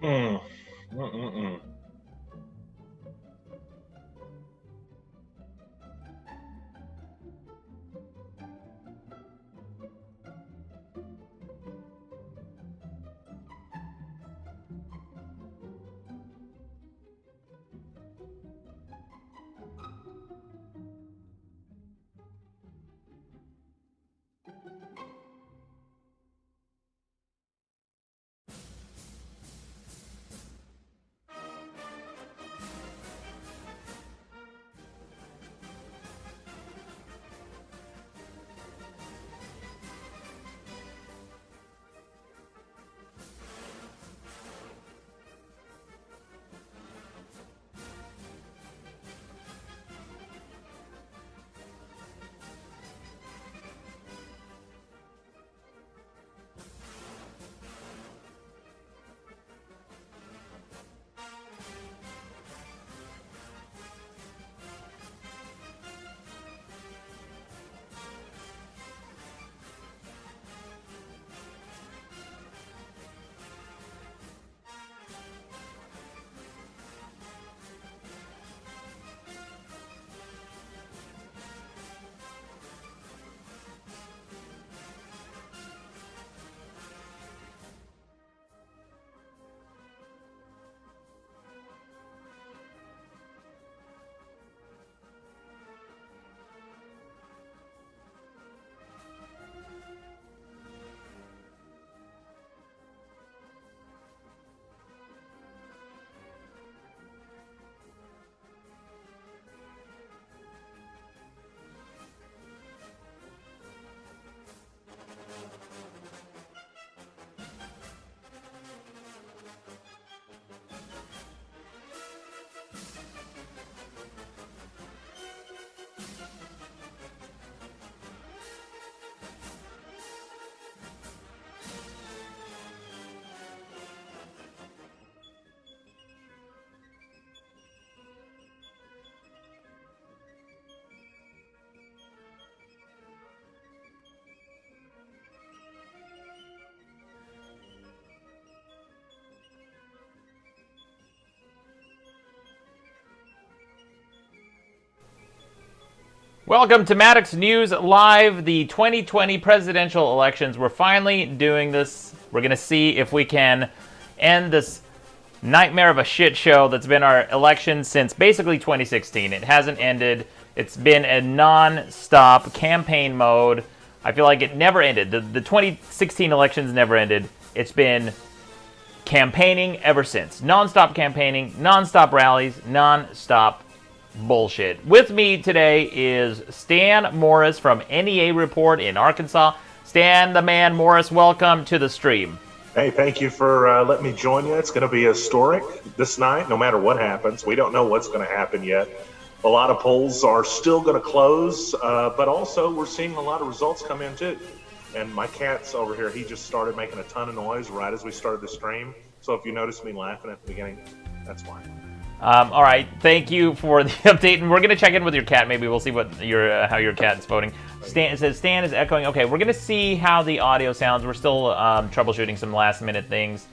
Hmm. Mm-mm-mm. Welcome to Maddox News Live, the 2020 presidential elections. We're finally doing this. We're going to see if we can end this nightmare of a shit show that's been our election since basically 2016. It hasn't ended. It's been a non-stop campaign mode. I feel like it never ended. The 2016 elections never ended. It's been campaigning ever since. Non-stop campaigning, non-stop rallies, non-stop bullshit. With me today is Stan Morris from NEA Report in Arkansas. Stan the Man Morris, welcome to the stream. Hey, thank you for letting me join you. It's going to be historic this night, no matter what happens. We don't know what's going to happen yet. A lot of polls are still going to close, but also we're seeing a lot of results come in too. And my cat's over here, he just started making a ton of noise right as we started the stream. So if you notice me laughing at the beginning, that's why. All right, thank you for the update, and we're gonna check in with your cat. Maybe we'll see what your how your cat is voting. Stan, it says Stan is echoing. Okay, we're gonna see how the audio sounds. We're still troubleshooting some last-minute things.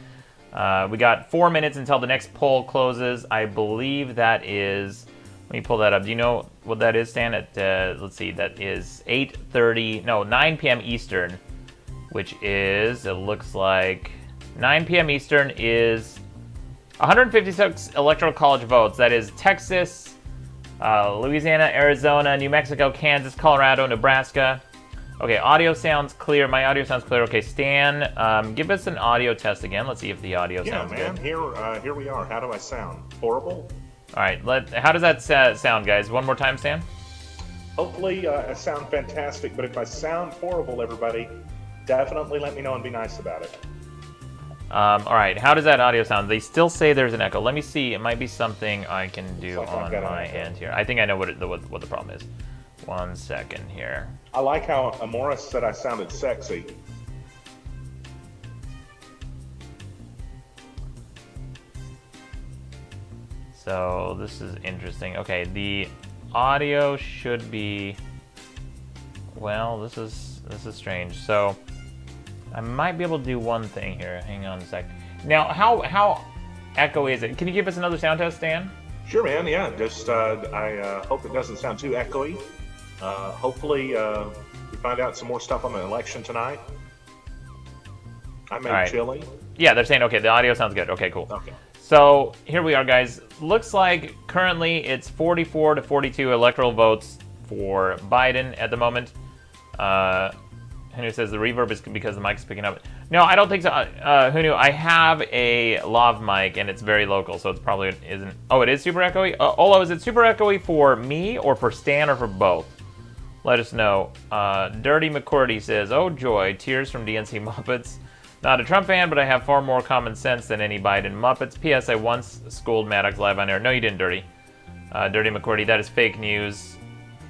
We got 4 minutes until the next poll closes. I believe that is. Let me pull that up. Do you know what that is, Stan? At let's see, that is 8:30. No, 9 p.m. Eastern, which is it looks like 9 p.m. Eastern is 156 electoral college votes. That is Texas, Louisiana, Arizona, New Mexico, Kansas, Colorado, Nebraska. Okay, audio sounds clear. My audio sounds clear. Okay, Stan, give us an audio test again. Let's see if the audio sounds good. Yeah, man, here we are. How do I sound? Horrible? All right, how does that sound, guys? One more time, Stan? Hopefully I sound fantastic, but if I sound horrible, everybody, definitely let me know and be nice about it. All right, how does that audio sound? They still say there's an echo. Let me see. It might be something I can do on my end here. I think I know what the problem is. 1 second here. I like how Morris said I sounded sexy. So this is interesting. Okay, the audio should be. Well, this is strange. So I might be able to do one thing here. Hang on a sec. Now, how echoey is it? Can you give us another sound test, Stan? Sure, man. Yeah, just I hope it doesn't sound too echoey. Hopefully, we find out some more stuff on the election tonight. I made chili. Yeah, they're saying, okay, the audio sounds good. Okay, cool. Okay. So here we are, guys. Looks like currently it's 44 to 42 electoral votes for Biden at the moment. Hunu says the reverb is because the mic's picking up. No, I don't think so. Hunu, I have a lav mic and it's very local, so it's probably isn't. Oh, it is super echoey? Olo, is it super echoey for me or for Stan or for both? Let us know. Dirty McCordy says, oh joy, tears from DNC Muppets. Not a Trump fan, but I have far more common sense than any Biden Muppets. P.S. I once schooled Maddox live on air. No, you didn't, Dirty. Dirty McCordy, that is fake news.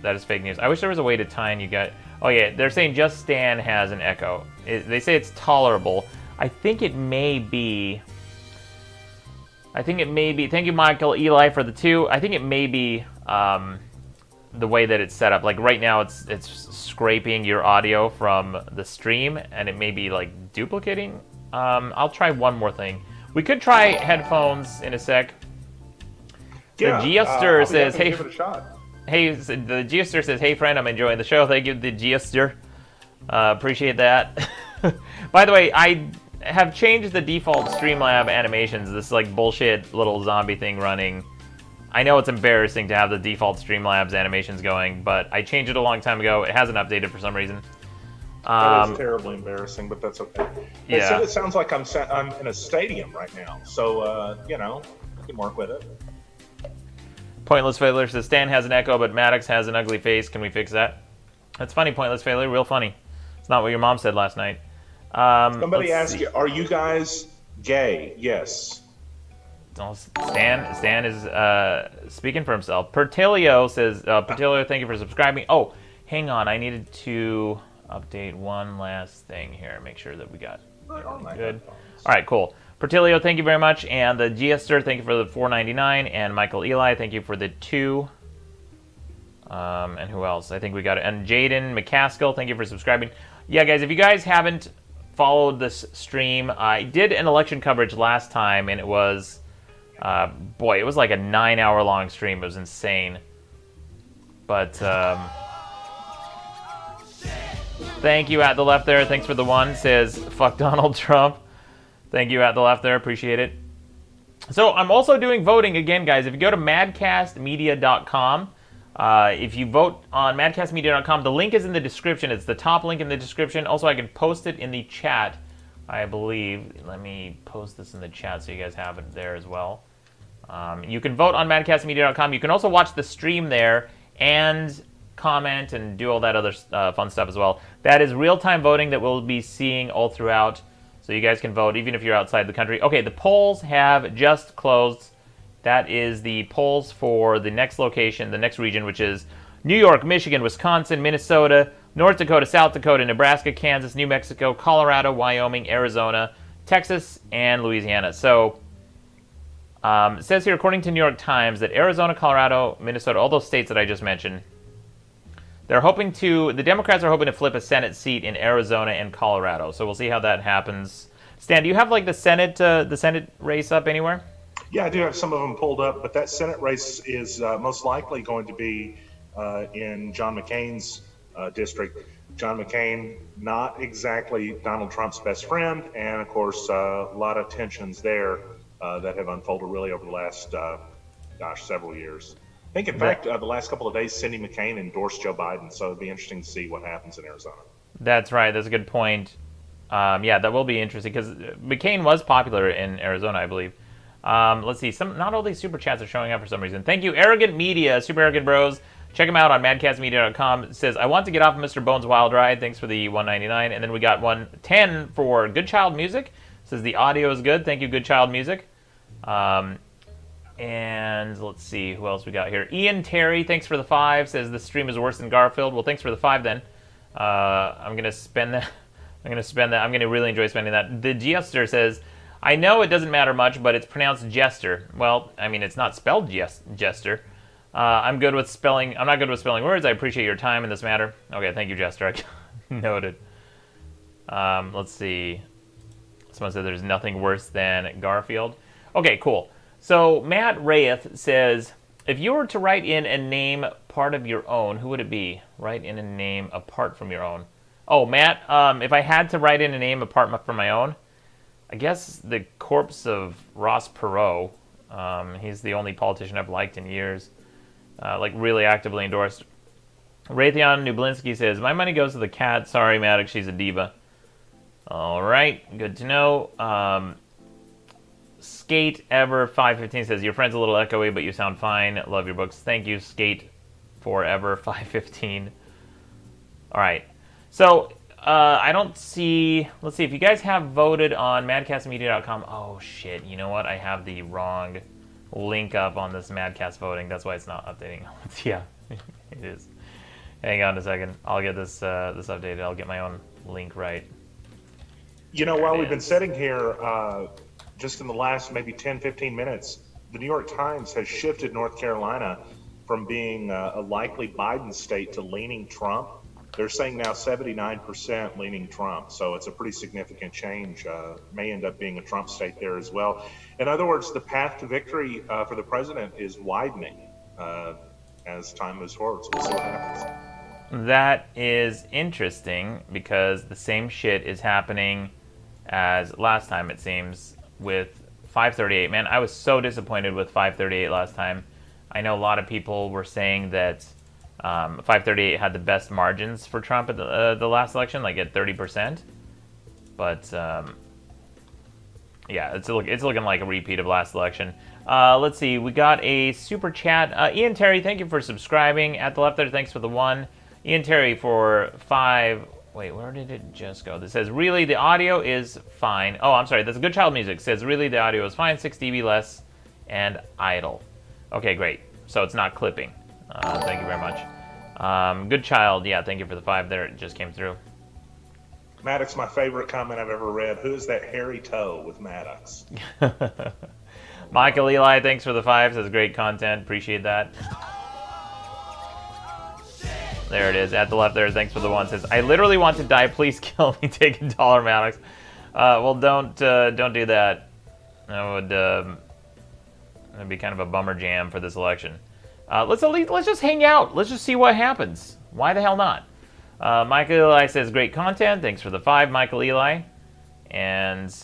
That is fake news. I wish there was a way to tie in you guys. Oh, yeah, they're saying just Stan has an echo. They say it's tolerable. I think it may be... Thank you, Michael Eli, for the 2. I think it may be the way that it's set up. Like, right now, it's scraping your audio from the stream, and it may be, like, duplicating. I'll try one more thing. We could try headphones in a sec. Yeah, the Geoster says, hey... Give it a shot. Hey, the Geoster says, hey friend, I'm enjoying the show. Thank you, the Geoster. Appreciate that. By the way, I have changed the default Streamlab animations. This like bullshit little zombie thing running. I know it's embarrassing to have the default Streamlabs animations going, but I changed it a long time ago. It hasn't updated for some reason. That is terribly embarrassing, but that's okay. Yeah. It sounds like I'm in a stadium right now, so you know, I can work with it. Pointless Failure says, Stan has an echo, but Maddox has an ugly face. Can we fix that? That's funny, Pointless Failure. Real funny. It's not what your mom said last night. Somebody asked you, are you guys gay? Yes. Oh, Stan is speaking for himself. Pertilio says, Pertilio, thank you for subscribing. Oh, hang on. I needed to update one last thing here. Make sure that we got everything good. All right, cool. Pertilio, thank you very much. And the Geoster, thank you for the $4.99. And Michael Eli, thank you for the 2. And who else? I think we got it. And Jaden McCaskill, thank you for subscribing. Yeah, guys, if you guys haven't followed this stream, I did an election coverage last time, and it was, boy, it was like a 9-hour-long stream. It was insane. But, thank you at the left there. Thanks for the 1. Says, fuck Donald Trump. Thank you at the left there. Appreciate it. So I'm also doing voting again, guys. If you go to madcastmedia.com, if you vote on madcastmedia.com, the link is in the description. It's the top link in the description. Also, I can post it in the chat, I believe. Let me post this in the chat so you guys have it there as well. You can vote on madcastmedia.com. You can also watch the stream there and comment and do all that other fun stuff as well. That is real-time voting that we'll be seeing all throughout. So you guys can vote even if you're outside the country. Okay, the polls have just closed. That is the polls for the next location, the next region, which is New York, Michigan, Wisconsin, Minnesota, North Dakota, South Dakota, Nebraska, Kansas, New Mexico, Colorado, Wyoming, Arizona, Texas, and Louisiana. So it says here, according to New York Times, that Arizona, Colorado, Minnesota, all those states that I just mentioned, the Democrats are hoping to flip a Senate seat in Arizona and Colorado. So we'll see how that happens. Stan, do you have like the Senate race up anywhere? Yeah, I do have some of them pulled up, but that Senate race is most likely going to be in John McCain's district. John McCain, not exactly Donald Trump's best friend, and of course, a lot of tensions there that have unfolded really over the last, several years. I think, in fact, the last couple of days, Cindy McCain endorsed Joe Biden, so it'd be interesting to see what happens in Arizona. That's right. That's a good point. Yeah, that will be interesting because McCain was popular in Arizona, I believe. Let's see. Not all these super chats are showing up for some reason. Thank you, Arrogant Media, Super Arrogant Bros. Check them out on madcastmedia.com. It says, I want to get off of Mr. Bones' Wild Ride. Thanks for the $1.99. And then we got 110 for Good Child Music. It says the audio is good. Thank you, Good Child Music. And let's see who else we got here. Ian Terry, thanks for the 5. Says the stream is worse than Garfield. Well, thanks for the 5 then. I'm gonna spend that. I'm gonna really enjoy spending that. The Geoster says, I know it doesn't matter much, but it's pronounced Jester. Well, I mean, it's not spelled Jester. I'm not good with spelling words. I appreciate your time in this matter. Okay, thank you, Jester. Noted. Let's see. Someone said there's nothing worse than Garfield. Okay, cool. So Matt Rayeth says, if you were to write in a name part of your own, who would it be? Write in a name apart from your own. Oh, Matt, if I had to write in a name apart from my own, I guess the corpse of Ross Perot. He's the only politician I've liked in years. Like, really actively endorsed. Raytheon Nublinski says, my money goes to the cat. Sorry, Maddox, she's a diva. All right, good to know. Skate Ever 515 says, your friend's a little echoey, but you sound fine. Love your books. Thank you, Skate Forever 515. All right. So, I don't see... Let's see, if you guys have voted on madcastmedia.com... Oh, shit. You know what? I have the wrong link up on this Madcast voting. That's why it's not updating. Yeah, it is. Hang on a second. I'll get this this updated. I'll get my own link right. You know, while we've been sitting here, just in the last maybe 10, 15 minutes, the New York Times has shifted North Carolina from being a likely Biden state to leaning Trump. They're saying now 79% leaning Trump, so it's a pretty significant change. May end up being a Trump state there as well. In other words, the path to victory for the president is widening as time moves forward. So we'll see what happens. That is interesting because the same shit is happening as last time, it seems, with 538. Man, I was so disappointed with 538 last time. I know a lot of people were saying that 538 had the best margins for Trump at the last election, like at 30%. But yeah, it's looking like a repeat of last election. Let's see, we got a super chat. Ian Terry, thank you for subscribing. At the left there, thanks for the 1. Ian Terry for 5. Wait, where did it just go? This says, really, the audio is fine. Oh, I'm sorry, that's Good Child Music. It says, really, the audio is fine, 6 dB less, and idle. Okay, great. So it's not clipping. Thank you very much. Good Child, yeah, thank you for the 5 there. It just came through. Maddox, my favorite comment I've ever read. Who is that hairy toe with Maddox? Michael Eli, thanks for the 5. Says, great content. Appreciate that. There it is. At the left there, thanks for the 1. Says, I literally want to die. Please kill me. Take $1, Maddox. Well, don't do that. That would that'd be kind of a bummer jam for this election. Let's just hang out. Let's just see what happens. Why the hell not? Michael Eli says, great content. Thanks for the 5, Michael Eli. And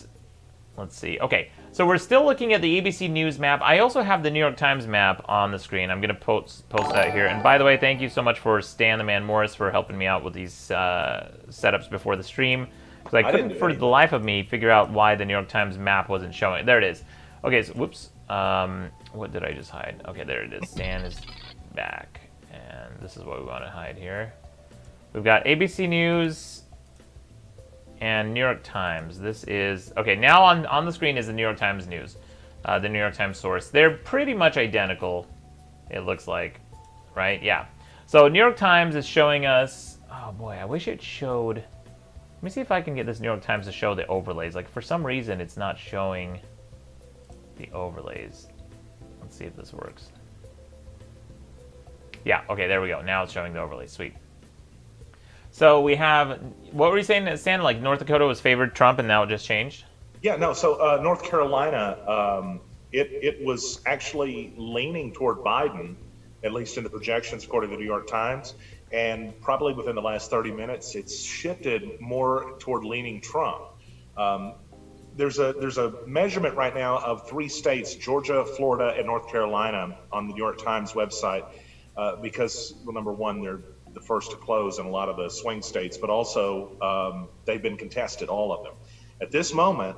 let's see. Okay, so we're still looking at the ABC News map. I also have the New York Times map on the screen. I'm going to post that here. And by the way, thank you so much for Stan the Man Morris for helping me out with these setups before the stream. Because I couldn't, for the life of me, figure out why the New York Times map wasn't showing. There it is. Okay, so whoops. What did I just hide? Okay, there it is. Stan is back. And this is what we want to hide here. We've got ABC News and New York Times. This is... Okay, now on the screen is the New York Times news. The New York Times source. They're pretty much identical, it looks like. Right? Yeah. So New York Times is showing us... Oh, boy, I wish it showed... Let me see if I can get this New York Times to show the overlays. Like, for some reason, it's not showing the overlays. Let's see if this works. Yeah, okay, there we go. Now it's showing the overlays. Sweet. So we have, what were you saying, Stan? Like North Dakota was favored Trump and now it just changed? Yeah, no, so North Carolina, it was actually leaning toward Biden, at least in the projections according to the New York Times, and probably within the last 30 minutes, it's shifted more toward leaning Trump. There's a measurement right now of 3 states, Georgia, Florida, and North Carolina, on the New York Times website, because, well, number one, they're the first to close in a lot of the swing states, but also they've been contested, all of them. At this moment,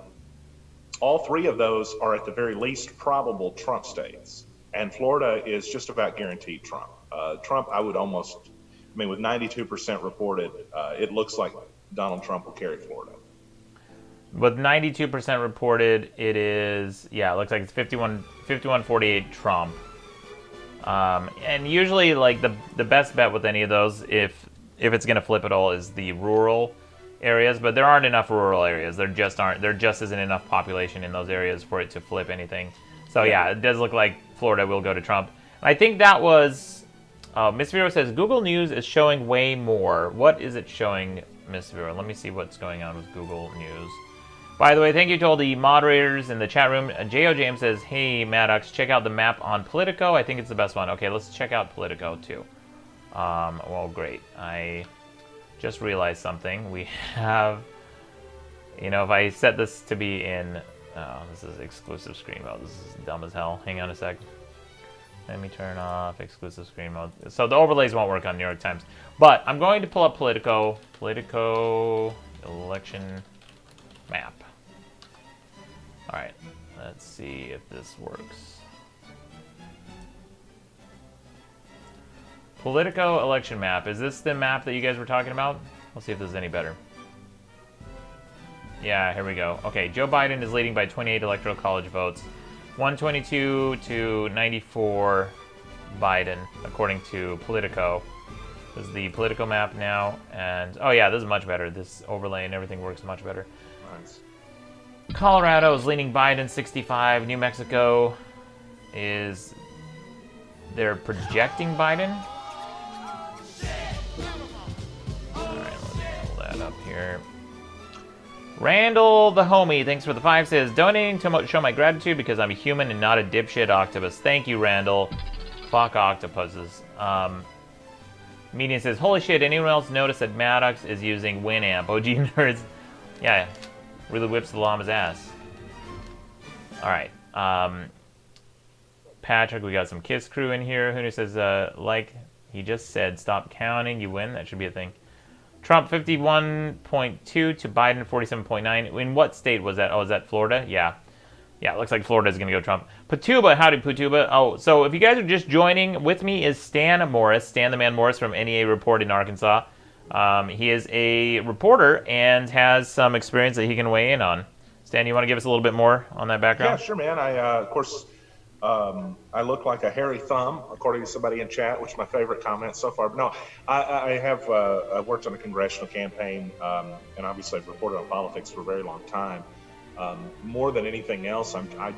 all 3 of those are at the very least probable Trump states, and Florida is just about guaranteed Trump. Trump, I would almost, I mean, with 92% reported, it looks like Donald Trump will carry Florida. With 92% reported, it is, yeah, it looks like it's 51-48 Trump. And usually, like, the best bet with any of those, if it's going to flip at all, is the rural areas. But there aren't enough rural areas. There just isn't enough population in those areas for it to flip anything. So yeah, it does look like Florida will go to Trump. And I think that was, Miss Vero says, Google News is showing way more. What is it showing, Miss Vero? Let me see what's going on with Google News. By the way, thank you to all the moderators in the chat room. J.O. James says, hey, Maddox, check out the map on Politico. I think it's the best one. Okay, let's check out Politico, too. Well, great. I just realized something. We have, if I set this to be in, oh, this is exclusive screen mode. This is dumb as hell. Hang on a sec. Let me turn off exclusive screen mode. So the overlays won't work on New York Times. But I'm going to pull up Politico election map. All right, let's see if this works. Politico election map. Is this the map that you guys were talking about? Let's see if this is any better. Yeah, here we go. Okay, Joe Biden is leading by 28 electoral college votes. 122 to 94 Biden, according to Politico. This is the Politico map now, and oh yeah, this is much better. This overlay and everything works much better. Nice. Colorado is leaning Biden 65. New Mexico is, they're projecting Biden. All right, let's pull that up here. Randall the homie, thanks for the 5, says, donating to show my gratitude because I'm a human and not a dipshit octopus. Thank you, Randall. Fuck octopuses. Median says, holy shit, anyone else notice that Maddox is using Winamp? OG nerds. Yeah, really whips the llama's ass. Alright. Patrick, we got some Kiss Crew in here. Who says, like he just said, stop counting, you win. That should be a thing. Trump 51.2 to Biden 47.9. In what state was that? Oh, is that Florida? Yeah. Yeah, it looks like Florida's going to go Trump. Patuba, howdy Patuba. Oh, so if you guys are just joining, with me is Stan Morris, Stan the Man Morris from NEA Report in Arkansas. He is a reporter and has some experience that he can weigh in on. Stan, you want to give us a little bit more on that background? Yeah, sure, man. Of course, I look like a hairy thumb, according to somebody in chat, which is my favorite comment so far. But no, I've worked on a congressional campaign, and obviously I've reported on politics for a very long time. More than anything else, I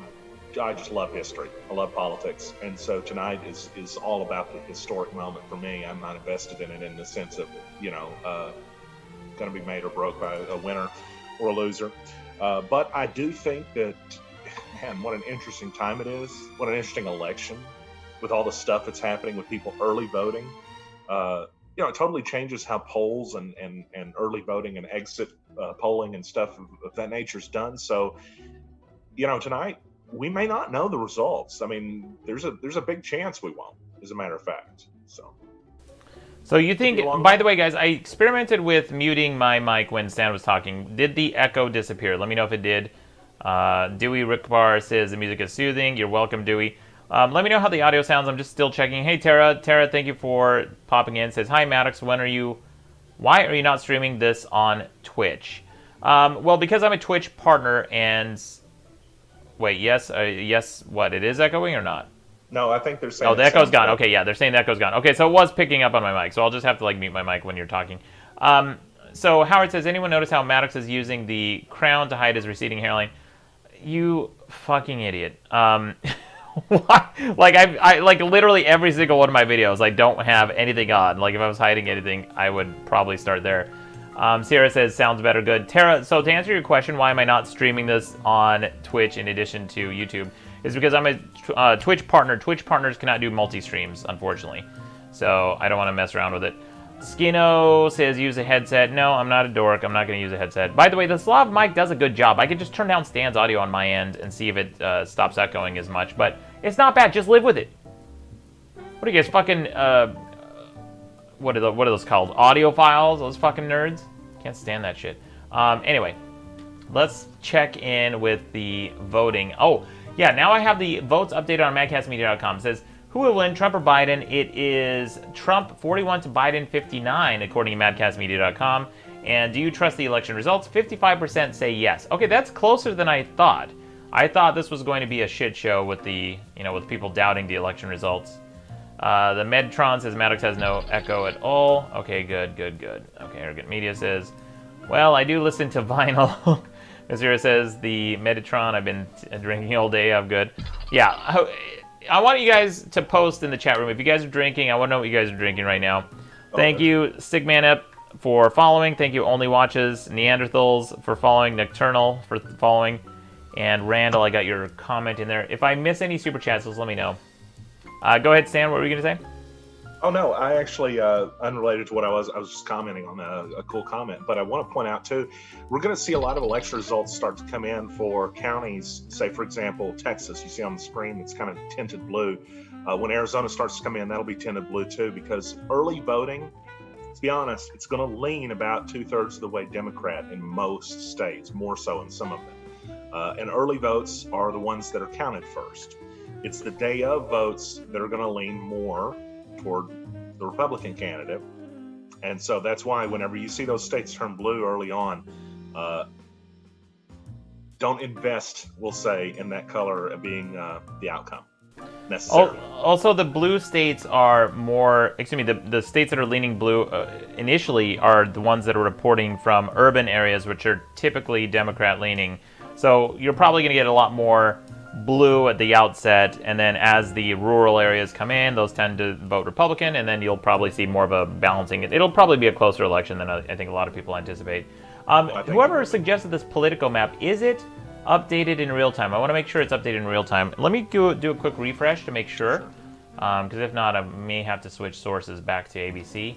just love history. I love politics. And so tonight is all about the historic moment for me. I'm not invested in it in the sense of, going to be made or broke by a winner or a loser. But I do think that, man, what an interesting time it is. What an interesting election with all the stuff that's happening with people early voting. It totally changes how polls and early voting and exit polling and stuff of that nature is done. So, tonight we may not know the results. I mean, there's a big chance we won't, as a matter of fact. So you think, by the way, guys, I experimented with muting my mic when Stan was talking. Did the echo disappear? Let me know if it did. Dewey Rickbar says the music is soothing. You're welcome, Dewey. Let me know how the audio sounds. I'm just still checking. Hey, Tara. Tara, thank you for popping in. Says, hi, Maddox. Why are you not streaming this on Twitch? Well, because I'm a Twitch partner and... Wait, yes? What? It is echoing or not? No, I think they're saying... Oh, the echo's gone. Okay, yeah, they're saying the echo's gone. Okay, so it was picking up on my mic, so I'll just have to, mute my mic when you're talking. So Howard says, anyone notice how Maddox is using the crown to hide his receding hairline? You fucking idiot. Literally every single one of my videos, don't have anything on. If I was hiding anything, I would probably start there. Sierra says, sounds better, good. Tara, so to answer your question, why am I not streaming this on Twitch in addition to YouTube, is because I'm a Twitch partner. Twitch partners cannot do multi-streams, unfortunately. So I don't want to mess around with it. Skino says, use a headset. No, I'm not a dork. I'm not going to use a headset. By the way, the Slav mic does a good job. I can just turn down Stan's audio on my end and see if it stops echoing as much. But it's not bad. Just live with it. What are you guys, fucking... What are those called? Audio files? Those fucking nerds? Can't stand that shit. Anyway, let's check in with the voting. Oh, yeah, now I have the votes updated on madcastmedia.com. It says, who will win, Trump or Biden? It is Trump 41 to Biden 59, according to madcastmedia.com. And do you trust the election results? 55% say yes. Okay, that's closer than I thought. I thought this was going to be a shit show with with people doubting the election results. The Medtron says Maddox has no echo at all. Okay, good. Okay, Arrogant Media says, well, I do listen to vinyl. Missouri says the Metatron, I've been drinking all day. I'm good. Yeah, I want you guys to post in the chat room. If you guys are drinking, I want to know what you guys are drinking right now. Thank you, Stigman Up. for following. Thank you, Only Watches. Neanderthals for following. Nocturnal for following. And Randall, I got your comment in there. If I miss any super chats, just let me know. Go ahead, Stan. What were you going to say? Oh, no, I actually, unrelated to what I was just commenting on a cool comment. But I want to point out, too, we're going to see a lot of election results start to come in for counties. Say, for example, Texas. You see on the screen, it's kind of tinted blue. When Arizona starts to come in, that'll be tinted blue, too, because early voting, to be honest, it's going to lean about 2/3 of the way Democrat in most states, more so in some of them. And early votes are the ones that are counted first. It's the day of votes that are going to lean more toward the Republican candidate. And so that's why whenever you see those states turn blue early on, don't invest, we'll say, in that color being the outcome necessarily. Also, the blue states are more, the states that are leaning blue initially are the ones that are reporting from urban areas, which are typically Democrat leaning. So you're probably going to get a lot more blue at the outset, and then as the rural areas come in, those tend to vote Republican, and then you'll probably see more of a balancing. It'll probably be a closer election than I think a lot of people anticipate. Whoever suggested this Politico map, is it updated in real time? I want to make sure it's updated in real time. Let me do a quick refresh to make sure, because if not, I may have to switch sources back to ABC.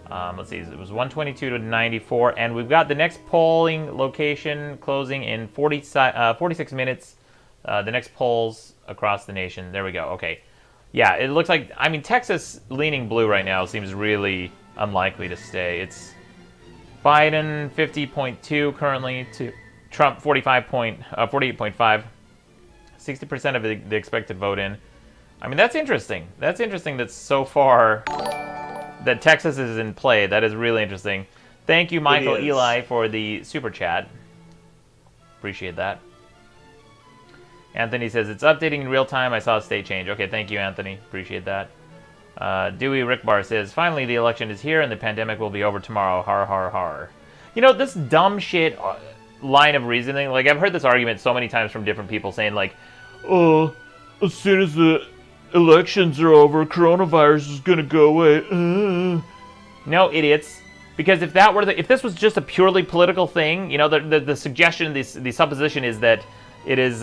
Let's see, it was 122 to 94, and we've got the next polling location closing in 46 minutes. The next polls across the nation. There we go. Okay. Yeah, it looks like, Texas leaning blue right now seems really unlikely to stay. It's Biden 50.2 currently to Trump 48.5. 60% of the expected vote in. That's interesting. That's interesting that so far that Texas is in play. That is really interesting. Thank you, Michael Eli, for the super chat. Appreciate that. Anthony says, it's updating in real time. I saw a state change. Okay, thank you, Anthony. Appreciate that. Dewey Rickbar says, finally, the election is here and the pandemic will be over tomorrow. Har, har, har. This dumb shit line of reasoning, like, I've heard this argument so many times from different people saying, like, oh, as soon as the elections are over, coronavirus is going to go away. No, idiots. Because if this was just a purely political thing, the suggestion, the supposition is that it is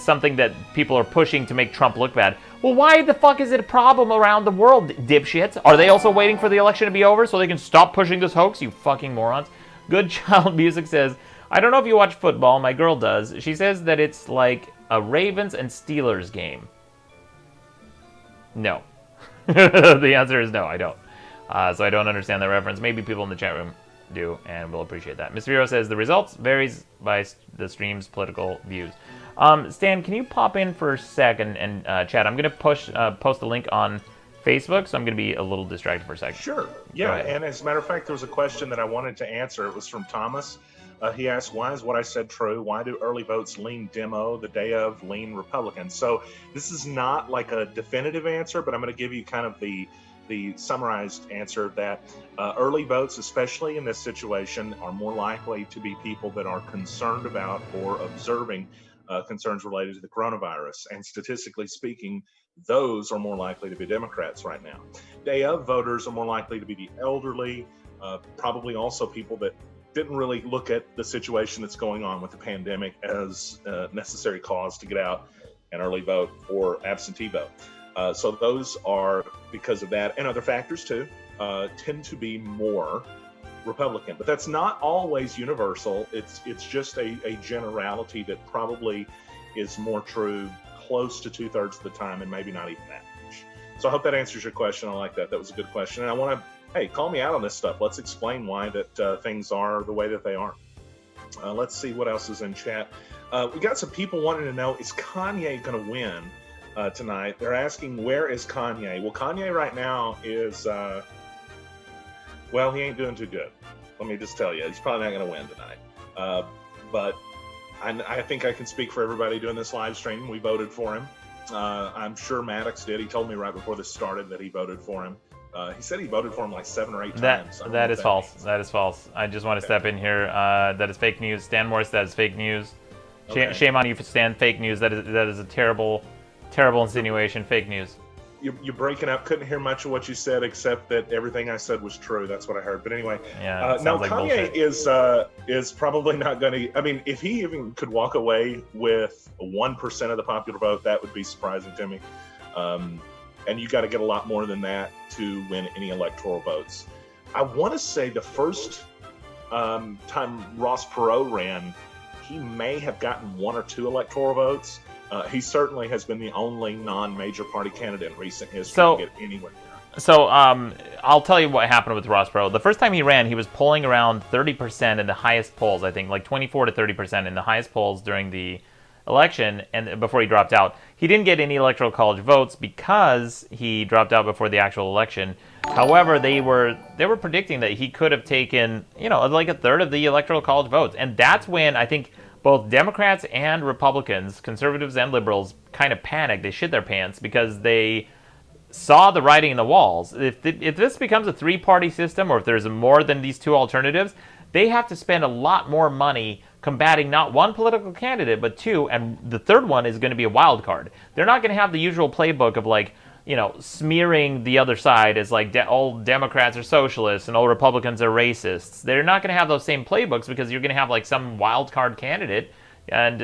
something that people are pushing to make Trump look bad. Well, why the fuck is it a problem around the world, dipshits? Are they also waiting for the election to be over so they can stop pushing this hoax, you fucking morons? Good Child Music says, I don't know if you watch football, my girl does. She says that it's like a Ravens and Steelers game. No. The answer is no, I don't. So I don't understand that reference. Maybe people in the chat room do, and we'll appreciate that. Mr. Hero says the results varies by the stream's political views. Stan, can you pop in for a sec and chat? I'm going to post a link on Facebook, so I'm going to be a little distracted for a second. Sure. Yeah, and as a matter of fact, there was a question that I wanted to answer. It was from Thomas. He asked, why is what I said true? Why do early votes lean Demo, the day of lean Republican? So this is not like a definitive answer, but I'm going to give you kind of the summarized answer that early votes, especially in this situation, are more likely to be people that are concerned about or observing concerns related to the coronavirus. And statistically speaking, those are more likely to be Democrats right now. Day of voters are more likely to be the elderly, probably also people that didn't really look at the situation that's going on with the pandemic as a necessary cause to get out and early vote or absentee vote. So those are, because of that and other factors too, tend to be more Republican. But that's not always universal. It's just a generality that probably is more true close to 2/3 of the time, and maybe not even that much. So I hope that answers your question. I like that. That was a good question. And I want to, hey, call me out on this stuff. Let's explain why that things are the way that they are. Let's see what else is in chat. We got some people wanting to know, is Kanye going to win tonight? They're asking, where is Kanye? Well, Kanye right now is, well, he ain't doing too good. Let me just tell you, he's probably not going to win tonight. But I think I can speak for everybody doing this live stream. We voted for him. I'm sure Maddox did. He told me right before this started that he voted for him. He said he voted for him like 7 or 8 times. That is false. That is false. I just want to step in here. That is fake news. Stan Morris, that is fake news. Shame on you for Stan. Fake news. That is a terrible insinuation. Fake news. You're breaking up. Couldn't hear much of what you said, except that everything I said was true. That's what I heard. But anyway, Yeah, no, like Kanye is probably not going to. I mean, if he even could walk away with 1% of the popular vote, that would be surprising to me. And you got to get a lot more than that to win any electoral votes. I want to say the first time Ross Perot ran, he may have gotten 1 or 2 electoral votes. He certainly has been the only non-major party candidate in recent history to get anywhere. So I'll tell you what happened with Ross Perot. The first time he ran, he was polling around 30% in the highest polls, I think, like 24 to 30% in the highest polls during the election, and before he dropped out. He didn't get any electoral college votes because he dropped out before the actual election. However, they were predicting that he could have taken, like a third of the electoral college votes, and that's when I think both Democrats and Republicans, conservatives and liberals, kind of panicked. They shit their pants because they saw the writing in the walls. If this becomes a 3-party system, or if there's more than these 2 alternatives, they have to spend a lot more money combating not 1 political candidate, but 2, and the third one is going to be a wild card. They're not going to have the usual playbook of smearing the other side as like all Democrats are socialists and all Republicans are racists. They're not going to have those same playbooks because you're going to have like some wild card candidate, and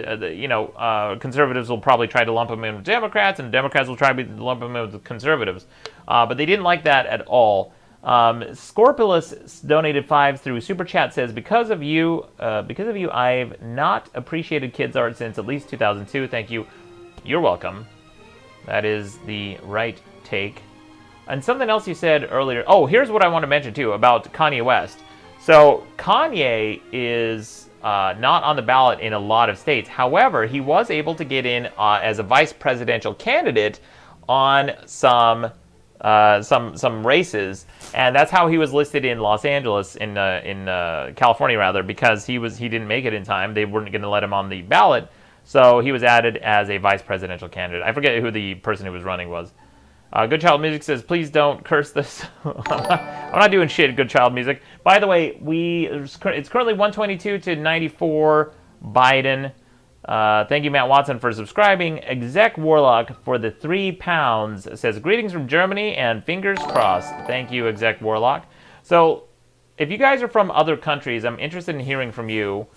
conservatives will probably try to lump them in with Democrats, and Democrats will try to lump them in with conservatives. But they didn't like that at all. Scorpulus donated 5 through Super Chat, says, because of you, I've not appreciated kids art since at least 2002. Thank you. You're welcome. That is the right take. And something else you said earlier. Oh, here's what I want to mention too about Kanye West. So Kanye is not on the ballot in a lot of states. However, he was able to get in as a vice presidential candidate on some races, and that's how he was listed in Los Angeles, in California rather, because he didn't make it in time. They weren't going to let him on the ballot, so he was added as a vice presidential candidate. I forget who the person who was running was. Good Child Music says, please don't curse this. I'm not doing shit, Good Child Music. By the way, it's currently 122 to 94 Biden. Thank you, Matt Watson, for subscribing. Exec Warlock for the £3 says, greetings from Germany and fingers crossed. Thank you, Exec Warlock. So, if you guys are from other countries, I'm interested in hearing from you.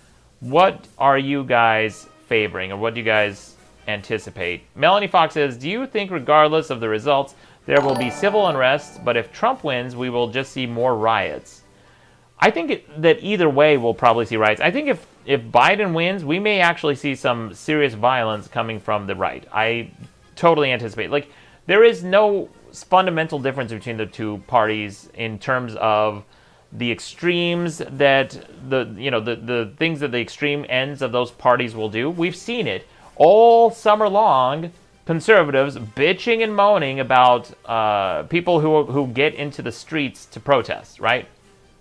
What are you guys favoring, or what do you guys anticipate? Melanie Fox says, do you think regardless of the results, there will be civil unrest, but if Trump wins, we will just see more riots? I think that either way we'll probably see riots. I think if Biden wins, we may actually see some serious violence coming from the right. I totally anticipate. Like, there is no fundamental difference between the two parties in terms of the extremes that the things that the extreme ends of those parties will do. We've seen it all summer long. Conservatives bitching and moaning about people who get into the streets to protest, right?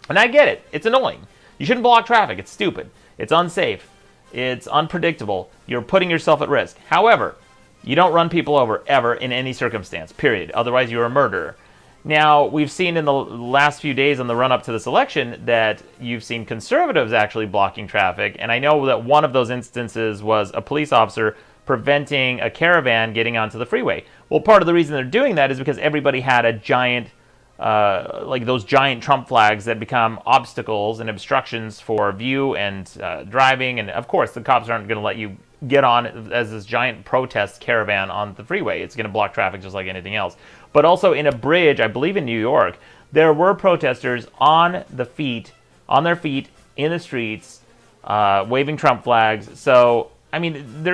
And I get it. It's annoying. You shouldn't block traffic. It's stupid. It's unsafe. It's unpredictable. You're putting yourself at risk. However, you don't run people over ever in any circumstance, period. Otherwise, you're a murderer. Now, we've seen in the last few days on the run-up to this election that you've seen conservatives actually blocking traffic. And I know that one of those instances was a police officer preventing a caravan getting onto the freeway. Well, part of the reason they're doing that is because everybody had a giant, like those giant Trump flags that become obstacles and obstructions for view and driving. And of course, the cops aren't going to let you get on as this giant protest caravan on the freeway. It's going to block traffic just like anything else. But also in a bridge, I believe in New York, there were protesters on their feet in the streets, waving Trump flags. So, I mean,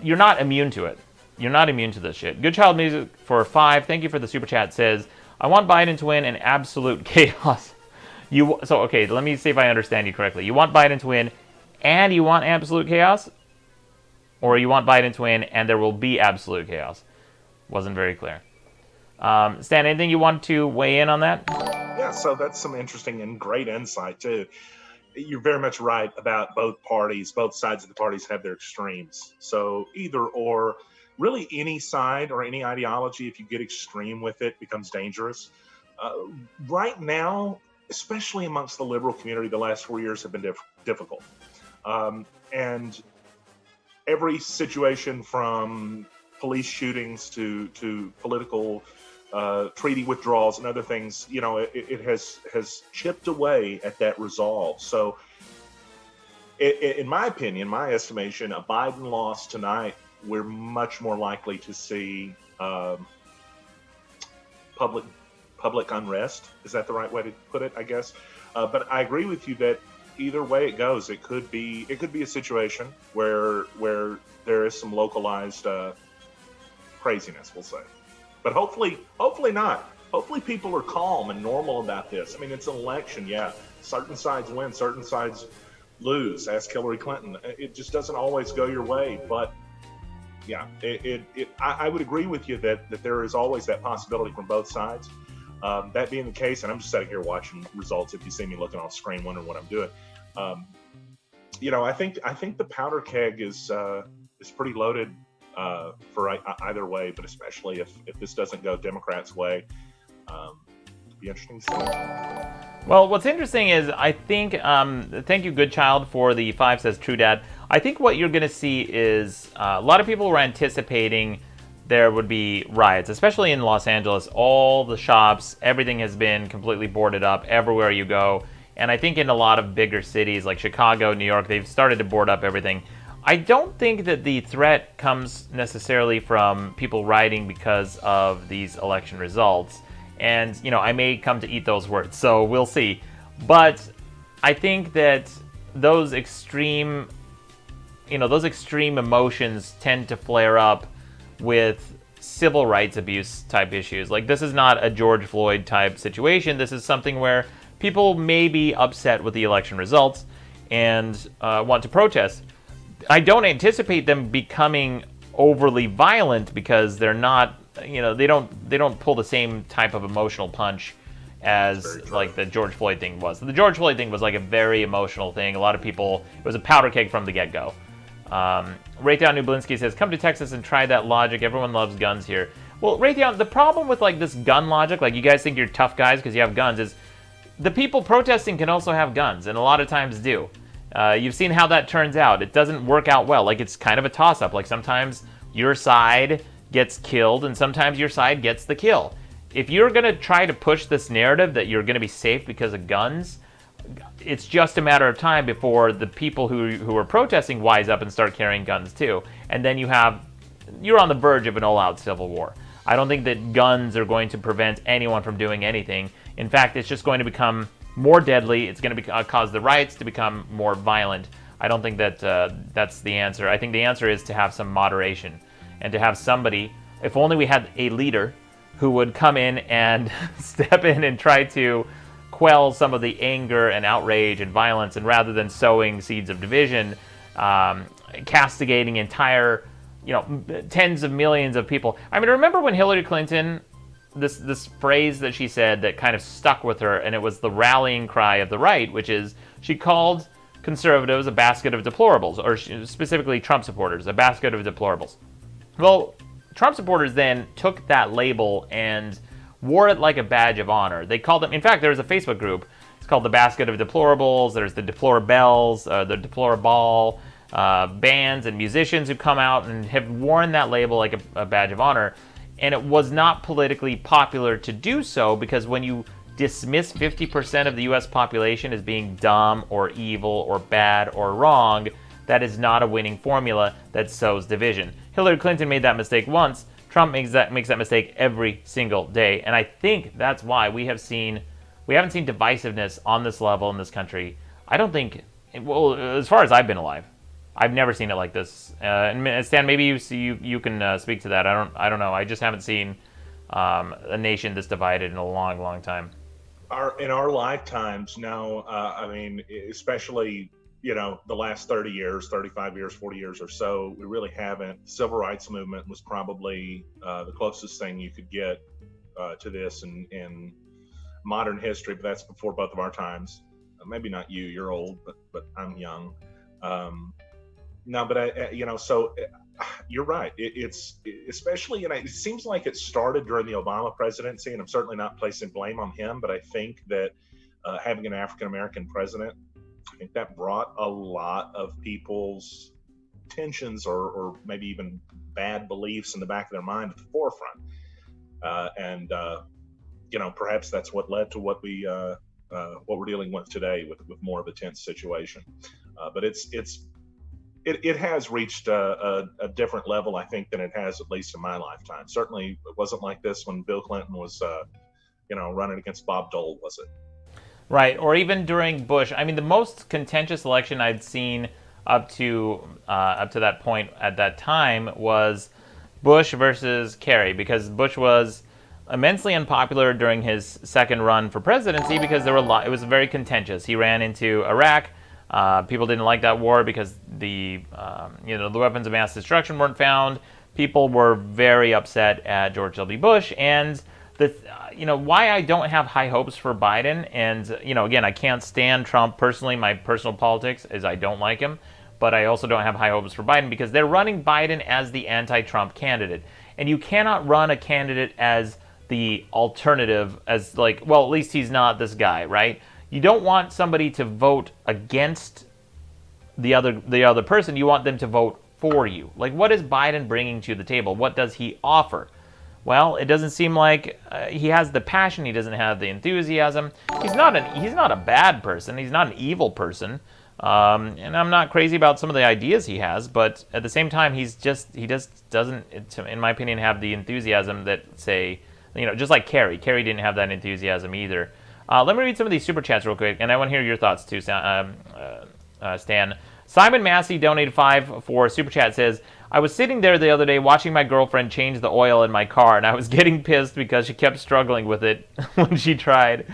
you're not immune to it. You're not immune to this shit. Good Child Music for 5. Thank you for the super chat. Says, I want Biden to win in absolute chaos. Okay, let me see if I understand you correctly. You want Biden to win and you want absolute chaos? Or you want Biden to win and there will be absolute chaos? Wasn't very clear. Stan, anything you want to weigh in on that? Yeah, so that's some interesting and great insight, too. You're very much right about both parties. Both sides of the parties have their extremes. So either or, really any side or any ideology, if you get extreme with it, becomes dangerous. Right now, especially amongst the liberal community, the last 4 years have been difficult. And every situation from police shootings to political treaty withdrawals and other things, it has chipped away at that resolve. So, in my opinion, my estimation, a Biden loss tonight, we're much more likely to see public unrest. Is that the right way to put it? I guess. But I agree with you that either way it goes, it could be a situation where there is some localized craziness, we'll say. But hopefully not. Hopefully people are calm and normal about this. I mean, it's an election, yeah. Certain sides win, certain sides lose. Ask Hillary Clinton. It just doesn't always go your way. But yeah, I would agree with you that there is always that possibility from both sides. That being the case, and I'm just sitting here watching results. If you see me looking off screen, wondering what I'm doing, I think the powder keg is pretty loaded for either way, but especially if this doesn't go Democrats' way, it'll be interesting to see. Well, what's interesting is I think, thank you, Good Child, for the 5 says True Dad. I think what you're going to see is a lot of people were anticipating there would be riots, especially in Los Angeles. All the shops, everything has been completely boarded up everywhere you go. And I think in a lot of bigger cities like Chicago, New York, they've started to board up everything. I don't think that the threat comes necessarily from people rioting because of these election results. And, I may come to eat those words, so we'll see. But I think that those extreme emotions tend to flare up with civil rights abuse type issues. Like, this is not a George Floyd type situation. This is something where people may be upset with the election results and want to protest. I don't anticipate them becoming overly violent because they're not, they don't pull the same type of emotional punch as like the George Floyd thing was. The George Floyd thing was like a very emotional thing. A lot of people, it was a powder keg from the get-go. Raytheon Nublinski says, come to Texas and try that logic. Everyone loves guns here. Well, Raytheon, the problem with like this gun logic, like you guys think you're tough guys because you have guns, is the people protesting can also have guns, and a lot of times do. You've seen how that turns out. It doesn't work out well. Like, it's kind of a toss-up. Like, sometimes your side gets killed, and sometimes your side gets the kill. If you're going to try to push this narrative that you're going to be safe because of guns, it's just a matter of time before the people who are protesting wise up and start carrying guns too. And then you're on the verge of an all-out civil war. I don't think that guns are going to prevent anyone from doing anything. In fact, it's just going to become more deadly. It's going to cause the riots to become more violent. I don't think that that's the answer. I think the answer is to have some moderation and to have somebody, if only we had a leader who would come in and step in and try to quell some of the anger and outrage and violence, and rather than sowing seeds of division, castigating entire, tens of millions of people. I mean, remember when Hillary Clinton, this phrase that she said that kind of stuck with her, and it was the rallying cry of the right, which is she called conservatives a basket of deplorables, or specifically Trump supporters, a basket of deplorables. Well, Trump supporters then took that label and wore it like a badge of honor. They called them, in fact, there was a Facebook group. It's called the Basket of Deplorables. There's the Deplorables, the Deplorable bands and musicians who come out and have worn that label like a badge of honor. And it was not politically popular to do so, because when you dismiss 50% of the U.S. population as being dumb or evil or bad or wrong, that is not a winning formula that sows division. Hillary Clinton made that mistake once. Trump makes that mistake every single day, and I think that's why we haven't seen divisiveness on this level in this country. I don't think, well, as far as I've been alive, I've never seen it like this. And Stan, maybe you can speak to that. I don't know. I just haven't seen a nation this divided in a long, long time. In our lifetimes, no. I mean, especially, the last 30 years, 35 years, 40 years or so, we really haven't. The civil rights movement was probably the closest thing you could get to this in modern history, but that's before both of our times. Maybe not you, you're old, but I'm young. No, but so you're right. It's especially, it seems like it started during the Obama presidency, and I'm certainly not placing blame on him, but I think that having an African-American president, I think that brought a lot of people's tensions or maybe even bad beliefs in the back of their mind to the forefront. and perhaps that's what led to what we're dealing with today with more of a tense situation. But it has reached a different level, I think, than it has at least in my lifetime. Certainly, it wasn't like this when Bill Clinton was running against Bob Dole, was it? Right, or even during Bush. I mean, the most contentious election I'd seen up to that point at that time was Bush versus Kerry, because Bush was immensely unpopular during his second run for presidency because it was very contentious. He ran into Iraq. People didn't like that war because the weapons of mass destruction weren't found. People were very upset at George W. Bush, and why I don't have high hopes for Biden, and again, I can't stand Trump personally. My personal politics is I don't like him, but I also don't have high hopes for Biden because they're running Biden as the anti-Trump candidate, and you cannot run a candidate as the alternative, as at least he's not this guy, right? You don't want somebody to vote against the other person. You want them to vote for you. What is Biden bringing to the table? What does he offer? Well, it doesn't seem like he has the passion. He doesn't have the enthusiasm. He's not a bad person. He's not an evil person. And I'm not crazy about some of the ideas he has, but at the same time, he just doesn't, in my opinion, have the enthusiasm that, say, just like Kerry. Kerry didn't have that enthusiasm either. Let me read some of these super chats real quick, and I want to hear your thoughts too, Stan. Simon Massey donated $5 for super chat. Says, I was sitting there the other day watching my girlfriend change the oil in my car, and I was getting pissed because she kept struggling with it when she tried.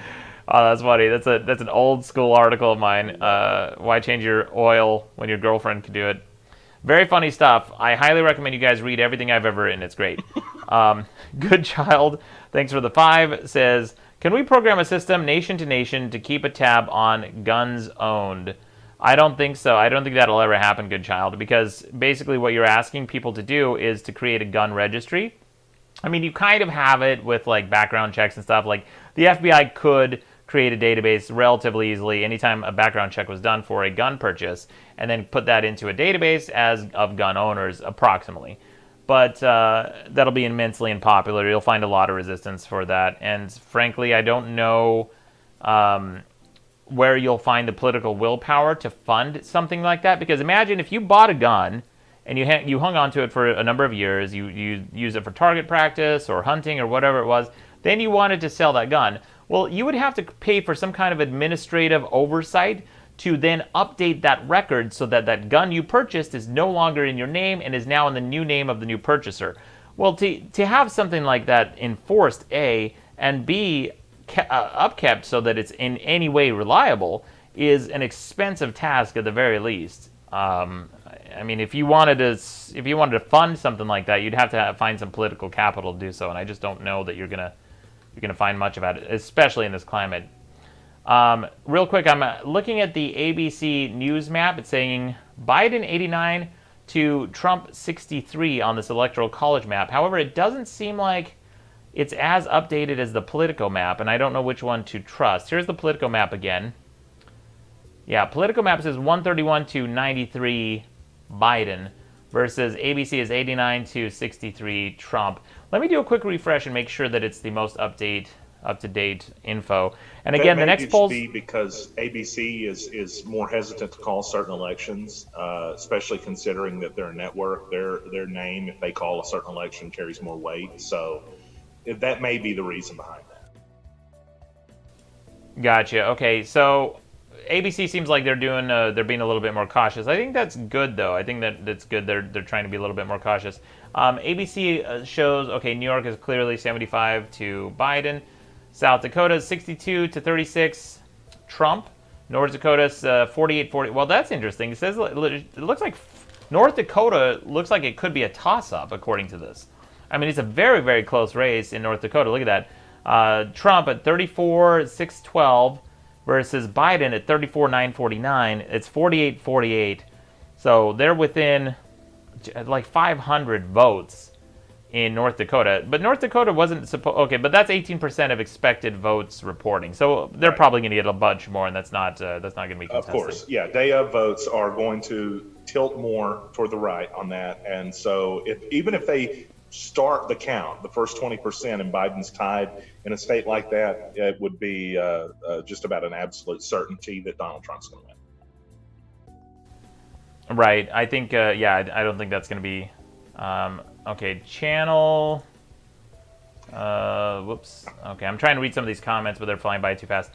Oh, that's funny. That's an old school article of mine. Why change your oil when your girlfriend can do it? Very funny stuff. I highly recommend you guys read everything I've ever written. It's great. Good Child, thanks for the 5, says, can we program a system nation to nation to keep a tab on guns owned? I don't think so. I don't think that'll ever happen, Good Child, because basically what you're asking people to do is to create a gun registry. I mean, you kind of have it with background checks and stuff. The FBI could create a database relatively easily anytime a background check was done for a gun purchase, and then put that into a database as of gun owners approximately. But that'll be immensely unpopular. You'll find a lot of resistance for that. And frankly, I don't know where you'll find the political willpower to fund something like that. Because imagine if you bought a gun and you hung on to it for a number of years, you use it for target practice or hunting or whatever it was, then you wanted to sell that gun. Well, you would have to pay for some kind of administrative oversight to then update that record so that that gun you purchased is no longer in your name and is now in the new name of the new purchaser. Well, to have something like that enforced, A, and B, upkept so that it's in any way reliable is an expensive task at the very least. I mean, if you wanted to fund something like that, you'd have to find some political capital to do so, and I just don't know that you're gonna find much of it, especially in this climate. Real quick, I'm looking at the ABC News map. It's saying Biden 89 to Trump 63 on this electoral college map. However, it doesn't seem like it's as updated as the Politico map, and I don't know which one to trust. Here's the Politico map again. Yeah, Politico map says 131 to 93 Biden versus ABC is 89 to 63 Trump. Let me do a quick refresh and make sure that it's the most up-to-date info. And again, the next polls be because ABC is more hesitant to call certain elections, especially considering that they're a network. Their name, if they call a certain election, carries more weight. So that may be the reason behind that. Gotcha. Okay, so ABC seems like they're being a little bit more cautious. I think that's good, though. I think that's good. They're trying to be a little bit more cautious. ABC shows, okay, New York is clearly 75 to Biden. South Dakota is 62 to 36 Trump. North Dakota is 48-40. Well, that's interesting. It says it looks like North Dakota looks like it could be a toss-up, according to this. I mean, it's a very, very close race in North Dakota. Look at that. Trump at 34-612 versus Biden at 34-949. It's 48-48. So they're within 500 votes in North Dakota. But North Dakota wasn't supposed... Okay, but that's 18% of expected votes reporting. So they're probably going to get a bunch more, and that's not going to be contested. Of course, yeah. Day of votes are going to tilt more toward the right on that. And so even if they start the count, the first 20%, and Biden's tied in a state like that, it would be just about an absolute certainty that Donald Trump's going to win. Right. I think, I don't think that's going to be. Okay, channel. Whoops. Okay, I'm trying to read some of these comments, but they're flying by too fast.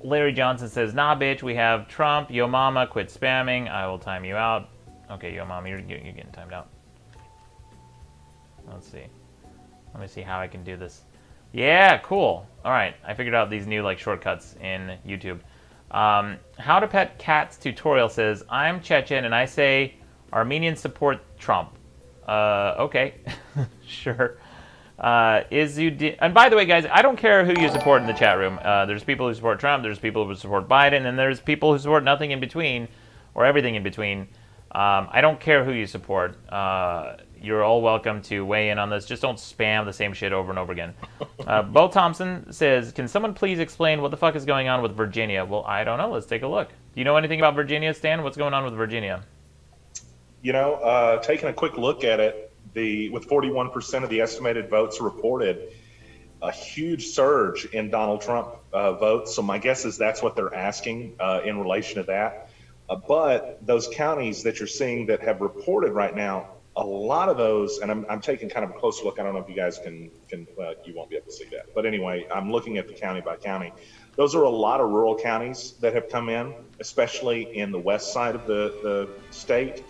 Larry Johnson says, nah, bitch, we have Trump. Yo, mama, quit spamming. I will time you out. Okay, yo, mama, you're getting timed out. Let's see. Let me see how I can do this. Yeah, cool. All right, I figured out these new like shortcuts in YouTube. How to Pet Cats tutorial says, I'm Chechen and I say Armenians support Trump. Okay, sure. And by the way, guys, I don't care who you support in the chat room. There's people who support Trump, there's people who support Biden, and there's people who support nothing in between, or everything in between. I don't care who you support. You're all welcome to weigh in on this. Just don't spam the same shit over and over again. Bo Thompson says, can someone please explain what the fuck is going on with Virginia? Well, I don't know. Let's take a look. Do you know anything about Virginia, Stan? What's going on with Virginia? Taking a quick look at it, with 41% of the estimated votes reported, a huge surge in Donald Trump votes. So my guess is that's what they're asking in relation to that. But those counties that you're seeing that have reported right now, a lot of those, and I'm taking kind of a close look. I don't know if you guys can you won't be able to see that. But anyway, I'm looking at the county by county. Those are a lot of rural counties that have come in, especially in the west side of the state.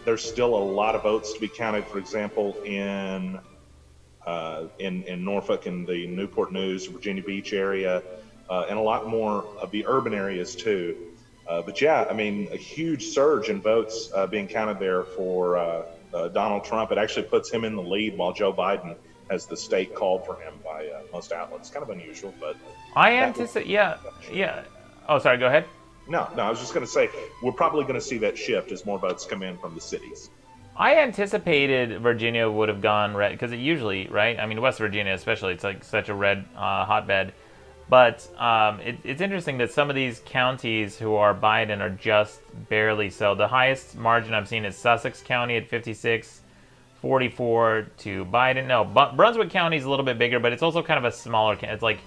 There's still a lot of votes to be counted, for example, in Norfolk and the Newport News, Virginia Beach area, and a lot more of the urban areas too. But yeah, I mean, a huge surge in votes being counted there for Donald Trump. It actually puts him in the lead while Joe Biden has the state called for him by most outlets. Kind of unusual, but I anticipate. Yeah. Oh, sorry. Go ahead. No, I was just going to say, we're probably going to see that shift as more votes come in from the cities. I anticipated Virginia would have gone red, because it usually, right? I mean, West Virginia especially, it's like such a red hotbed. But it's interesting that some of these counties who are Biden are just barely so. The highest margin I've seen is Sussex County at 56-44 to Biden. No, Brunswick County is a little bit bigger, but it's also kind of a smaller county. It's like,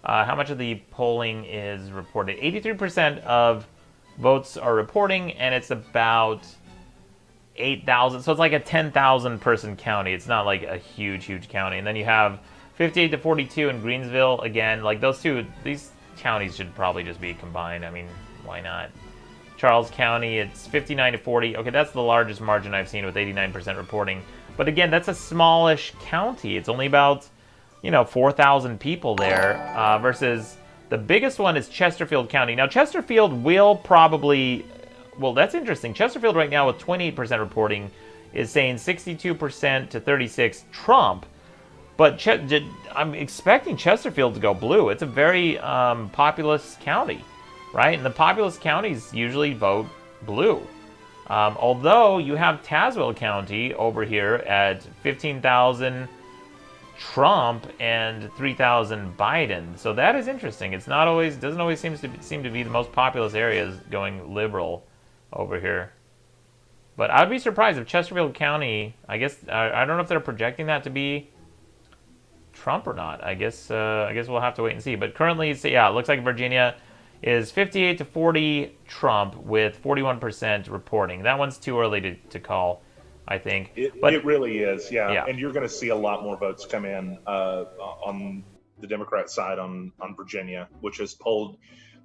how much of the polling is reported? 83% of votes are reporting, and it's about 8,000. So it's like a 10,000 person county. It's not like a huge county. And then you have 58-42 in Greensville. Again, like these counties should probably just be combined. I mean, why not? Charles County, it's 59-40. Okay, that's the largest margin I've seen with 89% reporting. But again, that's a smallish county. It's only about 4,000 people there, versus the biggest one is Chesterfield County. Now, Chesterfield will probably, well, that's interesting. Chesterfield right now with 28% reporting is saying 62% to 36 Trump, but I'm expecting Chesterfield to go blue. It's a very populous county, right? And the populous counties usually vote blue. Although you have Tazewell County over here at 15,000 Trump and 3,000 Biden. So that is interesting. It's not always, doesn't always seem to be the most populous areas going liberal over here. But I'd be surprised if Chesterfield County, I guess, I don't know if they're projecting that to be Trump or not. I guess we'll have to wait and see. But currently, it looks like Virginia is 58-40 Trump with 41% reporting. That one's too early to call, I think. It really is, yeah. And you're going to see a lot more votes come in on the Democrat side on Virginia, which has polled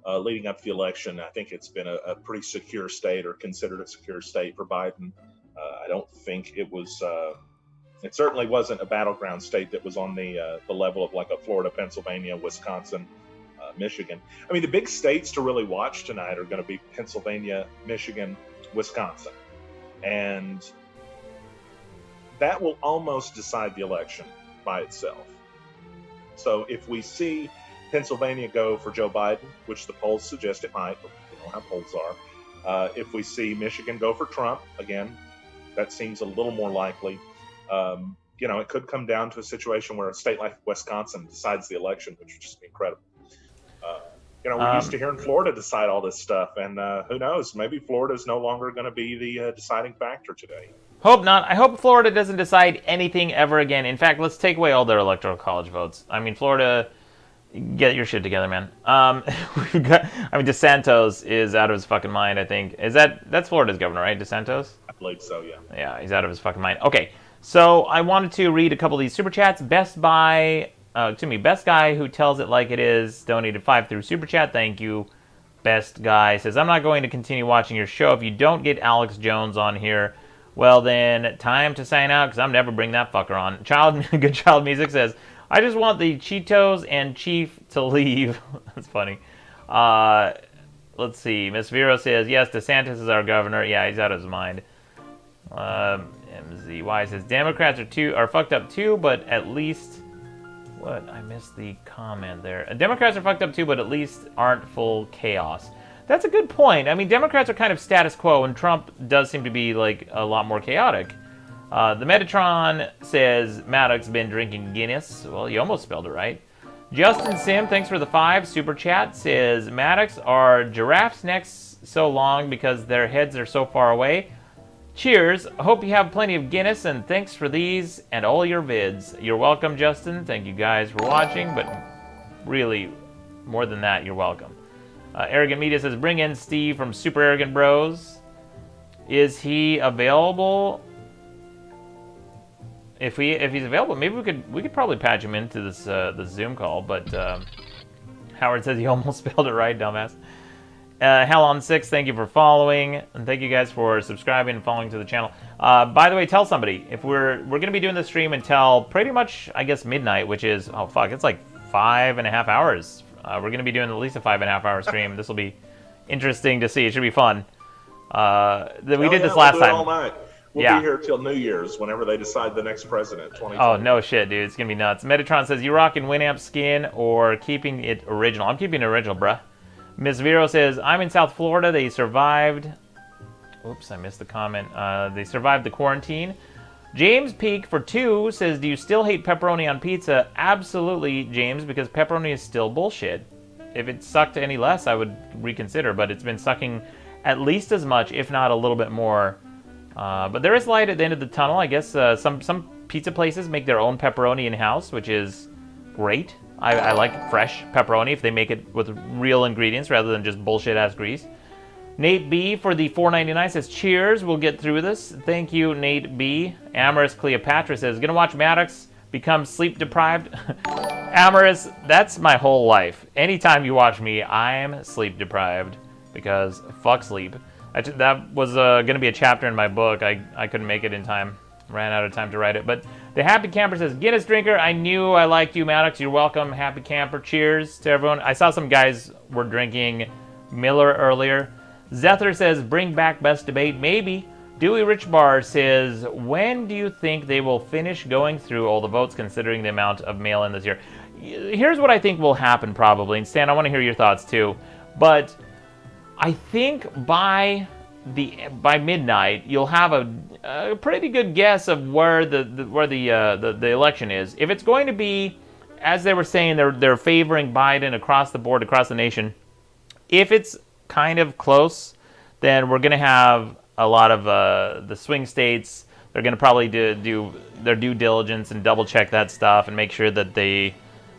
leading up to the election. I think it's been a pretty secure state, or considered a secure state for Biden. I don't think it was. It certainly wasn't a battleground state that was on the level of like a Florida, Pennsylvania, Wisconsin, Michigan. I mean, the big states to really watch tonight are going to be Pennsylvania, Michigan, Wisconsin, and that will almost decide the election by itself. So if we see Pennsylvania go for Joe Biden, which the polls suggest it might, but you know how polls are. If we see Michigan go for Trump, again, that seems a little more likely. It could come down to a situation where a state like Wisconsin decides the election, which would just be incredible. We're used to hearing Florida decide all this stuff, and who knows, maybe Florida is no longer going to be the deciding factor today. Hope not. I hope Florida doesn't decide anything ever again. In fact, let's take away all their electoral college votes. I mean, Florida, get your shit together, man. DeSantis is out of his fucking mind, I think. That's Florida's governor, right? DeSantis? I believe so, yeah. Yeah, he's out of his fucking mind. Okay, so I wanted to read a couple of these super chats. Best guy who tells it like it is, donated 5 through super chat. Thank you. Best guy says, I'm not going to continue watching your show if you don't get Alex Jones on here. Well then, time to sign out because I'm never bring that fucker on. Good Child Music says, I just want the Cheetos and Chief to leave. That's funny. Let's see. Miss Vero says, yes, DeSantis is our governor. Yeah, he's out of his mind. MZY says, Democrats are fucked up too, but at least... What? I missed the comment there. Democrats are fucked up too, but at least aren't full chaos. That's a good point. I mean, Democrats are kind of status quo, and Trump does seem to be, like, a lot more chaotic. The Metatron says, Maddox been drinking Guinness. Well, you almost spelled it right. Justin Sim, thanks for the 5. Super Chat says, Maddox, are giraffes' necks so long because their heads are so far away? Cheers. Hope you have plenty of Guinness, and thanks for these and all your vids. You're welcome, Justin. Thank you guys for watching, but really, more than that, you're welcome. Arrogant Media says, bring in Steve from Super Arrogant Bros. Is he available? If he's available, maybe we could probably patch him into this Zoom call. But Howard says he almost spelled it right, dumbass. Hell on 6, thank you for following, and thank you guys for subscribing and following to the channel. By the way, tell somebody if we're gonna be doing the stream until pretty much, I guess, midnight, which is it's like 5.5 hours. We're gonna be doing at least a 5.5 hour stream. This will be interesting to see. It should be fun. We did this last time. All night. We'll be here till New Year's, whenever they decide the next president. 2020. Oh no shit, dude! It's gonna be nuts. Metatron says, you rocking Winamp skin or keeping it original? I'm keeping it original, bruh. Miss Vero says, I'm in South Florida. They survived. Oops, I missed the comment. They survived the quarantine. James Peak for 2 says, do you still hate pepperoni on pizza? Absolutely, James, because pepperoni is still bullshit. If it sucked any less, I would reconsider, but it's been sucking at least as much, if not a little bit more. But there is light at the end of the tunnel. I guess some pizza places make their own pepperoni in-house, which is great. I like fresh pepperoni if they make it with real ingredients rather than just bullshit-ass grease. Nate B for the $4.99 says, cheers, we'll get through this. Thank you, Nate B. Amorous Cleopatra says, gonna watch Maddox become sleep-deprived. Amorous, that's my whole life. Anytime you watch me, I'm sleep-deprived because fuck sleep. That was gonna be a chapter in my book. I couldn't make it in time. Ran out of time to write it. But the Happy Camper says, Guinness drinker, I knew I liked you, Maddox. You're welcome, Happy Camper. Cheers to everyone. I saw some guys were drinking Miller earlier. Zether says, bring back best debate. Maybe. Dewey Rich Bar says, when do you think they will finish going through all the votes considering the amount of mail-in this year? Here's what I think will happen probably. And Stan, I want to hear your thoughts too. But I think by midnight, you'll have a pretty good guess of where the election is. If it's going to be, as they were saying, they're favoring Biden across the board, across the nation. If it's kind of close, then we're going to have a lot of the swing states. They're going to probably do their due diligence and double check that stuff and make sure that they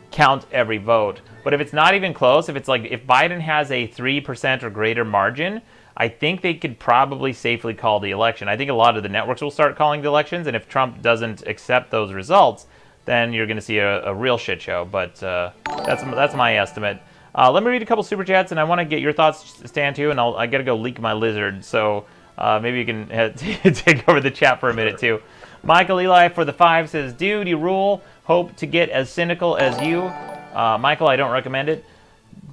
count every vote. But if it's not even close, if Biden has a 3% or greater margin, I think they could probably safely call the election. I think a lot of the networks will start calling the elections, and if Trump doesn't accept those results, then you're going to see a real shit show. But that's my estimate. Let me read a couple super chats, and I want to get your thoughts, Stan, too. And I got to go leak my lizard, so maybe you can take over the chat for a minute too. Michael Eli for the 5 says, "Dude, you rule. Hope to get as cynical as you." Michael, I don't recommend it.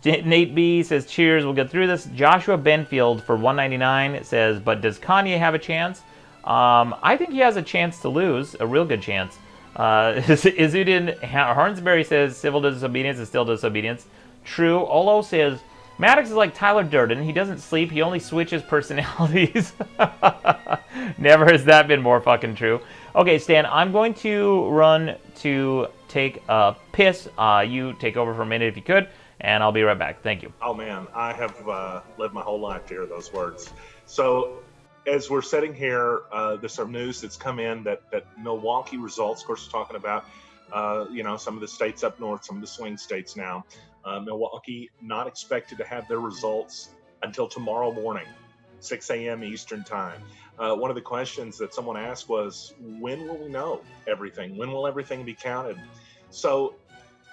Nate B says, "Cheers. We'll get through this." Joshua Benfield for $1.99 says, "But does Kanye have a chance?" I think he has a chance to lose, a real good chance. Izudin Hornsberry says, "Civil disobedience is still disobedience." True. Olo says, "Maddox is like Tyler Durden. He doesn't sleep. He only switches personalities." Never has that been more fucking true. Okay, Stan, I'm going to run to take a piss. You take over for a minute if you could, and I'll be right back. Thank you. Oh, man, I have lived my whole life to hear those words. So as we're sitting here, there's some news that's come in that Milwaukee results, of course, we're talking about, some of the states up north, some of the swing states now. Milwaukee not expected to have their results until tomorrow morning, 6 a.m. Eastern time. One of the questions that someone asked was, when will we know everything? When will everything be counted? So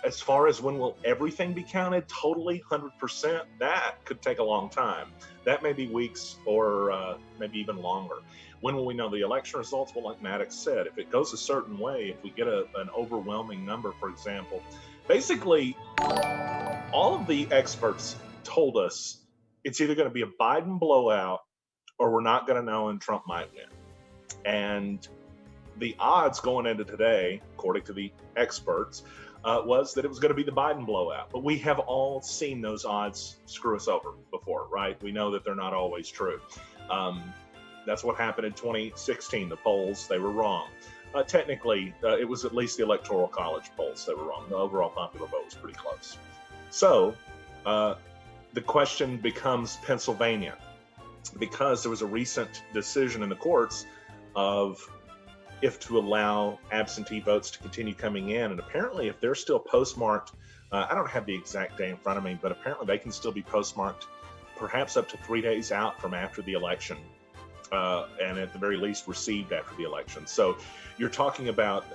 as far as when will everything be counted, totally 100%, that could take a long time. That may be weeks or maybe even longer. When will we know the election results? Well, like Maddox said, if it goes a certain way, if we get an overwhelming number, for example, basically all of the experts told us it's either going to be a Biden blowout or we're not going to know and Trump might win. And the odds going into today, according to the experts, was that it was going to be the Biden blowout. But we have all seen those odds screw us over before, right? We know that they're not always true. That's what happened in 2016. The polls, they were wrong. Technically, it was at least the Electoral College polls that were wrong. The overall popular vote was pretty close. So the question becomes Pennsylvania, because there was a recent decision in the courts of if to allow absentee votes to continue coming in. And apparently if they're still postmarked, I don't have the exact day in front of me, but apparently they can still be postmarked perhaps up to 3 days out from after the election, and at the very least received after the election. So you're talking about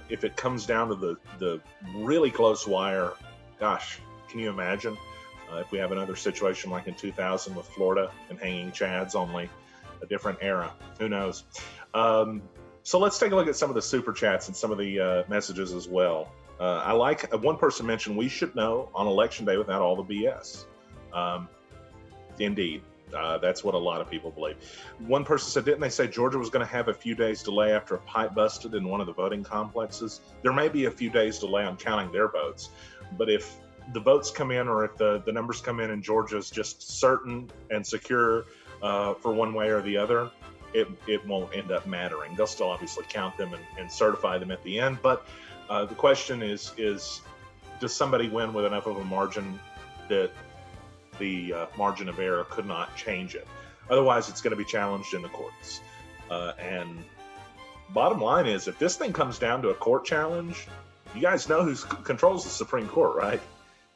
if it comes down to the really close wire, gosh, can you imagine if we have another situation like in 2000 with Florida and hanging chads, only a different era? Who knows? So let's take a look at some of the super chats and some of the messages as well. I like one person mentioned we should know on election day without all the BS. Indeed, that's what a lot of people believe. One person said, didn't they say Georgia was going to have a few days delay after a pipe busted in one of the voting complexes? There may be a few days delay on counting their votes, but if the votes come in or if the numbers come in and Georgia's just certain and secure for one way or the other, it won't end up mattering. They'll still obviously count them and certify them at the end. But the question is does somebody win with enough of a margin that the margin of error could not change it? Otherwise, it's going to be challenged in the courts. And bottom line is, if this thing comes down to a court challenge, you guys know who controls the Supreme Court, right?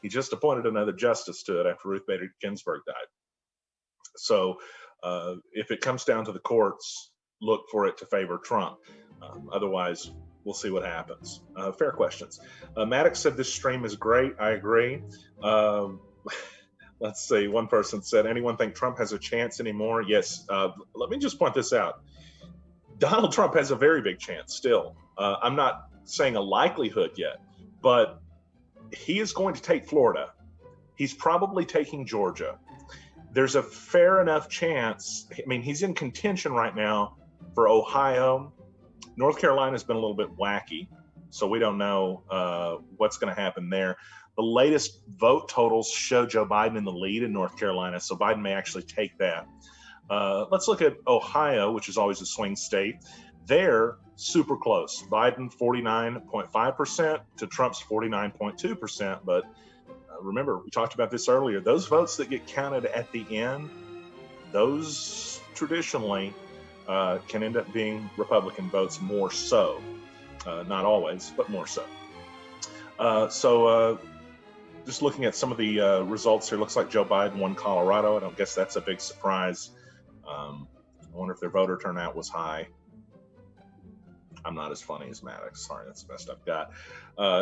He just appointed another justice to it after Ruth Bader Ginsburg died. So if it comes down to the courts, look for it to favor Trump. Otherwise, we'll see what happens. Fair questions. Maddox said this stream is great. I agree. Let's see. One person said, anyone think Trump has a chance anymore? Yes. Let me just point this out. Donald Trump has a very big chance still. I'm not saying a likelihood yet, but he is going to take Florida. He's probably taking Georgia. There's a fair enough chance. I mean, he's in contention right now for Ohio. North Carolina's been a little bit wacky, so we don't know what's going to happen there. The latest vote totals show Joe Biden in the lead in North Carolina, so Biden may actually take that. Let's look at Ohio, which is always a swing state. They're super close. Biden 49.5% to Trump's 49.2%, but remember, we talked about this earlier. Those votes that get counted at the end, those traditionally can end up being Republican votes more so. Not always, but more so. Just looking at some of the results here, looks like Joe Biden won Colorado. I don't guess that's a big surprise. I wonder if their voter turnout was high. I'm not as funny as Maddox. Sorry, that's the best I've got.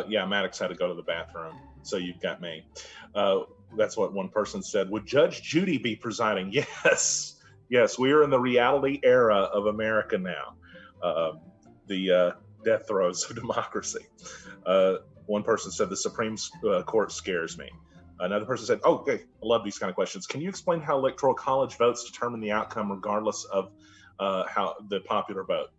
Yeah, Maddox had to go to the bathroom, so you've got me. That's what one person said. Would Judge Judy be presiding? Yes. Yes, we are in the reality era of America now. The death throes of democracy. One person said the Supreme Court scares me. Another person said, oh, okay, I love these kind of questions. Can you explain how Electoral College votes determine the outcome regardless of how the popular vote?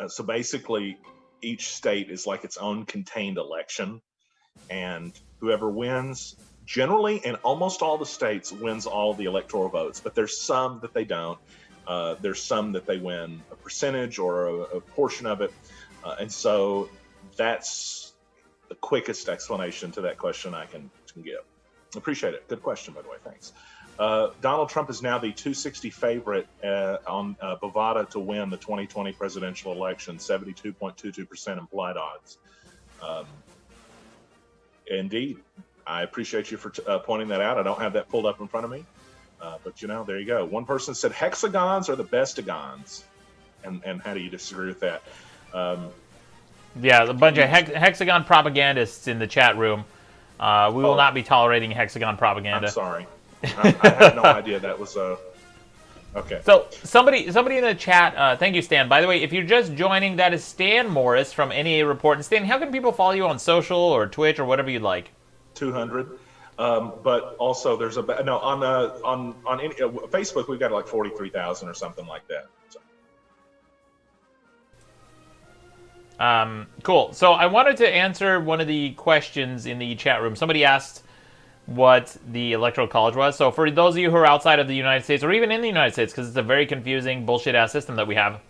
So basically, each state is like its own contained election, and whoever wins, generally in almost all the states, wins all the electoral votes, but there's some that they don't. There's some that they win a percentage or a portion of it, and so that's the quickest explanation to that question I can give. Appreciate it. Good question, by the way. Thanks. Donald Trump is now the 260 favorite on Bovada to win the 2020 presidential election, 72.22% implied odds. Indeed. I appreciate you for pointing that out. I don't have that pulled up in front of me. But, there you go. One person said hexagons are the bestagons. And how do you disagree with that? Yeah, a bunch of hexagon propagandists in the chat room. We will not be tolerating hexagon propaganda. I'm sorry. I had no idea that was okay. So somebody in the chat, thank you, Stan. By the way, if you're just joining, that is Stan Morris from NEA Report. And Stan, how can people follow you on social or Twitch or whatever you'd like? 200. But also there's on Facebook we've got like 43,000 or something like that. So. Cool. So I wanted to answer one of the questions in the chat room. Somebody asked what the Electoral College was. So for those of you who are outside of the United States, or even in the United States, because it's a very confusing, bullshit-ass system that we have,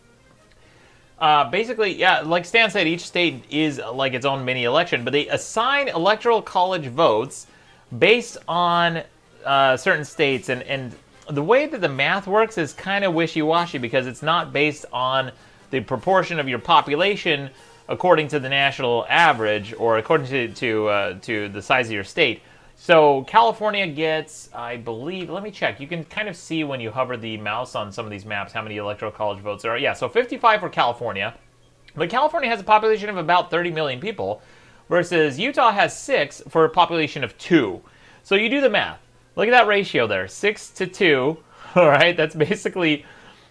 basically, yeah, like Stan said, each state is like its own mini-election, but they assign Electoral College votes based on certain states, and the way that the math works is kind of wishy-washy because it's not based on the proportion of your population according to the national average or according to the size of your state. So California gets, I believe, let me check. You can kind of see when you hover the mouse on some of these maps how many Electoral College votes there are. Yeah, so 55 for California. But California has a population of about 30 million people, versus Utah has 6 for a population of 2. So you do the math. Look at that ratio there, 6 to 2. All right, that's basically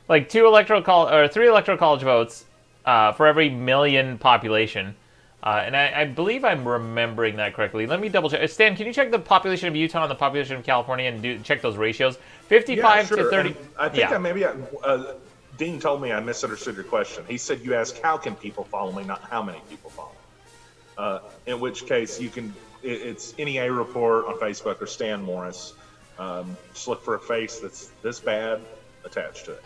like 3 Electoral College votes for every million population. And I believe I'm remembering that correctly. Let me double check. Stan, can you check the population of Utah and the population of California and check those ratios? 55 to 30. And I think Dean told me I misunderstood your question. He said you asked how can people follow me, not how many people follow. In which case it's NEA Report on Facebook or Stan Morris. Just look for a face that's this bad attached to it.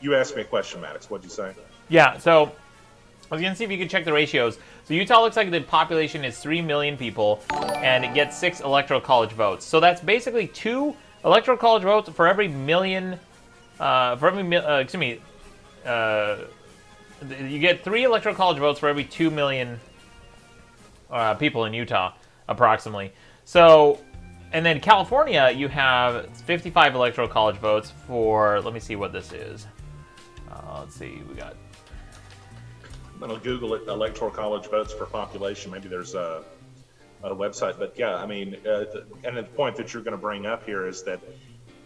You asked me a question, Maddox. What'd you say? Yeah, so I was going to see if you could check the ratios. So Utah looks like the population is 3 million people, and it gets 6 Electoral College votes. So that's basically 2 Electoral College votes for every million. You get 3 Electoral College votes for every 2 million people in Utah, approximately. So, and then California, you have 55 Electoral College votes for. Let me see what this is. Let's see, we got. I'm going to Google it, Electoral College votes per population. Maybe there's a website. But yeah, I mean, and the point that you're going to bring up here is that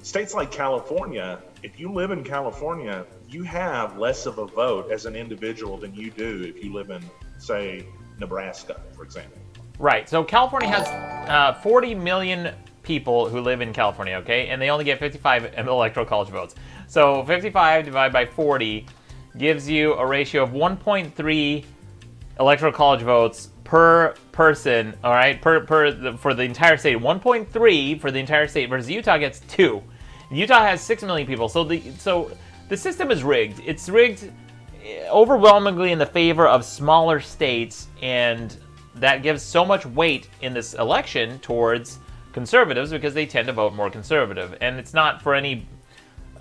states like California, if you live in California, you have less of a vote as an individual than you do if you live in, say, Nebraska, for example. Right. So California has 40 million people who live in California, okay? And they only get 55 Electoral College votes. So 55 divided by 40 gives you a ratio of 1.3 Electoral College votes per person, all right, for the entire state. 1.3 for the entire state versus Utah gets 2. Utah has 6 million people, so the system is rigged. It's rigged overwhelmingly in the favor of smaller states, and that gives so much weight in this election towards conservatives because they tend to vote more conservative. And it's not for any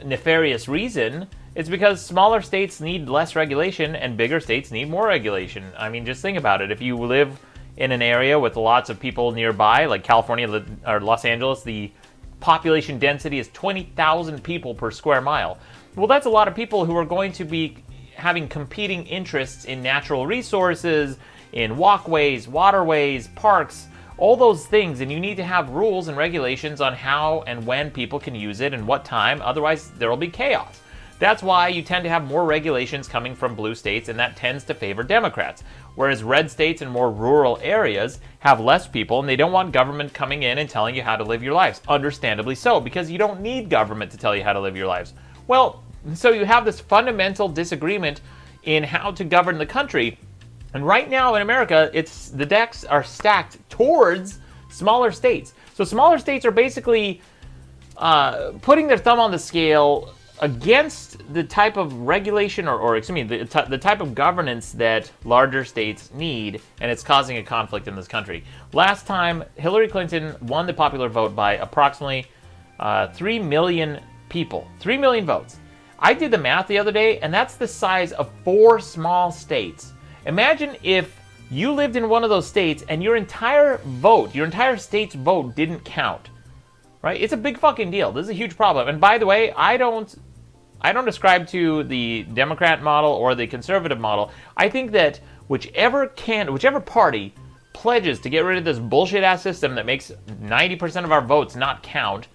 nefarious reason. It's because smaller states need less regulation and bigger states need more regulation. I mean, just think about it. If you live in an area with lots of people nearby, like California or Los Angeles, the population density is 20,000 people per square mile. Well, that's a lot of people who are going to be having competing interests in natural resources, in walkways, waterways, parks, all those things, and you need to have rules and regulations on how and when people can use it and what time, otherwise there will be chaos. That's why you tend to have more regulations coming from blue states, and that tends to favor Democrats. Whereas red states and more rural areas have less people, and they don't want government coming in and telling you how to live your lives. Understandably so, because you don't need government to tell you how to live your lives. Well, so you have this fundamental disagreement in how to govern the country. And right now in America, the decks are stacked towards smaller states. So smaller states are basically putting their thumb on the scale against the type of regulation the type of governance that larger states need, and it's causing a conflict in this country. Last time, Hillary Clinton won the popular vote by approximately 3 million people, 3 million votes. I did the math the other day, and that's the size of 4 small states. Imagine if you lived in one of those states and your entire state's vote didn't count. Right? It's a big fucking deal. This is a huge problem. And by the way, I don't ascribe to the Democrat model or the conservative model. I think that whichever party pledges to get rid of this bullshit-ass system that makes 90% of our votes not count,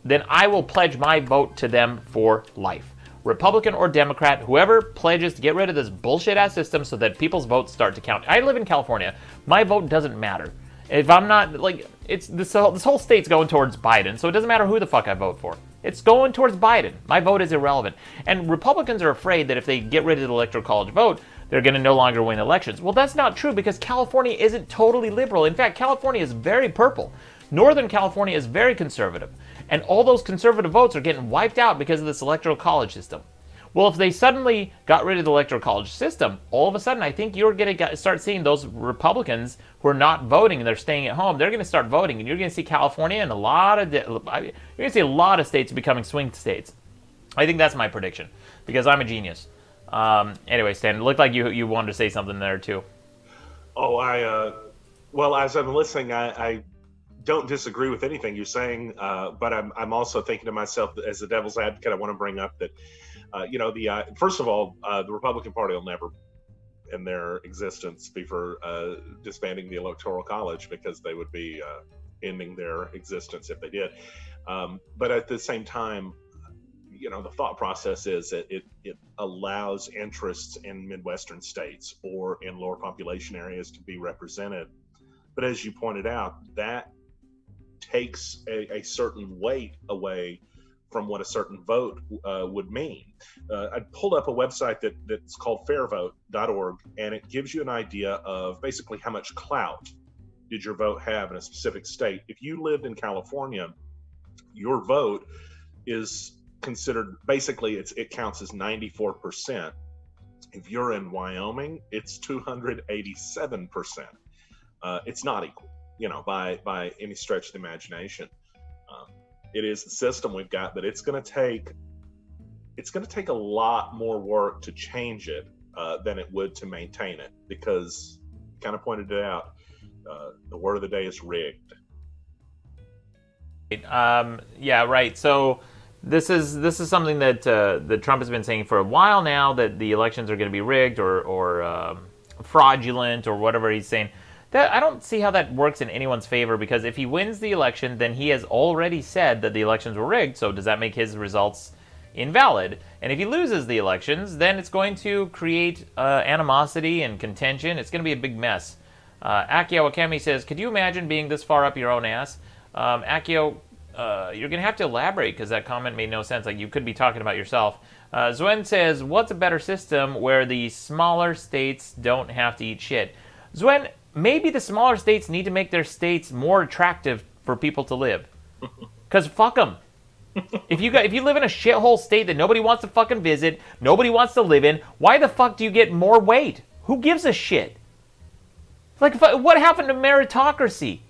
then I will pledge my vote to them for life. Republican or Democrat, whoever pledges to get rid of this bullshit-ass system so that people's votes start to count. I live in California. My vote doesn't matter. If I'm not, like, this whole state's going towards Biden, so it doesn't matter who the fuck I vote for. It's going towards Biden. My vote is irrelevant. And Republicans are afraid that if they get rid of the Electoral College vote, they're going to no longer win elections. Well, that's not true because California isn't totally liberal. In fact, California is very purple. Northern California is very conservative. And all those conservative votes are getting wiped out because of this Electoral College system. Well, if they suddenly got rid of the Electoral College system, all of a sudden I think you're going to start seeing those Republicans who are not voting and they're staying at home, they're going to start voting. And you're going to see California and you're going to see a lot of states becoming swing states. I think that's my prediction because I'm a genius. Anyway, Stan, it looked like you wanted to say something there too. Oh, well, as I'm listening, I don't disagree with anything you're saying, but I'm also thinking to myself, as the devil's advocate, I want to bring up that, first of all, the Republican Party will never in their existence be for disbanding the Electoral College because they would be ending their existence if they did. But at the same time, the thought process is that it allows interests in Midwestern states or in lower population areas to be represented. But as you pointed out, that takes a certain weight away from what a certain vote would mean. I pulled up a website that's called fairvote.org, and it gives you an idea of basically how much clout did your vote have in a specific state. If you lived in California, your vote is considered, basically it counts as 94%. If you're in Wyoming, it's 287%. It's not equal, by any stretch of the imagination. It is the system we've got, but it's going to take a lot more work to change it than it would to maintain it, because you kind of pointed it out. The word of the day is rigged. Yeah, right. So this is something that Trump has been saying for a while now, that the elections are going to be rigged or fraudulent or whatever he's saying. That, I don't see how that works in anyone's favor, because if he wins the election, then he has already said that the elections were rigged, so does that make his results invalid? And if he loses the elections, then it's going to create animosity and contention. It's going to be a big mess. Akio Akemi says, could you imagine being this far up your own ass? Akio, you're going to have to elaborate, because that comment made no sense. Like, you could be talking about yourself. Zwen says, what's a better system where the smaller states don't have to eat shit? Zwen, maybe the smaller states need to make their states more attractive for people to live. Because fuck them. If you live in a shithole state that nobody wants to fucking visit, nobody wants to live in, why the fuck do you get more weight? Who gives a shit? Like, what happened to meritocracy?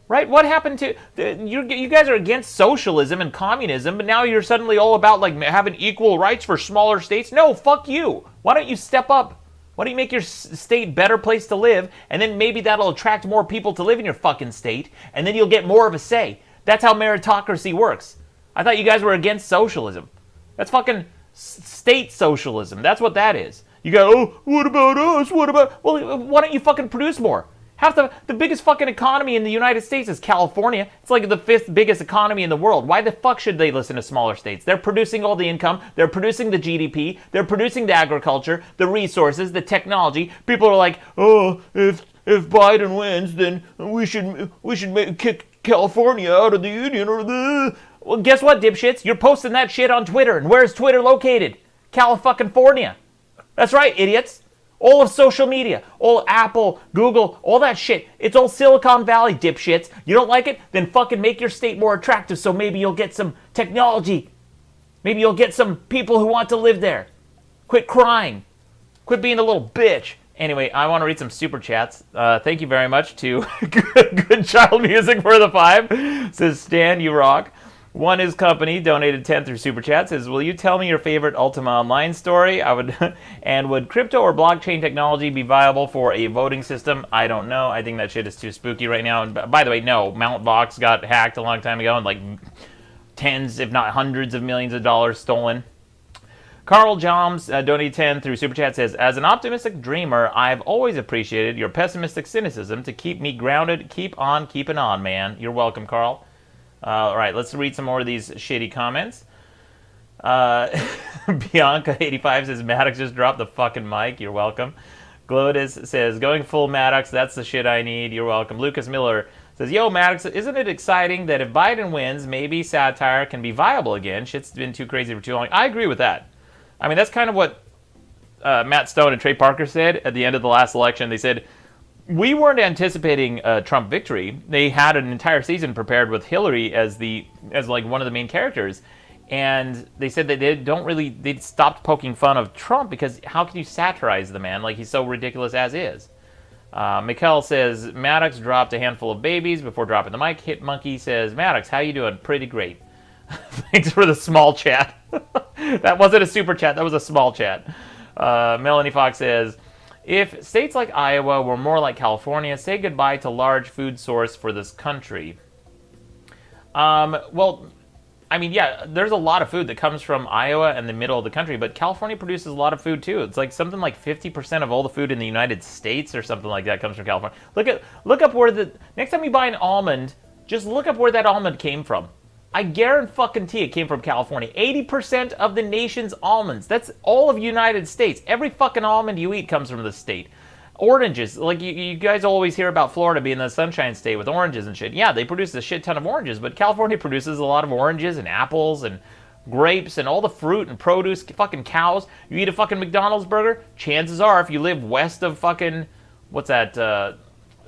Right? What happened to... You guys are against socialism and communism, but now you're suddenly all about, like, having equal rights for smaller states? No, fuck you. Why don't you step up? Why don't you make your state a better place to live, and then maybe that'll attract more people to live in your fucking state, and then you'll get more of a say. That's how meritocracy works. I thought you guys were against socialism. That's fucking state socialism. That's what that is. You go, oh, what about us? What about... Well, why don't you fucking produce more? Half the biggest fucking economy in the United States is California. It's like the 5th biggest economy in the world. Why the fuck should they listen to smaller states? They're producing all the income. They're producing the GDP. They're producing the agriculture, the resources, the technology. People are like, oh, if Biden wins, then we should kick California out of the union or the... Well, guess what, dipshits? You're posting that shit on Twitter. And where's Twitter located? California. That's right, idiots. All of social media, all Apple, Google, all that shit. It's all Silicon Valley, dipshits. You don't like it? Then fucking make your state more attractive so maybe you'll get some technology. Maybe you'll get some people who want to live there. Quit crying. Quit being a little bitch. Anyway, I want to read some super chats. Thank you very much to Good Child Music for the 5. Says Stan, you rock. One is Company donated 10 through super chat. Says, will you tell me your favorite Ultima Online story? Would crypto or blockchain technology be viable for a voting system? I don't know. I think that shit is too spooky right now. And by the way, no, Mt. Vox got hacked a long time ago and like tens, if not hundreds of millions of dollars stolen. Carl Joms, donated 10 through Super Chat, says, as an optimistic dreamer, I've always appreciated your pessimistic cynicism to keep me grounded. Keep on keeping on, man. You're welcome, Carl. All right, let's read some more of these shitty comments. Bianca85 says, Maddox just dropped the fucking mic. You're welcome. Glodis says, going full Maddox, that's the shit I need. You're welcome. Lucas Miller says, yo, Maddox, isn't it exciting that if Biden wins, maybe satire can be viable again? Shit's been too crazy for too long. I agree with that. I mean, that's kind of what Matt Stone and Trey Parker said at the end of the last election. They said, we weren't anticipating a Trump victory. They had an entire season prepared with Hillary as like one of the main characters. And they said that they stopped poking fun of Trump because how can you satirize the man? Like, he's so ridiculous as is. Mikkel says, Maddox dropped a handful of babies before dropping the mic. Hit Monkey says, Maddox, how you doing? Pretty great. Thanks for the small chat. That wasn't a super chat. That was a small chat. Melanie Fox says, if states like Iowa were more like California, say goodbye to large food source for this country. Well, I mean, yeah, there's a lot of food that comes from Iowa and the middle of the country, but California produces a lot of food too. It's like something like 50% of all the food in the United States or something like that comes from California. Look up where next time you buy an almond, just look up where that almond came from. I guarantee it came from California. 80% of the nation's almonds. That's all of United States. Every fucking almond you eat comes from the state. Oranges, like you guys always hear about Florida being the sunshine state with oranges and shit. Yeah, they produce a shit ton of oranges, but California produces a lot of oranges and apples and grapes and all the fruit and produce. Fucking cows. You eat a fucking McDonald's burger, chances are if you live west of fucking, what's that,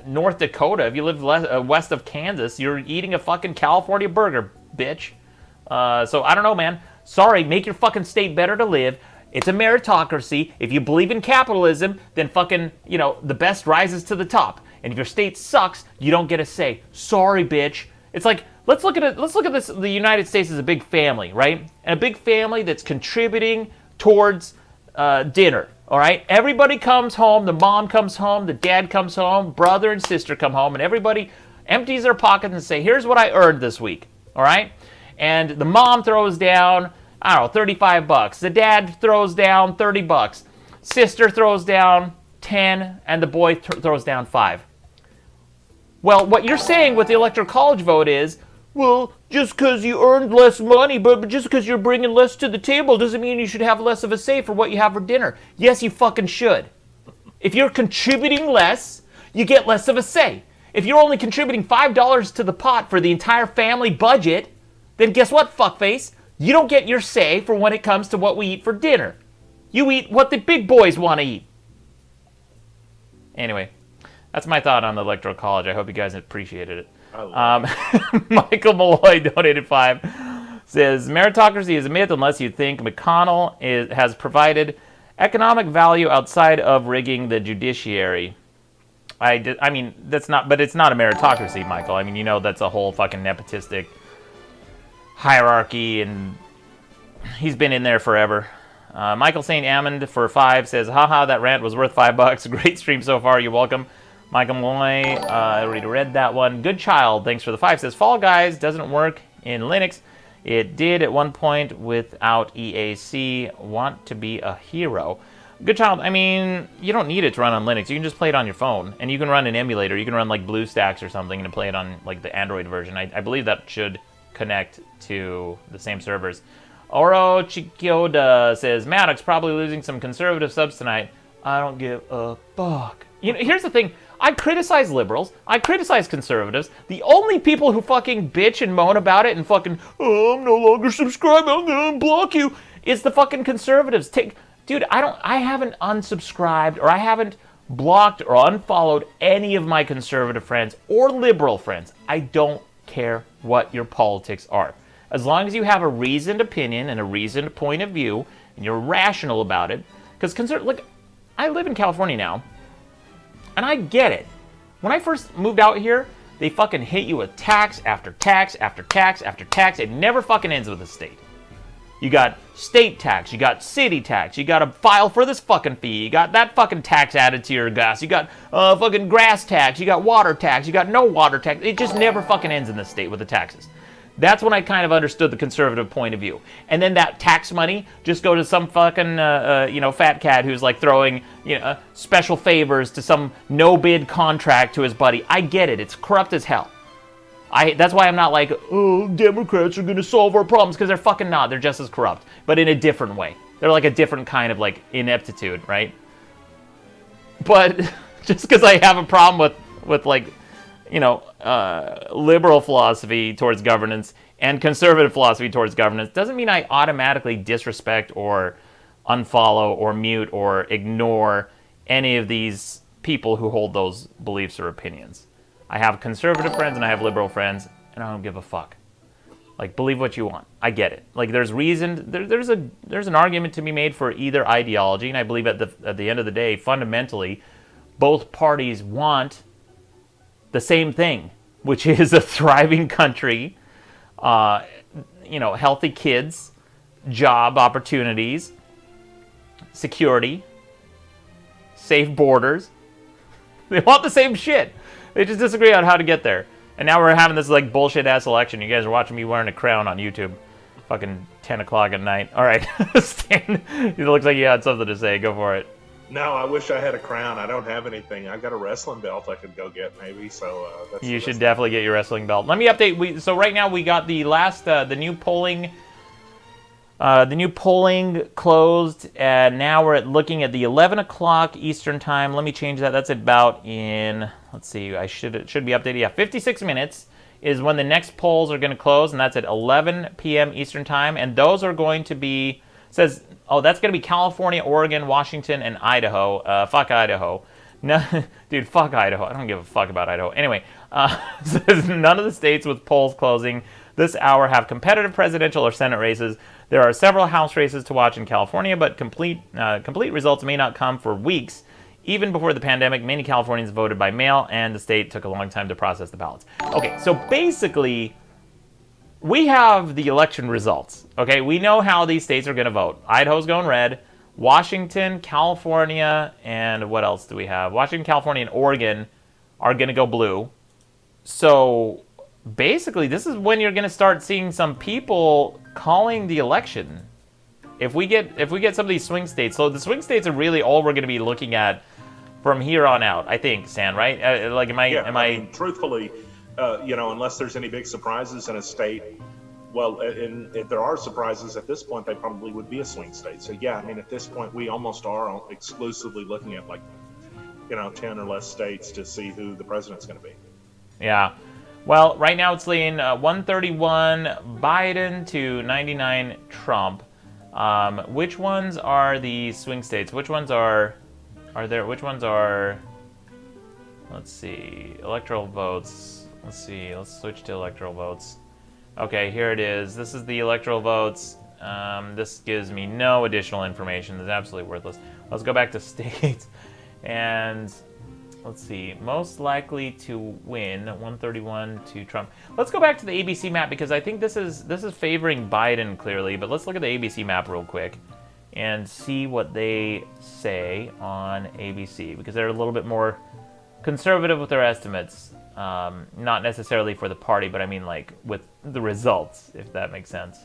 North Dakota, if you live west of Kansas, you're eating a fucking California burger, bitch. So I don't know, man. Sorry, make your fucking state better to live. It's a meritocracy. If you believe in capitalism, then fucking, the best rises to the top. And if your state sucks, you don't get a say. Sorry, bitch. It's like, let's look at this. The United States is a big family, right? And a big family that's contributing towards dinner. All right, everybody comes home, the mom comes home, the dad comes home, brother and sister come home, and everybody empties their pockets and say, here's what I earned this week, all right? And the mom throws down, I don't know, $35. The dad throws down $30. Sister throws down 10, and the boy throws down 5. Well, what you're saying with the electoral college vote is, well, just because you earned less money, but just because you're bringing less to the table doesn't mean you should have less of a say for what you have for dinner. Yes, you fucking should. If you're contributing less, you get less of a say. If you're only contributing $5 to the pot for the entire family budget, then guess what, fuckface? You don't get your say for when it comes to what we eat for dinner. You eat what the big boys want to eat. Anyway, that's my thought on the electoral college. I hope you guys appreciated it. Michael Malloy donated 5. Says, meritocracy is a myth unless you think McConnell has provided economic value outside of rigging the judiciary. I mean, that's not, but it's not a meritocracy, Michael. I mean, that's a whole fucking nepotistic hierarchy, and he's been in there forever. Michael St. Amond for 5 says, haha, that rant was worth $5. Great stream so far. You're welcome. Michael Malloy, I already read that one. Good Child, thanks for the 5, says, Fall Guys doesn't work in Linux. It did at one point without EAC. Want to be a hero. Good Child, I mean, you don't need it to run on Linux. You can just play it on your phone. And you can run an emulator. You can run like BlueStacks or something and play it on like the Android version. I believe that should connect to the same servers. Oro Chikyoda says, Maddox probably losing some conservative subs tonight. I don't give a fuck. Here's the thing. I criticize liberals. I criticize conservatives. The only people who fucking bitch and moan about it and fucking, oh, I'm no longer subscribed, I'm gonna block you, is the fucking conservatives. Dude, I haven't unsubscribed or I haven't blocked or unfollowed any of my conservative friends or liberal friends. I don't care what your politics are. As long as you have a reasoned opinion and a reasoned point of view and you're rational about it. Because look, I live in California now. And I get it. When I first moved out here, they fucking hit you with tax after tax after tax after tax. It never fucking ends with the state. You got state tax, you got city tax, you got to file for this fucking fee, you got that fucking tax added to your gas, you got fucking grass tax, you got water tax, you got no water tax. It just never fucking ends in this state with the taxes. That's when I kind of understood the conservative point of view. And then that tax money just go to some fucking, fat cat who's like throwing, special favors to some no-bid contract to his buddy. I get it. It's corrupt as hell. That's why I'm not like, oh, Democrats are going to solve our problems, because they're fucking not. They're just as corrupt, but in a different way. They're like a different kind of like ineptitude, right? But just because I have a problem with like, liberal philosophy towards governance and conservative philosophy towards governance doesn't mean I automatically disrespect or unfollow or mute or ignore any of these people who hold those beliefs or opinions. I have conservative friends and I have liberal friends, and I don't give a fuck. Like, believe what you want. I get it. Like, there's reason. There's an argument to be made for either ideology, and I believe at the end of the day, fundamentally, both parties want the same thing, which is a thriving country, healthy kids, job opportunities, security, safe borders. They want the same shit. They just disagree on how to get there. And now we're having this like bullshit ass election. You guys are watching me wearing a crown on YouTube. Fucking 10 o'clock at night. All right, Stan, it looks like you had something to say. Go for it. No, I wish I had a crown. I don't have anything. I've got a wrestling belt I could go get maybe. So you should definitely get your wrestling belt. Let me update. So right now we got the last, the new polling. The new polling closed, and now we're looking at the 11 o'clock Eastern time. Let me change that. That's about in, let's see, it should be updated. Yeah, 56 minutes is when the next polls are going to close, and that's at 11 p.m. Eastern time. And those are going to be, that's going to be California, Oregon, Washington, and Idaho. Fuck Idaho. No, dude, fuck Idaho. I don't give a fuck about Idaho. Anyway, says none of the states with polls closing this hour have competitive presidential or Senate races. There are several House races to watch in California, but complete results may not come for weeks. Even before the pandemic, many Californians voted by mail, and the state took a long time to process the ballots. Okay, so basically, we have the election results. Okay, we know how these states are going to vote. Idaho's going red. Washington, California, and what else do we have? Washington, California, and Oregon are going to go blue. So basically, this is when you're going to start seeing some people calling the election. If we get some of these swing states, so the swing states are really all we're going to be looking at from here on out, I think, Stan, right? Am I truthfully, unless there's any big surprises in a state, well, and if there are surprises at this point, they probably would be a swing state. So yeah, I mean, at this point, we almost are exclusively looking at 10 or less states to see who the president's going to be. Yeah. Well, right now it's leaning 131 Biden to 99 Trump. Which ones are the swing states? Which ones are there? Which ones are, let's see, electoral votes. Let's see, let's switch to electoral votes. Okay, here it is. This is the electoral votes. This gives me no additional information. It's absolutely worthless. Let's go back to states. And let's see, most likely to win, 131 to Trump. Let's go back to the ABC map, because I think this is favoring Biden clearly, but let's look at the ABC map real quick and see what they say on ABC, because they're a little bit more conservative with their estimates. Not necessarily for the party, but I mean like with the results, if that makes sense.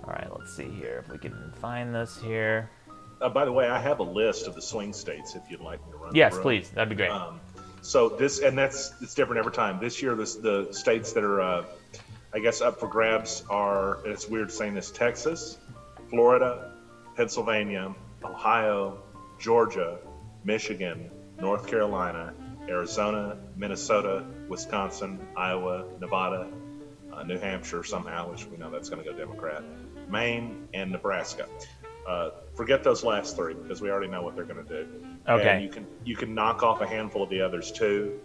All right, let's see here if we can find this here. By the way, I have a list of the swing states if you'd like me to run. Yes, through. Please. That'd be great. So it's different every time. This year, the states that are, I guess, up for grabs are, and it's weird saying this, Texas, Florida, Pennsylvania, Ohio, Georgia, Michigan, North Carolina, Arizona, Minnesota, Wisconsin, Iowa, Nevada, New Hampshire somehow, which we know that's going to go Democrat, Maine, and Nebraska. Forget those last three, because we already know what they're going to do. Okay. And you can knock off a handful of the others too.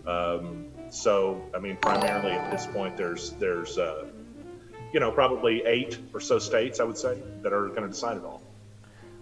So I mean, primarily at this point, there's probably 8 or so states, I would say, that are going to decide it all.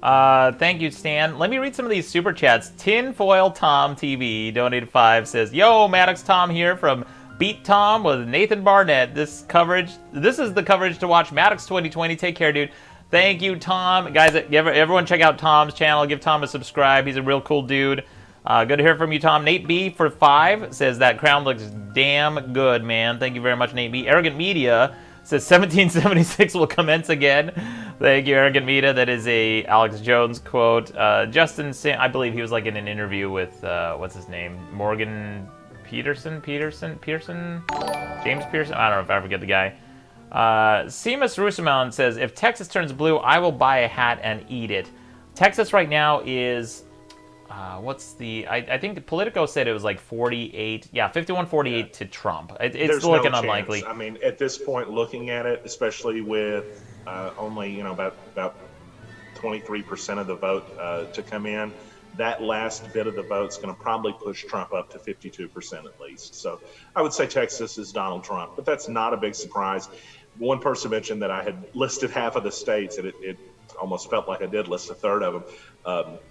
Thank you, Stan. Let me read some of these super chats. Tinfoil Tom TV donated 5 says, "Yo, Maddox Tom here from Beat Tom with Nathan Barnett. This is the coverage to watch Maddox 2020. Take care, dude." Thank you, Tom. Guys, everyone check out Tom's channel. Give Tom a subscribe. He's a real cool dude. Good to hear from you, Tom. Nate B for 5 says that crown looks damn good, man. Thank you very much, Nate B. Arrogant Media says 1776 will commence again. Thank you, Arrogant Media. That is a Alex Jones quote. Justin, I believe he was like in an interview with what's his name, Morgan Peterson, James Pearson. I don't know if I forget the guy. Seamus Rusamount says, "If Texas turns blue, I will buy a hat and eat it." Texas right now is. I think Politico said it was like 48, 51-48 to Trump. It's looking unlikely. I mean, at this point, looking at it, especially with only about 23% of the vote to come in, that last bit of the vote's going to probably push Trump up to 52% at least. So I would say Texas is Donald Trump, but that's not a big surprise. One person mentioned that I had listed half of the states, and it almost felt like I did list a third of them.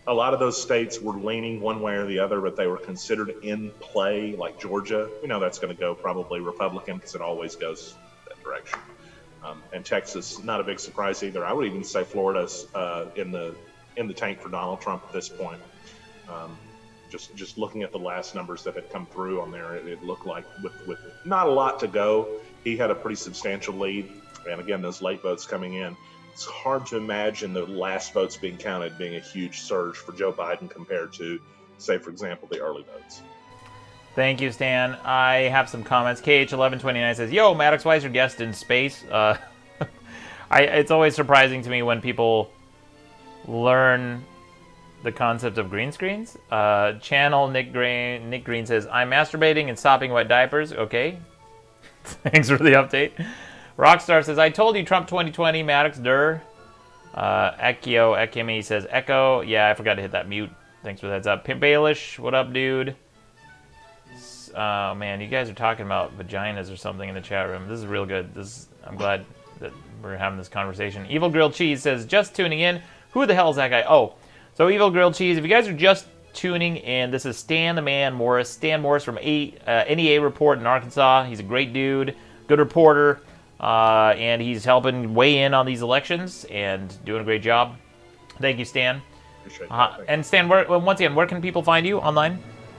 A lot of those states were leaning one way or the other, but they were considered in play, like Georgia. We know that's going to go probably Republican because it always goes that direction. And Texas, not a big surprise either. I would even say Florida's in the tank for Donald Trump at this point. Just looking at the last numbers that had come through on there, it looked like with not a lot to go, he had a pretty substantial lead. And again, those late votes coming in. It's hard to imagine the last votes being counted being a huge surge for Joe Biden compared to, say, for example, the early votes. Thank you, Stan. I have some comments. KH1129 says, "Yo, Maddox, why is your guest in space?" It's always surprising to me when people learn the concept of green screens. Channel Nick Green says, "I'm masturbating and sopping wet diapers." Okay. Thanks for the update. Rockstar says, "I told you Trump 2020, Maddox, Durr." Ekimi says, "Echo." Yeah, I forgot to hit that mute. Thanks for the heads up. Pimp Baelish, what up, dude? Oh, man, you guys are talking about vaginas or something in the chat room. This is real good. I'm glad that we're having this conversation. Evil Grilled Cheese says, "Just tuning in. Who the hell is that guy?" Oh, so Evil Grilled Cheese, if you guys are just tuning in, this is Stan the Man Morris. Stan Morris from NEA Report in Arkansas. He's a great dude, good reporter. And he's helping weigh in on these elections and doing a great job. Thank you, Stan. Appreciate that. And Stan, once again, where can people find you online?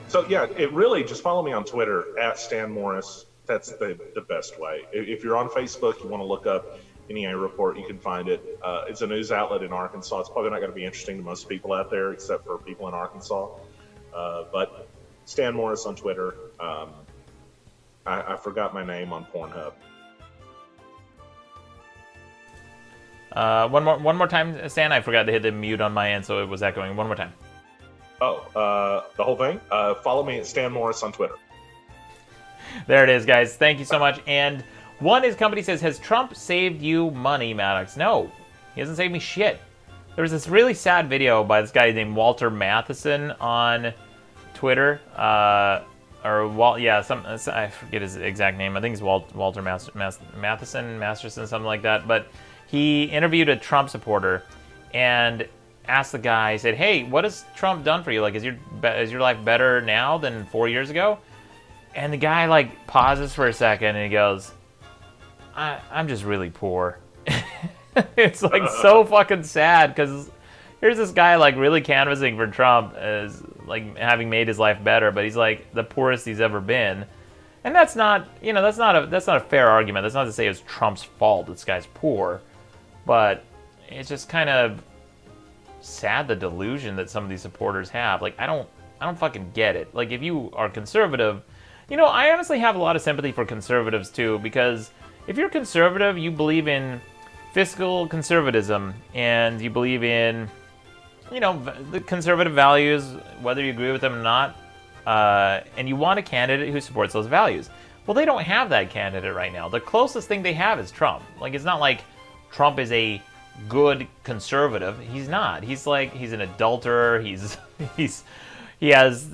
So yeah, it really just follow me on Twitter at Stan Morris. That's the best way. If you're on Facebook, you want to look up NEA Report, you can find it. It's a news outlet in Arkansas. It's probably not going to be interesting to most people out there, except for people in Arkansas. But Stan Morris on Twitter. I forgot my name on Pornhub. One more time, Stan. I forgot to hit the mute on my end, so it was echoing. One more time. Oh, the whole thing? Follow me at Stan Morris on Twitter. There it is, guys. Thank you so much. And his company says, "Has Trump saved you money, Maddox?" No, he hasn't saved me shit. There was this really sad video by this guy named Walter Matheson on Twitter. I forget his exact name. I think it's Walter Masterson, something like that. But he interviewed a Trump supporter and asked the guy, he said, "Hey, what has Trump done for you? Like, is your life better now than 4 years ago?" And the guy, like, pauses for a second and he goes, I'm just really poor. It's, like, so fucking sad because here's this guy, like, really canvassing for Trump as, like, having made his life better, but he's, like, the poorest he's ever been. And that's not a fair argument. That's not to say it's Trump's fault this guy's poor. But it's just kind of sad, the delusion that some of these supporters have. Like, I don't fucking get it. Like, if you are conservative, I honestly have a lot of sympathy for conservatives too, because if you're conservative, you believe in fiscal conservatism and you believe in, the conservative values, whether you agree with them or not, and you want a candidate who supports those values. Well, they don't have that candidate right now. The closest thing they have is Trump. Like, it's not like Trump is a good conservative. He's not. He's an adulterer. He has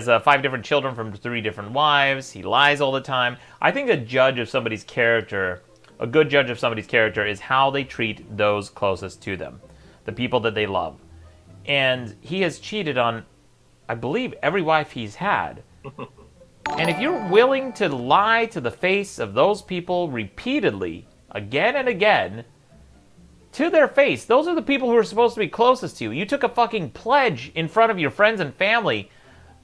5 different children from 3 different wives. He lies all the time. I think a judge of somebody's character a good judge of somebody's character is how they treat those closest to them, the people that they love. And he has cheated on, I believe, every wife he's had. And if you're willing to lie to the face of those people repeatedly, again and again, to their face, those are the people who are supposed to be closest to you. You took a fucking pledge in front of your friends and family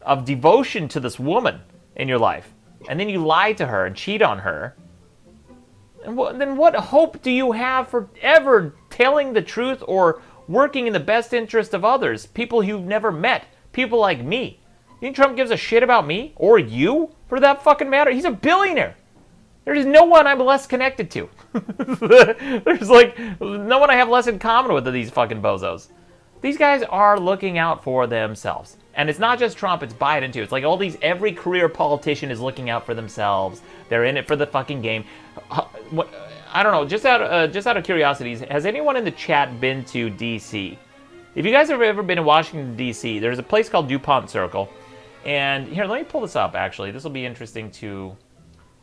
of devotion to this woman in your life. And then you lie to her and cheat on her. And then what hope do you have for ever telling the truth or working in the best interest of others? People you've never met. People like me. You think Trump gives a shit about me? Or you, for that fucking matter? He's a billionaire. There's no one I'm less connected to. There's like no one I have less in common with than these fucking bozos. These guys are looking out for themselves. And it's not just Trump, it's Biden too. It's like every career politician is looking out for themselves. They're in it for the fucking game. I don't know, just out of curiosity, has anyone in the chat been to DC? If you guys have ever been to Washington, DC, there's a place called DuPont Circle. And here, let me pull this up, actually. This will be interesting to...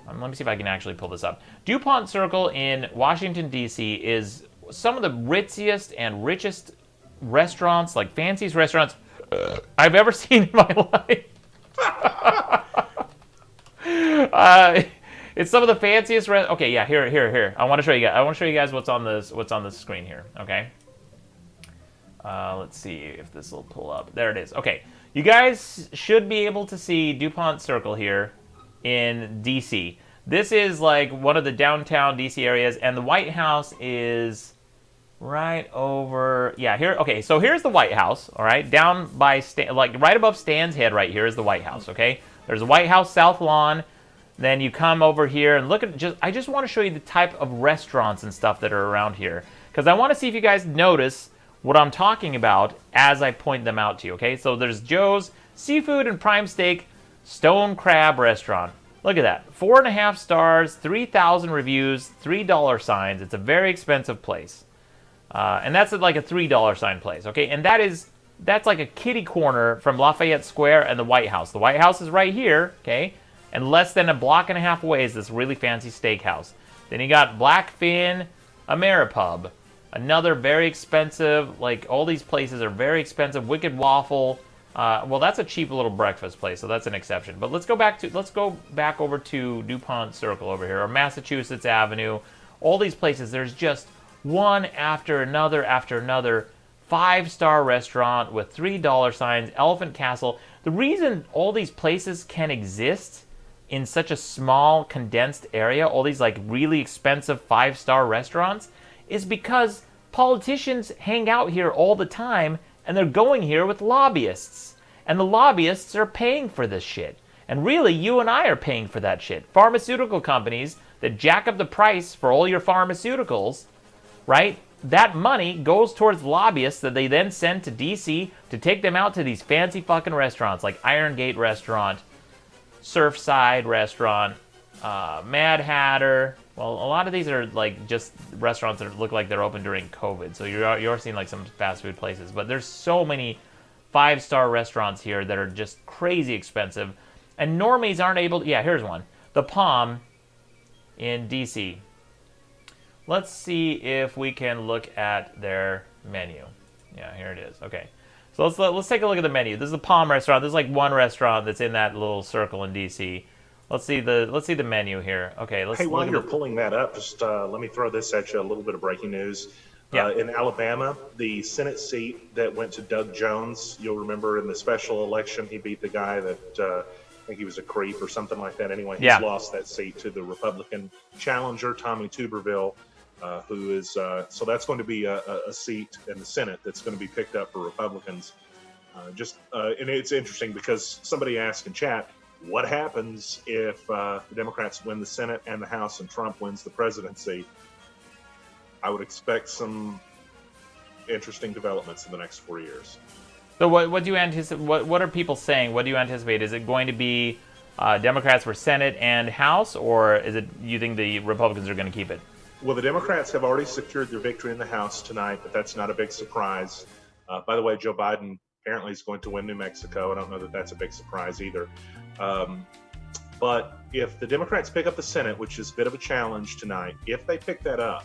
let me see if I can actually pull this up. DuPont Circle in Washington, D.C. is some of the ritziest and richest restaurants, like fanciest restaurants I've ever seen in my life. It's some of the fanciest. Okay, yeah, here. I want to show you guys what's on the screen here. Okay. Let's see if this will pull up. There it is. Okay, you guys should be able to see DuPont Circle here in DC. This is like one of the downtown DC areas, and the White House is right over, yeah, here. Okay, so here's the White House, all right, down by, like right above Stan's head right here is the White House, okay? There's the White House South Lawn. Then you come over here and look at, I just want to show you the type of restaurants and stuff that are around here, because I want to see if you guys notice what I'm talking about as I point them out to you, okay? So there's Joe's Seafood and Prime Steak Stone Crab Restaurant. Look at that. 4.5 stars, 3,000 reviews, $3 signs. It's a very expensive place. And that's like a $3 sign place, okay? And that's like a kitty corner from Lafayette Square and the White House. The White House is right here, okay? And less than a block and a half away is this really fancy steakhouse. Then you got Blackfin Ameripub. Another very expensive, like all these places are very expensive. Wicked Waffle. Well, that's a cheap little breakfast place, so that's an exception. But let's go back over to DuPont Circle over here, or Massachusetts Avenue. All these places, there's just one after another 5-star restaurant with $3 signs, Elephant Castle. The reason all these places can exist in such a small, condensed area, all these like really expensive 5-star restaurants, is because politicians hang out here all the time, and they're going here with lobbyists. And the lobbyists are paying for this shit. And really, you and I are paying for that shit. Pharmaceutical companies that jack up the price for all your pharmaceuticals, right? That money goes towards lobbyists that they then send to DC to take them out to these fancy fucking restaurants like Iron Gate Restaurant, Surfside Restaurant, Mad Hatter. Well, a lot of these are like just restaurants that look like they're open during COVID. So you're seeing like some fast food places. But there's so many 5-star restaurants here that are just crazy expensive. And normies aren't able to... Yeah, here's one. The Palm in DC. Let's see if we can look at their menu. Yeah, here it is. Okay. So let's take a look at the menu. This is the Palm restaurant. This is like one restaurant that's in that little circle in DC. Let's see the menu here. Okay, let's. Hey, while you're pulling that up, just let me throw this at you. A little bit of breaking news. Yeah. In Alabama, the Senate seat that went to Doug Jones. You'll remember in the special election, he beat the guy that I think he was a creep or something like that. Anyway, he's lost that seat to the Republican challenger, Tommy Tuberville, who is. So that's going to be a seat in the Senate that's going to be picked up for Republicans. And it's interesting because somebody asked in chat, what happens if the Democrats win the Senate and the House and Trump wins the presidency? I would expect some interesting developments in the next 4 years. So what do you anticipate? What are people saying? What do you anticipate? Is it going to be Democrats for Senate and House, or is it you think the Republicans are going to keep it? Well, the Democrats have already secured their victory in the House tonight, but that's not a big surprise. By the way, Joe Biden apparently is going to win New Mexico. I don't know that that's a big surprise either. But But if the Democrats pick up the Senate, which is a bit of a challenge tonight, if they pick that up,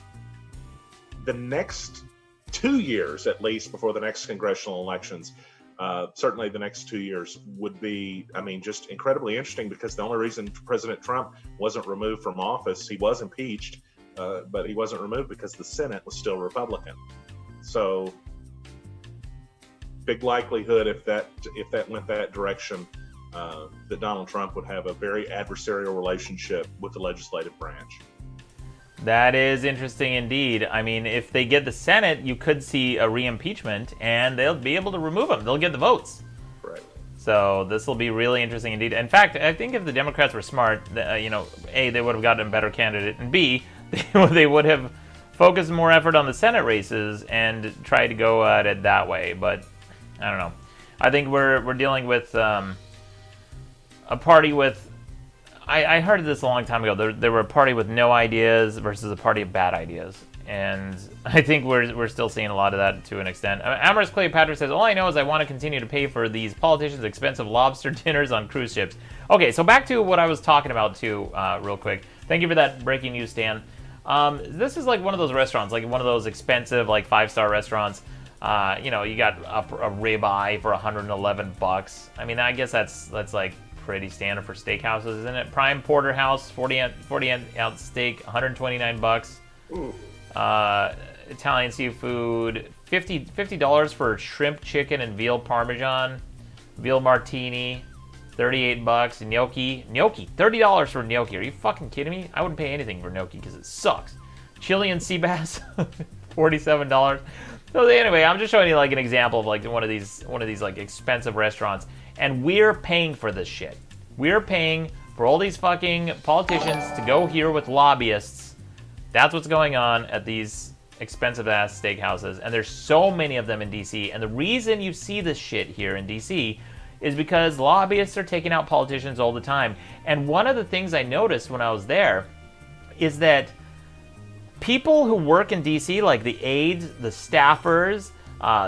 the next 2 years, at least, before the next congressional elections, certainly the next 2 years would be, just incredibly interesting, because the only reason President Trump wasn't removed from office, he was impeached, but he wasn't removed because the Senate was still Republican. So big likelihood if that went that direction, that Donald Trump would have a very adversarial relationship with the legislative branch. That is interesting indeed. I mean, if they get the Senate, you could see a re-impeachment, and they'll be able to remove him. They'll get the votes. Right. So this will be really interesting indeed. In fact, I think if the Democrats were smart, A, they would have gotten a better candidate, and B, they would have focused more effort on the Senate races and tried to go at it that way. But I don't know. I think we're dealing with a party with. I heard this a long time ago. There were a party with no ideas versus a party of bad ideas, and I think we're still seeing a lot of that to an extent. Amorous Cleopatra says, "All I know is I want to continue to pay for these politicians' expensive lobster dinners on cruise ships." Okay, so back to what I was talking about too, real quick. Thank you for that breaking news, Stan. This is like one of those restaurants, like one of those expensive, like 5-star restaurants. You got a ribeye for $111. I mean, I guess that's like pretty standard for steakhouses, isn't it? Prime Porterhouse, 40 ounce steak, $129. Ooh. Italian seafood, $50 for shrimp, chicken, and veal parmesan. Veal martini, $38. Gnocchi, $30 for gnocchi. Are you fucking kidding me? I wouldn't pay anything for gnocchi because it sucks. Chilean sea bass, $47. So anyway, I'm just showing you like an example of like one of these like expensive restaurants, and we're paying for this shit. We're paying for all these fucking politicians to go here with lobbyists. That's what's going on at these expensive ass steakhouses, and there's so many of them in DC. And the reason you see this shit here in DC is because lobbyists are taking out politicians all the time. And one of the things I noticed when I was there is that people who work in DC, like the aides, the staffers,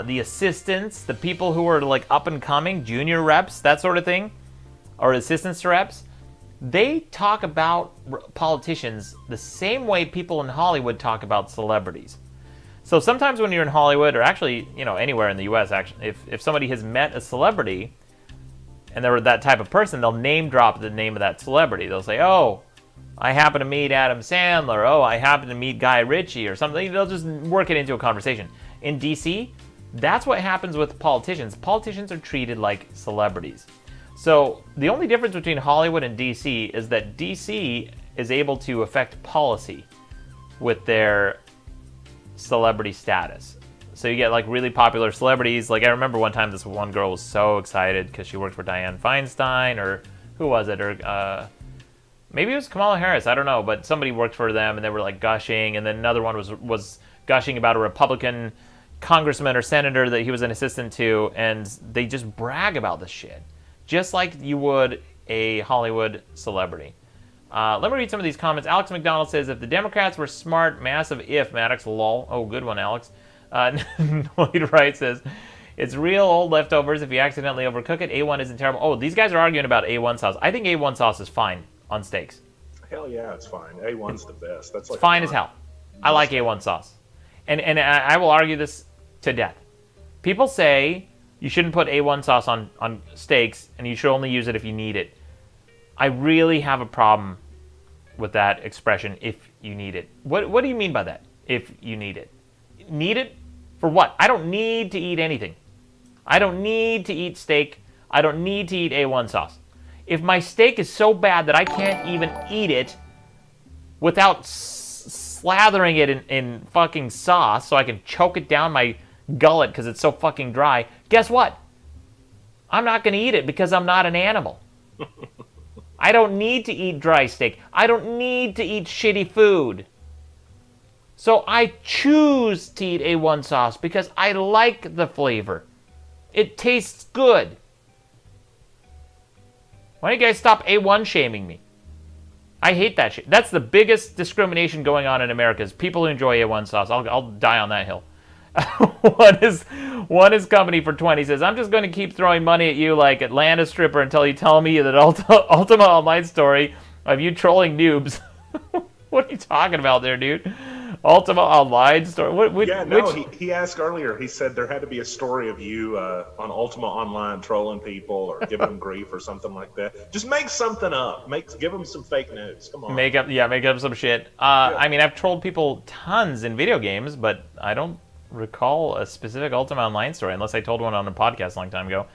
the assistants, the people who are like up and coming, junior reps, that sort of thing, or assistants to reps, they talk about politicians the same way people in Hollywood talk about celebrities. So sometimes when you're in Hollywood, or actually, anywhere in the US, actually, if somebody has met a celebrity and they're that type of person, they'll name drop the name of that celebrity. They'll say, "Oh, I happen to meet Adam Sandler. Oh, I happen to meet Guy Ritchie," or something. They'll just work it into a conversation. In DC, that's what happens with politicians. Politicians are treated like celebrities. So the only difference between Hollywood and DC is that DC is able to affect policy with their celebrity status. So you get like really popular celebrities. Like I remember one time this one girl was so excited because she worked for Dianne Feinstein, or who was it? Or maybe it was Kamala Harris, I don't know, but somebody worked for them and they were like gushing, and then another one was gushing about a Republican congressman or senator that he was an assistant to, and they just brag about this shit, just like you would a Hollywood celebrity. Let me read some of these comments. Alex McDonald says, "If the Democrats were smart, massive if, Maddox, lol." Oh, good one, Alex. Lloyd Wright says, "It's real old leftovers if you accidentally overcook it. A1 isn't terrible." Oh, these guys are arguing about A1 sauce. I think A1 sauce is fine on steaks. Hell yeah, it's fine. A1's the best. That's like fine as hell. I like A1 sauce. And I will argue this to death. People say you shouldn't put A1 sauce on steaks, and you should only use it if you need it. I really have a problem with that expression, if you need it. What do you mean by that, if you need it? Need it? For what? I don't need to eat anything. I don't need to eat steak. I don't need to eat A1 sauce. If my steak is so bad that I can't even eat it without slathering it in fucking sauce so I can choke it down my gullet because it's so fucking dry, guess what? I'm not going to eat it because I'm not an animal. I don't need to eat dry steak. I don't need to eat shitty food. So I choose to eat A1 sauce because I like the flavor. It tastes good. Why don't you guys stop A1 shaming me? I hate that shit. That's the biggest discrimination going on in America, is people who enjoy A1 sauce. I'll die on that hill. One is company for 20 says, I'm just going to keep throwing money at you like Atlanta stripper until you tell me that Ultima Online story of you trolling noobs. What are you talking about there, dude? Ultima Online story? He asked earlier, he said there had to be a story of you on Ultima Online trolling people or giving them grief or something like that. Just make something up. Give them some fake news. Come on. Make up some shit. I mean, I've trolled people tons in video games, but I don't recall a specific Ultima Online story unless I told one on a podcast a long time ago.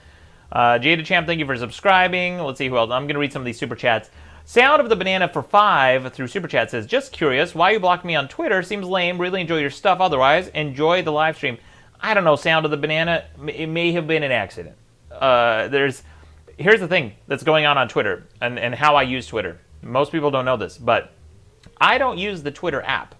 Jada Champ, thank you for subscribing. Let's see who else. I'm going to read some of these super chats. Sound of the Banana for 5 through Super Chat says, just curious, why you blocked me on Twitter? Seems lame. Really enjoy your stuff otherwise. Enjoy the live stream. I don't know, Sound of the Banana. It may have been an accident. Here's the thing that's going on Twitter and how I use Twitter. Most people don't know this, but I don't use the Twitter app.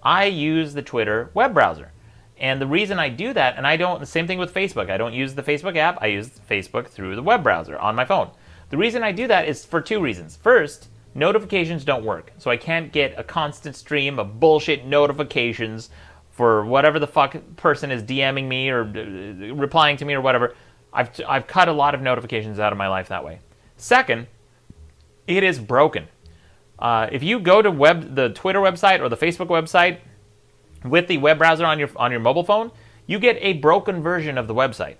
I use the Twitter web browser. And the reason I do that, and the same thing with Facebook. I don't use the Facebook app. I use Facebook through the web browser on my phone. The reason I do that is for 2 reasons. First, notifications don't work. So I can't get a constant stream of bullshit notifications for whatever the fuck person is DMing me or replying to me or whatever. I've cut a lot of notifications out of my life that way. Second, it is broken. If you go to the Twitter website or the Facebook website with the web browser on your mobile phone, you get a broken version of the website.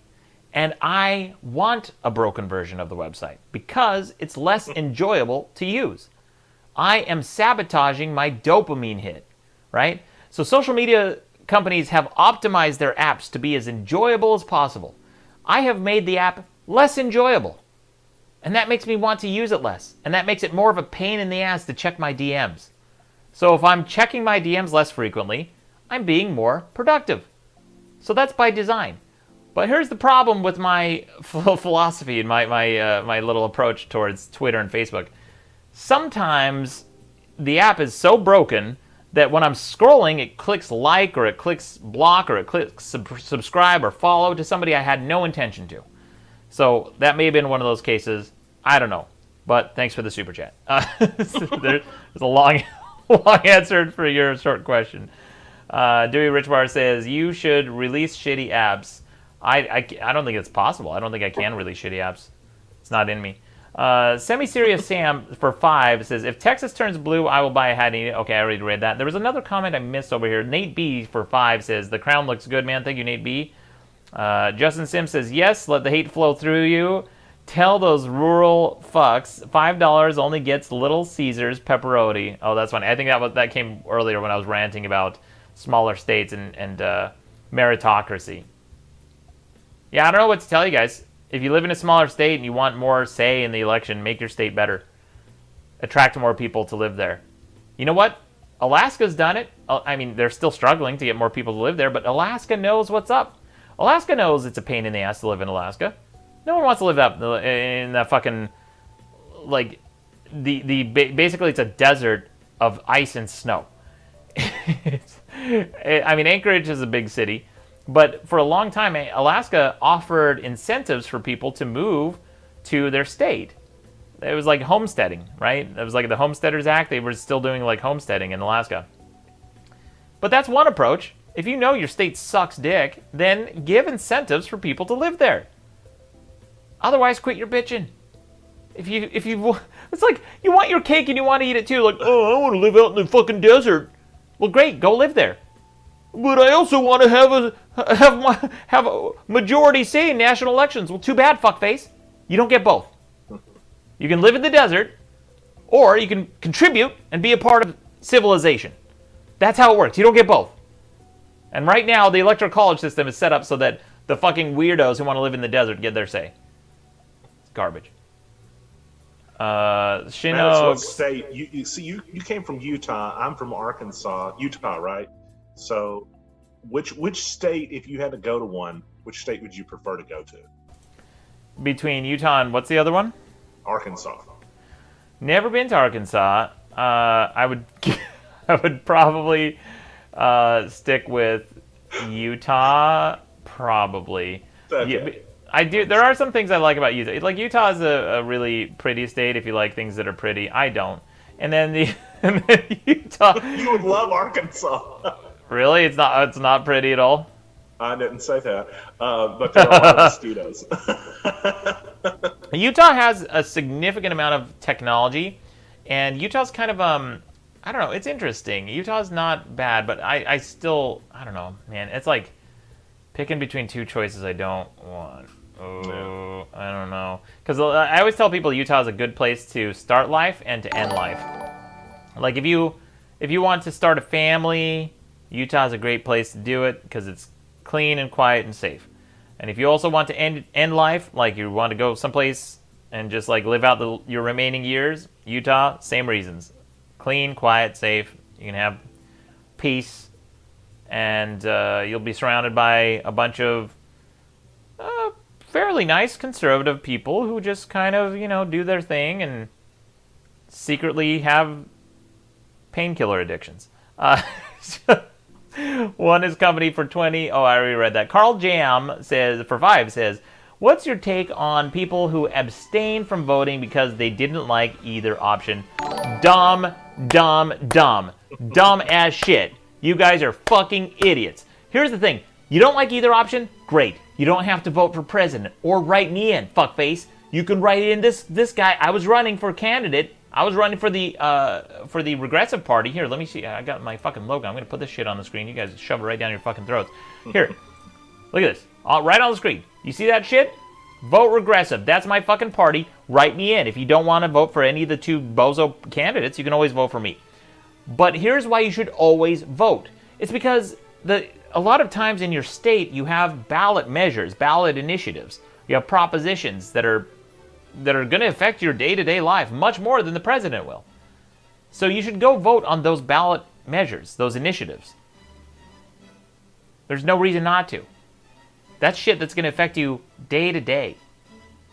And I want a broken version of the website because it's less enjoyable to use. I am sabotaging my dopamine hit, right? So social media companies have optimized their apps to be as enjoyable as possible. I have made the app less enjoyable. And that makes me want to use it less. And that makes it more of a pain in the ass to check my DMs. So if I'm checking my DMs less frequently, I'm being more productive. So that's by design. But here's the problem with my philosophy and my little approach towards Twitter and Facebook. Sometimes the app is so broken that when I'm scrolling, it clicks like or it clicks block or it clicks subscribe or follow to somebody I had no intention to. So that may have been one of those cases. I don't know. But thanks for the super chat. There's a long answer for your short question. Dewey Richbar says, you should release shitty apps. I don't think it's possible. I don't think I can release shitty apps. It's not in me. Semi-serious Sam for 5 says, if Texas turns blue, I will buy a hat. Okay, I already read that. There was another comment I missed over here. Nate B for 5 says, the crown looks good, man. Thank you, Nate B. Justin Sims says, yes, let the hate flow through you. Tell those rural fucks, $5 only gets Little Caesars pepperoni. Oh, that's funny. I think that came earlier when I was ranting about smaller states and meritocracy. Yeah, I don't know what to tell you guys. If you live in a smaller state and you want more say in the election, make your state better. Attract more people to live there. You know what? Alaska's done it. I mean, they're still struggling to get more people to live there, but Alaska knows what's up. Alaska knows it's a pain in the ass to live in Alaska. No one wants to live up in that fucking, like, basically it's a desert of ice and snow. I mean, Anchorage is a big city. But for a long time, Alaska offered incentives for people to move to their state. It was like homesteading, right? It was like the Homesteaders Act. They were still doing like homesteading in Alaska. But that's one approach. If you know your state sucks dick, then give incentives for people to live there. Otherwise, quit your bitching. If you, it's like you want your cake and you want to eat it too. Like, oh, I want to live out in the fucking desert. Well, great, go live there. But I also want to have a majority say in national elections. Well, too bad, fuckface. You don't get both. You can live in the desert, or you can contribute and be a part of civilization. That's how it works. You don't get both. And right now, the electoral college system is set up so that the fucking weirdos who want to live in the desert get their say. It's garbage. Shino. What state? You came from Utah. I'm from Arkansas. Utah, right? So, which state, if you had to go to one, which state would you prefer to go to? Between Utah and what's the other one? Arkansas. Never been to Arkansas. I would probably stick with Utah. Probably. Okay. I do. There are some things I like about Utah. Like Utah is a really pretty state if you like things that are pretty. I don't. And then Utah. You would love Arkansas. Really? It's not pretty at all? I didn't say that, but there are a lot of mosquitoes. Utah has a significant amount of technology, and Utah's kind of I don't know. It's interesting. Utah's not bad, but I still I don't know, man. It's like picking between two choices I don't want. Oh, I don't know. Because I always tell people Utah is a good place to start life and to end life. Like if you want to start a family, Utah is a great place to do it because it's clean and quiet and safe. And if you also want to end life, like you want to go someplace and just like live out your remaining years, Utah, same reasons. Clean, quiet, safe. You can have peace, and you'll be surrounded by a bunch of fairly nice conservative people who just kind of, do their thing and secretly have painkiller addictions. One is company for 20. Oh, I already read that. Carl Jam says, for 5, says, what's your take on people who abstain from voting because they didn't like either option? Dumb, dumb, dumb. Dumb as shit. You guys are fucking idiots. Here's the thing. You don't like either option? Great. You don't have to vote for president or write me in, fuckface. You can write in this guy. I was running for candidate. I was running for the Regressive Party. Here, let me see. I got my fucking logo. I'm going to put this shit on the screen. You guys shove it right down your fucking throats. Here. Look at this. Right on the screen. You see that shit? Vote Regressive. That's my fucking party. Write me in. If you don't want to vote for any of the two bozo candidates, you can always vote for me. But here's why you should always vote. It's because a lot of times in your state, you have ballot measures, ballot initiatives. You have propositions that are going to affect your day-to-day life much more than the president will. So you should go vote on those ballot measures, those initiatives. There's no reason not to. That's shit that's going to affect you day to day,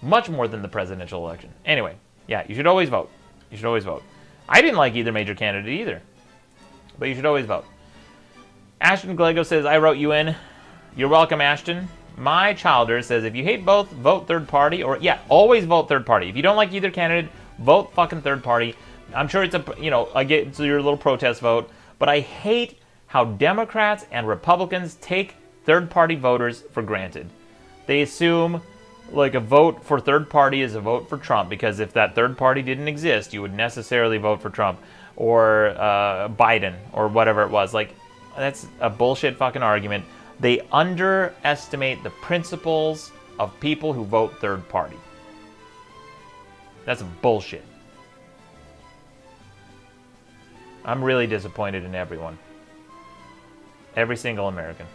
much more than the presidential election. Anyway, yeah, you should always vote. You should always vote. I didn't like either major candidate either, but you should always vote. Ashton Glego says, I wrote you in. You're welcome, Ashton. My Childer says, if you hate both, vote third party. Or, yeah, always vote third party. If you don't like either candidate, vote fucking third party. I'm sure it's I get it's your little protest vote. But I hate how Democrats and Republicans take third party voters for granted. They assume, like, a vote for third party is a vote for Trump. Because if that third party didn't exist, you would necessarily vote for Trump. Or Biden. Or whatever it was. Like, that's a bullshit fucking argument. They underestimate the principles of people who vote third party. That's bullshit. I'm really disappointed in everyone. Every single American.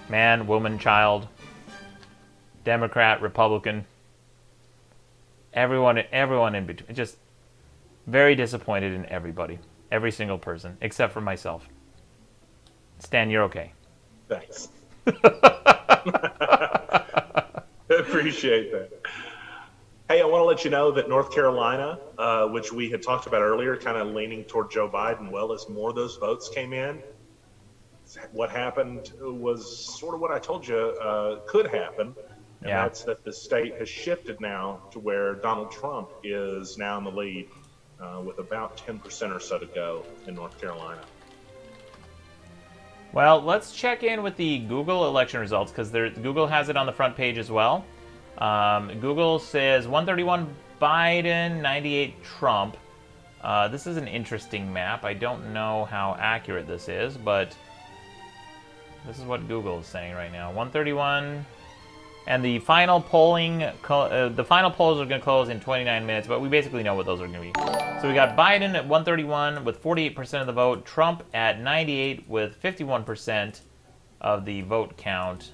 Man, woman, child, Democrat, Republican, everyone in between. Just very disappointed in everybody. Every single person, except for myself. Stan, you're okay. Thanks. Appreciate that. Hey, I want to let you know that North Carolina, which we had talked about earlier, kind of leaning toward Joe Biden, well, as more of those votes came in, what happened was sort of what I told you could happen. And that's that the state has shifted now to where Donald Trump is now in the lead with about 10% or so to go in North Carolina. Well, let's check in with the Google election results because Google has it on the front page as well. Google says 131 Biden, 98 Trump. This is an interesting map. I don't know how accurate this is, but this is what Google is saying right now. 131, and the final polls are going to close in 29 minutes, but we basically know what those are going to be. So we got Biden at 131 with 48% of the vote, Trump at 98 with 51% of the vote count.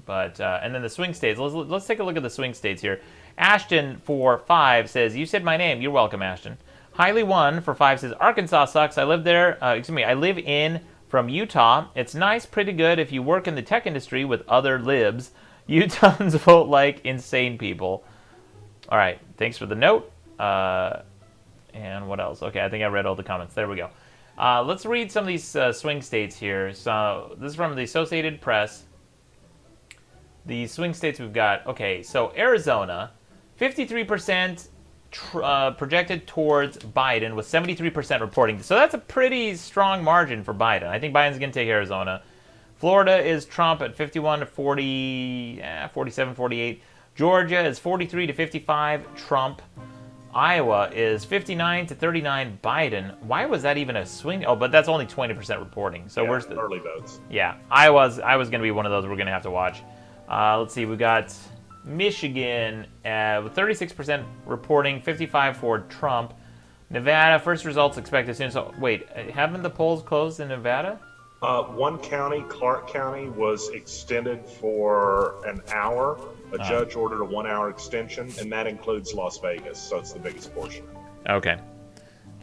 But and then the swing states. Let's take a look at the swing states here. Ashton for 5 says, "You said my name. You're welcome, Ashton." Highly One for 5 says, "Arkansas sucks. I live there. I live in from Utah. It's nice, pretty good if you work in the tech industry with other libs. Utahns vote like insane people." All right, thanks for the note. And what else? Okay, I think I read all the comments. There we go. Let's read some of these swing states here. So this is from the Associated Press. The swing states we've got. Okay, so Arizona, 53% projected towards Biden with 73% reporting. So that's a pretty strong margin for Biden. I think Biden's going to take Arizona. Florida is Trump at 51 to 40, 47, 48. Georgia is 43 to 55, Trump. Iowa is 59 to 39, Biden. Why was that even a swing? Oh, but that's only 20% reporting. So where's the early votes? Yeah, I was going to be one of those we're going to have to watch. Let's see, we got Michigan with 36% reporting, 55 for Trump. Nevada, first results expected soon. So wait, haven't the polls closed in Nevada? One county, Clark County, was extended for an hour. A judge ordered a 1 hour extension, and that includes Las Vegas, so it's the biggest portion. Okay.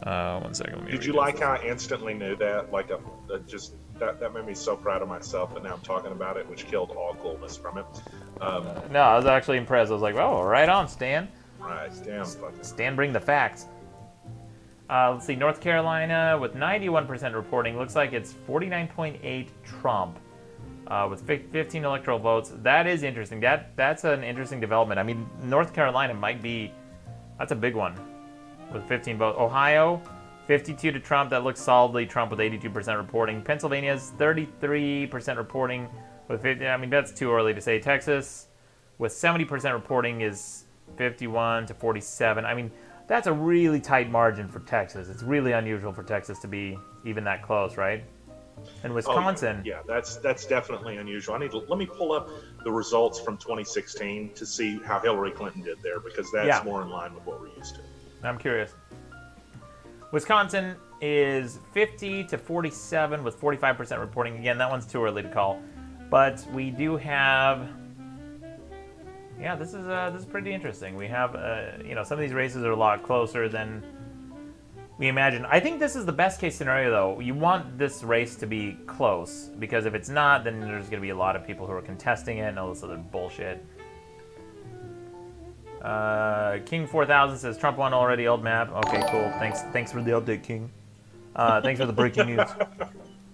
1 second. Did you like how I instantly knew that? Like, that made me so proud of myself that now I'm talking about it, which killed all coolness from it. No, I was actually impressed. I was like, oh, right on, Stan. Right, Stan. Stan, bring the facts. Let's see, North Carolina with 91% reporting. Looks like it's 49.8 Trump with 15 electoral votes. That is interesting. That's an interesting development. I mean, North Carolina might be, that's a big one with 15 votes. Ohio, 52 to Trump. That looks solidly Trump with 82% reporting. Pennsylvania's 33% reporting with 50. I mean, that's too early to say. Texas with 70% reporting is 51 to 47. I mean, that's a really tight margin for Texas. It's really unusual for Texas to be even that close, right? And Wisconsin. Yeah, that's definitely unusual. Let me pull up the results from 2016 to see how Hillary Clinton did there, because that's more in line with what we're used to. I'm curious. Wisconsin is 50 to 47 with 45% reporting. Again, that one's too early to call, but we do have. Yeah, this is pretty interesting. We have, some of these races are a lot closer than we imagine. I think this is the best case scenario, though. You want this race to be close, because if it's not, then there's going to be a lot of people who are contesting it and all this other bullshit. King 4000 says Trump won already. Old map. Okay, cool. Thanks for the update, King. Thanks for the breaking news.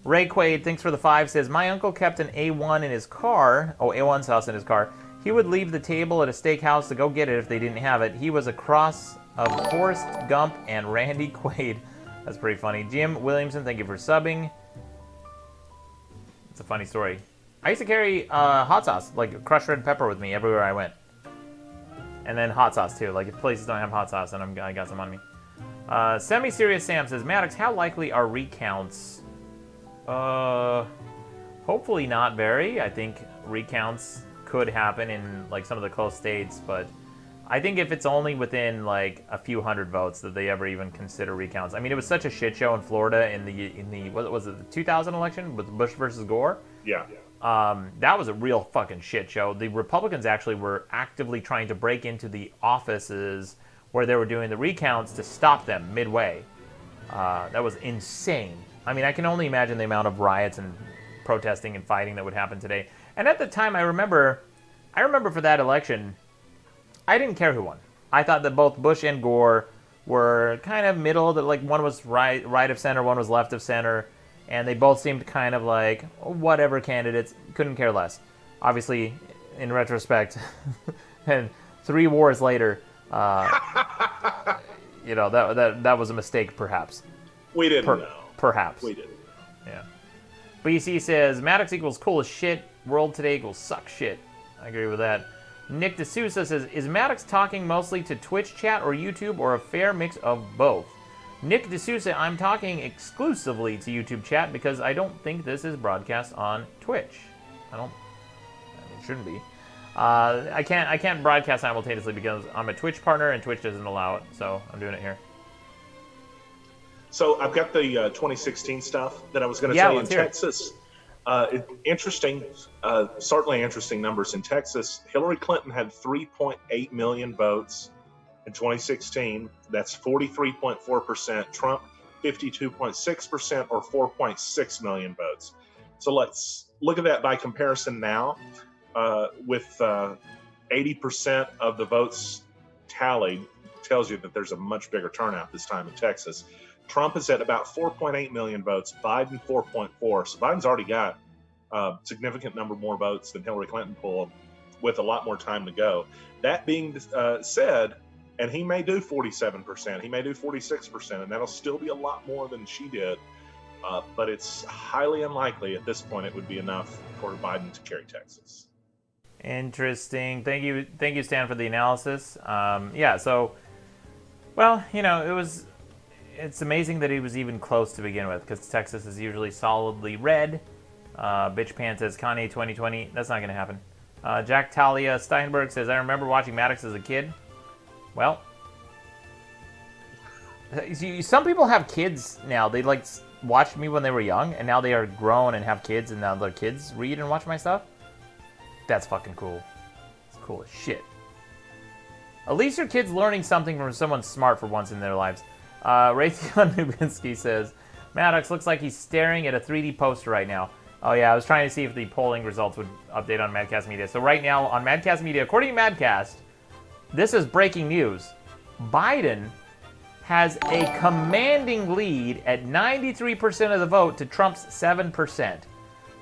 Ray Quaid, thanks for the 5, says my uncle kept an A1 in his car. Oh, A1 sauce in his car. He would leave the table at a steakhouse to go get it if they didn't have it. He was a cross of Forrest Gump and Randy Quaid. That's pretty funny. Jim Williamson, thank you for subbing. It's a funny story. I used to carry hot sauce, like crushed red pepper, with me everywhere I went. And then hot sauce, too. Like, if places don't have hot sauce, then I got some on me. Semi-Serious Sam says, Maddox, how likely are recounts? Hopefully not very. I think recounts could happen in like some of the close states, but I think if it's only within like a few hundred votes that they ever even consider recounts. I mean, it was such a shit show in Florida in the what was it, the 2000 election with Bush versus Gore? Yeah. That was a real fucking shit show. The Republicans actually were actively trying to break into the offices where they were doing the recounts to stop them midway. That was insane. I mean, I can only imagine the amount of riots and protesting and fighting that would happen today. And at the time, I remember for that election, I didn't care who won. I thought that both Bush and Gore were kind of middle, that like one was right of center, one was left of center, and they both seemed kind of like whatever candidates, couldn't care less. Obviously, in retrospect, and 3 wars later, that was a mistake, perhaps. We didn't know. Perhaps. We didn't. Yeah. BC says, Maddox equals cool as shit. World today equals suck shit. I agree with that. Nick D'Souza says, is Maddox talking mostly to Twitch chat or YouTube, or a fair mix of both? Nick D'Souza, I'm talking exclusively to YouTube chat because I don't think this is broadcast on Twitch. It shouldn't be. I can't broadcast simultaneously because I'm a Twitch partner and Twitch doesn't allow it, so I'm doing it here. So I've got the 2016 stuff that I was going to say in Texas. Interesting, certainly interesting numbers in Texas. Hillary Clinton had 3.8 million votes in 2016. That's 43.4%. Trump, 52.6%, or 4.6 million votes. So let's look at that by comparison now. With 80% of the votes tallied, tells you that there's a much bigger turnout this time in Texas. Trump is at about 4.8 million votes, Biden 4.4. So Biden's already got a significant number more votes than Hillary Clinton pulled, with a lot more time to go. That being said, and he may do 47%, he may do 46%, and that'll still be a lot more than she did. but it's highly unlikely at this point it would be enough for Biden to carry Texas. Interesting. Thank you, Stan, for the analysis. Yeah, so, well, you know, it's amazing that he was even close to begin with, because Texas is usually solidly red. Bitch Pan says, Kanye 2020. That's not going to happen. Jack Talia Steinberg says, I remember watching Maddox as a kid. Well, some people have kids now. They, like, watched me when they were young, and now they are grown and have kids, and now their kids read and watch my stuff. That's fucking cool. It's cool as shit. At least your kid's learning something from someone smart for once in their lives. Raytheon Nubinski says, Maddox looks like he's staring at a 3D poster right now. Oh yeah, I was trying to see if the polling results would update on Madcast Media. So right now on Madcast Media, according to Madcast, this is breaking news. Biden has a commanding lead at 93% of the vote to Trump's 7%.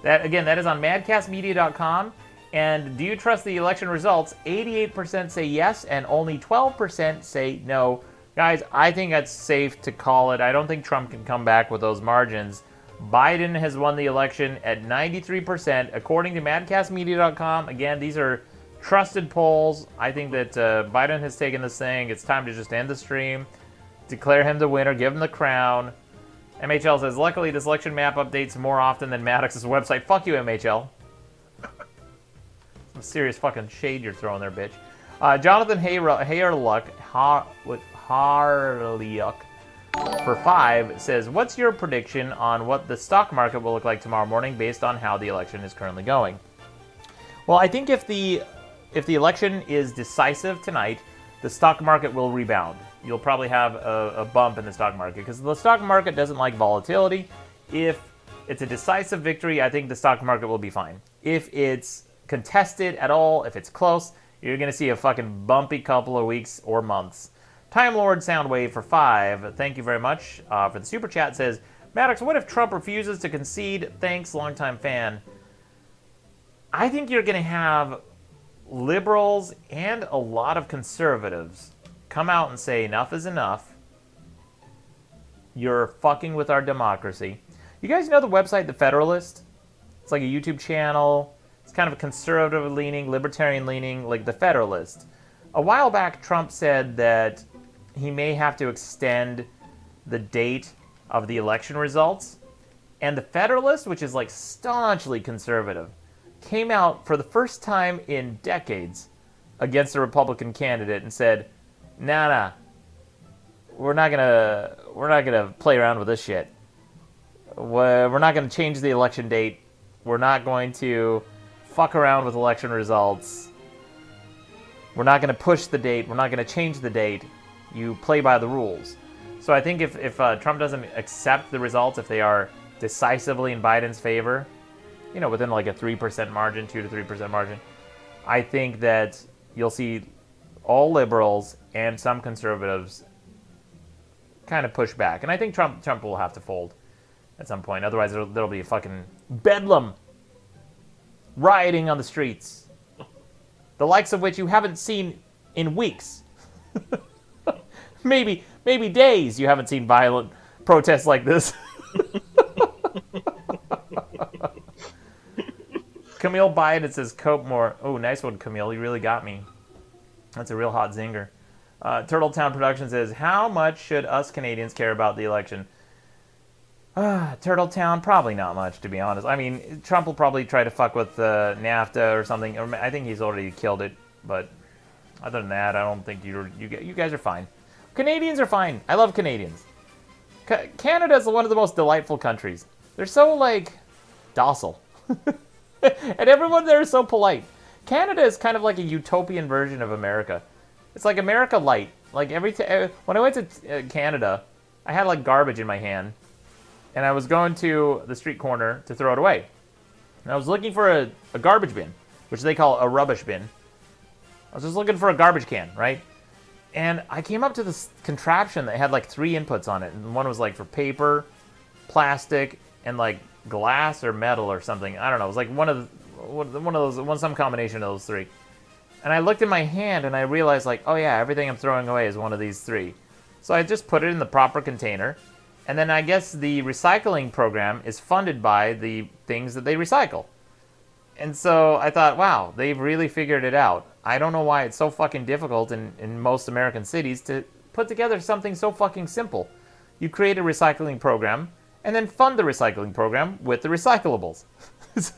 That is on madcastmedia.com. And do you trust the election results? 88% say yes, and only 12% say no. Guys, I think that's safe to call it. I don't think Trump can come back with those margins. Biden has won the election at 93%, according to madcastmedia.com. Again, these are trusted polls. I think that Biden has taken this thing. It's time to just end the stream, declare him the winner, give him the crown. MHL says, luckily this election map updates more often than Maddox's website. Fuck you, MHL. Some serious fucking shade you're throwing there, bitch. Jonathan Hayerluck for 5 says, what's your prediction on what the stock market will look like tomorrow morning based on how the election is currently going? Well, I think if the election is decisive tonight, the stock market will rebound. You'll probably have a bump in the stock market because the stock market doesn't like volatility. If it's a decisive victory, I think the stock market will be fine. If it's contested at all, if it's close, you're going to see a fucking bumpy couple of weeks or months. Time Lord Soundwave for 5, thank you very much for the super chat, says, Maddox, what if Trump refuses to concede? Thanks, longtime fan. I think you're going to have liberals and a lot of conservatives come out and say enough is enough. You're fucking with our democracy. You guys know the website The Federalist? It's like a YouTube channel. It's kind of a conservative-leaning, libertarian-leaning, like The Federalist. A while back, Trump said that he may have to extend the date of the election results. And The Federalist, which is like staunchly conservative, came out for the first time in decades against a Republican candidate and said, nah, we're not gonna play around with this shit. We're not gonna change the election date. We're not going to fuck around with election results. We're not going to push the date. We're not going to change the date. You play by the rules. So I think if Trump doesn't accept the results, if they are decisively in Biden's favor, you know, within like a 3% margin, 2 to 3% margin, I think that you'll see all liberals and some conservatives kind of push back. And I think Trump will have to fold at some point. Otherwise, there'll be a fucking bedlam rioting on the streets, the likes of which you haven't seen in weeks. maybe days you haven't seen violent protests like this. Camille Biden says, cope more. Oh, nice one, Camille. You really got me. That's a real hot zinger. Turtletown Productions says, how much should us Canadians care about the election? Turtletown, probably not much, to be honest. I mean, Trump will probably try to fuck with NAFTA or something. Or I think he's already killed it. But other than that, I don't think you guys are fine. Canadians are fine. I love Canadians. Canada is one of the most delightful countries. They're so, like, docile. And everyone there is so polite. Canada is kind of like a utopian version of America. It's like America light. Like, when I went to Canada, I had, like, garbage in my hand. And I was going to the street corner to throw it away. And I was looking for a garbage bin, which they call a rubbish bin. I was just looking for a garbage can, right? And I came up to this contraption that had like 3 inputs on it. And one was like for paper, plastic, and like glass or metal or something. I don't know. It was like some combination of those 3. And I looked in my hand and I realized like, oh yeah, everything I'm throwing away is one of these 3. So I just put it in the proper container. And then I guess the recycling program is funded by the things that they recycle. And so I thought, wow, they've really figured it out. I don't know why it's so fucking difficult in most American cities to put together something so fucking simple. You create a recycling program and then fund the recycling program with the recyclables. It's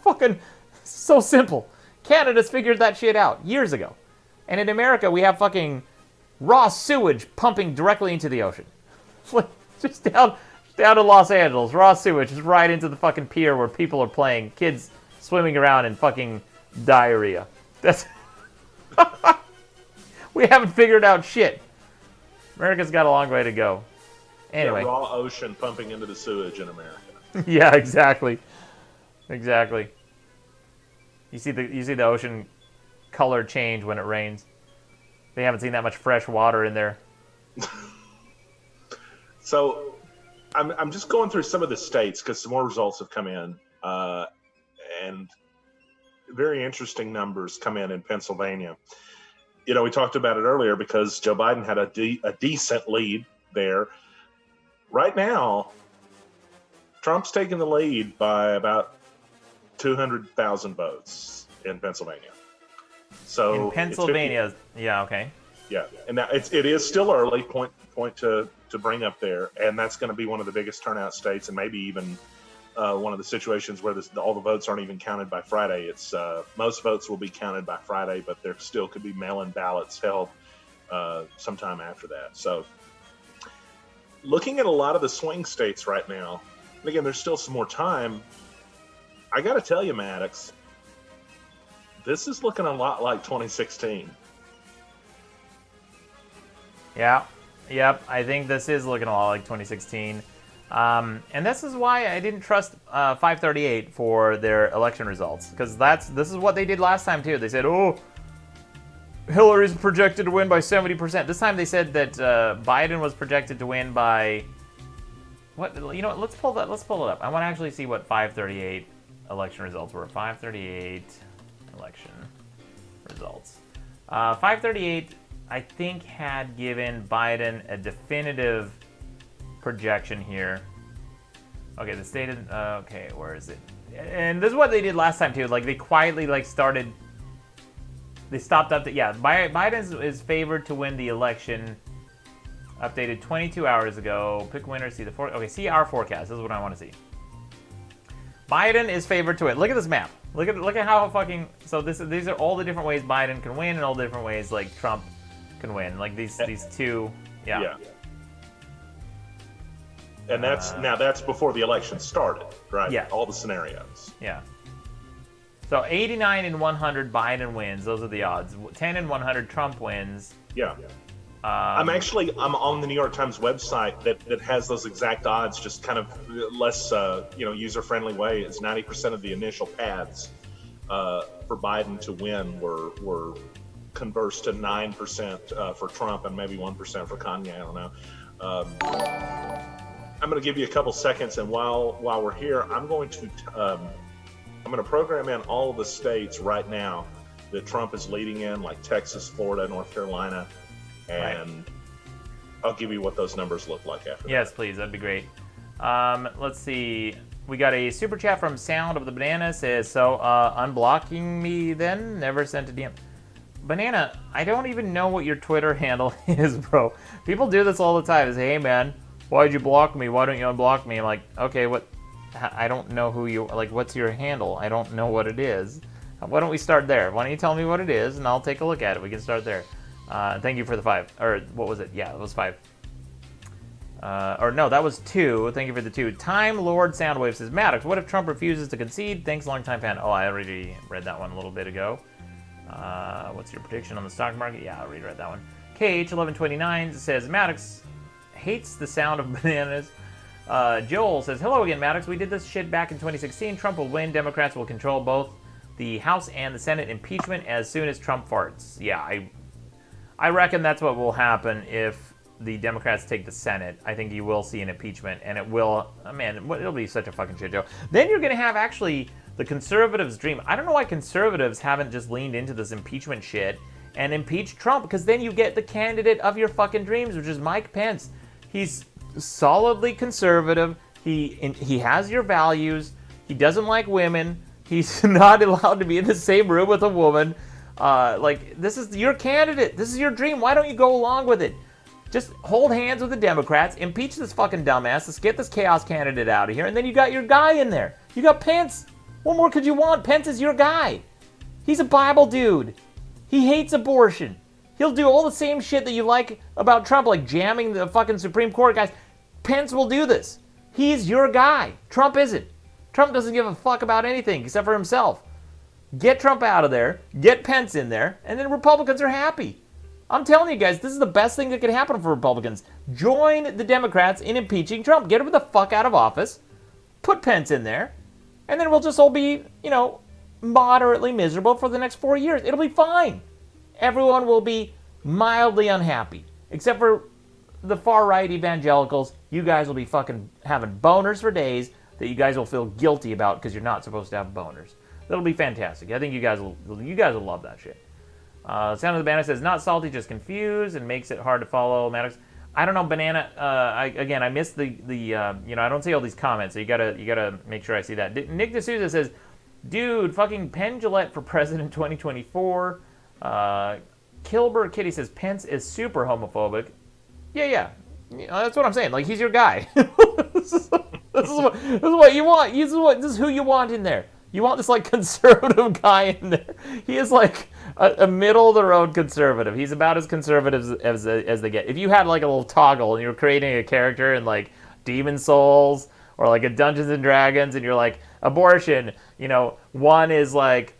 fucking so simple. Canada's figured that shit out years ago. And in America, we have fucking raw sewage pumping directly into the ocean. Just down to Los Angeles, raw sewage just right into the fucking pier where people are playing, kids swimming around in fucking diarrhea. That's we haven't figured out shit. America's got a long way to go. Anyway, yeah, raw ocean pumping into the sewage in America. Yeah, exactly. Exactly. You see the ocean color change when it rains. They haven't seen that much fresh water in there. So, I'm just going through some of the states because some more results have come in, and very interesting numbers come in Pennsylvania. You know, we talked about it earlier because Joe Biden had a decent lead there. Right now, Trump's taking the lead by about 200,000 votes in Pennsylvania. So in Pennsylvania, yeah, okay. Yeah, and now it is still early. Point to bring up there, and that's going to be one of the biggest turnout states, and maybe even one of the situations where all the votes aren't even counted by Friday. It's most votes will be counted by Friday, but there still could be mail-in ballots held sometime after that. So, looking at a lot of the swing states right now, and again, there's still some more time. I got to tell you, Maddox, this is looking a lot like 2016. Yeah. Yep, I think this is looking a lot like 2016. And this is why I didn't trust 538 for their election results. Because this is what they did last time, too. They said, oh, Hillary's projected to win by 70%. This time they said that Biden was projected to win by... What? You know what? Let's pull it up. I want to actually see what 538 election results were. 538 election results. 538... I think had given Biden a definitive projection here. Okay, the state of, okay, where is it? And this is what they did last time too. Like they quietly they stopped up Biden is favored to win the election. Updated 22 hours ago. Pick winner, see the okay, see our forecast. This is what I want to see. Biden is favored to win. Look at this map. Look at how fucking, so these are all the different ways Biden can win and all the different ways like Trump can win, like these two, yeah. And that's before the election started, right? Yeah. All the scenarios. Yeah. So 89 and 100 Biden wins. Those are the odds. 10 and 100 Trump wins. Yeah. I'm on the New York Times website that has those exact odds, just kind of less user-friendly way. It's 90% of the initial paths for Biden to win were converse to 9% for Trump and maybe 1% for Kanye. I don't know. I'm going to give you a couple seconds, and while we're here, I'm going to program in all of the states right now that Trump is leading in, like Texas, Florida, North Carolina, and right. I'll give you what those numbers look like after. Yes, please. That'd be great. Let's see. We got a super chat from Sound of the Banana. Says, so unblocking me then? Never sent a DM. Banana, I don't even know what your Twitter handle is, bro. People do this all the time. They say, hey, man, why'd you block me? Why don't you unblock me? I'm like, okay, what? I don't know who you, like, what's your handle? I don't know what it is. Why don't we start there? Why don't you tell me what it is, and I'll take a look at it. We can start there. Thank you for the 5. Or what was it? Yeah, it was 5. Or no, that was 2. Thank you for the 2. Time Lord Soundwave says, Maddox, what if Trump refuses to concede? Thanks, longtime fan. Oh, I already read that one a little bit ago. What's your prediction on the stock market? Yeah, I already read that one. KH1129 says, Maddox hates the sound of bananas. Joel says, hello again, Maddox. We did this shit back in 2016. Trump will win. Democrats will control both the House and the Senate. Impeachment as soon as Trump farts. Yeah, I reckon that's what will happen if the Democrats take the Senate. I think you will see an impeachment, and it will, man, it'll be such a fucking shit show. Then you're going to have actually the conservatives' dream. I don't know why conservatives haven't just leaned into this impeachment shit and impeached Trump, because then you get the candidate of your fucking dreams, which is Mike Pence. He's solidly conservative. He has your values. He doesn't like women. He's not allowed to be in the same room with a woman. Like, this is your candidate. This is your dream. Why don't you go along with it? Just hold hands with the Democrats, impeach this fucking dumbass, let's get this chaos candidate out of here, and then you got your guy in there. You got Pence. What more could you want? Pence is your guy. He's a Bible dude. He hates abortion. He'll do all the same shit that you like about Trump, like jamming the fucking Supreme Court guys. Pence will do this. He's your guy. Trump isn't. Trump doesn't give a fuck about anything except for himself. Get Trump out of there, get Pence in there, and then Republicans are happy. I'm telling you guys, this is the best thing that could happen for Republicans. Join the Democrats in impeaching Trump. Get him the fuck out of office. Put Pence in there. And then we'll just all be, moderately miserable for the next 4 years. It'll be fine. Everyone will be mildly unhappy. Except for the far-right evangelicals. You guys will be fucking having boners for days that you guys will feel guilty about because you're not supposed to have boners. That'll be fantastic. I think you guys will love that shit. Sound of the Banana says, not salty, just confused, and makes it hard to follow. Maddox, I don't know, Banana. I missed the I don't see all these comments, so you gotta make sure I see that. Nick D'Souza says, dude, fucking Penn Jillette for president 2024. Kilbert Kitty says, Pence is super homophobic. Yeah. That's what I'm saying. Like, he's your guy. This is what you want. This is who you want in there. You want this, like, conservative guy in there. He is, like, a middle-of-the-road conservative. He's about as conservative as they get. If you had, like, a little toggle and you were creating a character in, like, Demon Souls or, like, a Dungeons & Dragons, and you're like, abortion, 1 is, like,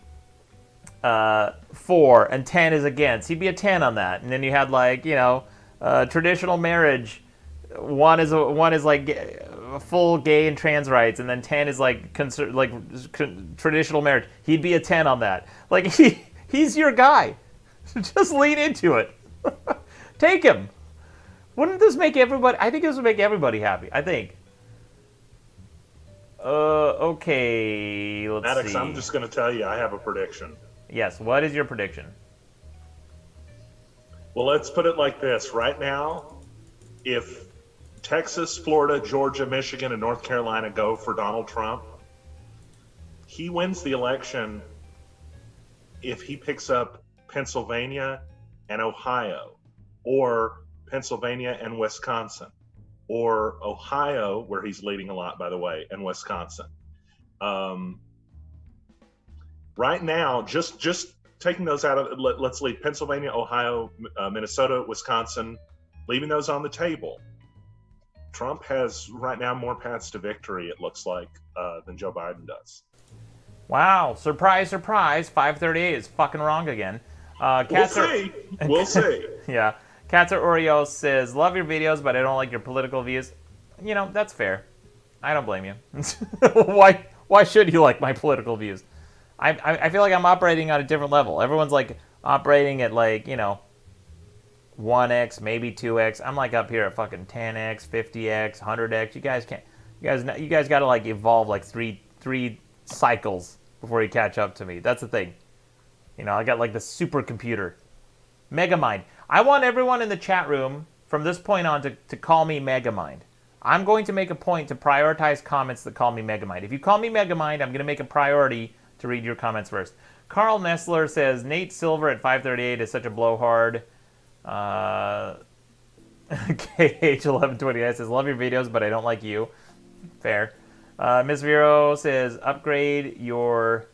4 and 10 is against. He'd be a 10 on that. And then you had, like, traditional marriage. 1 is like full gay and trans rights, and then 10 is like traditional marriage. He'd be a 10 on that. Like, he's your guy. Just lean into it. Take him. Wouldn't this make everybody? I think this would make everybody happy. I think. Okay. Let's Maddox, see. I'm just going to tell you, I have a prediction. Yes. What is your prediction? Well, let's put it like this. Right now, if Texas, Florida, Georgia, Michigan, and North Carolina go for Donald Trump, he wins the election if he picks up Pennsylvania and Ohio, or Pennsylvania and Wisconsin, or Ohio, where he's leading a lot, by the way, and Wisconsin. Right now, just taking those out of, let's leave Pennsylvania, Ohio, Minnesota, Wisconsin, leaving those on the table. Trump has right now more paths to victory, it looks like, than Joe Biden does. Wow. Surprise, surprise. 538 is fucking wrong again. We'll see. Yeah. Katzer Oreo says, love your videos, but I don't like your political views. That's fair. I don't blame you. Why should you like my political views? I feel like I'm operating on a different level. Everyone's like operating at 1x, maybe 2x. I'm like up here at fucking 10x, 50x, 100x. You guys can't. You guys got to like evolve like three cycles before you catch up to me. That's the thing. I got like the supercomputer, Megamind. I want everyone in the chat room from this point on to call me Megamind. I'm going to make a point to prioritize comments that call me Megamind. If you call me Megamind, I'm going to make a priority to read your comments first. Carl Nestler says Nate Silver at 538 is such a blowhard. KH1128 says, love your videos, but I don't like you. Fair. Miss Vero says, upgrade your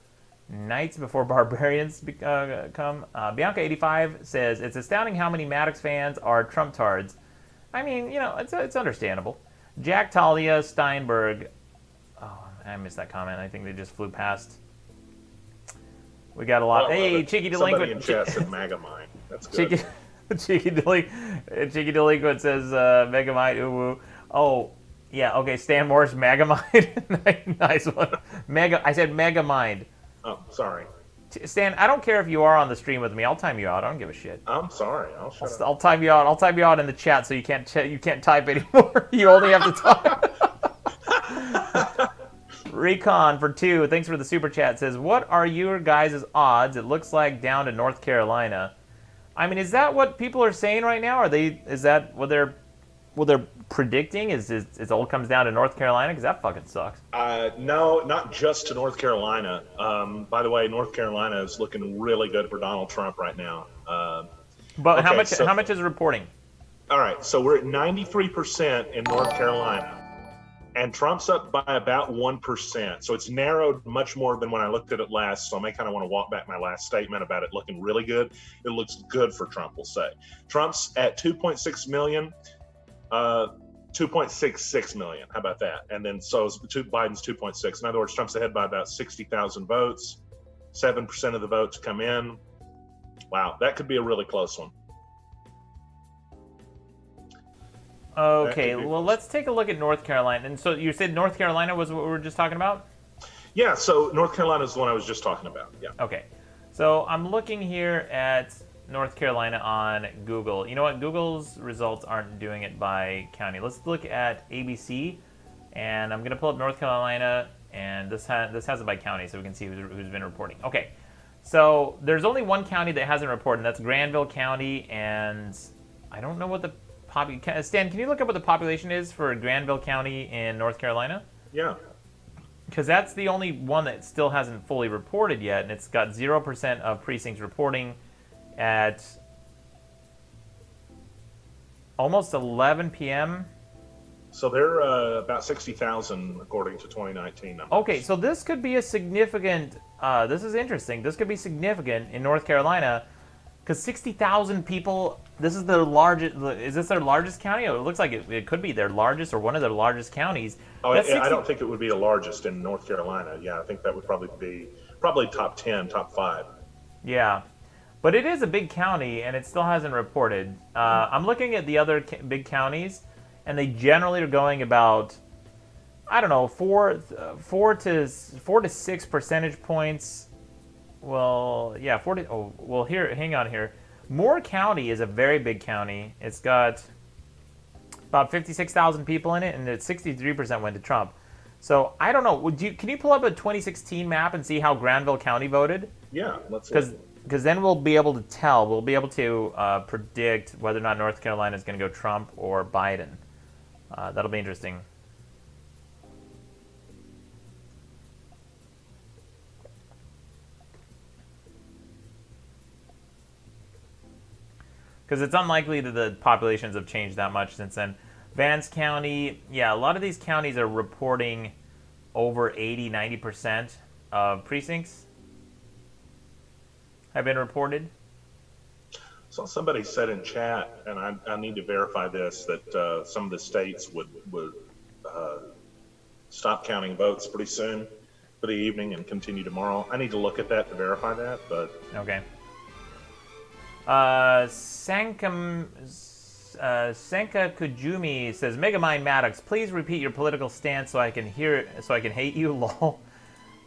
knights before barbarians come. Bianca85 says, it's astounding how many Maddox fans are Trump-tards. I mean, it's understandable. Jack Talia Steinberg. Oh, I missed that comment. I think they just flew past. We got a lot. Hey, Cheeky Delinquent. Somebody in chat said Megamind. That's good. Cheeky Delinquent says Megamind. Ooh, woo. Oh, yeah. Okay, Stan Morris, Megamind. Nice one. I said Megamind. Oh, sorry. Stan, I don't care if you are on the stream with me. I'll time you out. I don't give a shit. I'm sorry. I'll time you out. I'll time you out in the chat so you can't type anymore. You only have to talk. Recon for 2. Thanks for the super chat. Says, what are your guys' odds? It looks like down to North Carolina. I mean, is that what people are saying right now? Is that what they're what they're predicting is it all comes down to North Carolina? Because that fucking sucks. No, not just to North Carolina. By the way, North Carolina is looking really good for Donald Trump right now. But okay, how much is reporting? All right, so we're at 93% in North Carolina, and Trump's up by about 1%. So it's narrowed much more than when I looked at it last. So I may kind of want to walk back my last statement about it looking really good. It looks good for Trump, we'll say. Trump's at 2.6 million. 2.66 million. How about that? And then so is Biden's 2.6. In other words, Trump's ahead by about 60,000 votes. 7% of the votes come in. Wow, that could be a really close one. Okay, well, let's take a look at North Carolina. And so you said North Carolina was what we were just talking about? Yeah, so North Carolina is the one I was just talking about. Yeah. Okay, so I'm looking here at North Carolina on Google. You know what? Google's results aren't doing it by county. Let's look at ABC, and I'm going to pull up North Carolina, and this has it by county, so we can see who's been reporting. Okay, so there's only one county that hasn't reported, and that's Granville County, and I don't know what the Stan, can you look up what the population is for Granville County in North Carolina? Yeah. Because that's the only one that still hasn't fully reported yet, and it's got 0% of precincts reporting at almost 11 p.m. So they're about 60,000 according to 2019 numbers. Okay, so this could be a significant, this is interesting. This could be significant in North Carolina because 60,000 people, this is their largest, is this their largest county? It looks like it could be their largest or one of their largest counties. Oh, I don't think it would be the largest in North Carolina. Yeah, I think that would probably be top 10, top 5. Yeah. But it is a big county, and it still hasn't reported. I'm looking at the other big counties, and they generally are going about, I don't know, four to 6 percentage points. Well, yeah, here, hang on here. Moore County is a very big county. It's got about 56,000 people in it, and 63% went to Trump. So I don't know. Can you pull up a 2016 map and see how Granville County voted? Yeah, let's. Because then we'll be able to tell. We'll be able to predict whether or not North Carolina is going to go Trump or Biden. That'll be interesting. Because it's unlikely that the populations have changed that much since then. Vance County, yeah, a lot of these counties are reporting over 80, 90% of precincts have been reported. So somebody said in chat, and I need to verify this, that some of the states would stop counting votes pretty soon for the evening and continue tomorrow. I need to look at that to verify that, but... Okay. Sanka Kujumi says, Megamind Maddox, please repeat your political stance so I can hear it, so I can hate you, lol.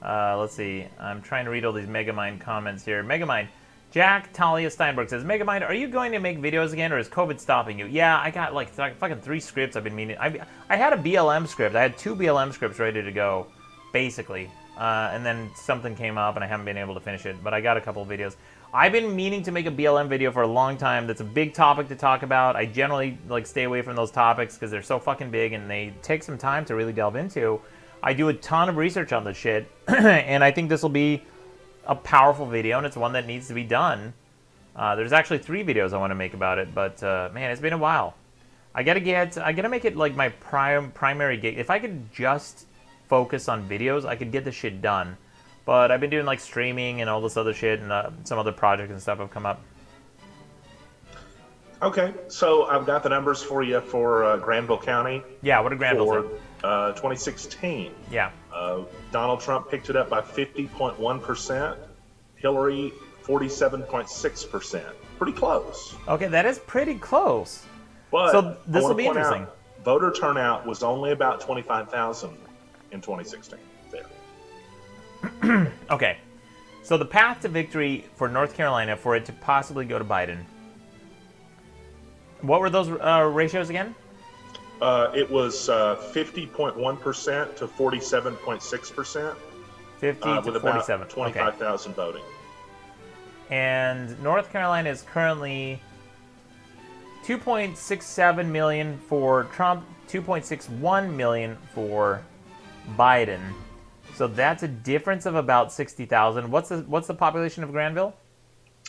Let's see. I'm trying to read all these Megamind comments here. Megamind. Jack Talia Steinberg says, Megamind, are you going to make videos again, or is COVID stopping you? Yeah, I got like fucking 3 scripts I've been meaning. I had a BLM script. I had 2 BLM scripts ready to go, basically. And then something came up, and I haven't been able to finish it. But I got a couple of videos. I've been meaning to make a BLM video for a long time. That's a big topic to talk about. I generally stay away from those topics because they're so fucking big, and they take some time to really delve into. I do a ton of research on this shit, and I think this will be a powerful video, and it's one that needs to be done. There's actually 3 videos I want to make about it, but man, it's been a while. I gotta make it like my primary gig. If I could just focus on videos, I could get this shit done. But I've been doing like streaming and all this other shit, and some other projects and stuff have come up. Okay, so I've got the numbers for you for Granville County. Yeah, what did Granville say? For 2016. Yeah. Donald Trump picked it up by 50.1%. Hillary, 47.6%. Pretty close. Okay, that is pretty close. But so this will be interesting. Voter turnout was only about 25,000 in 2016. There. Okay, so the path to victory for North Carolina, for it to possibly go to Biden. What were those ratios again? It was 50.1% to 47.6%. 50 to with 47. About 25,000 voting. And North Carolina is currently 2.67 million for Trump, 2.61 million for Biden. So that's a difference of about 60,000. What's the population of Granville?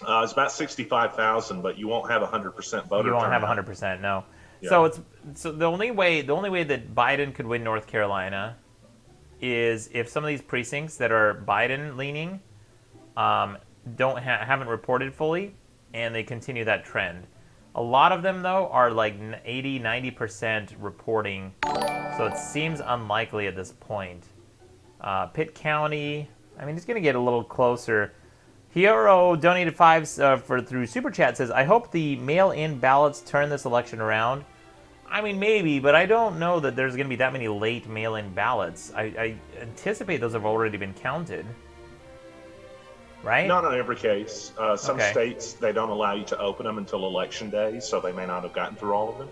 It's about 65,000, but you won't have 100% voter. You won't have turnout. 100%, no. Yeah. So the only way that Biden could win North Carolina is if some of these precincts that are Biden leaning haven't reported fully, and they continue that trend. A lot of them though are like 80-90% reporting, so it seems unlikely at this point. Pitt County, I mean, it's going to get a little closer. Hero donated $5 through Super Chat, says, I hope the mail-in ballots turn this election around. I mean, maybe, but I don't know that there's going to be that many late mail-in ballots. I anticipate those have already been counted. Right? Not in every case. Some Okay. states, they don't allow you to open them until Election Day, so they may not have gotten through all of them.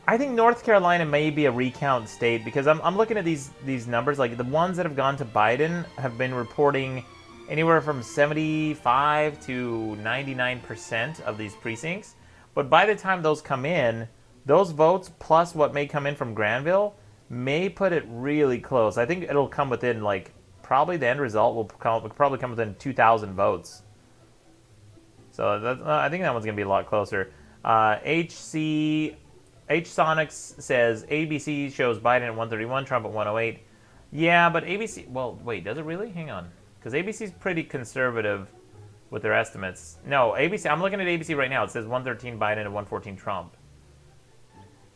I think North Carolina may be a recount state because I'm looking at these numbers. Like the ones that have gone to Biden have been reporting anywhere from 75 to 99% of these precincts. But by the time those come in, those votes plus what may come in from Granville may put it really close. I think it'll come within like probably the end result will probably come within 2,000 votes. So I think that one's going to be a lot closer. H Sonics says ABC shows Biden at 131, Trump at 108. Yeah, but ABC... Well, wait, does it really? Hang on. Because ABC's pretty conservative with their estimates. No, ABC... I'm looking at ABC right now. It says 113 Biden and 114 Trump.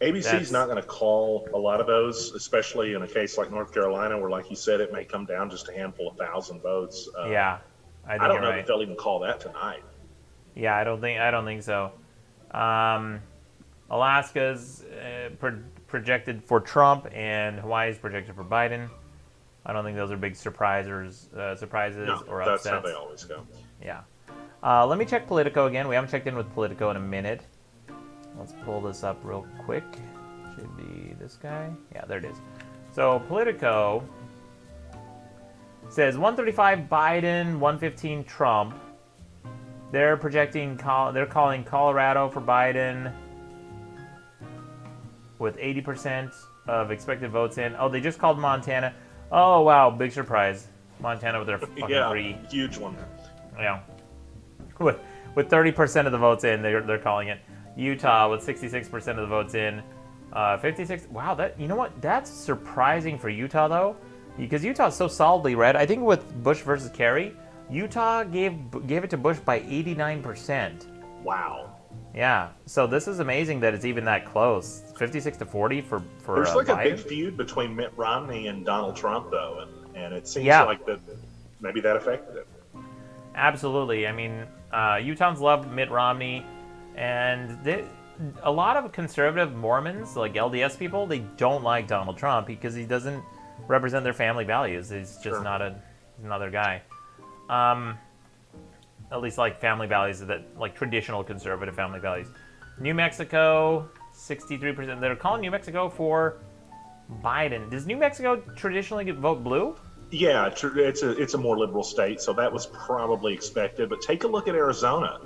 ABC's not going to call a lot of those, especially in a case like North Carolina, where, like you said, it may come down just a handful of thousand votes. Yeah, I don't you're know right. if they'll even call that tonight. Yeah, I don't think so. Alaska's projected for Trump, and Hawaii's projected for Biden. I don't think those are big surprises No, or that's upsets. how they always go. Yeah. Let me check Politico again. We haven't checked in with Politico in a minute. Let's pull this up real quick. Should be this guy. Yeah, there it is. So Politico says 135 Biden, 115 Trump. They're projecting. They're calling Colorado for Biden with 80% of expected votes in. Oh, they just called Montana. Oh wow, big surprise. Montana with their fucking three. Huge one. Yeah. With 30% of the votes in, they're calling it. Utah with 66% of the votes in. 56. Wow, that, you know what? That's surprising for Utah though, because Utah's so solidly red. I think with Bush versus Kerry, Utah gave it to Bush by 89%. Wow. Yeah. So this is amazing that it's even that close. 56-40 for There's like Biden. a big feud between Mitt Romney and Donald Trump, though, and it seems Yeah. like that maybe that affected it. Absolutely. I mean, Utahns love Mitt Romney, and a lot of conservative Mormons, like LDS people, they don't like Donald Trump because he doesn't represent their family values. He's just not another guy. At least like family values like traditional conservative family values. New Mexico, 63%. They're calling New Mexico for Biden. Does New Mexico traditionally vote blue? Yeah, it's a more liberal state, so that was probably expected. But take a look at Arizona,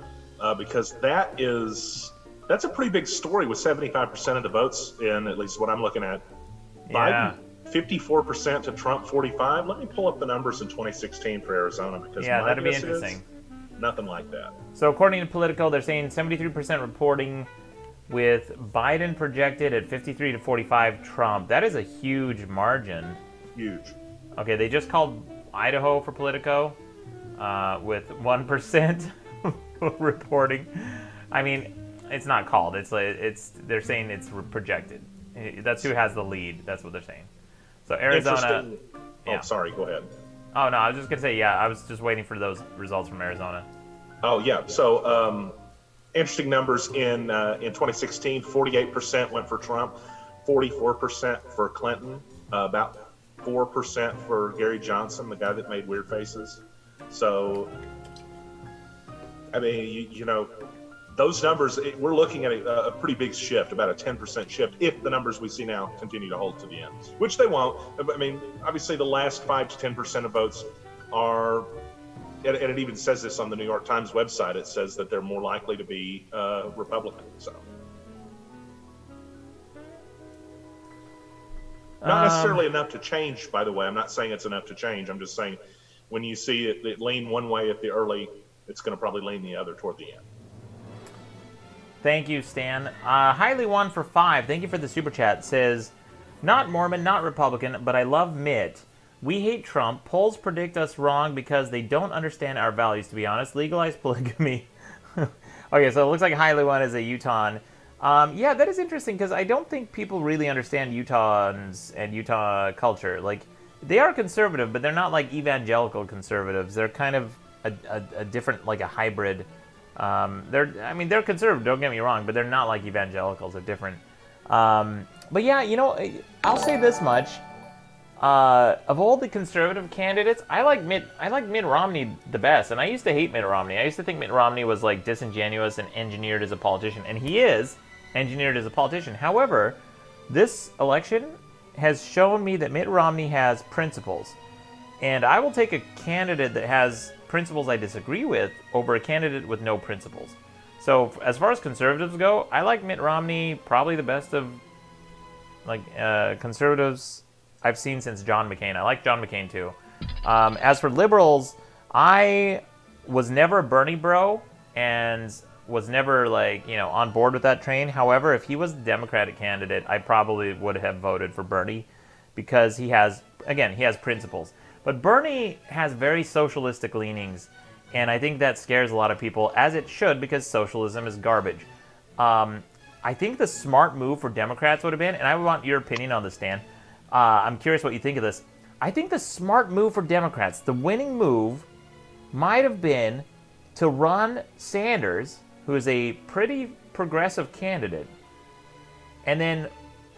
because that's a pretty big story with 75% of the votes in, at least what I'm looking at. Yeah. Biden, 54% to Trump 45. Let me pull up the numbers in 2016 for Arizona, because Yeah, my that'd be guess is interesting. nothing like that. So according to Politico, they're saying 73% reporting with Biden projected at 53 to 45 Trump. That is a huge margin. Huge. Okay, they just called Idaho for Politico with 1% reporting. I mean, it's not called. They're saying it's projected. That's who has the lead. That's what they're saying. So Arizona. Interesting. Yeah. Oh, sorry. Go ahead. Oh no, I was just gonna say I was just waiting for those results from Arizona. Oh yeah. So interesting numbers in 2016. 48% went for Trump, 44% for Clinton, about 4% for Gary Johnson, the guy that made weird faces. So, I mean, you know, those numbers, we're looking at a pretty big shift, about a 10% shift, if the numbers we see now continue to hold to the end, which they won't. I mean, obviously the last 5 to 10% of votes are, and it even says this on the New York Times website, it says that they're more likely to be Republican. So, Not necessarily enough to change, by the way. I'm not saying it's enough to change. I'm just saying when you see it lean one way at the early, it's going to probably lean the other toward the end. Thank you, Stan. Highly One for 5. Thank you for the super chat. Says, not Mormon, not Republican, but I love Mitt. We hate Trump. Polls predict us wrong because they don't understand our values, to be honest. Legalize polygamy. Okay, so it looks like Highly One is a Utah. Yeah, that is interesting because I don't think people really understand Utahns and Utah culture. Like, they are conservative, but they're not like evangelical conservatives. They're kind of a different, like a hybrid. They're conservative, don't get me wrong, but they're not like evangelicals. They're different. But yeah, you know, I'll say this much. Of all the conservative candidates, I like Mitt Romney the best, and I used to hate Mitt Romney. I used to think Mitt Romney was like disingenuous and engineered as a politician, and he is engineered as a politician. However, this election has shown me that Mitt Romney has principles, and I will take a candidate that has principles I disagree with over a candidate with no principles. So as far as conservatives go, I like Mitt Romney probably the best of conservatives I've seen since John McCain. I like John McCain too. As for liberals, I was never a Bernie bro and was never on board with that train. However, if he was the Democratic candidate, I probably would have voted for Bernie because he has principles. But Bernie has very socialistic leanings, and I think that scares a lot of people, as it should, because socialism is garbage. I think the smart move for Democrats would have been, and I want your opinion on this, Stan. I'm curious what you think of this. I think the smart move for Democrats, the winning move, might have been to run Sanders, who is a pretty progressive candidate, and then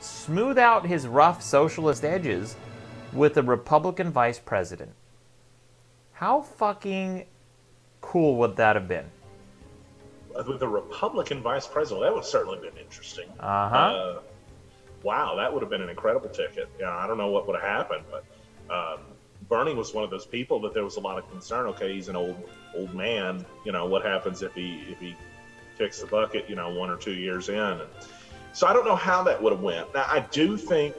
smooth out his rough socialist edges with a Republican vice president. How fucking cool would that have been? With a Republican vice president, that would have certainly been interesting. Wow, that would have been an incredible ticket. Yeah, I don't know what would have happened, but Bernie was one of those people that there was a lot of concern. Okay, he's an old man. You know, what happens if he kicks the bucket? 1 or 2 years in. And so I don't know how that would have went. Now I do think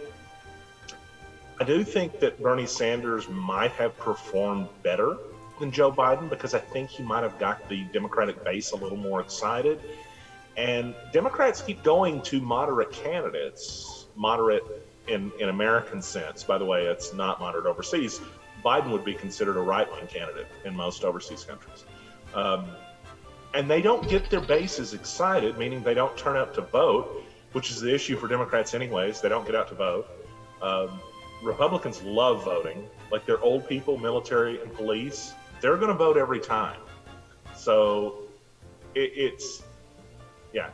that Bernie Sanders might have performed better than Joe Biden because I think he might have got the Democratic base a little more excited. And Democrats keep going to moderate candidates, moderate in American sense. By the way, it's not moderate overseas. Biden would be considered a right-wing candidate in most overseas countries. And they don't get their bases excited, meaning they don't turn out to vote, which is the issue for Democrats anyways. They don't get out to vote. Republicans love voting. Like, they're old people, military, and police. They're going to vote every time. So it's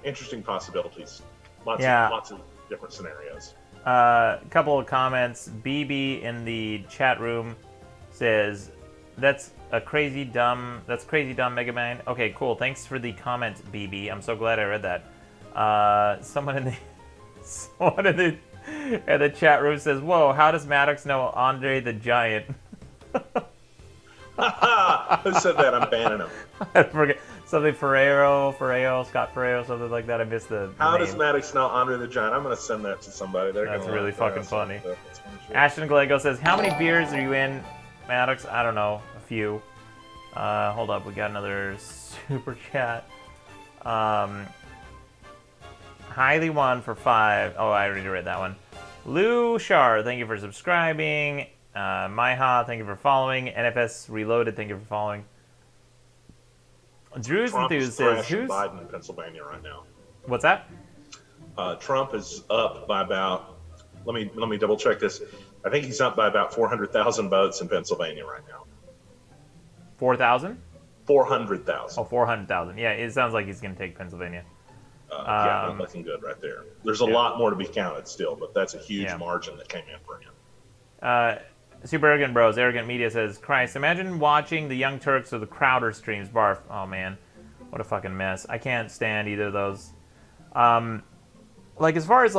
interesting possibilities. Lots of different scenarios. A couple of comments. BB in the chat room says, that's crazy dumb Mega Man. Okay, cool. Thanks for the comment, BB. I'm so glad I read that. Someone in the chat room says, whoa, how does Maddox know Andre the Giant? Who said that? I'm banning him. I forget. Something Scott Ferrero, something like that. I missed the How name. does Maddox know Andre the Giant? I'm going to send that to somebody. That's really fucking funny. Ashton Glego says, how many beers are you in, Maddox? I don't know. A few. Hold up. We got another super chat. Highly One for 5. Oh, I already read that one. Lou Shar, thank you for subscribing. Maiha, thank you for following. NFS Reloaded, thank you for following. Drew's Enthused says, who's Biden in Pennsylvania right now? What's that? Trump is up by about. Let me double check this. I think he's up by about 400,000 votes in Pennsylvania right now. 4,000? 400,000. Oh, 400,000. Yeah, it sounds like he's going to take Pennsylvania. Not looking good right there. There's a lot more to be counted still, but that's a huge margin that came in for him. Super Arrogant Bros, Arrogant Media says, Christ, imagine watching the Young Turks or the Crowder streams. Barf. Oh, man. What a fucking mess. I can't stand either of those. As far as,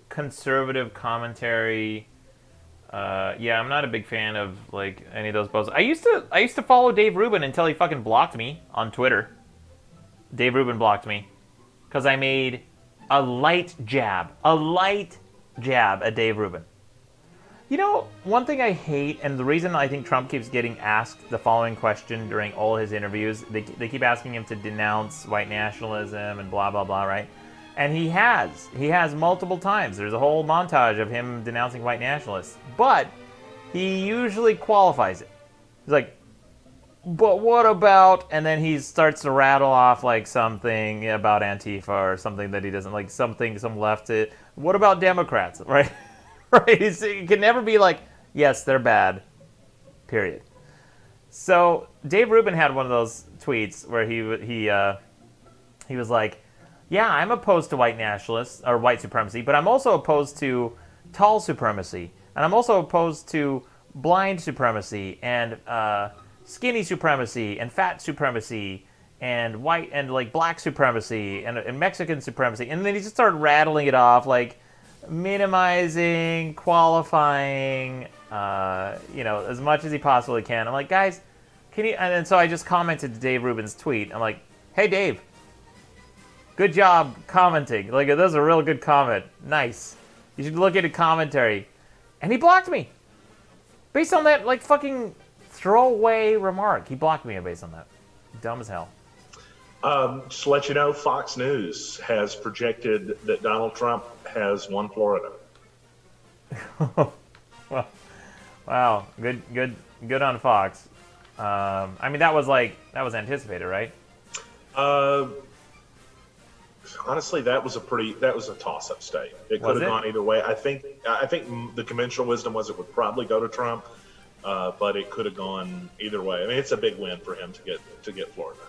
conservative commentary, I'm not a big fan of, any of those posts. I used to follow Dave Rubin until he fucking blocked me on Twitter. Dave Rubin blocked me because I made a light jab jab at Dave Rubin. You know, one thing I hate, and the reason I think Trump keeps getting asked the following question during all his interviews, they keep asking him to denounce white nationalism and blah, blah, blah, right? And he has. He has multiple times. There's a whole montage of him denouncing white nationalists. But he usually qualifies it. He's like, but what about, and then he starts to rattle off like something about Antifa or something that he doesn't like, some left it. What about Democrats, right? Right? It can never be like, yes, they're bad, period. So Dave Rubin had one of those tweets where he was like, yeah, I'm opposed to white nationalists or white supremacy, but I'm also opposed to tall supremacy, and I'm also opposed to blind supremacy and skinny supremacy and fat supremacy and white and like black supremacy and Mexican supremacy, and then he just started rattling it off like minimizing, qualifying, as much as he possibly can. I'm like, guys, can you? And then so I just commented to Dave Rubin's tweet. I'm like, hey Dave, good job commenting. Like, that's a real good comment. Nice. You should look at a commentary. And he blocked me based on that like fucking throwaway remark. He blocked me based on that. Dumb as hell. Just to let you know, Fox News has projected that Donald Trump has won Florida. Well, wow, good on Fox. I mean, that was anticipated, right? Honestly, that was a toss-up state. It could have gone either way. I think the conventional wisdom was it would probably go to Trump, but it could have gone either way. I mean, it's a big win for him to get Florida.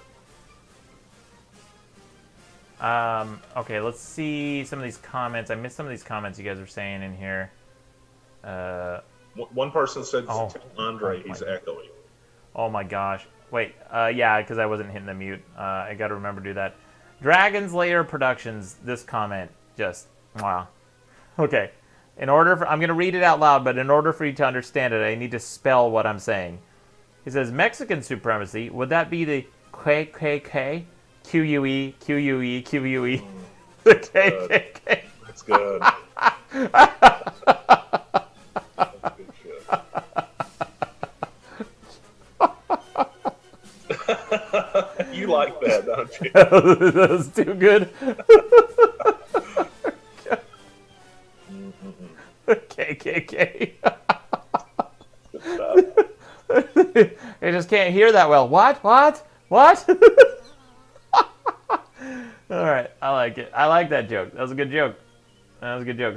Okay, let's see some of these comments. I missed some of these comments you guys were saying in here. One person said, Andre, he's echoing. Oh my gosh. Wait, yeah, because I wasn't hitting the mute. I got to remember to do that. Dragon's Lair Productions, this comment, just, wow. Okay, I'm going to read it out loud, but in order for you to understand it, I need to spell what I'm saying. He says, Mexican supremacy, would that be the KKK? QUE, QUE, QUE. The KKK. That's good. That's good shit. You like that, don't you? That was too good. KKK. I just can't hear that well. What? All right, I like it. I like that joke. That was a good joke.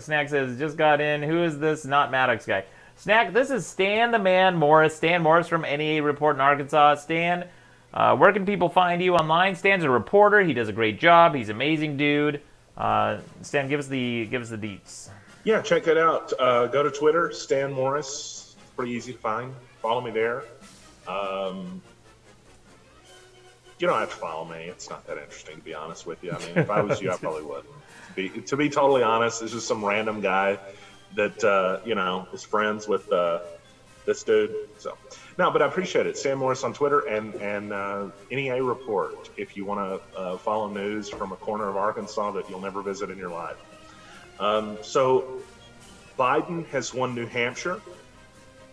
Snack says, just got in. Who is this not Maddox guy? Snack, this is Stan the Man Morris. Stan Morris from NEA Report in Arkansas. Stan, where can people find you online? Stan's a reporter. He does a great job. He's an amazing dude. Stan, give us the deets. Yeah, check it out. Go to Twitter, Stan Morris. It's pretty easy to find. Follow me there. You don't have to follow me. It's not that interesting, to be honest with you. I mean, if I was you, I probably wouldn't. To be totally honest, it's just some random guy that, is friends with this dude. So, no, but I appreciate it. Stan Morris on Twitter and NEA Report if you want to follow news from a corner of Arkansas that you'll never visit in your life. So, Biden has won New Hampshire.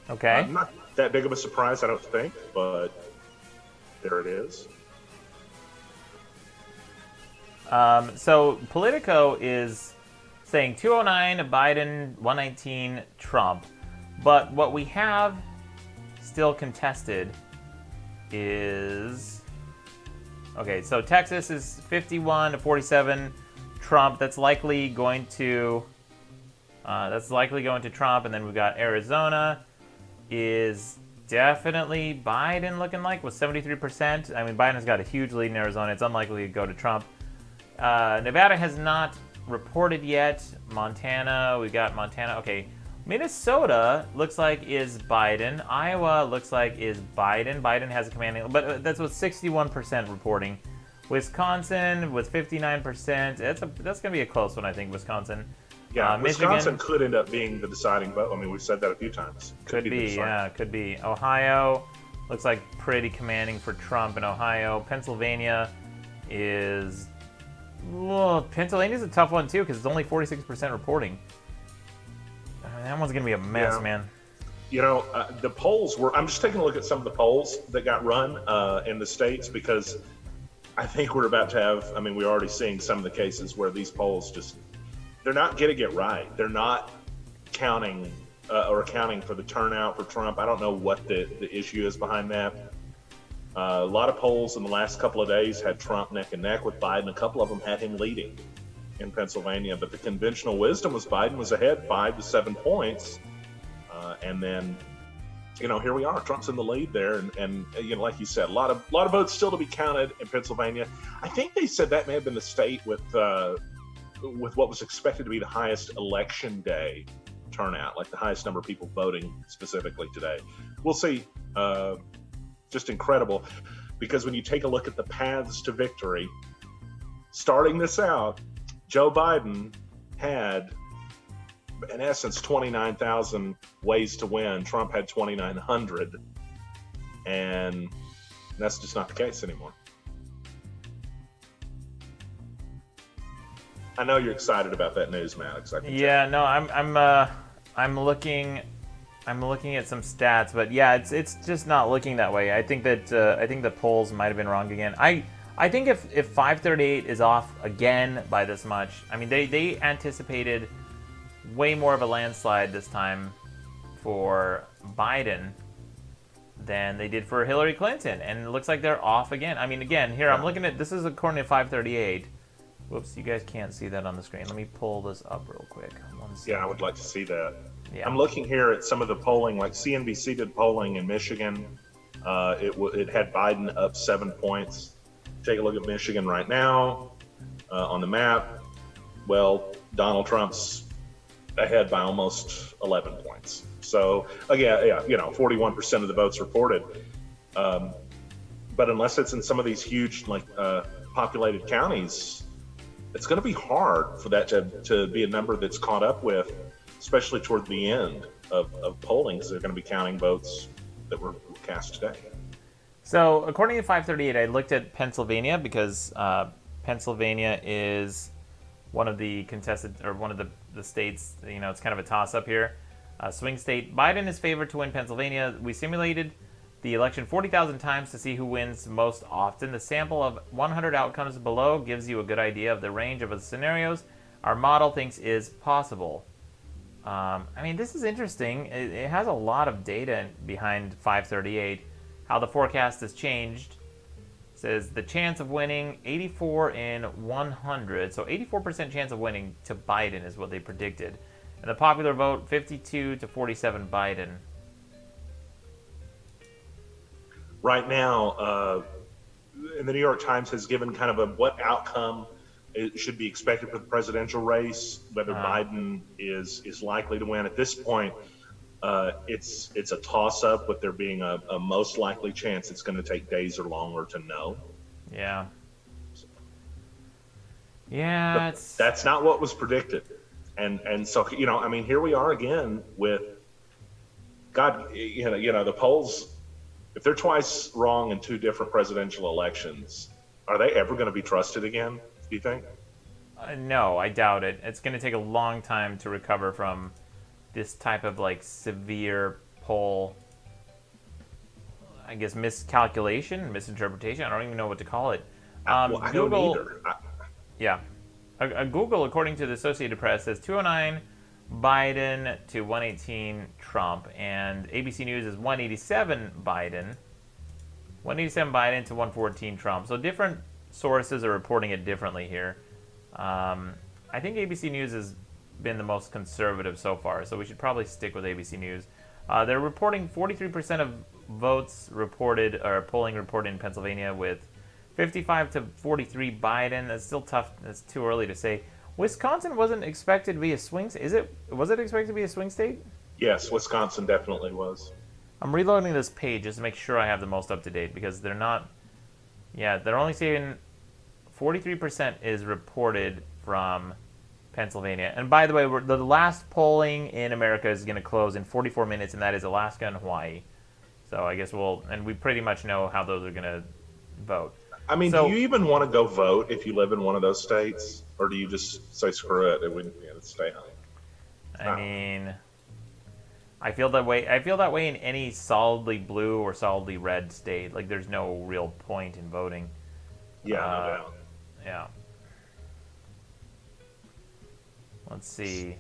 Okay. Not that big of a surprise, I don't think, but there it is. So Politico is saying 209 Biden, 119 Trump. But what we have still contested is... Okay, so Texas is 51 to 47 Trump. That's likely going to Trump. And then we've got Arizona is definitely Biden looking like with 73%. I mean, Biden's got a huge lead in Arizona. It's unlikely to go to Trump. Nevada has not reported yet. Montana, we got Montana. Okay, Minnesota looks like is Biden. Iowa looks like is Biden. Biden has a commanding, but that's with 61% reporting. Wisconsin with 59%. That's going to be a close one, I think. Wisconsin. Yeah, Wisconsin could end up being the deciding vote. I mean, we've said that a few times. Could be, yeah, could be. Ohio looks like pretty commanding for Trump in Ohio. Pennsylvania is... Well, Pennsylvania's a tough one, too, because it's only 46% reporting. that one's gonna be a mess, Yeah. man. You know, the polls were. I'm just taking a look at some of the polls that got run in the states because I think we're about to have. I mean, we're already seeing some of the cases where these polls they're not getting it right. They're not counting or accounting for the turnout for Trump. I don't know what the issue is behind that. A lot of polls in the last couple of days had Trump neck and neck with Biden. A couple of them had him leading in Pennsylvania, but the conventional wisdom was Biden was ahead 5 to 7 points. And then, you know, here we are. Trump's in the lead there, and you know, like you said, a lot of votes still to be counted in Pennsylvania. I think they said that may have been the state with what was expected to be the highest election day turnout, like the highest number of people voting specifically today. We'll see. Just incredible, because when you take a look at the paths to victory, starting this out, Joe Biden had, in essence, 29,000 ways to win. Trump had 2,900, and that's just not the case anymore. I know you're excited about that news, Maddox. Yeah, no, I'm looking at some stats, but yeah, it's just not looking that way. I think the polls might have been wrong again. I think if 538 is off again by this much, I mean they anticipated way more of a landslide this time for Biden than they did for Hillary Clinton, and it looks like they're off again. I mean, again, here I'm looking at, this is according to 538. Whoops, you guys can't see that on the screen. Let me pull this up real quick. Yeah, I would like to see that. Yeah. I'm looking here at some of the polling, like CNBC did polling in Michigan. It had Biden up 7 points. Take a look at Michigan right now on the map. Well, Donald Trump's ahead by almost 11 points. So, again, yeah, you know, 41% of the votes reported. But unless it's in some of these huge, like, populated counties, it's going to be hard for that to be a number that's caught up with, especially toward the end of polling, because they're going to be counting votes that were cast today. So, according to 538, I looked at Pennsylvania because Pennsylvania is one of the contested, or one of the states, you know, it's kind of a toss-up here. Swing state. Biden is favored to win Pennsylvania. We simulated the election 40,000 times to see who wins most often. The sample of 100 outcomes below gives you a good idea of the range of the scenarios our model thinks is possible. I mean, this is interesting. It has a lot of data behind 538. How the forecast has changed. It says the chance of winning 84 in 100. So 84% chance of winning to Biden is what they predicted. And the popular vote, 52 to 47 Biden. Right now, and the New York Times has given kind of what outcome it should be expected for the presidential race, whether Biden is likely to win. At this point, it's a toss-up, with there being a most likely chance it's going to take days or longer to know. Yeah. Yeah, that's not what was predicted. And so, you know, I mean, here we are again with, God, you know, the polls, if they're twice wrong in two different presidential elections, are they ever going to be trusted again, do you think? No, I doubt it. It's going to take a long time to recover from this type of, like, severe poll, I guess, miscalculation, misinterpretation. I don't even know what to call it. Well, I Google, don't either. Yeah. Google, according to the Associated Press, says 209 Biden to 118 Trump, and ABC News is 187 Biden. 187 Biden to 114 Trump. So different sources are reporting it differently here. I think ABC News has been the most conservative so far, so we should probably stick with ABC News. They're reporting 43% of votes reported, or polling reported in Pennsylvania, with 55 to 43 Biden. That's still tough. That's too early to say. Wisconsin wasn't expected to be a swing state. Was it expected to be a swing state? Yes, Wisconsin definitely was. I'm reloading this page just to make sure I have the most up to date, because they're not. Yeah, they're only saying 43% is reported from Pennsylvania. And by the way, the last polling in America is going to close in 44 minutes, and that is Alaska and Hawaii. So I guess we pretty much know how those are going to vote. I mean, do you even want to go vote if you live in one of those states? Or do you just say, screw it, and let's stay home? I mean, I feel that way. I feel that way in any solidly blue or solidly red state. Like, there's no real point in voting. Yeah, no doubt. Yeah. Let's see.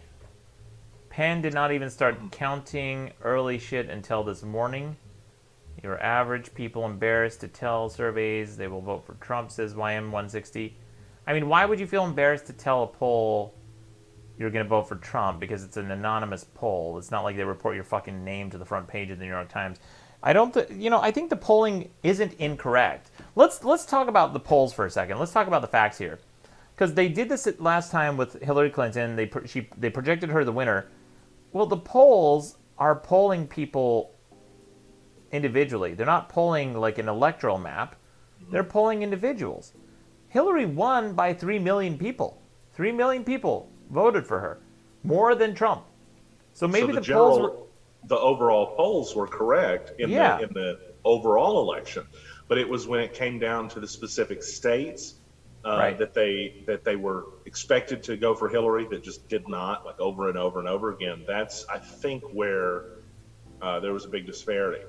Penn did not even start counting early shit until this morning. Your average people embarrassed to tell surveys they will vote for Trump, says YM160. I mean, why would you feel embarrassed to tell a poll you're going to vote for Trump? Because it's an anonymous poll. It's not like they report your fucking name to the front page of the New York Times. I think the polling isn't incorrect. Let's talk about the polls for a second. Let's talk about the facts here. Because they did this last time with Hillary Clinton. They projected her the winner. Well, the polls are polling people individually. They're not polling like an electoral map. They're polling individuals. Hillary won by 3 million people. 3 million people voted for her. More than Trump. So maybe the polls were... The overall polls were correct in the overall election. But it was when it came down to the specific states that they were expected to go for Hillary that just did not, like over and over and over again. That's, I think, where there was a big disparity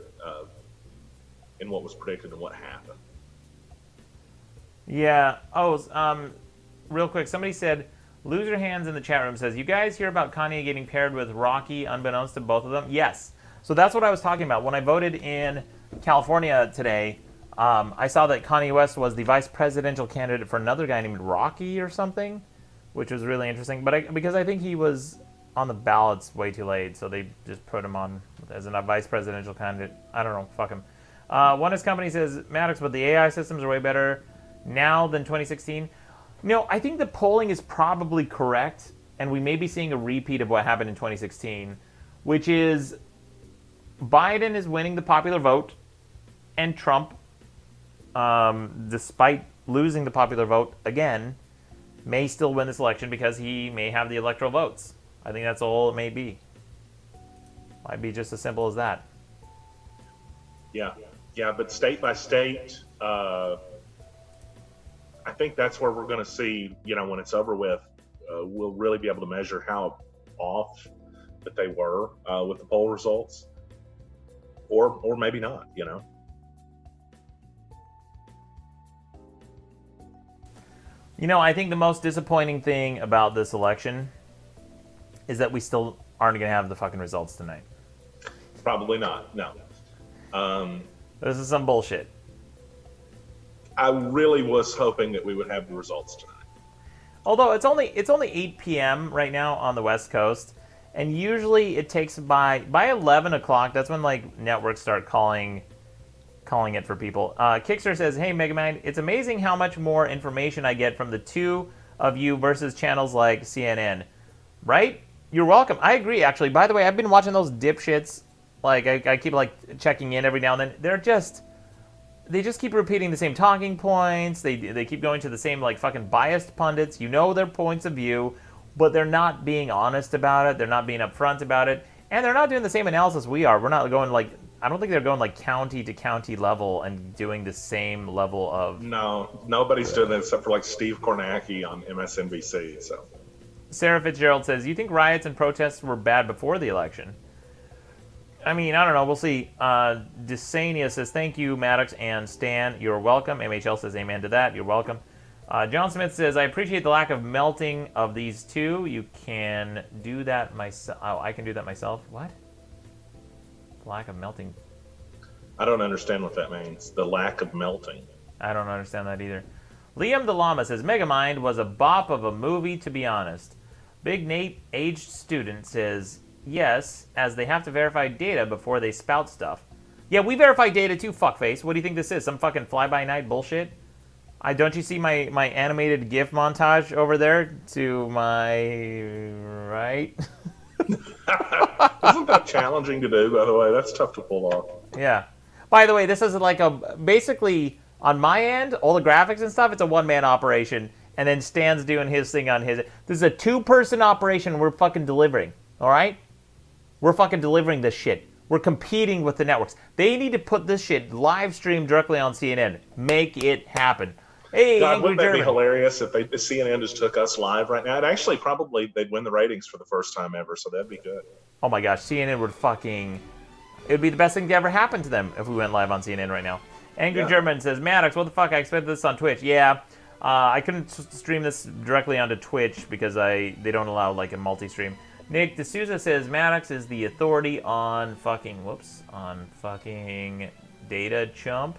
in what was predicted and what happened. Yeah. Oh, real quick, somebody said, Loser Hands in the chat room says, you guys hear about Kanye getting paired with Rocky unbeknownst to both of them? Yes. So that's what I was talking about. When I voted in California today, I saw that Kanye West was the vice presidential candidate for another guy named Rocky or something, which was really interesting. But because I think he was on the ballots way too late, so they just put him on as a vice presidential candidate. I don't know. Fuck him. One is company says, Maddox, but the AI systems are way better now than 2016. No, I think the polling is probably correct, and we may be seeing a repeat of what happened in 2016, which is Biden is winning the popular vote, and Trump, despite losing the popular vote again, may still win this election because he may have the electoral votes. I think that's all it may be. Might be just as simple as that. Yeah, but state by state, I think that's where we're going to see, when it's over with, we'll really be able to measure how off that they were with the poll results, or maybe not, I think the most disappointing thing about this election is that we still aren't going to have the fucking results tonight. Probably not, no. This is some bullshit. I really was hoping that we would have the results tonight. Although it's only 8 p.m. right now on the West Coast, and usually it takes by 11 o'clock. That's when networks start calling it for people. Kickster says, "Hey Megamind, it's amazing how much more information I get from the two of you versus channels like CNN." Right? You're welcome. I agree. Actually, by the way, I've been watching those dipshits. I keep checking in every now and then. They just keep repeating the same talking points. They keep going to the same fucking biased pundits. Their points of view, but they're not being honest about it. They're not being upfront about it, and they're not doing the same analysis we are. We're not going I don't think they're going county to county level and doing the same level of. No, nobody's doing that except for Steve Kornacki on MSNBC. So, Sarah Fitzgerald says, "You think riots and protests were bad before the election?" I mean, I don't know. We'll see. Desania says, thank you, Maddox and Stan. You're welcome. MHL says, amen to that. You're welcome. John Smith says, I appreciate the lack of melting of these two. You can do that myself. Oh, I can do that myself. What? The lack of melting. I don't understand what that means. The lack of melting. I don't understand that either. Liam the Llama says, Megamind was a bop of a movie, to be honest. Big Nate, aged student, says, yes, as they have to verify data before they spout stuff. Yeah, we verify data too, fuckface. What do you think this is? Some fucking fly-by-night bullshit? Don't you see my animated GIF montage over there to my right? Isn't that challenging to do, by the way? That's tough to pull off. Yeah. By the way, this is basically, on my end, all the graphics and stuff, it's a one-man operation, and then Stan's doing his thing on his. This is a two-person operation we're fucking delivering, all right? We're fucking delivering this shit. We're competing with the networks. They need to put this shit live stream directly on CNN. Make it happen. Hey, God, Angry wouldn't that be German. hilarious if CNN just took us live right now? And actually, probably they'd win the ratings for the first time ever, so that'd be good. Oh my gosh, CNN would fucking... It would be the best thing to ever happen to them if we went live on CNN right now. Angry German says, Maddox, what the fuck? I expected this on Twitch. Yeah, I couldn't stream this directly onto Twitch because they don't allow like a multi-stream. Nick D'Souza says, Maddox is the authority on fucking... Whoops. On fucking data chump.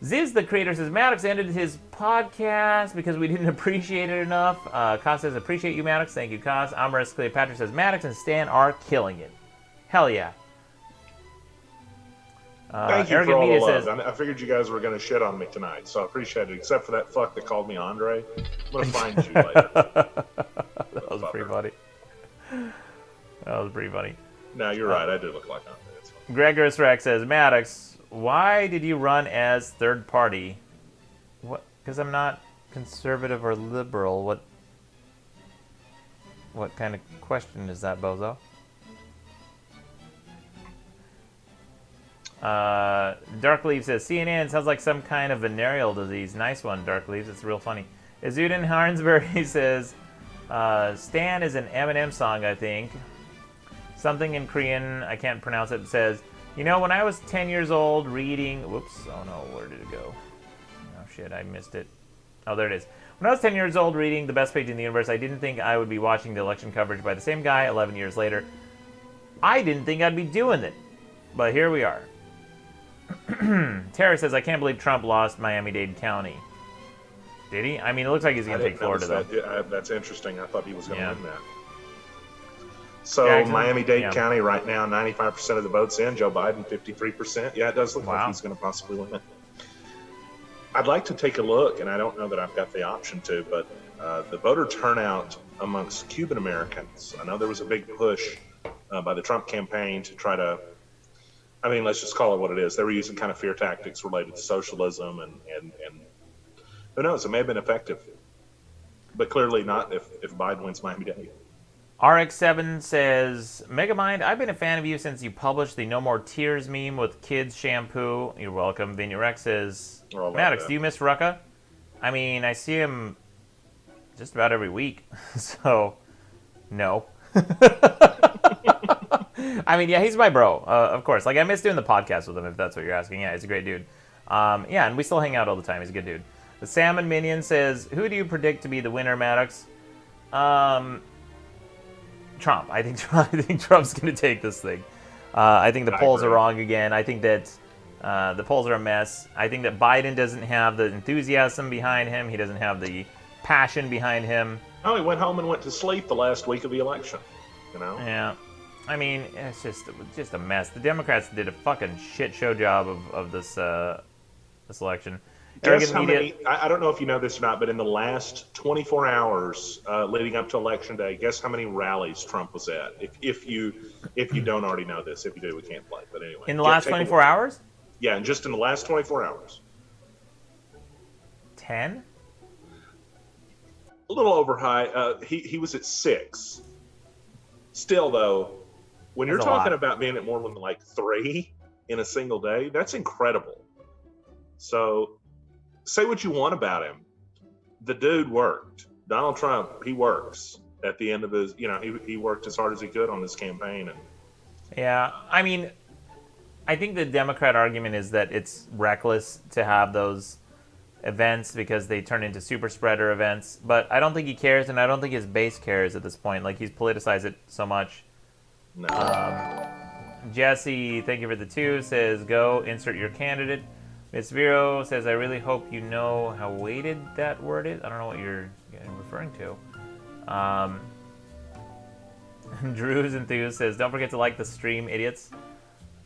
Ziz, the creator, says, Maddox ended his podcast because we didn't appreciate it enough. Kaz says, appreciate you, Maddox. Thank you, Kaz. Amaris Cleopatra says, Maddox and Stan are killing it. Hell yeah. Thank you for all the love. I figured you guys were going to shit on me tonight, so I appreciate it, except for that fuck that called me Andre. I'm going to find you later. That was pretty funny. That was pretty funny. No, you're right. I do look like Andre. Gregorus Rex says, Maddox, why did you run as third party? What? Because I'm not conservative or liberal. What kind of question is that, Bozo? Darkleaf says, CNN sounds like some kind of venereal disease. Nice one, Darkleaf. It's real funny. Izudin Harnsberry says, Stan is an Eminem song, I think. Something in Korean, I can't pronounce it, says, you know, when I was 10 years old reading... Whoops. Oh, no. Where did it go? Oh, shit. I missed it. Oh, there it is. When I was 10 years old reading The Best Page in the Universe, I didn't think I would be watching the election coverage by the same guy 11 years later. I didn't think I'd be doing it. But here we are. Tara says, I can't believe Trump lost Miami-Dade County. Did he? I mean, it looks like he's going to take Florida, though. That's interesting. I thought he was going to win that. So, Miami-Dade County right now, 95% of the votes in. Joe Biden, 53%. Yeah, it does look like he's going to possibly win it. I'd like to take a look, and I don't know that I've got the option to, but the voter turnout amongst Cuban Americans. I know there was a big push by the Trump campaign to try to, I mean, let's just call it what it is. They were using kind of fear tactics related to socialism, and who knows, it may have been effective. But clearly not if Biden wins Miami-Dade. RX7 says, Megamind, I've been a fan of you since you published the No More Tears meme with kids shampoo. You're welcome. Vinurex says, Maddox, do you miss Rucka? I mean, I see him just about every week. So, no. I mean, yeah, he's my bro, of course. Like, I miss doing the podcast with him, if that's what you're asking. Yeah, he's a great dude. Yeah, and we still hang out all the time. He's a good dude. The Salmon Minion says, who do you predict to be the winner, Maddox? Trump. I think Trump's going to take this thing. I think the polls are wrong again. I think that the polls are a mess. I think that Biden doesn't have the enthusiasm behind him. He doesn't have the passion behind him. Oh, he went home and went to sleep the last week of the election. You know? Yeah. I mean, it's just a mess. The Democrats did a fucking shit show job of this election. Guess how many, I don't know if you know this or not, but in the last 24 hours leading up to Election Day, guess how many rallies Trump was at? If you don't already know this. If you do, we can't play. But anyway. In the last 24 hours? Yeah, and just in the last 24 hours. 10? A little over high. He was at 6. Still, though, when you're talking about being at more than like 3 in a single day, that's incredible. So... say what you want about him. The dude worked. Donald Trump, he works at the end of his, he worked as hard as he could on this campaign. Yeah, I mean, I think the Democrat argument is that it's reckless to have those events because they turn into super spreader events. But I don't think he cares, and I don't think his base cares at this point. Like, he's politicized it so much. No. Jesse, thank you for the 2, says, go insert your candidate. Miss Vero says, I really hope you know how weighted that word is. I don't know what you're referring to. Drew's Enthused says, don't forget to like the stream, idiots.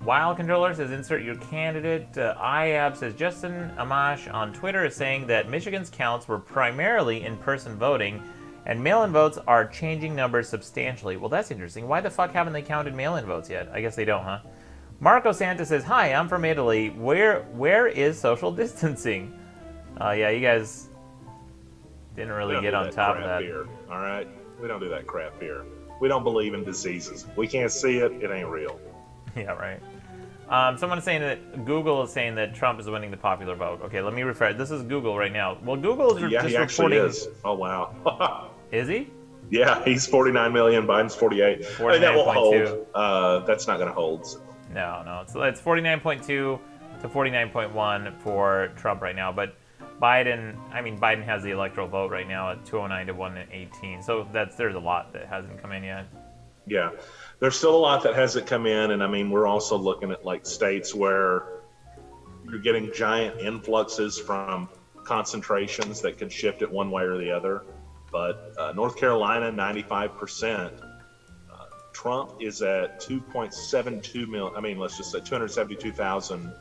Wild Controller says, insert your candidate. IAB says, Justin Amash on Twitter is saying that Michigan's counts were primarily in-person voting, and mail-in votes are changing numbers substantially. Well, that's interesting. Why the fuck haven't they counted mail-in votes yet? I guess they don't, huh? Marco Santa says, hi, I'm from Italy. Where is social distancing? Yeah, you guys didn't really get on top of that. Beer, all right? We don't do that crap here. We don't believe in diseases. We can't see it. It ain't real. Yeah, right. Someone is saying that Google is saying that Trump is winning the popular vote. Okay, let me refresh. This is Google right now. Well, Google is Yeah, just he actually reporting. is. Oh, wow. Is he? Yeah, he's 49 million. Biden's 48. I mean, that won't 49.2. hold. That's not going to hold. So. No. It's 49.2 to 49.1 for Trump right now. But Biden has the electoral vote right now at 209 to 118. So there's a lot that hasn't come in yet. Yeah, there's still a lot that hasn't come in, and I mean, we're also looking at like states where you're getting giant influxes from concentrations that could shift it one way or the other. But North Carolina, 95%. Trump is at 2.72 million. I mean, let's just say 272,000.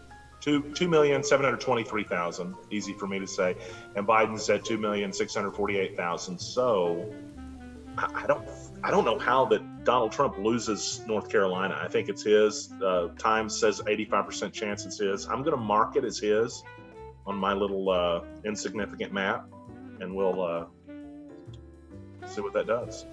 2,723,000. Easy for me to say. And Biden's at 2,648,000. So I don't know how that Donald Trump loses North Carolina. I think it's his. Times says 85% chance it's his. I'm going to mark it as his on my little insignificant map, and we'll see what that does.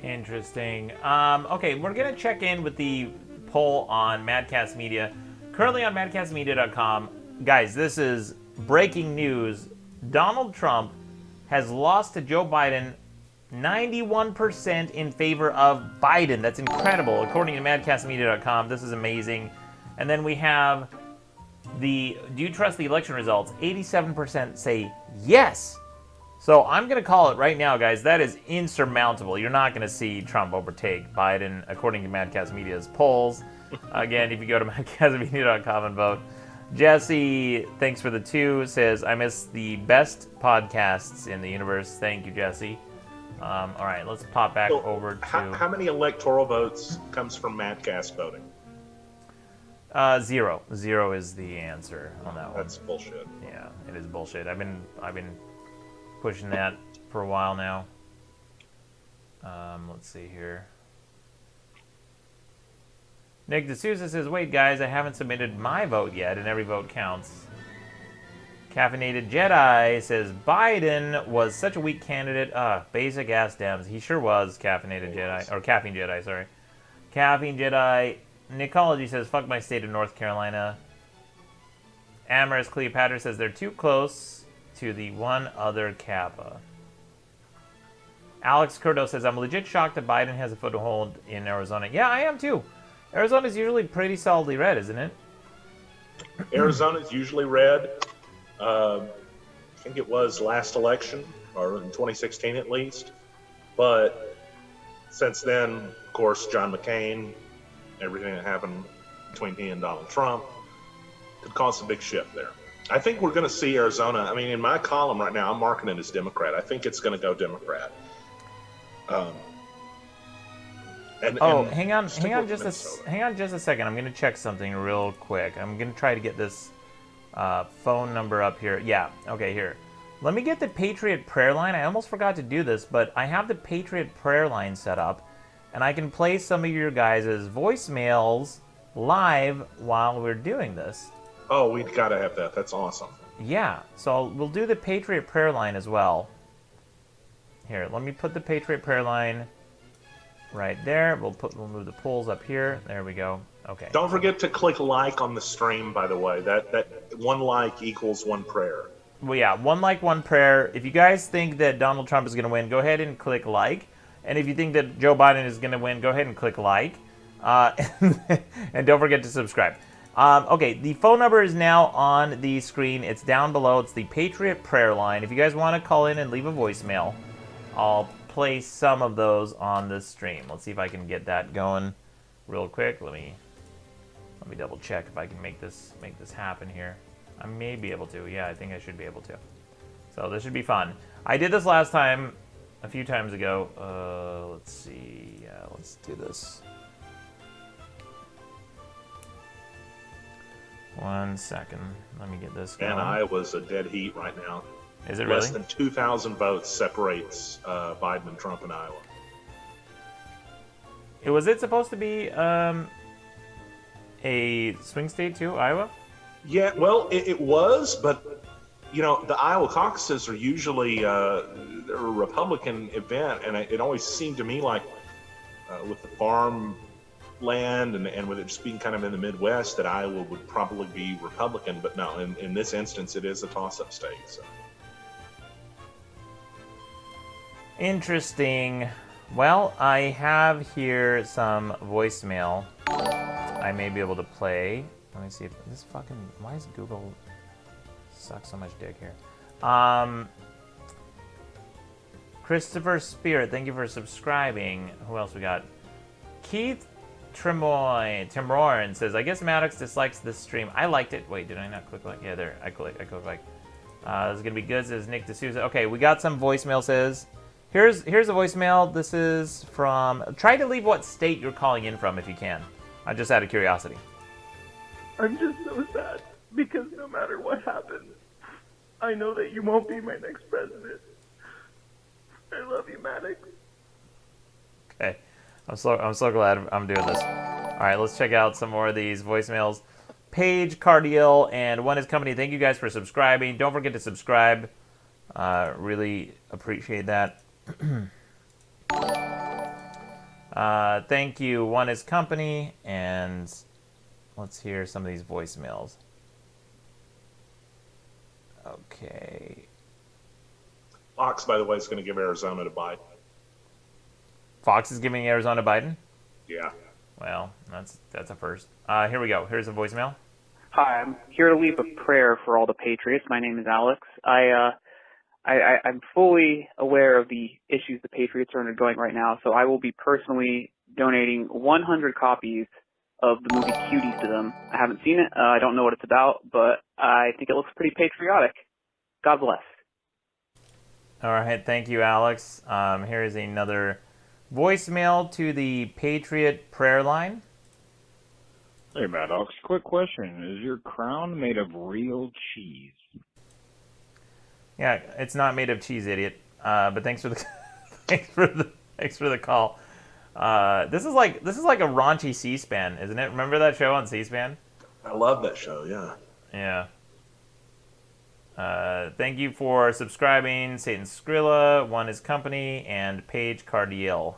Interesting. Okay, we're going to check in with the poll on Madcast Media. Currently on madcastmedia.com. Guys, this is breaking news. Donald Trump has lost to Joe Biden 91% in favor of Biden. That's incredible. According to madcastmedia.com, this is amazing. And then we have do you trust the election results? 87% say yes. So I'm going to call it right now, guys. That is insurmountable. You're not going to see Trump overtake Biden, according to Madcast Media's polls. Again, if you go to madcastmedia.com and vote. Jesse, thanks for the 2, says, I miss the best podcasts in the universe. Thank you, Jesse. All right, let's pop back over to... How many electoral votes comes from Madcast voting? 0. 0 is the answer on that one. That's bullshit. Yeah, it is bullshit. I've been pushing that for a while now. Let's see here. Nick D'Souza says, wait, guys, I haven't submitted my vote yet, and every vote counts. Caffeinated Jedi says, Biden was such a weak candidate. Basic ass Dems. He sure was, Caffeinated Jedi. Or Caffeine Jedi, sorry. Caffeine Jedi. Nicology says, fuck my state of North Carolina. Amorous Cleopatra says, they're too close to the one other Kappa. Alex Curto says, I'm legit shocked that Biden has a foothold in Arizona. Yeah, I am too. Arizona's usually pretty solidly red, isn't it? Arizona's usually red. I think it was last election, or in 2016 at least. But since then, of course, John McCain, everything that happened between he and Donald Trump could cause a big shift there. I think we're going to see Arizona. I mean, in my column right now, I'm marking it as Democrat. I think it's going to go Democrat. Hang on just a second. I'm going to check something real quick. I'm going to try to get this phone number up here. Yeah, okay, here. Let me get the Patriot prayer line. I almost forgot to do this, but I have the Patriot prayer line set up, and I can play some of your guys' voicemails live while we're doing this. Oh, we've got to have that. That's awesome. Yeah, so we'll do the Patriot prayer line as well. Here, let me put the Patriot prayer line right there. We'll move the polls up here. There we go. Okay. Don't forget to click like on the stream, by the way. That one like equals one prayer. Well, yeah, one like, one prayer. If you guys think that Donald Trump is going to win, go ahead and click like. And if you think that Joe Biden is going to win, go ahead and click like. And don't forget to subscribe. Okay, the phone number is now on the screen. It's down below. It's the Patriot prayer line. If you guys want to call in and leave a voicemail, I'll play some of those on the stream. Let's see if I can get that going real quick. Let me double check if I can make this happen here. I may be able to. Yeah, I think I should be able to. So this should be fun. I did this last time, a few times ago. Let's see. Yeah, let's do this. 1 second. Let me get this going. And Iowa's a dead heat right now. Is it really? Less than 2,000 votes separates Biden and Trump in Iowa. Was it supposed to be a swing state too, Iowa? Yeah, well, it was, but the Iowa caucuses are usually they're a Republican event, and it always seemed to me like with the farm land and with it just being kind of in the Midwest, that Iowa would probably be Republican. But no, in this instance, it is a toss-up state. So. Interesting. Well, I have here some voicemail I may be able to play. Let me see if this fucking... Why is Google suck so much dick here? Christopher Spirit, thank you for subscribing. Who else we got? Keith Tremorn says, I guess Maddox dislikes this stream. I liked it. Wait, did I not click like? Yeah, there. I clicked like. This is going to be good, says Nick D'Souza. Okay, we got some voicemail, says. Here's a voicemail. This is from... Try to leave what state you're calling in from if you can. Just out of curiosity. I'm just so sad because no matter what happens, I know that you won't be my next president. I love you, Maddox. Okay. I'm so glad I'm doing this. All right, let's check out some more of these voicemails. Paige, Cardiel, and One is Company, thank you guys for subscribing. Don't forget to subscribe. Really appreciate that. Thank you, One is Company, and let's hear some of these voicemails. Okay. Fox, by the way, is going to give Arizona to Biden. Fox is giving Arizona Biden? Yeah. Well, that's a first. Here we go. Here's a voicemail. Hi, I'm here to leave a prayer for all the Patriots. My name is Alex. I'm fully aware of the issues the Patriots are undergoing right now, so I will be personally donating 100 copies of the movie Cuties to them. I haven't seen it. I don't know what it's about, but I think it looks pretty patriotic. God bless. All right, thank you, Alex. Here is another voicemail to the Patriot prayer line. Hey, Maddox. Quick question. Is your crown made of real cheese? Yeah, it's not made of cheese, idiot. But thanks for the thanks for the call. This is like a raunchy C-SPAN, isn't it? Remember that show on C-SPAN? I love that show, yeah. Yeah. Thank you for subscribing, Satan Skrilla, One is Company, and Paige Cardiel.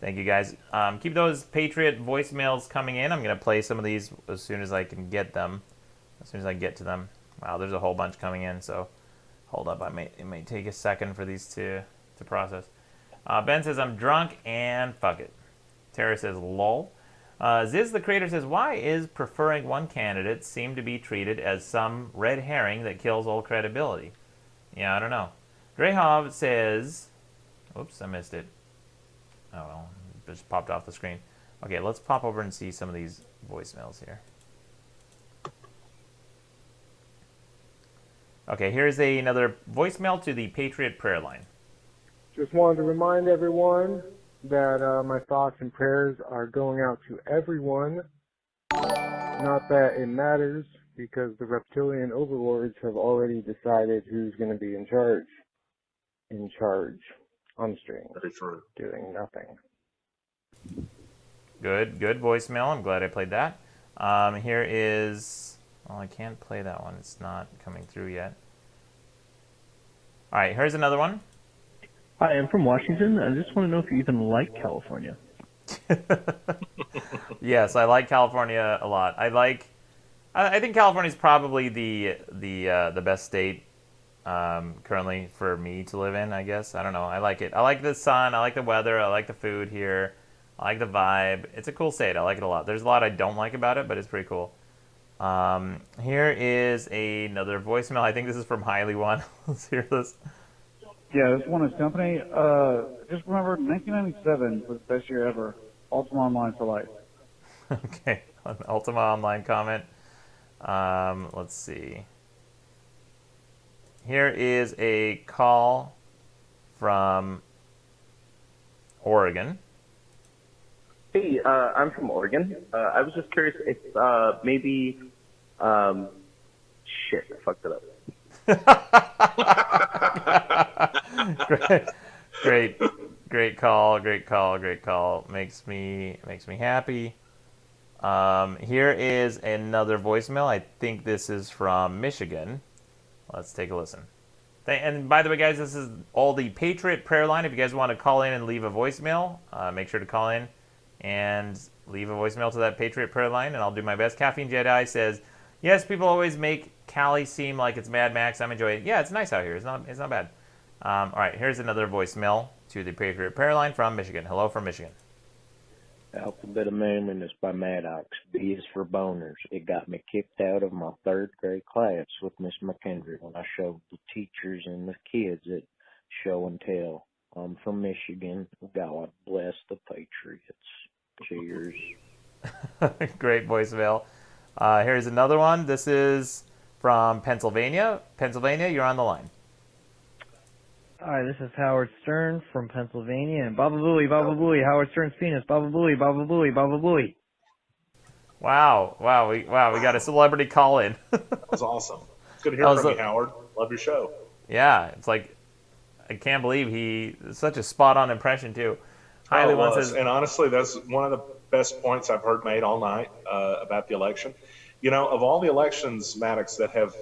Thank you, guys. Keep those Patriot voicemails coming in. I'm going to play some of these as soon as I can get them. As soon as I get to them. Wow, there's a whole bunch coming in, so hold up. It may take a second for these to process. Ben says, I'm drunk and fuck it. Tara says, lol. Ziz, the creator, says, why is preferring one candidate seem to be treated as some red herring that kills all credibility? Yeah, I don't know. Drehov says, oops, I missed it. Oh, well, it just popped off the screen. Okay, let's pop over and see some of these voicemails here. Okay, here's another voicemail to the Patriot prayer line. Just wanted to remind everyone that my thoughts and prayers are going out to everyone. Not that it matters, because the reptilian overlords have already decided who's going to be in charge. In charge. On stream. Doing nothing. Good voicemail. I'm glad I played that. Here is... Well, I can't play that one. It's not coming through yet. All right, here's another one. Hi, I'm from Washington. I just want to know if you even like California. Yes, I like California a lot. I think California is probably the best state currently for me to live in, I guess. I don't know. I like it. I like the sun. I like the weather. I like the food here. I like the vibe. It's a cool state. I like it a lot. There's a lot I don't like about it, but it's pretty cool. Here is another voicemail. I think this is from Highly One. Let's hear this. Yeah, this one is company. Just remember, 1997 was the best year ever. Ultima Online for life. Okay, an Ultima Online comment. Let's see. Here is a call from Oregon. Hey, I'm from Oregon. I was just curious if maybe... shit, I fucked it up. Great call. Makes me happy. Here is another voicemail. I think this is from Michigan. Let's take a listen. And by the way, guys, this is all the Patriot prayer line. If you guys want to call in and leave a voicemail, make sure to call in and leave a voicemail to that Patriot prayer line, and I'll do my best. Caffeine Jedi says, yes, people always make Cali seem like it's Mad Max. I'm enjoying it. Yeah, it's nice out here. It's not bad. All right, here's another voicemail to the Patriot prayer line from Michigan. Hello from Michigan. Alphabet of Manliness by Maddox. B is for boners. It got me kicked out of my third grade class with Miss McKendry when I showed the teachers and the kids at show and tell. I'm from Michigan. God bless the Patriots. Cheers. Great voicemail. Here's another one. This is from Pennsylvania. Pennsylvania, you're on the line. Hi, this is Howard Stern from Pennsylvania, and Baba Booey, Howard Stern's penis, Baba Booey. Wow, we got a celebrity call in. That was awesome. It's good to hear from you, Howard. Love your show. Yeah, it's like, I can't believe it's such a spot-on impression, too. Highly one says, and honestly, that's one of the best points I've heard made all night about the election. You know, of all the elections, Maddox, that have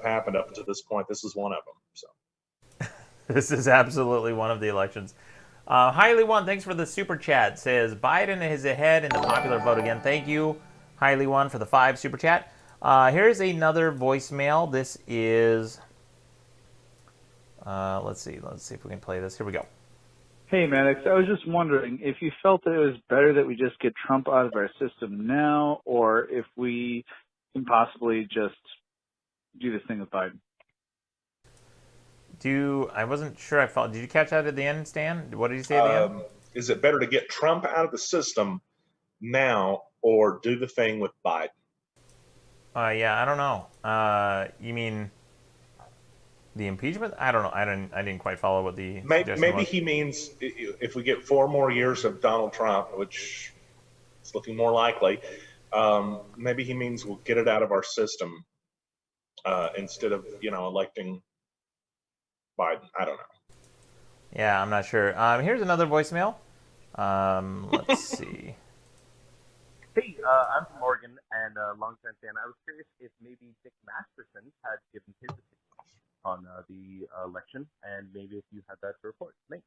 happened up to this point, this is one of them. So. This is absolutely one of the elections. Highly One, thanks for the super chat. Says Biden is ahead in the popular vote again. Thank you, Highly One, for the 5 super chat. Here's another voicemail. This is, let's see if we can play this. Here we go. Hey, Maddox, I was just wondering if you felt that it was better that we just get Trump out of our system now, or if we can possibly just do this thing with Biden. I wasn't sure I followed. Did you catch that at the end, Stan? What did you say at the end? Is it better to get Trump out of the system now or do the thing with Biden? Yeah, I don't know. You mean the impeachment? I don't know. I didn't quite follow what the maybe was. He means if we get 4 more years of Donald Trump, which is looking more likely, maybe he means we'll get it out of our system instead of electing Biden. I don't know. Yeah, I'm not sure. Here's another voicemail. Let's see. Hey, I'm from Oregon and longtime fan. I was curious if maybe Dick Masterson had given his opinion on the election, and maybe if you had that to report. Thanks.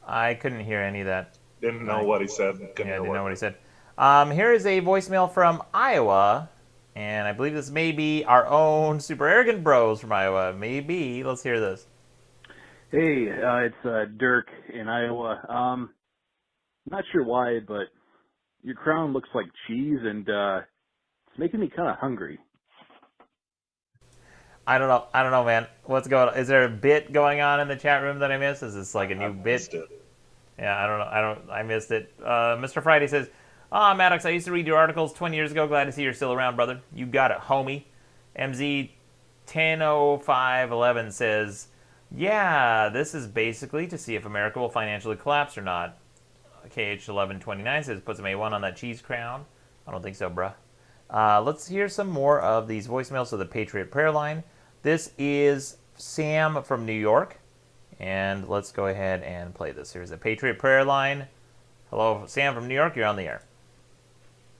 I couldn't hear any of that. Didn't know what he said. Didn't know what he said. Here is a voicemail from Iowa, and I believe this may be our own super arrogant bros from Iowa. Maybe. Let's hear this. Hey, it's Dirk in Iowa. Not sure why, but your crown looks like cheese, and it's making me kind of hungry. I don't know, man. What's going on? Is there a bit going on in the chat room that I missed? Is this like a new bit? Yeah, I don't know. I missed it. Mr. Friday says, Maddox, I used to read your articles 20 years ago. Glad to see you're still around, brother. You got it, homie. MZ 100511 says, yeah, this is basically to see if America will financially collapse or not. KH1129 says, put some A1 on that cheese crown. I don't think so, bruh. Let's hear some more of these voicemails of the Patriot Prayer Line. This is Sam from New York. And let's go ahead and play this. Here's the Patriot Prayer Line. Hello, Sam from New York. You're on the air.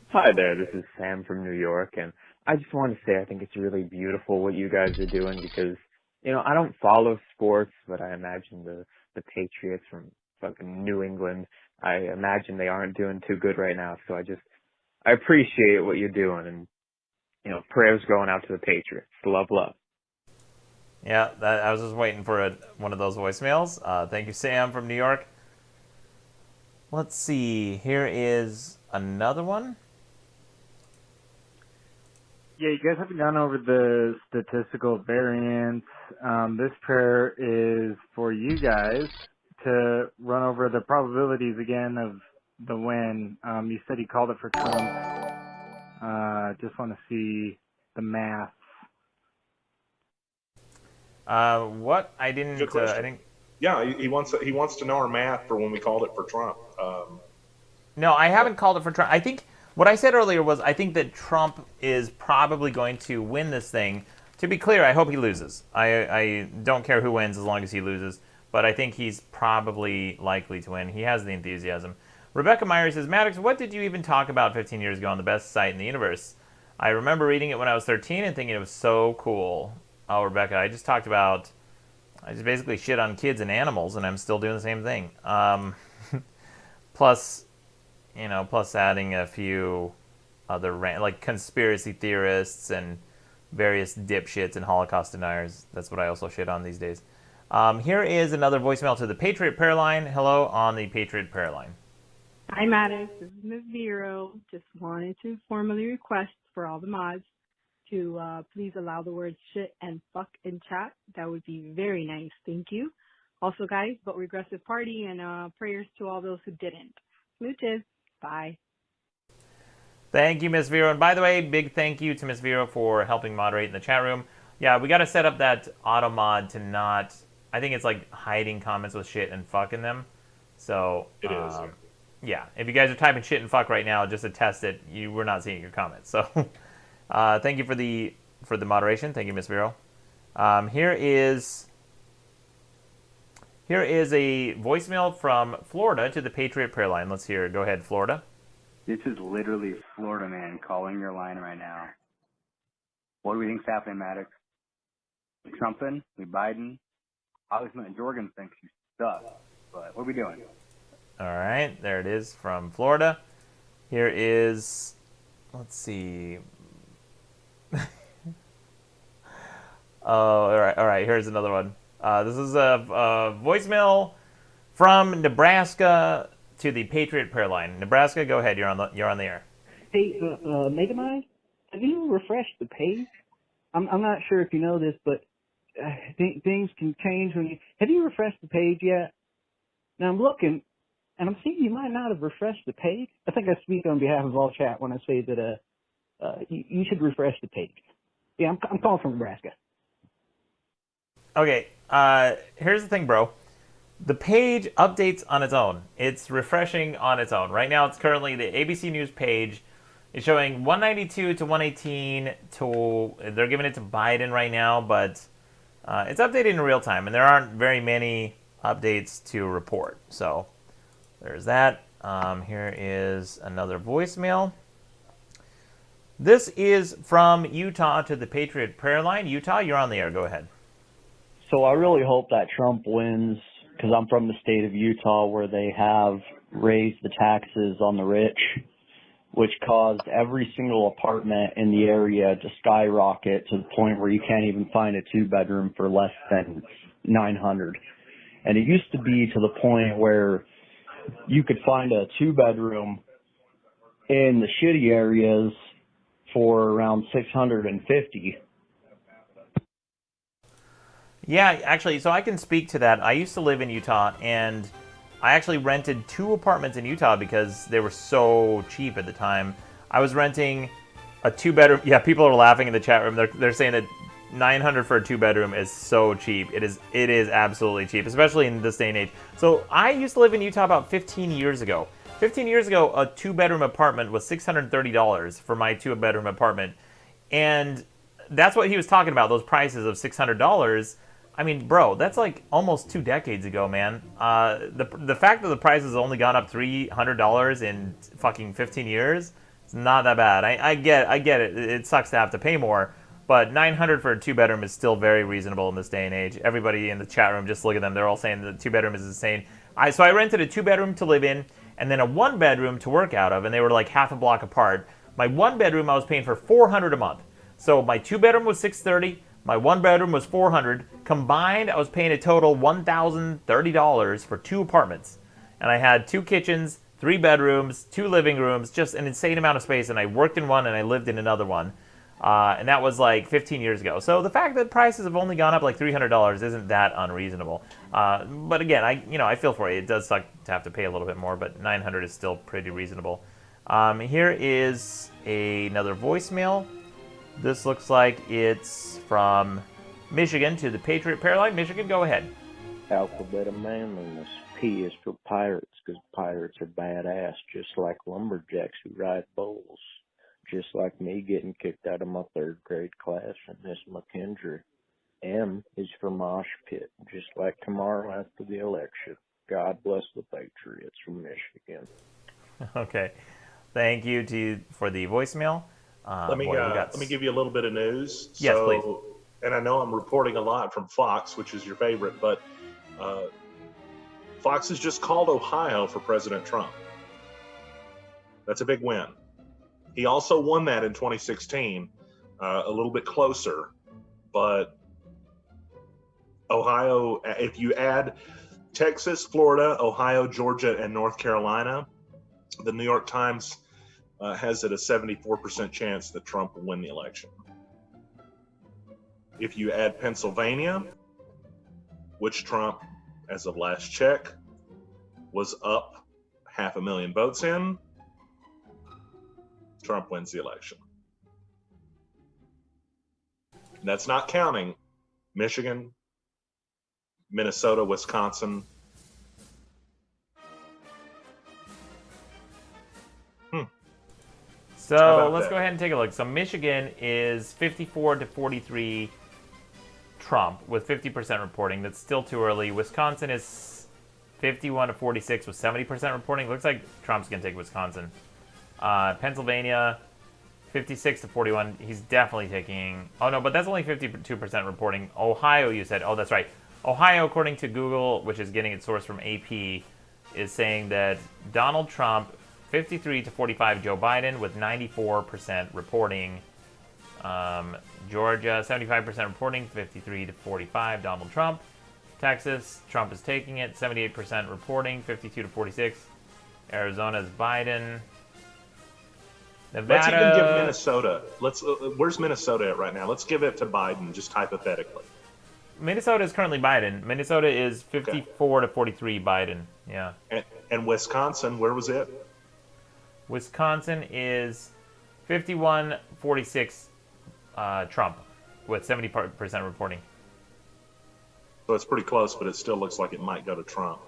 Hi there. This is Sam from New York. And I just want to say I think it's really beautiful what you guys are doing because, I don't follow sports, but I imagine the Patriots from fucking New England, I imagine they aren't doing too good right now. So I appreciate what you're doing. And, prayers going out to the Patriots. Love. Yeah, I was just waiting for one of those voicemails. Thank you, Sam from New York. Let's see. Here is another one. Yeah, you guys haven't gone over the statistical variance. This prayer is for you guys to run over the probabilities again of the win. You said you called it for Trump. Just want to see the math. What? I didn't. Good question. Yeah, he wants to know our math for when we called it for Trump. No, I haven't called it for Trump. I think what I said earlier was I think that Trump is probably going to win this thing. To be clear, I hope he loses. I don't care who wins as long as he loses. But I think he's probably likely to win. He has the enthusiasm. Rebecca Myers says, Maddox, what did you even talk about 15 years ago on the best site in the universe? I remember reading it when I was 13 and thinking it was so cool. Oh, Rebecca, I just basically shit on kids and animals, and I'm still doing the same thing. Plus, you know, plus adding a few other like conspiracy theorists and various dipshits and Holocaust deniers. That's what I also shit on these days. Here is another voicemail to the Patriot Prayer Line. Hello on the Patriot Prayer Line. Hi, Maddox. This is Ms. Vero. Just wanted to formally request for all the mods to please allow the words shit and fuck in chat. That would be very nice. Thank you. Also, guys, vote Regressive Party and prayers to all those who didn't. Smooches. Bye. Thank you, Miss Vero. And by the way, big thank you to Miss Vero for helping moderate in the chat room. Yeah, we got to set up that auto mod to not... I think it's like hiding comments with shit and fuck in them. So... It is. Yeah, if you guys are typing shit and fuck right now, just to test it, we're not seeing your comments. So, thank you for the moderation. Thank you, Miss Vero. Here is a voicemail from Florida to the Patriot Prayer Line. Let's hear it. Go ahead, Florida. This is literally Florida man calling your line right now. What do we think's happening, Maddox? We Trumping? We Biden? Obviously, Jorgen thinks you suck, but what are we doing? All right, there it is from Florida. Here is, let's see. All right. Here's another one. This is a voicemail from Nebraska to the Patriot Prayer Line. Nebraska, go ahead. You're on the air. Hey, Megamind, have you refreshed the page? I'm not sure if you know this, but things can change when you. Have you refreshed the page yet? Now I'm looking. And I'm seeing you might not have refreshed the page. I think I speak on behalf of all chat when I say that you should refresh the page. Yeah, I'm calling from Nebraska. Okay, here's the thing, bro. The page updates on its own. It's refreshing on its own. Right now, it's currently the ABC News page is showing 192 to 118 to... They're giving it to Biden right now, but it's updated in real time, and there aren't very many updates to report, so... There's that. Here is another voicemail. This is from Utah to the Patriot Prayer Line. Utah, you're on the air. Go ahead. So I really hope that Trump wins because I'm from the state of Utah where they have raised the taxes on the rich, which caused every single apartment in the area to skyrocket to the point where you can't even find a two-bedroom for less than $900. And it used to be to the point where you could find a two-bedroom in the shitty areas for around $650. Yeah, actually, so I can speak to that. I used to live in Utah, and I actually rented 2 apartments in Utah because they were so cheap at the time. I was renting a 2-bedroom. Yeah, people are laughing in the chat room. They're saying that $900 for a 2-bedroom is so cheap. It is absolutely cheap, especially in this day and age. So I used to live in Utah about 15 years ago. 15 years ago, a 2-bedroom apartment was $630 for my 2-bedroom apartment. And that's what he was talking about, those prices of $600. I mean, bro, that's like almost 2 decades ago, man. The fact that the price has only gone up $300 in fucking 15 years, it's not that bad. I get it. It sucks to have to pay more. But $900 for a 2-bedroom is still very reasonable in this day and age. Everybody in the chat room, just look at them. They're all saying the 2-bedroom is insane. So I rented a 2-bedroom to live in and then a 1-bedroom to work out of, and they were like half a block apart. My 1-bedroom I was paying for $400 a month. So my 2-bedroom was $630. My 1-bedroom was $400. Combined, I was paying a total $1,030 for 2 apartments. And I had 2 kitchens, 3 bedrooms, 2 living rooms, just an insane amount of space. And I worked in one and I lived in another one. And that was like 15 years ago. So the fact that prices have only gone up like $300 isn't that unreasonable. But again, I feel for you. It does suck to have to pay a little bit more, but $900 is still pretty reasonable. Here is another voicemail. This looks like it's from Michigan to the Patriot Prayer Line. Michigan, go ahead. Alphabet of manliness. P is for pirates, because pirates are badass, just like lumberjacks who ride bulls. Just like me getting kicked out of my 3rd grade class from Miss McKendry. M is for mosh pit, just like tomorrow after the election. God bless the Patriots from Michigan. Okay. Thank you for the voicemail. Let me give you a little bit of news. Yes, please. And I know I'm reporting a lot from Fox, which is your favorite, but Fox has just called Ohio for President Trump. That's a big win. He also won that in 2016, a little bit closer, but Ohio, if you add Texas, Florida, Ohio, Georgia, and North Carolina, the New York Times has it a 74% chance that Trump will win the election. If you add Pennsylvania, which Trump, as of last check, was up 500,000 votes in, Trump wins the election. And that's not counting Michigan, Minnesota, Wisconsin. So let's go ahead and take a look. So Michigan is 54-43 Trump with 50% reporting. That's still too early. Wisconsin is 51-46 with 70% reporting. Looks like Trump's going to take Wisconsin. Pennsylvania, 56-41. He's definitely taking... Oh, no, but that's only 52% reporting. Ohio, you said. Oh, that's right. Ohio, according to Google, which is getting its source from AP, is saying that Donald Trump, 53-45 Joe Biden with 94% reporting. Georgia, 75% reporting, 53-45 Donald Trump. Texas, Trump is taking it, 78% reporting, 52-46. Arizona is Biden. Nevada. Let's even give Minnesota. Where's Minnesota at right now? Let's give it to Biden, just hypothetically. Minnesota is currently Biden. Minnesota is 54-43 Biden. Yeah. And Wisconsin, where was it? Wisconsin is 51-46 Trump with 70% reporting. So it's pretty close, but it still looks like it might go to Trump.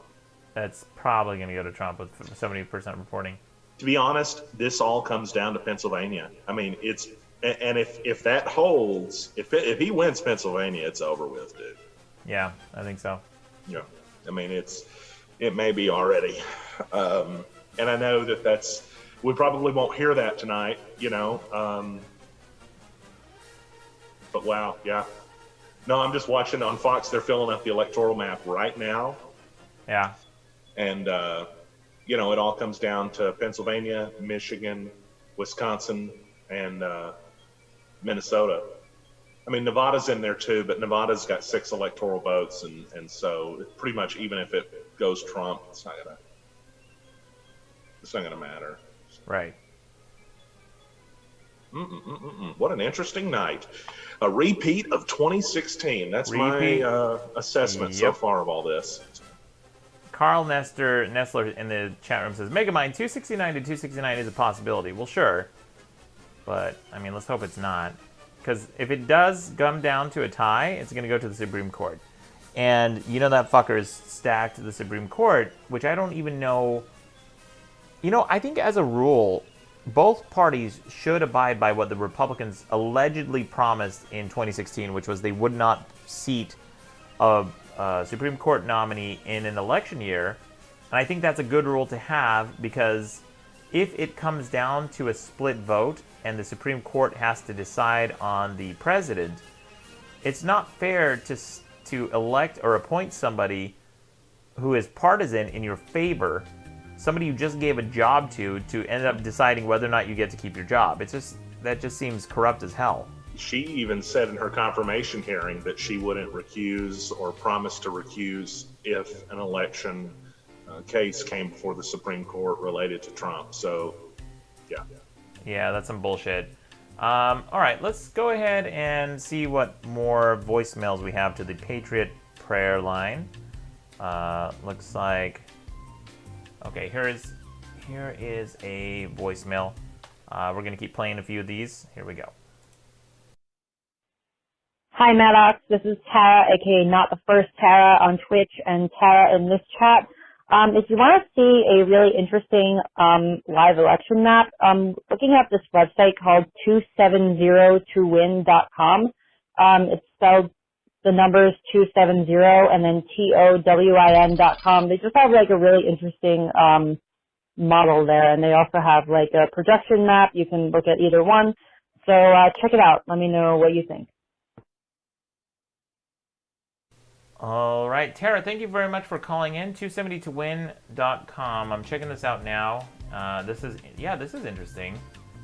That's probably going to go to Trump with 70% reporting. To be honest, this all comes down to Pennsylvania. I mean, and if that holds, if he wins Pennsylvania, it's over with, dude. Yeah, I think so. Yeah, I mean, it may be already, and I know that's we probably won't hear that tonight, but wow, yeah. No, I'm just watching on Fox. They're filling out the electoral map right now. Yeah, and it all comes down to Pennsylvania, Michigan, Wisconsin, and Minnesota. I mean, Nevada's in there too, but Nevada's got 6 electoral votes, and so pretty much even if it goes Trump, it's not gonna matter. Right. What an interesting night. A repeat of 2016. That's my assessment so far of all this. Carl Nestler in the chat room says, Megamind 269-269 is a possibility. Well, sure. But, I mean, let's hope it's not. Because if it does come down to a tie, it's going to go to the Supreme Court. And that fucker's stacked the Supreme Court, which I don't even know. I think as a rule, both parties should abide by what the Republicans allegedly promised in 2016, which was they would not seat a Supreme Court nominee in an election year. And I think that's a good rule to have, because if it comes down to a split vote and the Supreme Court has to decide on the president, it's not fair to elect or appoint somebody who is partisan in your favor, somebody you just gave a job to end up deciding whether or not you get to keep your job. That just seems corrupt as hell. She even said in her confirmation hearing that she wouldn't recuse or promise to recuse if an election case came before the Supreme Court related to Trump. So, yeah. Yeah, that's some bullshit. All right, let's go ahead and see what more voicemails we have to the Patriot Prayer line. Looks like... Okay, here is a voicemail. We're going to keep playing a few of these. Here we go. Hi, Maddox. This is Tara, aka Not the First Tara on Twitch, and Tara in this chat. If you want to see a really interesting live election map, looking at this website called 270towin.com. It's spelled the numbers 270 and then TOWIN.com. They just have like a really interesting model there, and they also have like a projection map. You can look at either one. So check it out. Let me know what you think. All right, Tara, thank you very much for calling in. 270towin.com. I'm checking this out now. This is interesting.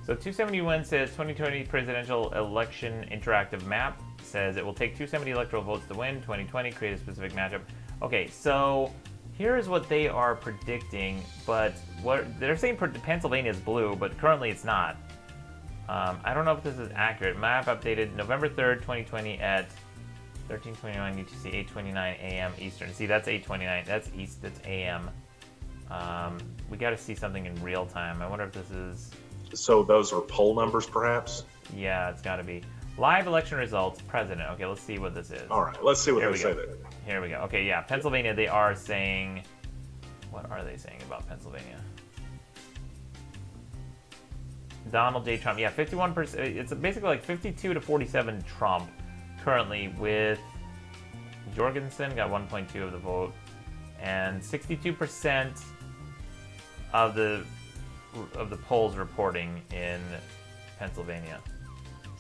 So 271 says 2020 presidential election interactive map says it will take 270 electoral votes to win 2020. Create a specific matchup. Okay, so here is what they are predicting, but what they're saying Pennsylvania is blue, but currently it's not. I don't know if this is accurate. Map updated November 3rd, 2020 at 13:29 UTC, 8:29 a.m. Eastern. See, that's 8:29. That's East. That's a.m. We got to see something in real time. I wonder if this is. So those are poll numbers, perhaps? Yeah, it's got to be. Live election results, president. Okay, let's see what this is. All right, let's see what they say there. Here we go. Okay, yeah, Pennsylvania, they are saying... What are they saying about Pennsylvania? Donald J. Trump. Yeah, 51%. It's basically like 52 to 47 Trump currently, with Jorgensen got 1.2 of the vote, and 62% of the polls reporting in Pennsylvania.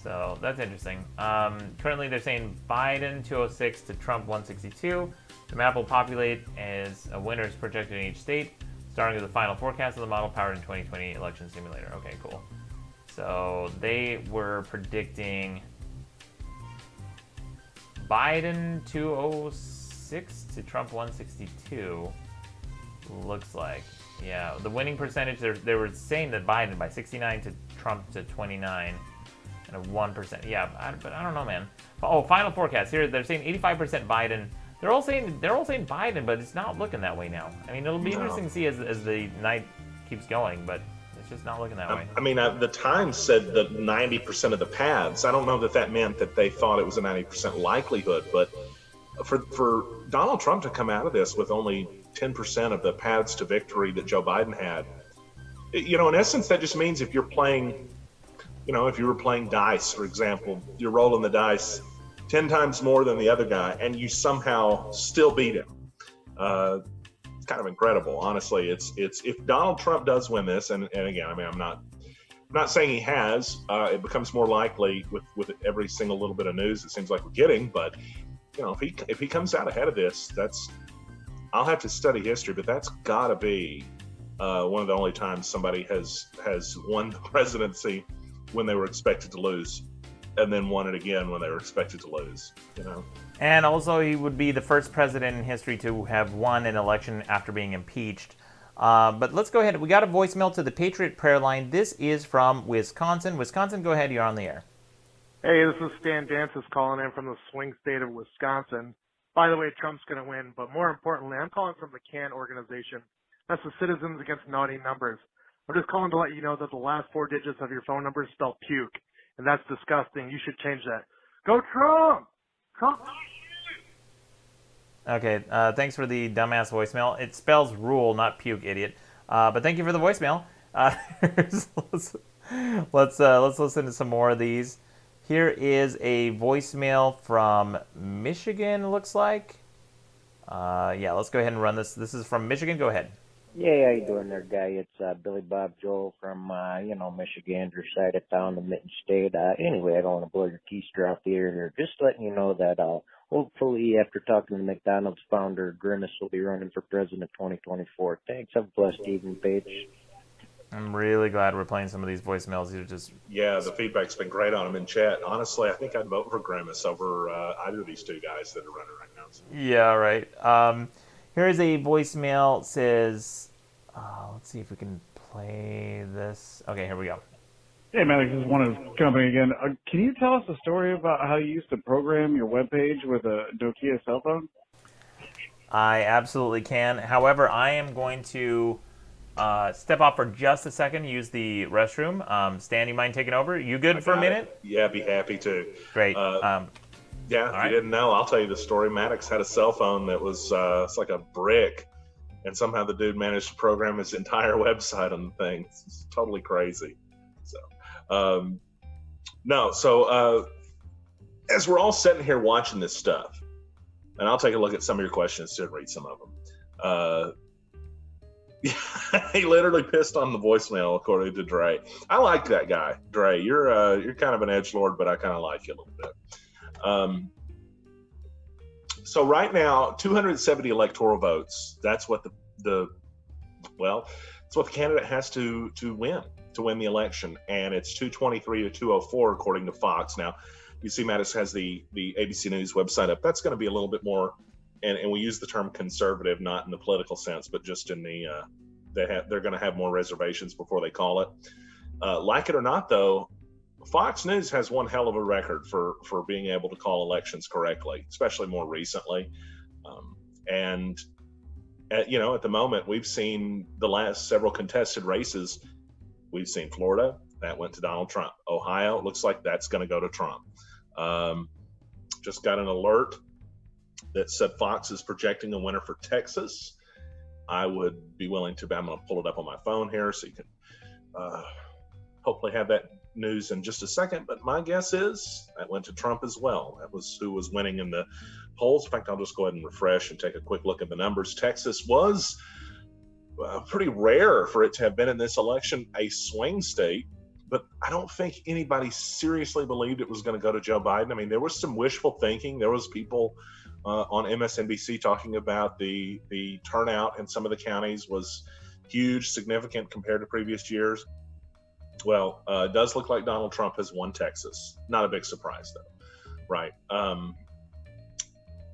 So that's interesting. Currently they're saying Biden 206 to Trump 162. The map will populate as a winner is projected in each state, starting with the final forecast of the model powered in 2020 election simulator. Okay, cool. So they were predicting Biden 206 to Trump 162. Looks like. Yeah, the winning percentage, they were saying that Biden by 69 to Trump to 29 and a 1%. Yeah, but I don't know, man. Oh, final forecast. Here they're saying 85% Biden. They're all saying Biden, but it's not looking that way now. I mean, it'll be interesting to see as the night keeps going, but it's just not looking that way. I mean, the Times said that 90% of the paths. I don't know that meant that they thought it was a 90% likelihood, but for Donald Trump to come out of this with only 10% of the paths to victory that Joe Biden had, in essence, that just means if you're playing, if you were playing dice, for example, you're rolling the dice 10 times more than the other guy, and you somehow still beat him. It's kind of incredible, honestly. It's if Donald Trump does win this, and again, I mean, I'm not saying he has. It becomes more likely with every single little bit of news it seems like we're getting. But if he comes out ahead of this, I'll have to study history, but that's got to be one of the only times somebody has won the presidency when they were expected to lose, and then won it again when they were expected to lose. And also, he would be the first president in history to have won an election after being impeached. But let's go ahead. We got a voicemail to the Patriot Prayer Line. This is from Wisconsin. Wisconsin, go ahead. You're on the air. Hey, this is Stan Dances calling in from the swing state of Wisconsin. By the way, Trump's going to win, but more importantly, I'm calling from the CAN organization. That's the Citizens Against Naughty Numbers. I'm just calling to let you know that the last 4 digits of your phone number spell puke, and that's disgusting. You should change that. Go Trump! Trump! Okay, thanks for the dumbass voicemail. It spells rule, not puke, idiot. But thank you for the voicemail. Let's listen to some more of these. Here is a voicemail from Michigan, looks like. Yeah, let's go ahead and run this. This is from Michigan. Go ahead. Yeah, how you doing there, guy? It's Billy Bob Joel from, Michigan, your side of town, the Mitten State. Anyway, I don't want to blow your keystroke here. Just letting you know that hopefully after talking to McDonald's founder, Grimace will be running for president 2024. Thanks. Have a blessed evening, Paige. I'm really glad we're playing some of these voicemails. These are just... Yeah, the feedback's been great on them in chat. Honestly, I think I'd vote for Grimace over either of these two guys that are running right now. So. Yeah, right. Here's a voicemail. It says, let's see if we can play this. Okay, here we go. Hey, Maddox, this is one of the company again. Can you tell us a story about how you used to program your webpage with a Nokia cell phone? I absolutely can. However, I am going to step off for just a second, use the restroom. Stan, you mind taking over? You good for a minute? Yeah, I'd be happy to. Great. Yeah, if you didn't know, I'll tell you the story. Maddox had a cell phone that was it's like a brick, and somehow the dude managed to program his entire website on the thing. It's totally crazy. So, as we're all sitting here watching this stuff, and I'll take a look at some of your questions to read some of them. He literally pissed on the voicemail, according to Dre. I like that guy, Dre. You're kind of an edgelord, but I kind of like you a little bit. So right now, 270 electoral votes. That's what the Well, it's what the candidate has to win the election, and it's 223 to 204 according to Fox. Now, you see Maddox has the ABC News website up. That's going to be a little bit more, and we use the term conservative not in the political sense, but just in the they're going to have more reservations before they call it. Like it or not, though, Fox News has one hell of a record for being able to call elections correctly, especially more recently. And at the moment, we've seen the last several contested races. We've seen Florida, that went to Donald Trump. Ohio, looks like that's going to go to Trump. Just got an alert that said Fox is projecting a winner for Texas. I would be willing to, I'm going to pull it up on my phone here so you can hopefully have that news in just a second. But my guess is that went to Trump as well. That was who was winning in the polls. In fact, I'll just go ahead and refresh and take a quick look at the numbers. Texas was pretty rare for it to have been in this election a swing state, but I don't think anybody seriously believed it was going to go to Joe Biden. I mean, there was some wishful thinking. There was people on MSNBC talking about the turnout in some of the counties was huge, significant compared to previous years. Well, it does look like Donald Trump has won Texas. Not a big surprise, though, right?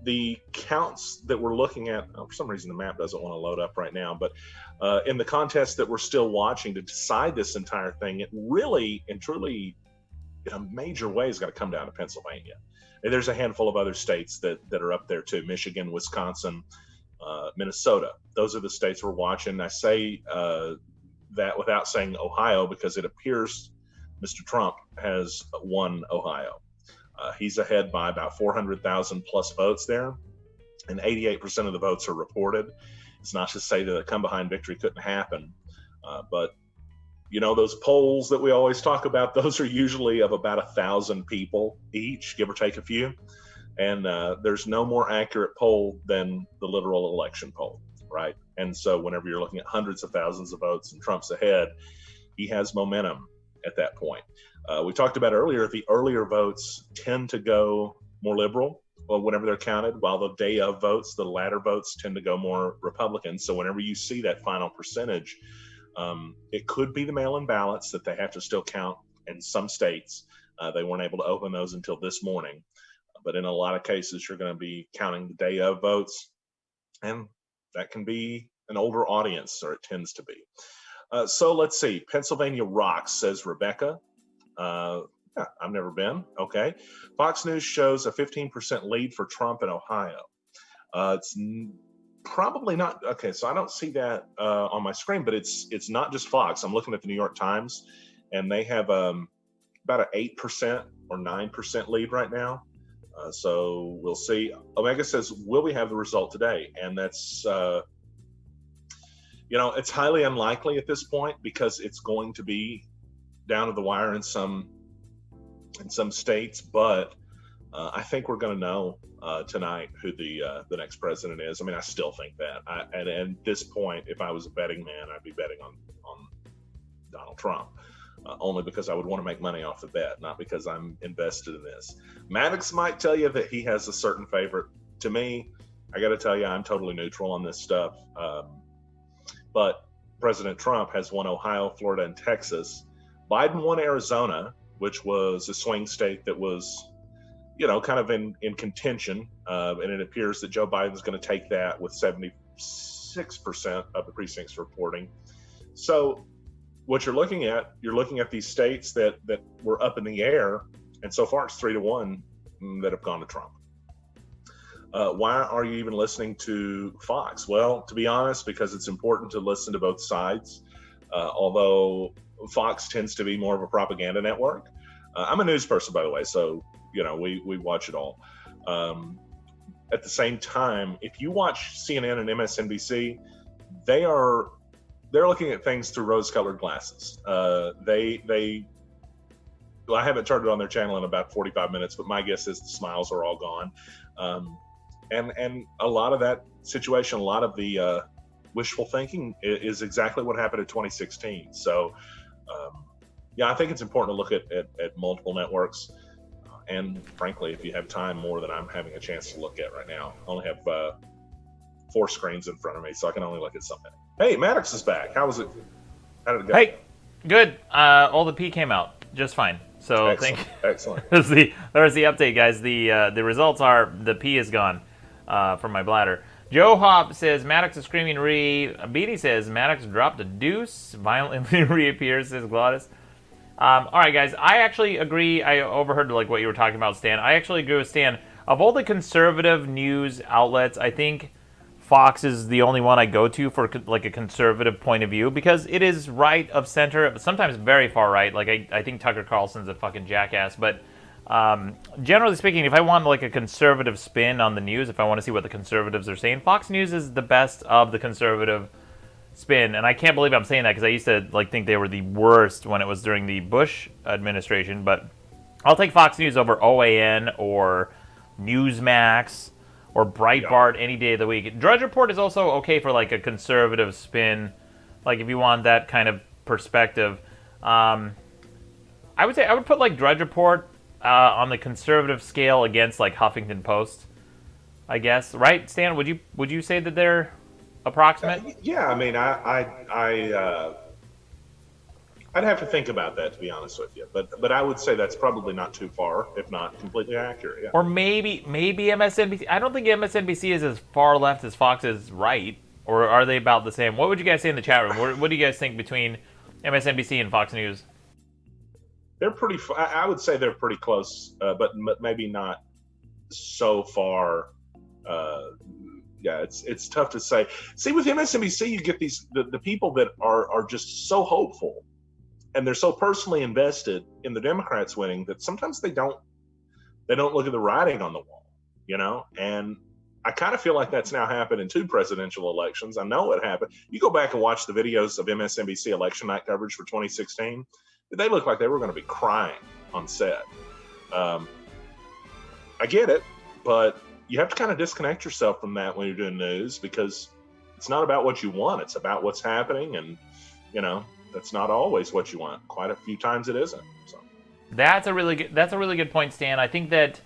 The counts that we're looking at, for some reason the map doesn't want to load up right now, but in the contest that we're still watching to decide this entire thing, it really and truly, in a major way, is going to come down to Pennsylvania. And there's a handful of other states that are up there too: Michigan, Wisconsin, Minnesota. Those are the states we're watching. I say that without saying Ohio because it appears Mr. Trump has won Ohio. He's ahead by about 400,000 plus votes there, and 88% of the votes are reported. It's not to say that a come-behind victory couldn't happen, but those polls that we always talk about, those are usually of about 1,000 people each, give or take a few, and there's no more accurate poll than the literal election poll, right? And so whenever you're looking at hundreds of thousands of votes and Trump's ahead, he has momentum at that point. We talked about earlier, the earlier votes tend to go more liberal whenever they're counted, while the day of votes, the latter votes tend to go more Republican. So whenever you see that final percentage, it could be the mail-in ballots that they have to still count in some states. They weren't able to open those until this morning. But in a lot of cases, you're going to be counting the day of votes, and that can be an older audience, or it tends to be. So let's see. Pennsylvania rocks, says Rebecca. Yeah, I've never been. Okay. Fox News shows a 15% lead for Trump in Ohio. It's probably not. Okay, so I don't see that on my screen, but it's not just Fox. I'm looking at the New York Times, and they have about an 8% or 9% lead right now. So we'll see. Omega says, will we have the result today? And that's, it's highly unlikely at this point because it's going to be down to the wire in some states. But I think we're going to know tonight who the next president is. I mean, I still think that. And at this point, if I was a betting man, I'd be betting on Donald Trump. Only because I would want to make money off the bet, not because I'm invested in this. Maddox might tell you that he has a certain favorite. To me, I got to tell you, I'm totally neutral on this stuff. But President Trump has won Ohio, Florida, and Texas. Biden won Arizona, which was a swing state that was, kind of in contention. And it appears that Joe Biden's going to take that with 76% of the precincts reporting. So what you're looking at these states that were up in the air, and so far it's 3-1 that have gone to Trump. Why are you even listening to Fox? Well, to be honest, because it's important to listen to both sides, although Fox tends to be more of a propaganda network. I'm a news person, by the way, so we watch it all. At the same time, if you watch CNN and MSNBC, they're looking at things through rose-colored glasses. I haven't turned it on their channel in about 45 minutes, but my guess is the smiles are all gone. And a lot of that situation, a lot of the wishful thinking is exactly what happened in 2016. So, I think it's important to look at multiple networks. And frankly, if you have time, more than I'm having a chance to look at right now. I only have 4 screens in front of me, so I can only look at so many. Hey, Maddox is back. How was it? How did it go? Hey, good. All the pee came out just fine. So Excellent. Excellent. there's the update, guys. The results are the pee is gone from my bladder. Joe Hop says Maddox is screaming Beatty says Maddox dropped a deuce, violently reappears, says Glottis. All right, guys. I actually agree. I overheard like what you were talking about, Stan. I actually agree with Stan. Of all the conservative news outlets, I think Fox is the only one I go to for like a conservative point of view because it is right of center, sometimes very far right. Like I think Tucker Carlson's a fucking jackass, but generally speaking, if I want like a conservative spin on the news, if I want to see what the conservatives are saying, Fox News is the best of the conservative spin. And I can't believe I'm saying that because I used to like think they were the worst when it was during the Bush administration. But I'll take Fox News over OAN or Newsmax or Breitbart any day of the week. Drudge Report is also okay for like a conservative spin, like if you want that kind of perspective. I would say I would put like Drudge Report on the conservative scale against like Huffington Post, I guess. Right, Stan? Would you say that they're approximate? Yeah, I mean, I'd have to think about that, to be honest with you. But I would say that's probably not too far, if not completely accurate. Yeah. Or maybe MSNBC. I don't think MSNBC is as far left as Fox is right. Or are they about the same? What would you guys say in the chat room? What do you guys think between MSNBC and Fox News? They're pretty. I would say they're pretty close, but maybe not so far. Yeah, it's tough to say. See, with MSNBC, you get the people that are just so hopeful. And they're so personally invested in the Democrats winning that sometimes they don't look at the writing on the wall, you know? And I kind of feel like that's now happened in 2 presidential elections. I know it happened. You go back and watch the videos of MSNBC election night coverage for 2016. They look like they were going to be crying on set. I get it, but you have to kind of disconnect yourself from that when you're doing news because it's not about what you want. It's about what's happening. And, you know, that's not always what you want. Quite a few times it isn't. So. That's a really good point, Stan. I think that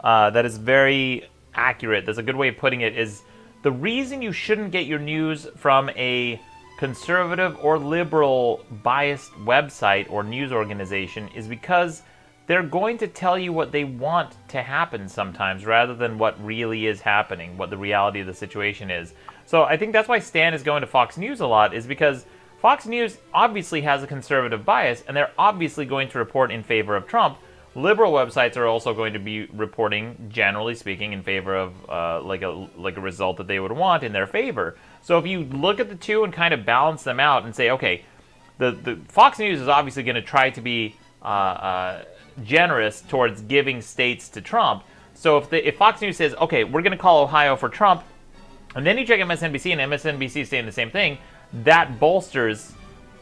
that is very accurate. That's a good way of putting it. Is the reason you shouldn't get your news from a conservative or liberal biased website or news organization is because they're going to tell you what they want to happen sometimes rather than what really is happening, what the reality of the situation is. So I think that's why Stan is going to Fox News a lot, is because Fox News obviously has a conservative bias, and they're obviously going to report in favor of Trump. Liberal websites are also going to be reporting, generally speaking, in favor of like a result that they would want in their favor. So if you look at the two and kind of balance them out and say, okay, the Fox News is obviously going to try to be generous towards giving states to Trump. So if Fox News says, okay, we're going to call Ohio for Trump, and then you check MSNBC and MSNBC is saying the same thing, that bolsters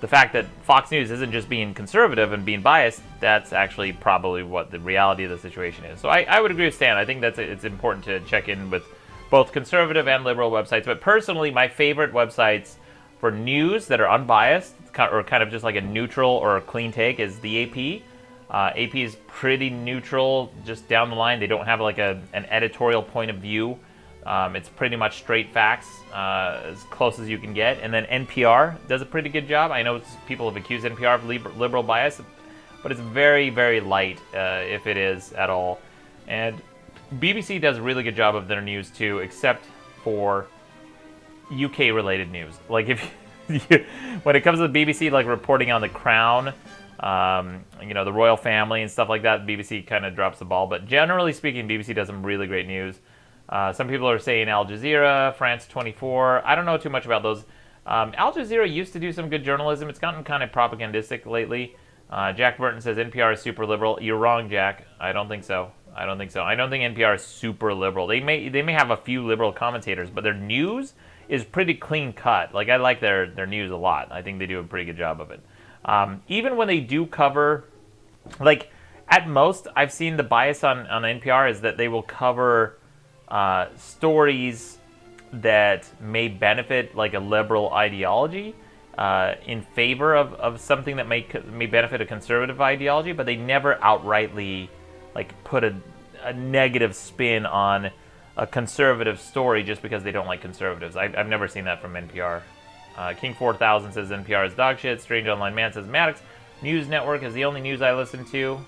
the fact that Fox News isn't just being conservative and being biased. That's actually probably what the reality of the situation is. So I would agree with Stan. I think it's important to check in with both conservative and liberal websites. But personally, my favorite websites for news that are unbiased or kind of just like a neutral or a clean take is the AP. AP is pretty neutral, just down the line. They don't have like an editorial point of view. It's pretty much straight facts, as close as you can get. And then NPR does a pretty good job. I know people have accused NPR of liberal bias, but it's very, very light, if it is at all. And BBC does a really good job of their news too, except for UK-related news. Like when it comes to the BBC, like reporting on the Crown, the royal family and stuff like that, BBC kind of drops the ball. But generally speaking, BBC does some really great news. Some people are saying Al Jazeera, France 24. I don't know too much about those. Al Jazeera used to do some good journalism. It's gotten kind of propagandistic lately. Jack Burton says NPR is super liberal. You're wrong, Jack. I don't think so. I don't think NPR is super liberal. They may have a few liberal commentators, but their news is pretty clean cut. Like, I like their news a lot. I think they do a pretty good job of it. Even when they do cover, like, at most, I've seen the bias on NPR is that they will cover stories that may benefit like a liberal ideology in favor of something that may benefit a conservative ideology, but they never outrightly like put a negative spin on a conservative story just because they don't like conservatives. I've never seen that from NPR. King 4000 says NPR is dog shit. Strange Online Man says Maddox News Network is the only news I listen to.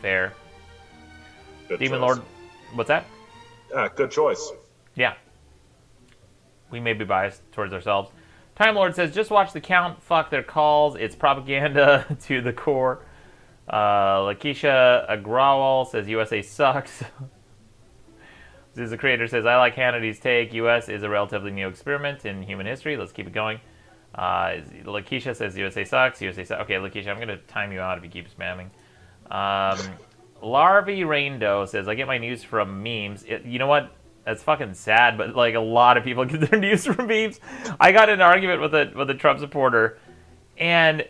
Fair. Good Demon choice. Lord, what's that? Good choice. Yeah. We may be biased towards ourselves. Time Lord says, just watch the count. Fuck their calls. It's propaganda to the core. Lakeisha Agrawal says, USA sucks. The creator says, I like Hannity's take. US is a relatively new experiment in human history. Let's keep it going. Lakeisha says, USA sucks. USA sucks. Okay, Lakeisha, I'm going to time you out if you keep spamming. Larvy Raindo says, I get my news from memes. You know what? That's fucking sad, but like a lot of people get their news from memes. I got in an argument with a Trump supporter, and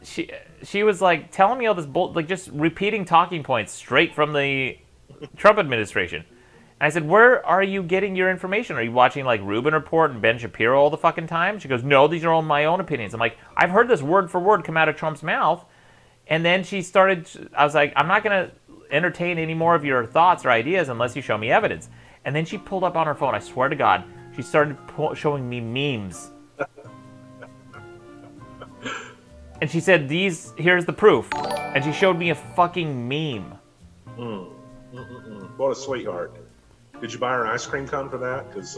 she was like telling me all this like just repeating talking points straight from the Trump administration. And I said, where are you getting your information? Are you watching like Rubin Report and Ben Shapiro all the fucking time? She goes, no, these are all my own opinions. I'm like, I've heard this word for word come out of Trump's mouth. And then she started, I was like, I'm not going to entertain any more of your thoughts or ideas unless you show me evidence. And then she pulled up on her phone, I swear to God, she started showing me memes. And she said, here's the proof. And she showed me a fucking meme. What a sweetheart. Did you buy her an ice cream cone for that? Because,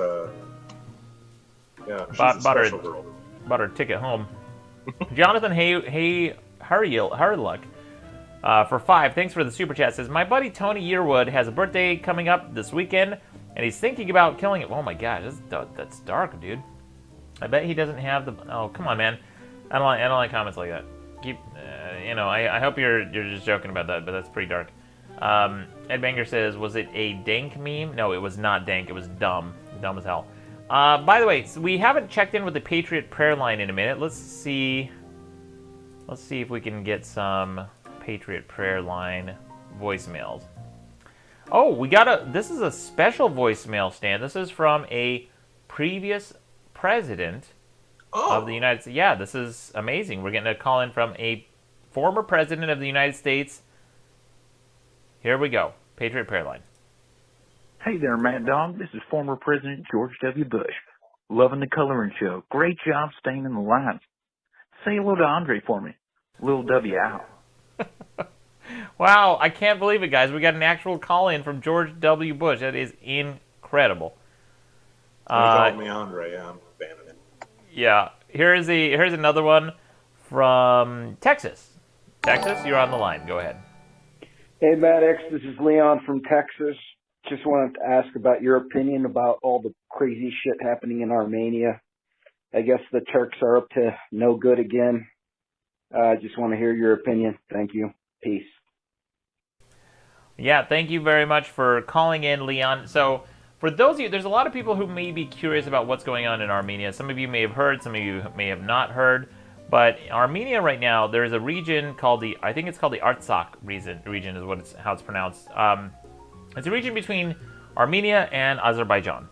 yeah, she's a special girl. Bought her ticket home. Jonathan Hurluck, for 5, thanks for the super chat, says, my buddy Tony Yearwood has a birthday coming up this weekend, and he's thinking about killing it. Oh my god, that's dark, dude. I bet he doesn't have the... Oh, come on, man. I don't like comments like that. I hope you're just joking about that, but that's pretty dark. Ed Banger says, was it a dank meme? No, it was not dank. It was dumb. Dumb as hell. By the way, so we haven't checked in with the Patriot prayer line in a minute. Let's see if we can get some Patriot prayer line voicemails. Oh, this is a special voicemail, Stan. This is from a previous president of the United States. Yeah, this is amazing. We're getting a call in from a former president of the United States. Here we go. Patriot prayer line. Hey there, Mad Dog. This is former President George W. Bush. Loving the coloring show. Great job staying in the line. Say hello to Andre for me. Little W out. Wow, I can't believe it, guys. We got an actual call-in from George W. Bush. That is incredible. He called me Andre. Yeah, I'm a fan of him. Yeah. Here's another one from Texas. Texas, you're on the line. Go ahead. Hey, Maddox. This is Leon from Texas. Just wanted to ask about your opinion about all the crazy shit happening in Armenia. I guess the Turks are up to no good again. Just want to hear your opinion. Thank you. Peace. Yeah, thank you very much for calling in, Leon. So, for those of you, there's a lot of people who may be curious about what's going on in Armenia. Some of you may have heard, some of you may have not heard. But Armenia right now, there's a region called I think it's called the Artsakh region is how it's pronounced. It's a region between Armenia and Azerbaijan.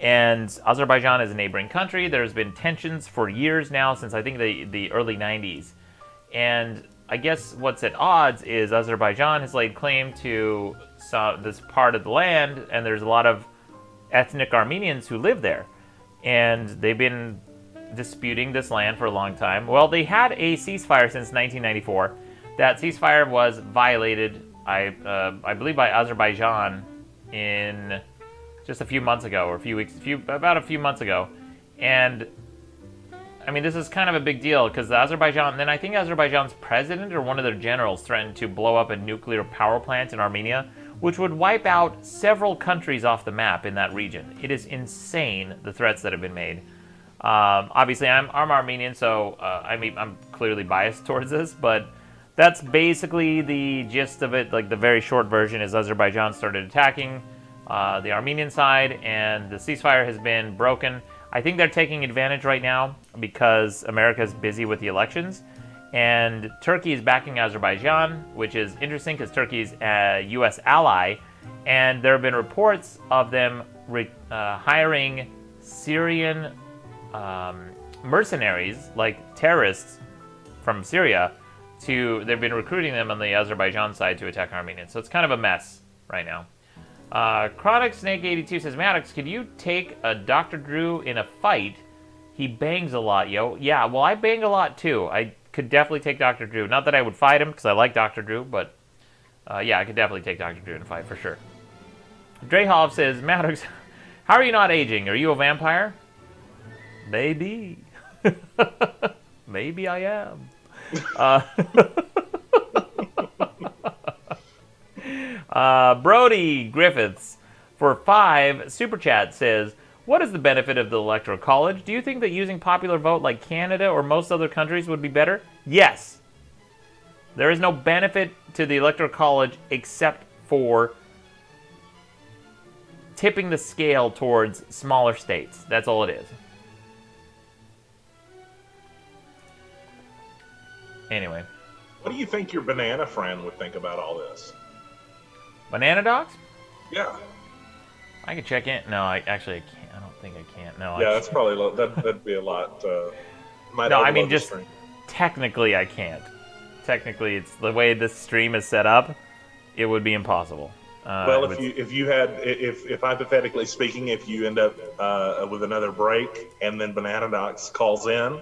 And Azerbaijan is a neighboring country. There's been tensions for years now, since I think the early 90s. And I guess what's at odds is Azerbaijan has laid claim to this part of the land, and there's a lot of ethnic Armenians who live there. And they've been disputing this land for a long time. Well, they had a ceasefire since 1994. That ceasefire was violated, I believe, by Azerbaijan in just a few months ago, or about a few months ago. And I mean, this is kind of a big deal because I think Azerbaijan's president or one of their generals threatened to blow up a nuclear power plant in Armenia, which would wipe out several countries off the map in that region. It is insane, the threats that have been made. Obviously, I'm Armenian, so I'm clearly biased towards this, but that's basically the gist of it. Like, the very short version is Azerbaijan started attacking the Armenian side, and the ceasefire has been broken. I think they're taking advantage right now because America's busy with the elections, and Turkey is backing Azerbaijan, which is interesting because Turkey's a U.S. ally, and there have been reports of them hiring Syrian mercenaries, like terrorists from Syria, they've been recruiting them on the Azerbaijan side to attack Armenians. So it's kind of a mess right now. Chronic Snake 82 says, Maddox, could you take a Dr. Drew in a fight He bangs a lot, yo. Yeah, well, I bang a lot, too. I could definitely take Dr. Drew. Not that I would fight him, because I like Dr. Drew, but yeah, I could definitely take Dr. Drew in a fight, for sure. Drehov says, Maddox, how are you not aging? Are you a vampire? Maybe. Maybe I am. Brody Griffiths for 5 Super Chat says, what is the benefit of the Electoral College? Do you think that using popular vote like Canada or most other countries would be better? Yes. There is no benefit to the Electoral College except for tipping the scale towards smaller states. That's all it is. Anyway. What do you think your banana friend would think about all this? Banana dogs? Yeah. I could check in. No, I can't. I don't think I can't. No. Yeah, that's probably that'd be a lot. No, I mean just technically I can't. Technically, it's the way this stream is set up. It would be impossible. Well, if hypothetically speaking, if you end up with another break and then Banana Docs calls in,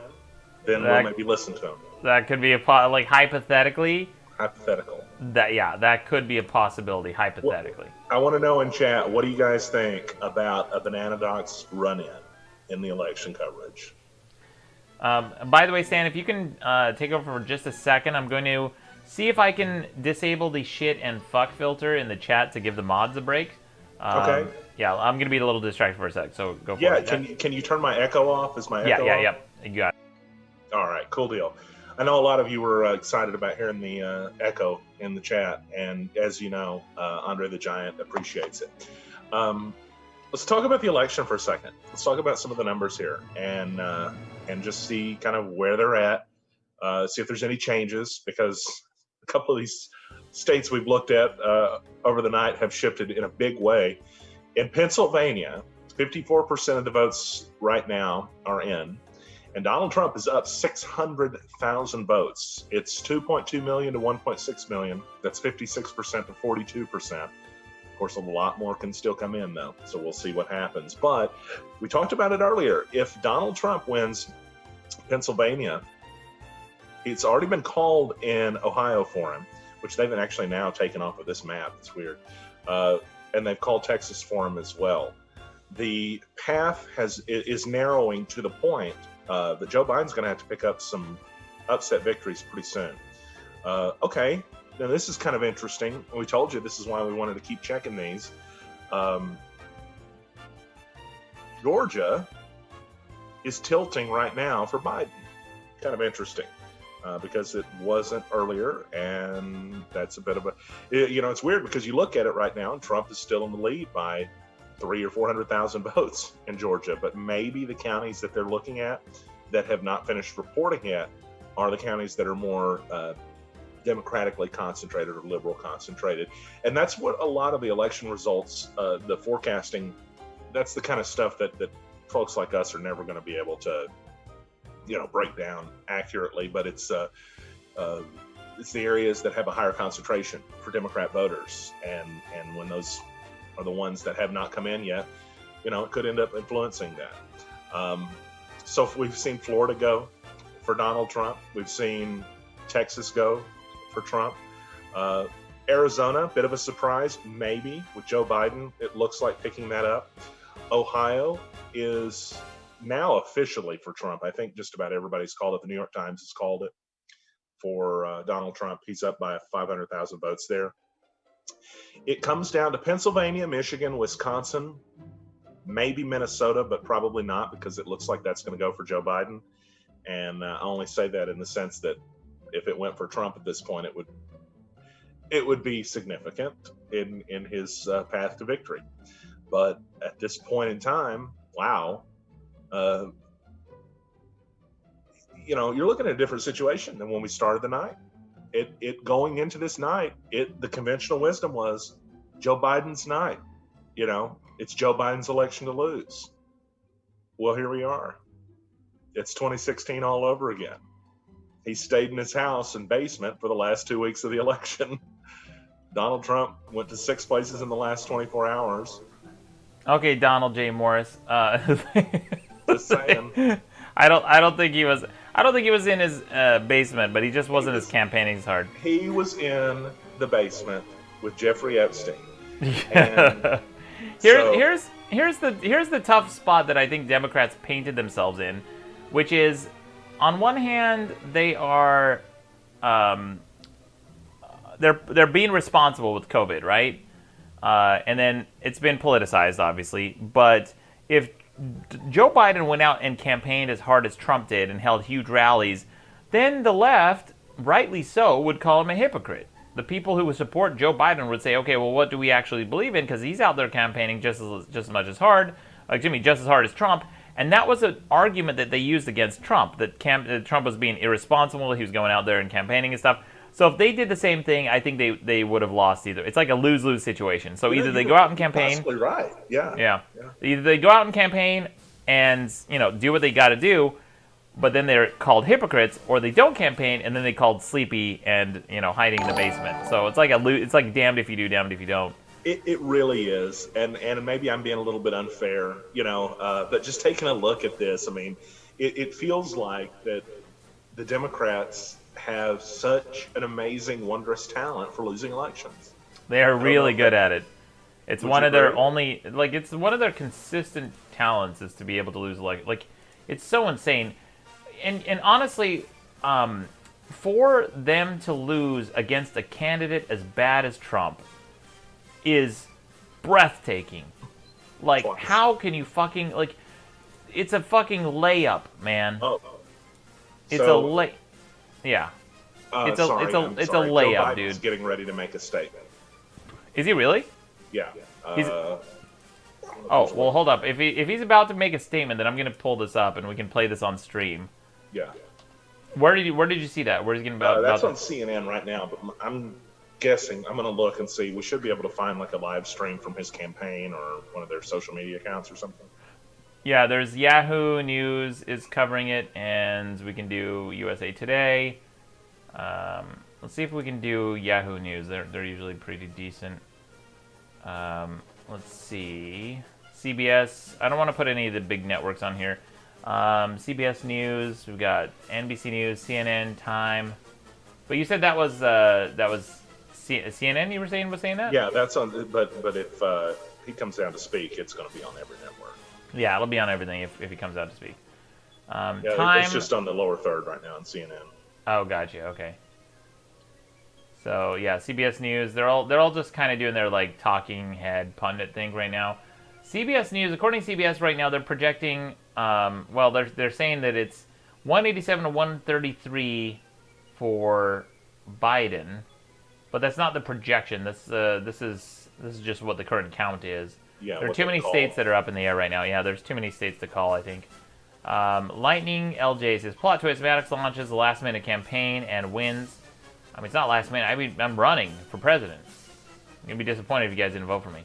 then we'll maybe listen to him. That could be like hypothetically. Hypothetical. That could be a possibility hypothetically. I want to know in chat, what do you guys think about a Banana Docs run-in in the election coverage? By the way, Stan, if you can take over for just a second, I'm going to see if I can disable the shit and fuck filter in the chat to give the mods a break. Okay. Yeah, I'm going to be a little distracted for a sec, so go for it. Yeah, can you turn my echo off? Is my echo off? Yeah, you got it. All right, cool deal. I know a lot of you were excited about hearing the echo in the chat, and as you know, Andre the Giant appreciates it. Let's talk about the election for a second. Let's talk about some of the numbers here, and just see kind of where they're at, see if there's any changes, because a couple of these states we've looked at over the night have shifted in a big way. In Pennsylvania, 54% of the votes right now are in. And Donald Trump is up 600,000 votes. It's 2.2 million to 1.6 million. That's 56% to 42%. Of course, a lot more can still come in, though, so we'll see what happens. But we talked about it earlier. If Donald Trump wins Pennsylvania, it's already been called in Ohio for him, which they've actually now taken off of this map. It's weird. And they've called Texas for him as well. The path is narrowing to the point that Joe Biden's going to have to pick up some upset victories pretty soon. Okay, now this is kind of interesting. We told you this is why we wanted to keep checking these. Georgia is tilting right now for Biden. Kind of interesting because it wasn't earlier, and that's a bit of a... it's weird because you look at it right now, and Trump is still in the lead by 300,000 or 400,000 votes in Georgia, but maybe the counties that they're looking at that have not finished reporting yet are the counties that are more democratically concentrated or liberal concentrated. And that's what a lot of the election results, the forecasting, that's the kind of stuff that folks like us are never going to be able to, break down accurately, but it's the areas that have a higher concentration for Democrat voters. And when those are the ones that have not come in yet, it could end up influencing that. So we've seen Florida go for Donald Trump. We've seen Texas go for Trump. Arizona, bit of a surprise, maybe, with Joe Biden. It looks like picking that up. Ohio is now officially for Trump. I think just about everybody's called it. The New York Times has called it for Donald Trump. He's up by 500,000 votes there. It comes down to Pennsylvania, Michigan, Wisconsin, maybe Minnesota, but probably not because it looks like that's going to go for Joe Biden. And I only say that in the sense that if it went for Trump at this point, it would be significant in his path to victory. But at this point in time, wow, you're looking at a different situation than when we started the night. It going into this night, the conventional wisdom was Joe Biden's night. It's Joe Biden's election to lose. Well, here we are. It's 2016 all over again. He stayed in his house and basement for the last 2 weeks of the election. Donald Trump went to 6 places in the last 24 hours. Okay, Donald J. Morris. Just saying. I don't think he was. I don't think he was in his basement, but he just wasn't as campaigning as hard. He was in the basement with Jeffrey Epstein. And here's the tough spot that I think Democrats painted themselves in, which is, on one hand, they are they're being responsible with COVID, right? And then it's been politicized, obviously. But if Joe Biden went out and campaigned as hard as Trump did and held huge rallies, then the left, rightly so, would call him a hypocrite. The people who would support Joe Biden would say, okay, well, what do we actually believe in? Because he's out there campaigning just as much as hard, just as hard as Trump. And that was an argument that they used against Trump, that Trump was being irresponsible, he was going out there and campaigning and stuff. So if they did the same thing, I think they would have lost either. It's like a lose-lose situation. So either they go out and campaign. Possibly right. Yeah. Either they go out and campaign and do what they got to do, but then they're called hypocrites, or they don't campaign and then they called sleepy and hiding in the basement. So it's like damned if you do, damned if you don't. It really is, and maybe I'm being a little bit unfair, but just taking a look at this, I mean, it feels like that the Democrats have such an amazing, wondrous talent for losing elections. They are really good at it. It's Would one you of their agree? it's one of their consistent talents is to be able to lose elections. Like, it's so insane. And honestly, for them to lose against a candidate as bad as Trump is breathtaking. Like, how can you fucking, it's a fucking layup, man. Oh. It's a lay. Yeah. It's a sorry. layup, Joe Biden's dude. getting ready to make a statement. Is he really? Yeah. Oh, well, hold up. If he's about to make a statement, then I'm gonna pull this up and we can play this on stream. Yeah. Where did you see that? Where's he getting about? That's about on CNN right now, but I'm guessing I'm going to look and see. We should be able to find like a live stream from his campaign or one of their social media accounts or something. Yeah, there's Yahoo News is covering it, and we can do USA Today. Let's see if we can do Yahoo News. They're usually pretty decent. Let's see. CBS. I don't want to put any of the big networks on here. CBS News. We've got NBC News, CNN, Time. But you said that was CNN. You were saying that? Yeah, that's on. But if he comes down to speak, it's going to be on every network. Yeah, it'll be on everything if he comes out to speak. Yeah, Time. it's just on the lower third right now on CNN. Oh, gotcha. Okay. So yeah, CBS News. They're all just kind of doing their talking head pundit thing right now. CBS News, according to CBS right now, they're projecting. They're saying that it's 187 to 133 for Biden, but that's not the projection. This is just what the current count is. Yeah, there are too many states that are up in the air right now. Yeah, there's too many states to call, I think. Lightning LJ says, plot twist, Maddox launches a last-minute campaign and wins. I mean, it's not last minute. I mean, I'm running for president. I'm going to be disappointed if you guys didn't vote for me.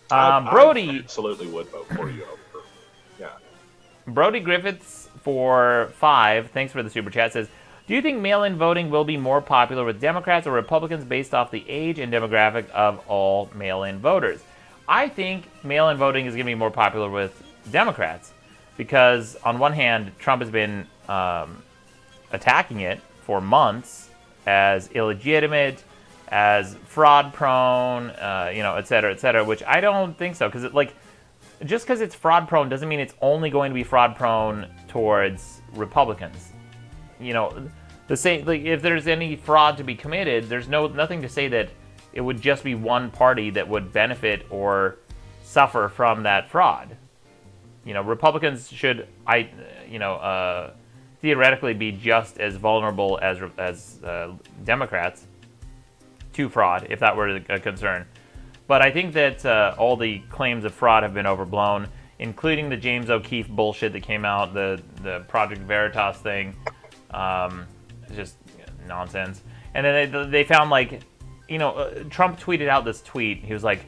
Brody... I absolutely would vote for you. Yeah. Brody Griffiths for 5, thanks for the super chat, says, do you think mail-in voting will be more popular with Democrats or Republicans based off the age and demographic of all mail-in voters? I think mail-in voting is going to be more popular with Democrats because, on one hand, Trump has been attacking it for months as illegitimate, as fraud-prone, et cetera, which I don't think so. Because, just because it's fraud-prone doesn't mean it's only going to be fraud-prone towards Republicans. The same, if there's any fraud to be committed, there's nothing to say that it would just be one party that would benefit or suffer from that fraud. Republicans should, theoretically be just as vulnerable as Democrats to fraud, if that were a concern. But I think that all the claims of fraud have been overblown, including the James O'Keefe bullshit that came out, the Project Veritas thing. Just nonsense. And then they found Trump tweeted out this tweet. He was like,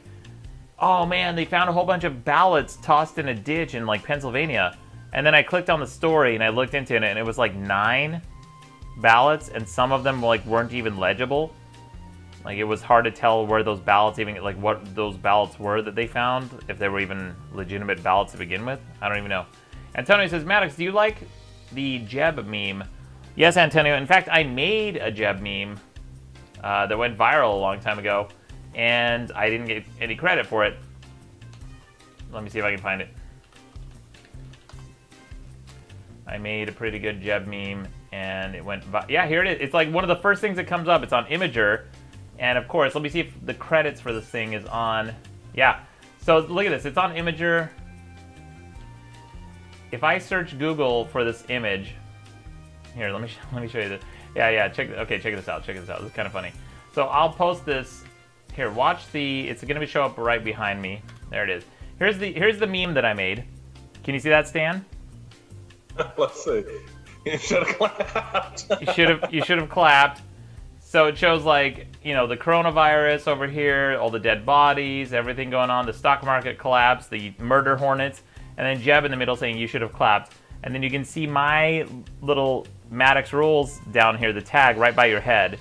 oh man, they found a whole bunch of ballots tossed in a ditch in Pennsylvania. And then I clicked on the story and I looked into it and it was 9 ballots and some of them weren't even legible. It was hard to tell where those ballots even, what those ballots were that they found, if they were even legitimate ballots to begin with. I don't even know. Antonio says, Maddox, do you like the Jeb meme? Yes, Antonio. In fact, I made a Jeb meme that went viral a long time ago, and I didn't get any credit for it. Let me see if I can find it. I made a pretty good Jeb meme, and it went yeah, here it is. It's like one of the first things that comes up. It's on Imager, and of course, let me see if the credits for this thing is on. Yeah, so look at this. It's on Imager. If I search Google for this image, here, let me show you this. Yeah, check this out. Check this out. This is kind of funny. So I'll post this. Here, watch the. It's going to show up right behind me. There it is. Here's the meme that I made. Can you see that, Stan? Let's see. You should have clapped. you should have clapped. So it shows, like, you know, the coronavirus over here, all the dead bodies, everything going on, the stock market collapse, the murder hornets, and then Jeb in the middle saying you should have clapped. And then you can see my little Maddox rules down here, the tag right by your head.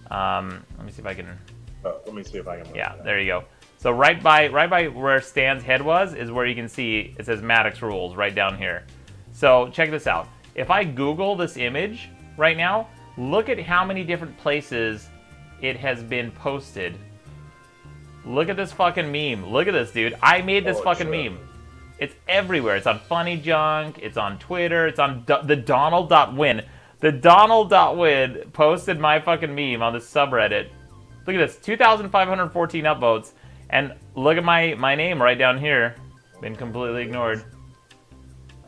Let me see if I can. Let me see if I can. Yeah, there you go. So right by where Stan's head was is where you can see it says Maddox rules right down here. So check this out. If I Google this image right now, look at how many different places it has been posted. Look at this fucking meme. Look at this, dude. I made this fucking meme. It's everywhere. It's on Funny Junk. It's on Twitter. It's on the Donald.win. The Donald.win posted my fucking meme on this subreddit. Look at this. 2,514 upvotes. And look at my name right down here. Been completely ignored.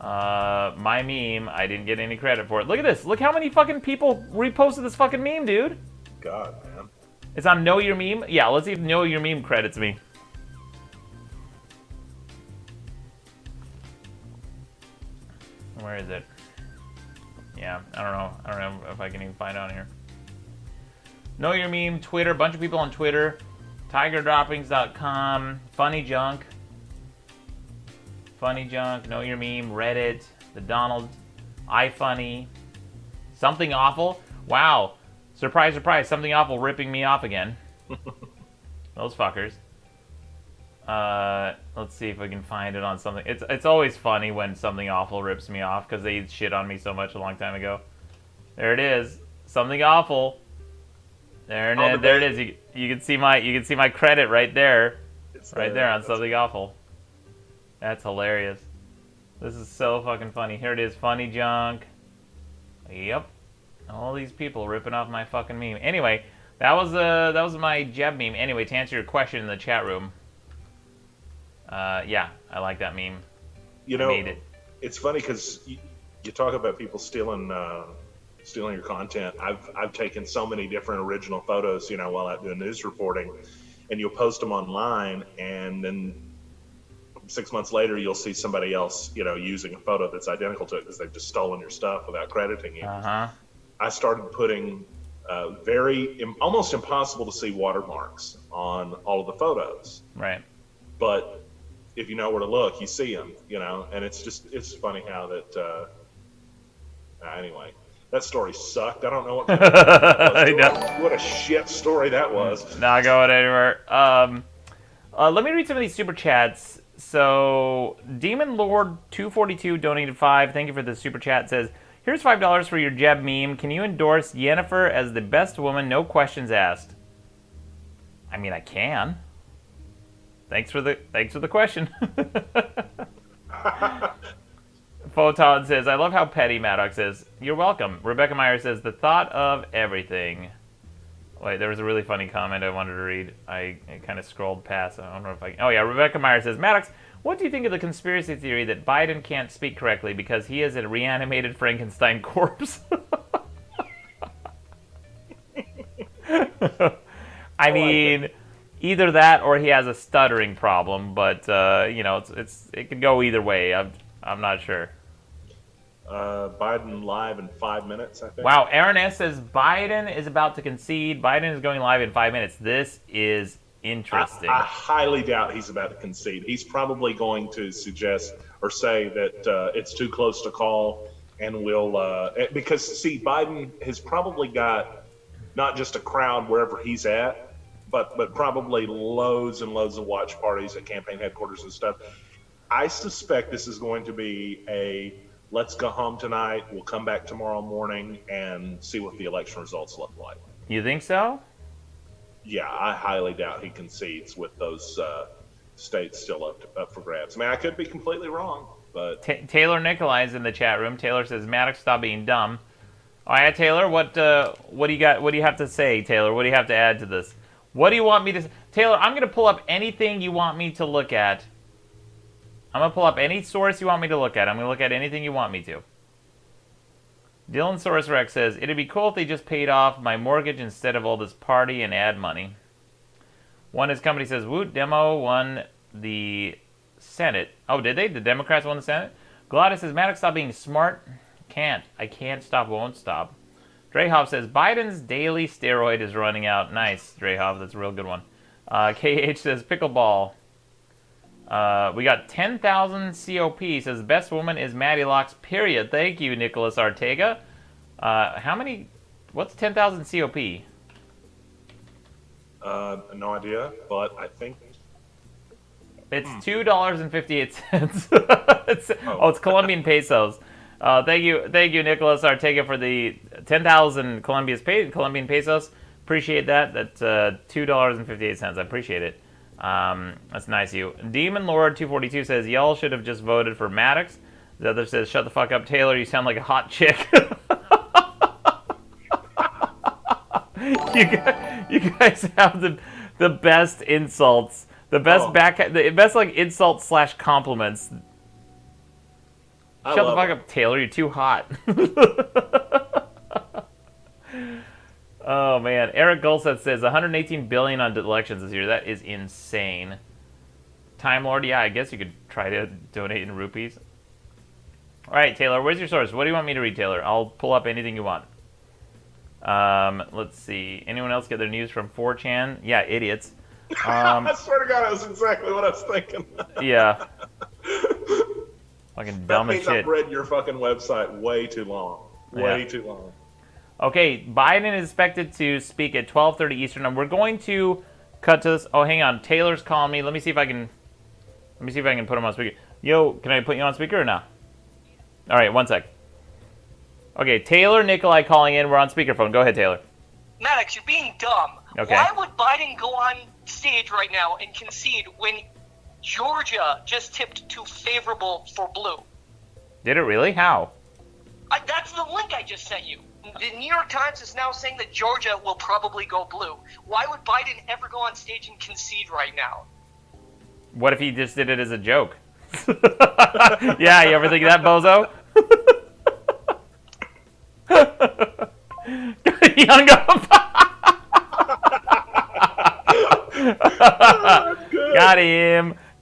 My meme, I didn't get any credit for it. Look at this. Look how many fucking people reposted this fucking meme, dude. God, man. It's on Know Your Meme? Yeah, let's see if Know Your Meme credits me. Where is it? Yeah, I don't know if I can even find it on here. Know Your Meme, Twitter, a bunch of people on Twitter. TigerDroppings.com, Funny Junk, Know Your Meme, Reddit, the Donald, iFunny, Something Awful. Wow, surprise, surprise, Something Awful ripping me off again. Those fuckers. Let's see if I can find it on something. It's always funny when Something Awful rips me off because they shit on me so much a long time ago. There it is, Something Awful. There it is. You can see my credit right there, on Something Awful. That's hilarious. This is so fucking funny. Here it is, Funny Junk. Yep, all these people ripping off my fucking meme. Anyway, that was my Jeb meme. Anyway, to answer your question in the chat room, yeah, I like that meme. You know, I made it. It's funny because you talk about people stealing your content. I've taken so many different original photos, you know, while out doing news reporting, and you'll post them online, and then 6 months later you'll see somebody else, you know, using a photo that's identical to it because they've just stolen your stuff without crediting you. I started putting almost impossible to see watermarks on all of the photos. Right. But if you know where to look, you see them, you know, and it's funny how that. Anyway. That story sucked. I don't know what kind of what a shit story that was. Not going anywhere. Let me read some of these super chats. So, Demon Lord 242 donated 5. Thank you for the super chat. Says, here's $5 for your Jeb meme. Can you endorse Yennefer as the best woman? No questions asked. I mean, I can. Thanks for the question. Photon says, I love how petty Maddox is. You're welcome. Rebecca Meyer says, the thought of everything. Wait, there was a really funny comment I wanted to read. I kind of scrolled past. I don't know if I can. Oh, yeah. Rebecca Meyer says, Maddox, what do you think of the conspiracy theory that Biden can't speak correctly because he is a reanimated Frankenstein corpse? I mean, either that or he has a stuttering problem, but, you know, it could go either way. I'm not sure. Biden live in 5 minutes, I think. Wow, Aaron S. says Biden is about to concede. Biden is going live in 5 minutes. This is interesting. I highly doubt he's about to concede. He's probably going to suggest or say that it's too close to call and will because, see, Biden has probably got not just a crowd wherever he's at, but probably loads and loads of watch parties at campaign headquarters and stuff. I suspect this is going to be a let's go home tonight. We'll come back tomorrow morning and see what the election results look like. You think so? Yeah, I highly doubt he concedes with those states still up for grabs. I mean, I could be completely wrong, but Taylor Nikolai's in the chat room. Taylor says, "Maddox, stop being dumb." All right, Taylor, what do you got? What do you have to say, Taylor? What do you have to add to this? What do you want me to? Taylor, I'm gonna pull up anything you want me to look at. I'm gonna pull up any source you want me to look at. I'm gonna look at anything you want me to. Dylan Source Rex says, "It'd be cool if they just paid off my mortgage instead of all this party and ad money." One his company says, "Woot, Demo won the Senate." Oh, did they? The Democrats won the Senate? Gladys says, "Maddox, stop being smart." Can't. I can't stop, won't stop. Drehov says, "Biden's daily steroid is running out." Nice, Drehov. That's a real good one. KH says, "Pickleball." We got 10,000 COP. Says, "Best woman is Maddie Locks, period." Thank you, Nicholas Ortega. How many? What's 10,000 COP? No idea, but I think it's $2.58. It's Colombian pesos. Thank you, Nicholas Ortega, for the 10,000 Colombian pesos. Appreciate that. That's $2.58. I appreciate it. That's nice of you. Demon Lord 242 says, "Y'all should have just voted for Maddox." The other says, "Shut the fuck up, Taylor. You sound like a hot chick." You guys have the best insults, the best like insults / compliments. Shut the fuck up, Taylor. You're too hot. Oh man, Eric Gulseth says 118 billion on elections this year. That is insane. Time Lord, yeah, I guess you could try to donate in rupees. All right, Taylor, where's your source? What do you want me to read, Taylor? I'll pull up anything you want. Let's see. Anyone else get their news from 4chan? Yeah, idiots. I swear to God, that was exactly what I was thinking. Yeah. Fucking dumb as shit. I've read your fucking website way too long. Way too long. Okay, Biden is expected to speak at 12:30 Eastern, and we're going to cut to this. Oh, hang on. Taylor's calling me. Let me see if I can put him on speaker. Yo, can I put you on speaker or not? All right, one sec. Okay, Taylor Nikolai calling in. We're on speakerphone. Go ahead, Taylor. Maddox, you're being dumb. Okay. Why would Biden go on stage right now and concede when Georgia just tipped too favorable for blue? Did it really? How? That's the link I just sent you. The New York Times is now saying that Georgia will probably go blue. Why would Biden ever go on stage and concede right now? What if he just did it as a joke? Yeah, you ever think of that, bozo? He hung up.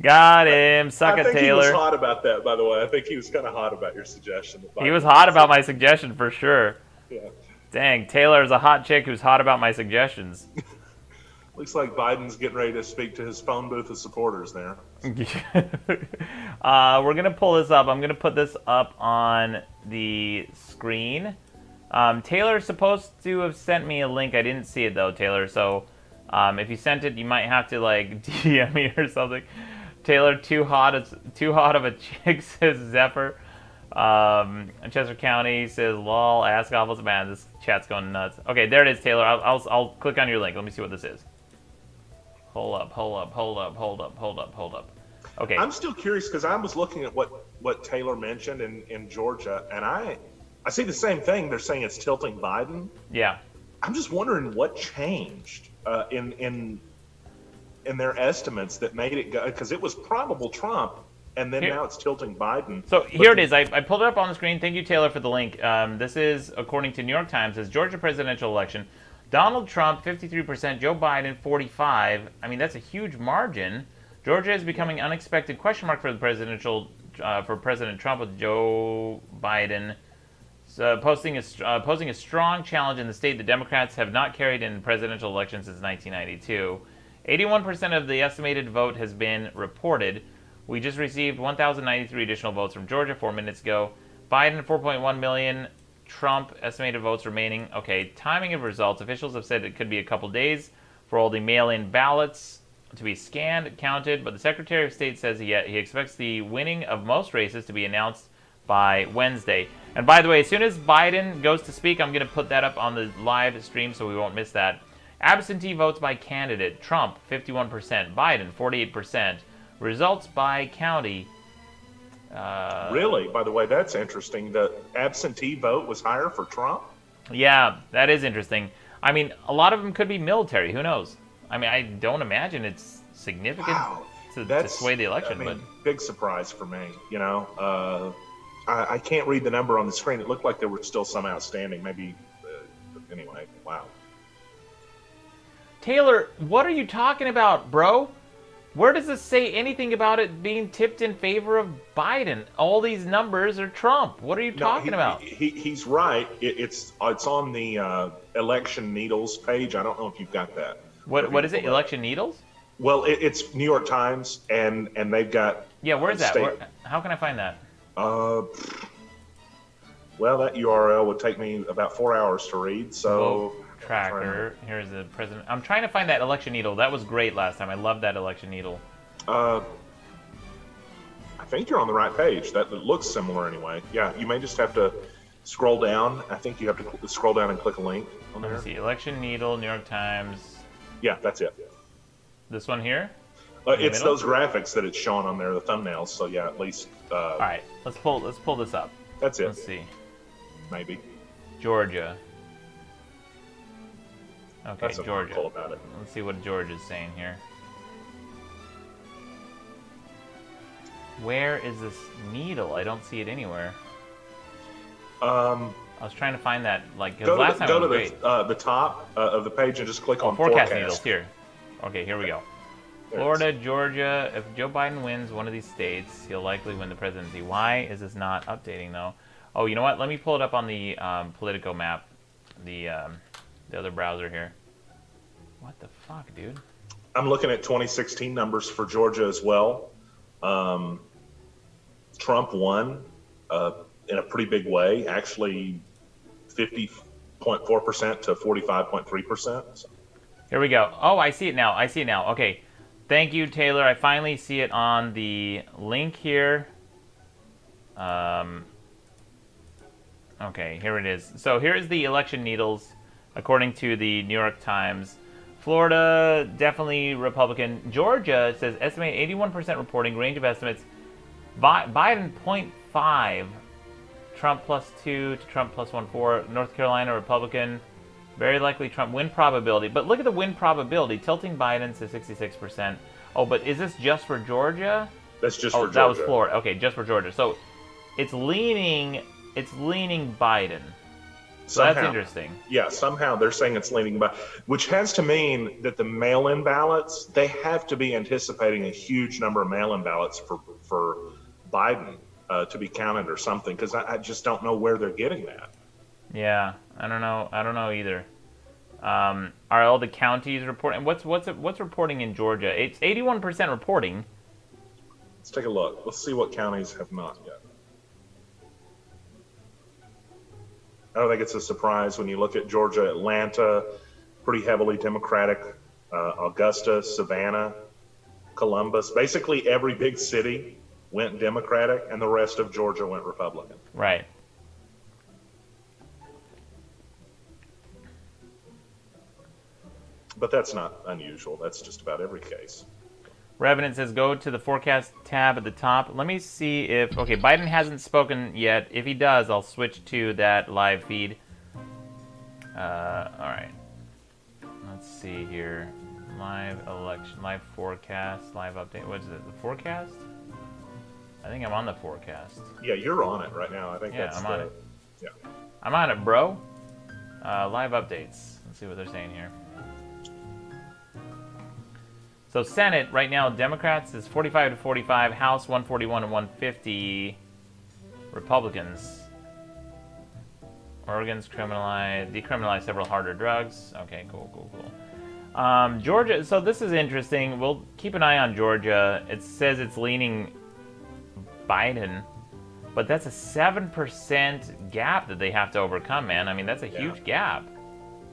Got him. Suck it, Taylor. I think he was hot about that, by the way. I think he was kind of hot about your suggestion. He was hot about my suggestion for sure. Yeah. Dang, Taylor's a hot chick who's hot about my suggestions. Looks like Biden's getting ready to speak to his phone booth of supporters there. We're going to pull this up. I'm going to put this up on the screen. Taylor's supposed to have sent me a link. I didn't see it, though, Taylor. So if you sent it, you might have to, like, DM me or something. Taylor, too hot of a chick, says Zephyr. Chester County says, lol, ask off. Man, this chat's going nuts. Okay, there it is, Taylor. I'll click on your link. Let me see what this is. Hold up. Okay. I'm still curious because I was looking at what Taylor mentioned in Georgia, and I see the same thing. They're saying it's tilting Biden. Yeah. I'm just wondering what changed in their estimates that made it go, because it was probable Trump, and then now it's tilting Biden. So here it is. I pulled it up on the screen. Thank you, Taylor, for the link. This is, according to New York Times, says Georgia presidential election. Donald Trump, 53%. Joe Biden, 45%. I mean, that's a huge margin. Georgia is becoming unexpected question mark for the for President Trump, with Joe Biden posing a strong challenge in the state the Democrats have not carried in presidential elections since 1992. 81% of the estimated vote has been reported. We just received 1,093 additional votes from Georgia 4 minutes ago. Biden, 4.1 million. Trump, estimated votes remaining. Okay, timing of results. Officials have said it could be a couple days for all the mail-in ballots. to be scanned, counted, but the Secretary of State says he expects the winning of most races to be announced by Wednesday. And by the way, as soon as Biden goes to speak, I'm going to put that up on the live stream so we won't miss that. Absentee votes by candidate. Trump, 51%. Biden, 48%. Results by county. Really? By the way, that's interesting. The absentee vote was higher for Trump? Yeah, that is interesting. I mean, a lot of them could be military. Who knows? I mean, I don't imagine it's significant to sway the election. I mean, big surprise for me, you know. I can't read the number on the screen. It looked like there were still some outstanding. Maybe, anyway, wow. Taylor, what are you talking about, bro? Where does this say anything about it being tipped in favor of Biden? All these numbers are Trump. What are you talking about? He's right. It's on the election needles page. I don't know if you've got that. What is it? Election needles? Well, it's New York Times, and they've got. Yeah, where's that? How can I find that? Well, that URL would take me about 4 hours to read. So. Vote tracker. Here's the president. I'm trying to find that election needle. That was great last time. I love that election needle. I think you're on the right page. That looks similar anyway. Yeah, you may just have to scroll down. I think you have to scroll down and click a link on there. Let me see. Election needle, New York Times. Yeah, that's it. This one here? It's those graphics that it's showing on there, the thumbnails. So yeah, at least. All right, let's pull this up. That's it. Let's see. Maybe. Georgia. Okay, that's Georgia. Cool about it. Let's see what Georgia's saying here. Where is this needle? I don't see it anywhere. I was trying to find that, like, because last time it was great. Go to the top of the page and just click on forecast needles here. Okay, here we go. Florida, Georgia. If Joe Biden wins one of these states, he'll likely win the presidency. Why is this not updating though? Oh, you know what? Let me pull it up on the Politico map, the other browser here. What the fuck, dude? I'm looking at 2016 numbers for Georgia as well. Trump won in a pretty big way, actually 50.4% to 45.3%. So. Here we go. Oh, I see it now. Okay. Thank you, Taylor. I finally see it on the link here. Okay, here it is. So here's the election needles, according to the New York Times. Florida, definitely Republican. Georgia, it says, estimate 81% reporting, range of estimates. Biden 0.5, Trump +2 to Trump +1.4. North Carolina, Republican. Very likely Trump win probability. But look at the win probability, tilting Biden to 66%. Oh, but is this just for Georgia? That's just for Georgia. That was Florida. Okay, just for Georgia. So it's leaning Biden. So that's interesting. Yeah, somehow they're saying it's leaning Biden, which has to mean that the mail-in ballots, they have to be anticipating a huge number of mail-in ballots for Biden to be counted or something, because I just don't know where they're getting that. Yeah, I don't know either. Are all the counties reporting? What's reporting in Georgia? It's 81% reporting. Let's take a look. Let's see what counties have not yet. I don't think it's a surprise when you look at Georgia. Atlanta, pretty heavily Democratic. Augusta, Savannah, Columbus. Basically every big city went Democratic, and the rest of Georgia went Republican. Right. But that's not unusual. That's just about every case. Revenant says go to the forecast tab at the top. Let me see if... Okay, Biden hasn't spoken yet. If he does, I'll switch to that live feed. All right. Let's see here. Live election, live forecast, live update. What is it? The forecast? I think I'm on the forecast. Yeah, you're on it right now. I think that's I'm on it. Yeah. I'm on it, bro. Live updates. Let's see what they're saying here. So Senate, right now, Democrats is 45 to 45, House 141 and 150, Republicans. Oregon's decriminalized several harder drugs. Okay, cool. Georgia, so this is interesting. We'll keep an eye on Georgia. It says it's leaning Biden, but that's a 7% gap that they have to overcome, man. I mean, that's a huge gap.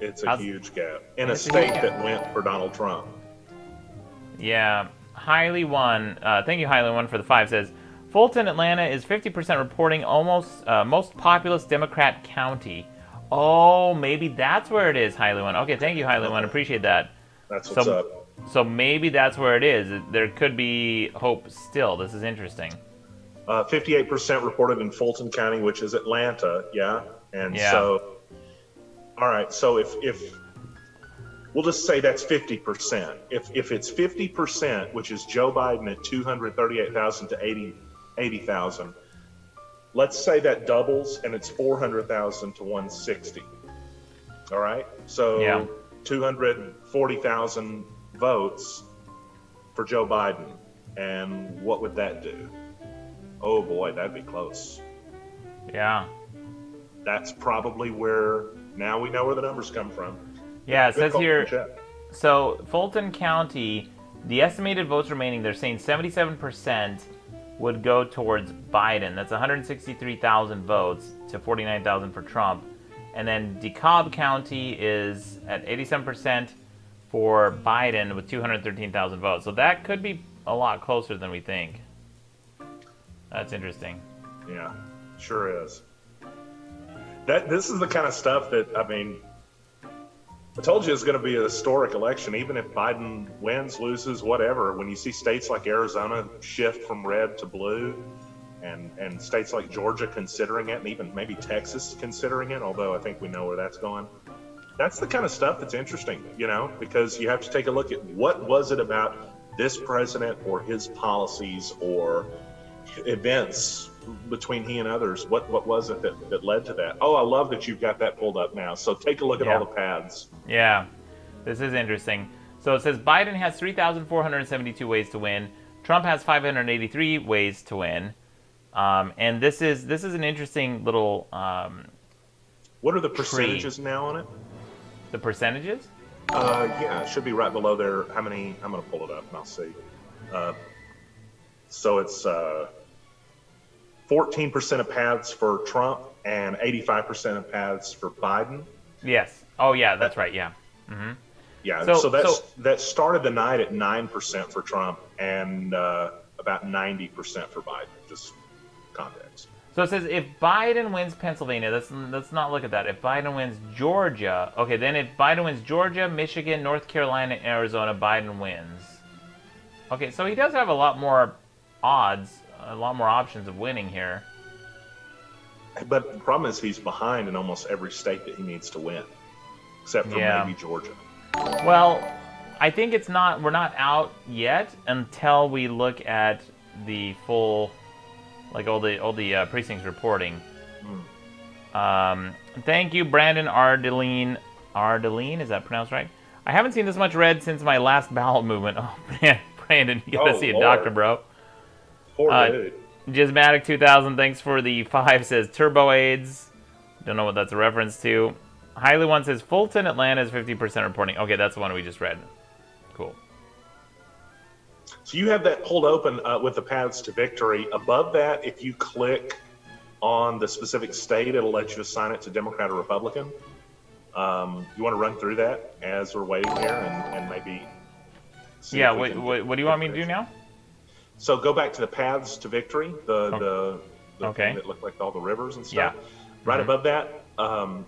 It's a huge gap in a state that went for Donald Trump. Yeah. Highly One, thank you, Highly One, for the 5, says, Fulton, Atlanta is 50% reporting almost most populous Democrat county. Oh, maybe that's where it is, Highly One. Okay, thank you, Highly One. Appreciate that. That's what's up. So maybe that's where it is. There could be hope still. This is interesting. 58% reported in Fulton County, which is Atlanta, yeah? And Yeah. so, all right, so if we'll just say that's 50%. If it's 50%, which is Joe Biden at 238,000 to 80,000, let's say that doubles and it's 400,000 to 160. All right? So Yeah. 240,000 votes for Joe Biden. And what would that do? Oh boy, that'd be close. Yeah. That's probably where, now we know where the numbers come from. Yeah, it Good says call, here, Jeff. so Fulton County, the estimated votes remaining, they're saying 77% would go towards Biden. That's 163,000 votes to 49,000 for Trump. And then DeKalb County is at 87% for Biden with 213,000 votes. So that could be a lot closer than we think. That's interesting. Yeah, sure is. This is the kind of stuff that, I mean, I told you it's going to be a historic election, even if Biden wins, loses, whatever. When you see states like Arizona shift from red to blue, and states like Georgia considering it, and even maybe Texas considering it, although I think we know where that's going. That's the kind of stuff that's interesting, you know, because you have to take a look at what was it about this president or his policies or events between he and others. What was it that led to that? Oh, I love that you've got that pulled up now. So take a look at all the paths. Yeah, this is interesting. So it says Biden has 3,472 ways to win. Trump has 583 ways to win. And this is an interesting little. What are the percentages now on it? The percentages? Yeah, it should be right below there. How many? I'm going to pull it up and I'll see. So it's 14% of paths for Trump and 85% of paths for Biden. Yes. Oh, yeah, that's right. Yeah. Mm-hmm. Yeah. So that started the night at 9% for Trump and about 90% for Biden. Just context. So it says if Biden wins Pennsylvania, let's not look at that. If Biden wins Georgia, okay, then if Biden wins Georgia, Michigan, North Carolina, Arizona, Biden wins. Okay, so he does have a lot more odds, a lot more options of winning here. But the problem is he's behind in almost every state that he needs to win, except for maybe Georgia. Well, I think we're not out yet until we look at the full, like all the precincts reporting. Thank you, Brandon Ardeline. Ardeline, is that pronounced right? I haven't seen this much red since my last bowel movement. Oh man, Brandon, you gotta see a doctor, bro. Poor dude. Jismatic 2000, thanks for the 5, says Turbo AIDS. Don't know what that's a reference to. Highly One says Fulton, Atlanta is 50% reporting. Okay, that's the one we just read. Cool. So you have that pulled open with the paths to victory. Above that, if you click on the specific state, it'll let you assign it to Democrat or Republican. You want to run through that as we're waiting here and maybe see what do you want me to do now? So go back to the paths to victory, the thing that looked like all the rivers and stuff. Yeah. Right above that,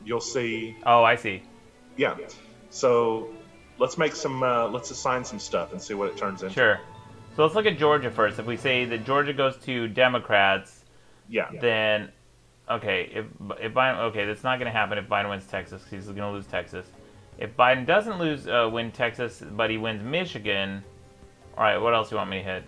you'll see. Oh, I see. Yeah. So let's make some. Let's assign some stuff and see what it turns into. Sure. So let's look at Georgia first. If we say that Georgia goes to Democrats, then if Biden, that's not going to happen if Biden wins Texas. He's going to lose Texas. If Biden doesn't win Texas, but he wins Michigan, all right. What else do you want me to hit?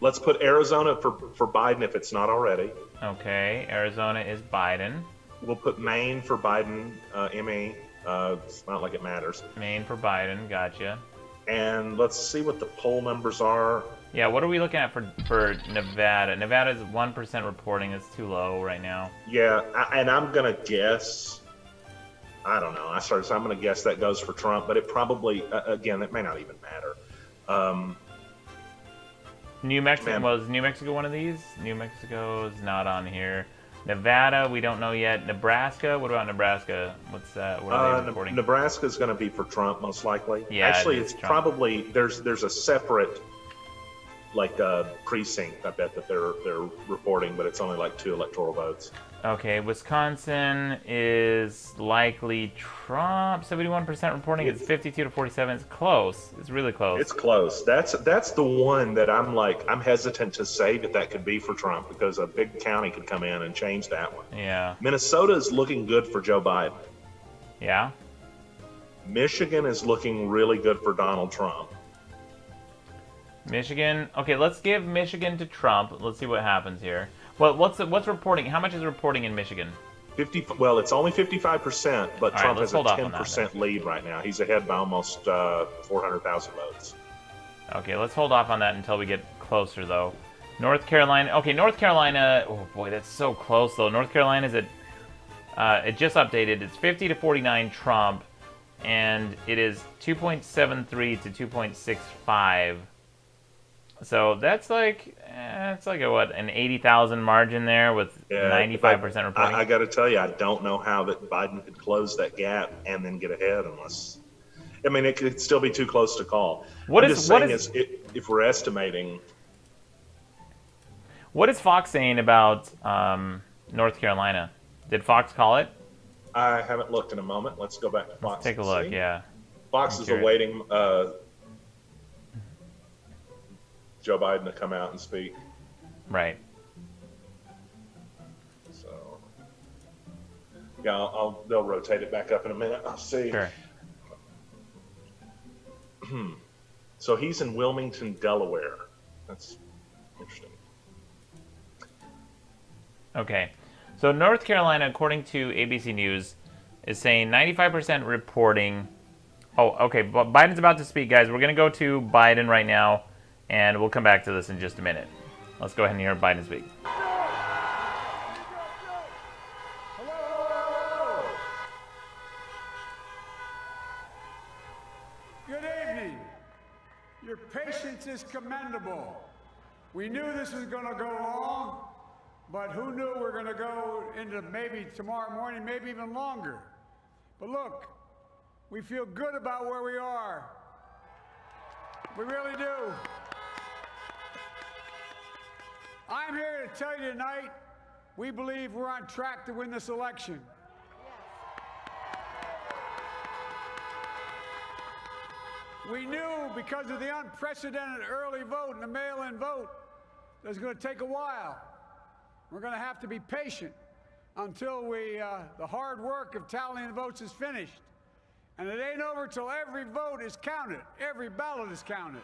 Let's put Arizona for Biden if it's not already. Okay, Arizona is Biden. We'll put Maine for Biden, ME. It's not like it matters. Maine for Biden, gotcha. And let's see what the poll numbers are. Yeah, what are we looking at for Nevada? Nevada is 1% reporting. It's too low right now. Yeah, and I'm going to guess, I don't know. I'm going to guess that goes for Trump, but it probably, again, it may not even matter. New Mexico, was New Mexico one of these? New Mexico is not on here. Nevada, we don't know yet. Nebraska, what about Nebraska? What's that? What are they reporting? Nebraska's going to be for Trump, most likely. Yeah, actually, it's it's Trump. probably there's a separate precinct. I bet that they're reporting, but it's only like 2 electoral votes. Okay, Wisconsin is likely Trump. 71% reporting. It's 52 to 47. It's close. It's really close. It's close. That's the one that I'm hesitant to say that could be for Trump because a big county could come in and change that one. Yeah. Minnesota is looking good for Joe Biden. Yeah. Michigan is looking really good for Donald Trump. Michigan. Okay, let's give Michigan to Trump. Let's see what happens here. Well, what's reporting? How much is reporting in Michigan? 50. Well, it's only 55%, but All Trump right, has a hold off on that 10% lead right now. He's ahead by almost 400,000 votes. Okay, let's hold off on that until we get closer, though. North Carolina. Okay, North Carolina. Oh boy, that's so close, though. North Carolina is at. It just updated. It's 50 to 49 Trump, and it is 2.73 to 2.65. So that's like an 80,000 margin there with 95% reporting. I got to tell you, I don't know how that Biden could close that gap and then get ahead unless. I mean, it could still be too close to call. If we're estimating. What is Fox saying about North Carolina? Did Fox call it? I haven't looked in a moment. Let's go back to Fox. Let's take a look. Yeah. Fox is awaiting Joe Biden to come out and speak. Right. So, yeah, they'll rotate it back up in a minute. I'll see. Sure. So he's in Wilmington, Delaware. That's interesting. Okay. So North Carolina, according to ABC News, is saying 95% reporting. Oh, okay. But Biden's about to speak, guys. We're going to go to Biden right now. And we'll come back to this in just a minute. Let's go ahead and hear Biden speak. Good evening. Your patience is commendable. We knew this was going to go long, but who knew we're going to go into maybe tomorrow morning, maybe even longer. But look, we feel good about where we are. We really do. I'm here to tell you tonight, we believe we're on track to win this election. We knew because of the unprecedented early vote and the mail-in vote that it was going to take a while. We're going to have to be patient until the hard work of tallying the votes is finished. And it ain't over till every vote is counted, every ballot is counted.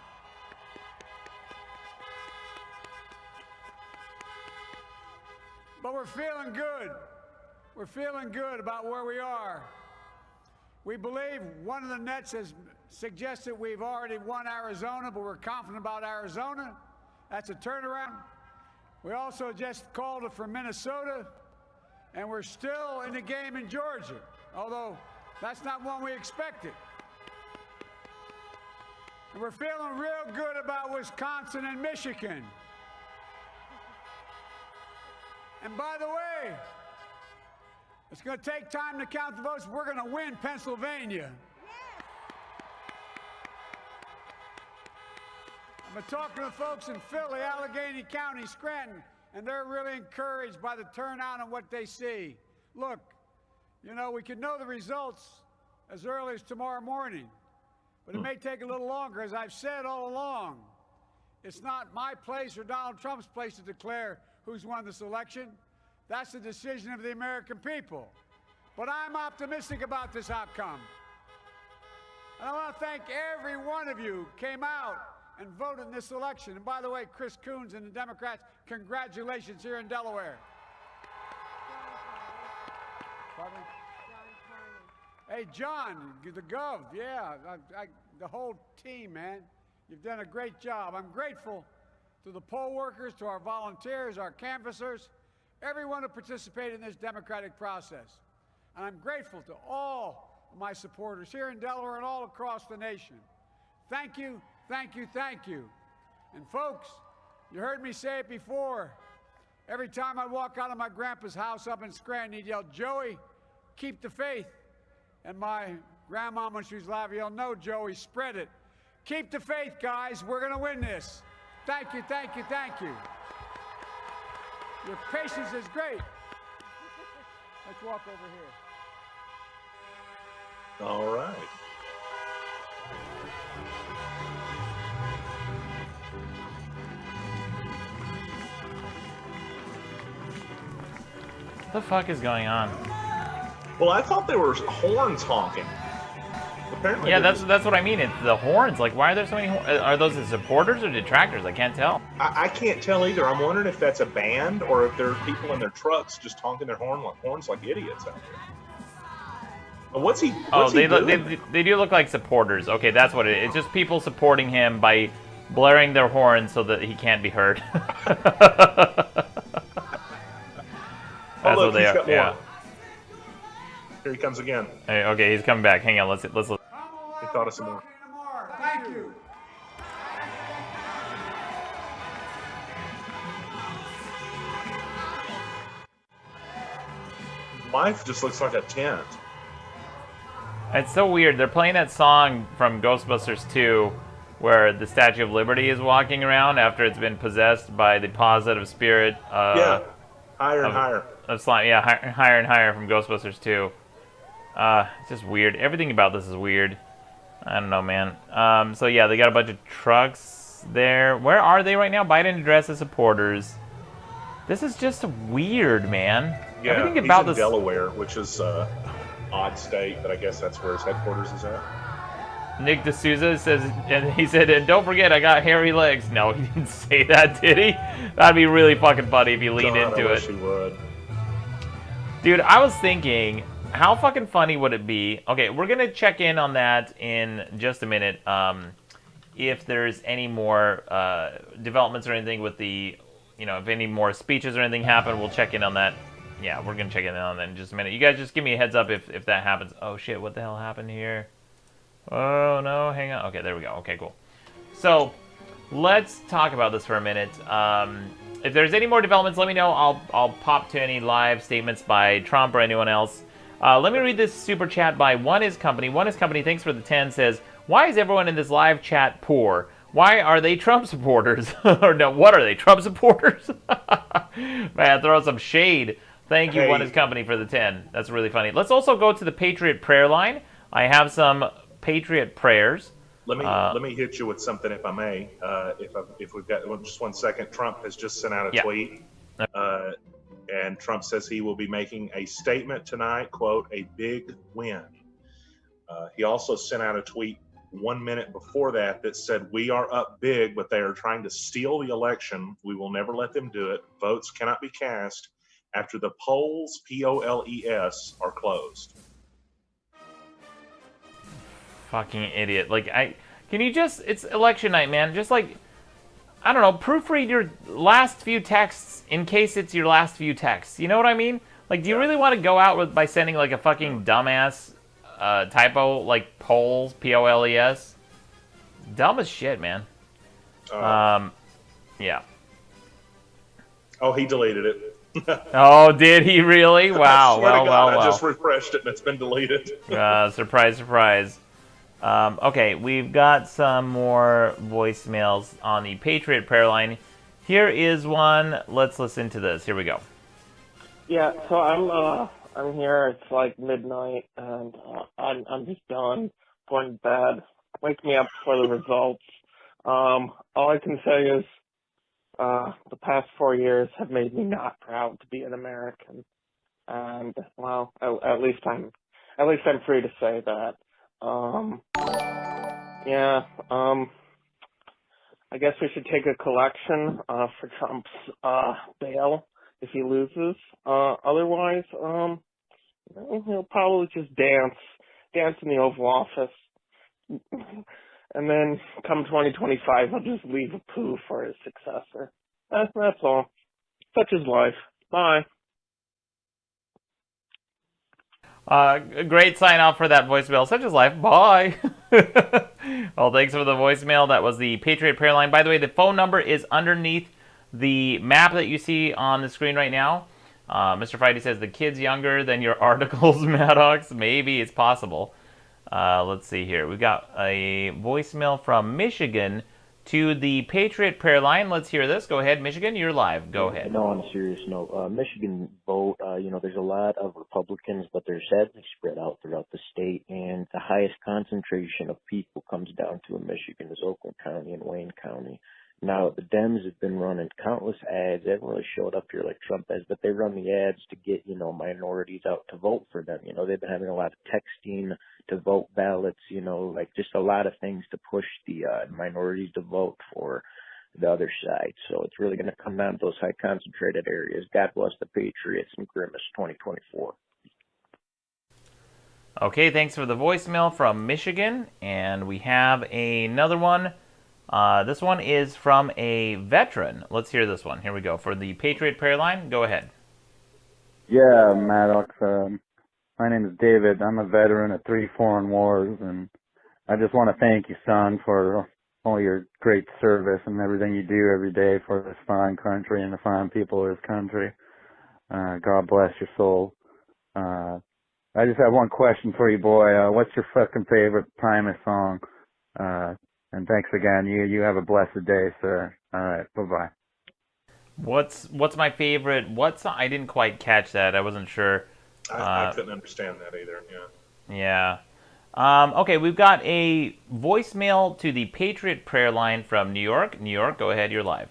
But we're feeling good. We're feeling good about where we are. We believe one of the nets has suggested we've already won Arizona, but we're confident about Arizona. That's a turnaround. We also just called it for Minnesota, and we're still in the game in Georgia, although that's not one we expected. And we're feeling real good about Wisconsin and Michigan. And by the way, it's going to take time to count the votes. We're going to win Pennsylvania. I've been talking to folks in Philly, Allegheny County, Scranton, and they're really encouraged by the turnout and what they see. Look, you know, we could know the results as early as tomorrow morning, but it may take a little longer. As I've said all along, it's not my place or Donald Trump's place to declare who's won this election. That's the decision of the American people. But I'm optimistic about this outcome. And I want to thank every one of you who came out and voted in this election. And by the way, Chris Coons and the Democrats, congratulations here in Delaware. Pardon? Hey, John, the Gov, yeah, the whole team, man. You've done a great job. I'm grateful to the poll workers, to our volunteers, our canvassers, everyone who participated in this democratic process. And I'm grateful to all of my supporters here in Delaware and all across the nation. Thank you, thank you, thank you. And folks, you heard me say it before. Every time I'd walk out of my grandpa's house up in Scranton, he'd yell, Joey, keep the faith. And my grandma, when she was alive, yelled, no, Joey, spread it. Keep the faith, guys. We're going to win this. Thank you, thank you, thank you. Your patience is great. Let's walk over here. All right. What the fuck is going on? Well, I thought there were horns honking. Apparently, Yeah, that's what I mean. It's the horns. Like, why are there so many horns? Are those the supporters or detractors? I can't tell. I can't tell either. I'm wondering if that's a band or if there are people in their trucks just honking their horns like idiots out there. What's he doing? They do look like supporters. Okay, that's what it is. It's just people supporting him by blaring their horns so that he can't be heard. That's look, what they are. got more. Yeah. Here he comes again. Hey, okay, he's coming back. Hang on, let's. He thought of some more. Thank you. Life just looks like a tent. It's so weird. They're playing that song from Ghostbusters 2 where the Statue of Liberty is walking around after it's been possessed by the positive spirit. Yeah, higher and higher. Of slime. Yeah, higher and higher from Ghostbusters 2. It's just weird. Everything about this is weird. I don't know, man. So yeah, they got a bunch of trucks there. Where are they right now? Biden addresses supporters. This is just weird, man. Yeah, everything about he's in this. Delaware, which is odd state, but I guess that's where his headquarters is at. Nick D'Souza says, and he said, and don't forget, I got hairy legs. No, he didn't say that, did he? That'd be really fucking funny if he leaned into I wish it. he would. Dude, I was thinking, how fucking funny would it be? Okay, we're gonna check in on that in just a minute. If there's any more developments or anything with the, if any more speeches or anything happen, we'll check in on that. Yeah, we're gonna check in on that in just a minute. You guys just give me a heads up if that happens. Oh shit, what the hell happened here? Oh no, hang on. Okay, there we go. Okay, cool. So let's talk about this for a minute. If there's any more developments, let me know. I'll pop to any live statements by Trump or anyone else. Let me read this super chat by One Is Company. One Is Company, thanks for the 10, says, why is everyone in this live chat poor? Why are they Trump supporters? Or no, what are they, Trump supporters? Man, throw some shade. Thank you, One Is Company, for the 10. That's really funny. Let's also go to the Patriot prayer line. I have some Patriot prayers. Let me hit you with something, if I may. If we've got just 1 second, Trump has just sent out a tweet, and Trump says he will be making a statement tonight. "Quote: a big win." He also sent out a tweet 1 minute before that said, "We are up big, but they are trying to steal the election. We will never let them do it. Votes cannot be cast after the polls (POLES) are closed." Fucking idiot. Can you just, it's election night, man. Just I don't know, proofread your last few texts in case it's your last few texts. You know what I mean? Do you really want to go out by sending a fucking dumbass typo like polls, POLES? Dumb as shit, man. Yeah. Oh, he deleted it. Oh, did he really? Wow. I just refreshed it and it's been deleted. Surprise, surprise. Okay, we've got some more voicemails on the Patriot prayer line. Here is one. Let's listen to this. Here we go. Yeah, so I'm here. It's like midnight, and I'm just done, going to bed. Wake me up for the results. All I can say is the past 4 years have made me not proud to be an American, and well, at least I'm free to say that. I guess we should take a collection for Trump's bail if he loses. Otherwise, he'll probably just dance in the Oval Office, and then come 2025, he'll just leave a poo for his successor. That's all. Such is life. Bye. Great sign off for that voicemail. Such is life. Bye. Well, thanks for the voicemail. That was the Patriot prayer line. By the way, the phone number is underneath The map that you see on the screen right now, Mr. Friday says the kid's younger than your articles, Maddox. Maybe it's possible. Let's see here. We got a voicemail from Michigan to the Patriot Prayer Line. Let's hear this. Go ahead, Michigan. You're live. Go ahead. No, on a serious note, Michigan vote, there's a lot of Republicans, but they're sadly spread out throughout the state, and the highest concentration of people comes down to in Michigan is Oakland County and Wayne County. Now, the Dems have been running countless ads. They haven't really showed up here like Trump has, but they run the ads to get, minorities out to vote for them. They've been having a lot of texting to vote ballots, just a lot of things to push the minorities to vote for the other side. So it's really going to come down to those high concentrated areas. God bless the Patriots and Grimace 2024. Okay, thanks for the voicemail from Michigan. And we have another one. This one is from a veteran. Let's hear this one. Here we go. For the Patriot Prayer Line, go ahead. Yeah, Maddox. My name is David. I'm a veteran of 3 foreign wars, and I just want to thank you, son, for all your great service and everything you do every day for this fine country and the fine people of this country. God bless your soul. I just have one question for you, boy. What's your fucking favorite Primus song? And thanks again. You have a blessed day, sir. All right. Bye-bye. What's my favorite? What song? I didn't quite catch that. I wasn't sure. I couldn't understand that either. Yeah. Yeah. Okay, we've got a voicemail to the Patriot Prayer Line from New York. New York, go ahead. You're live.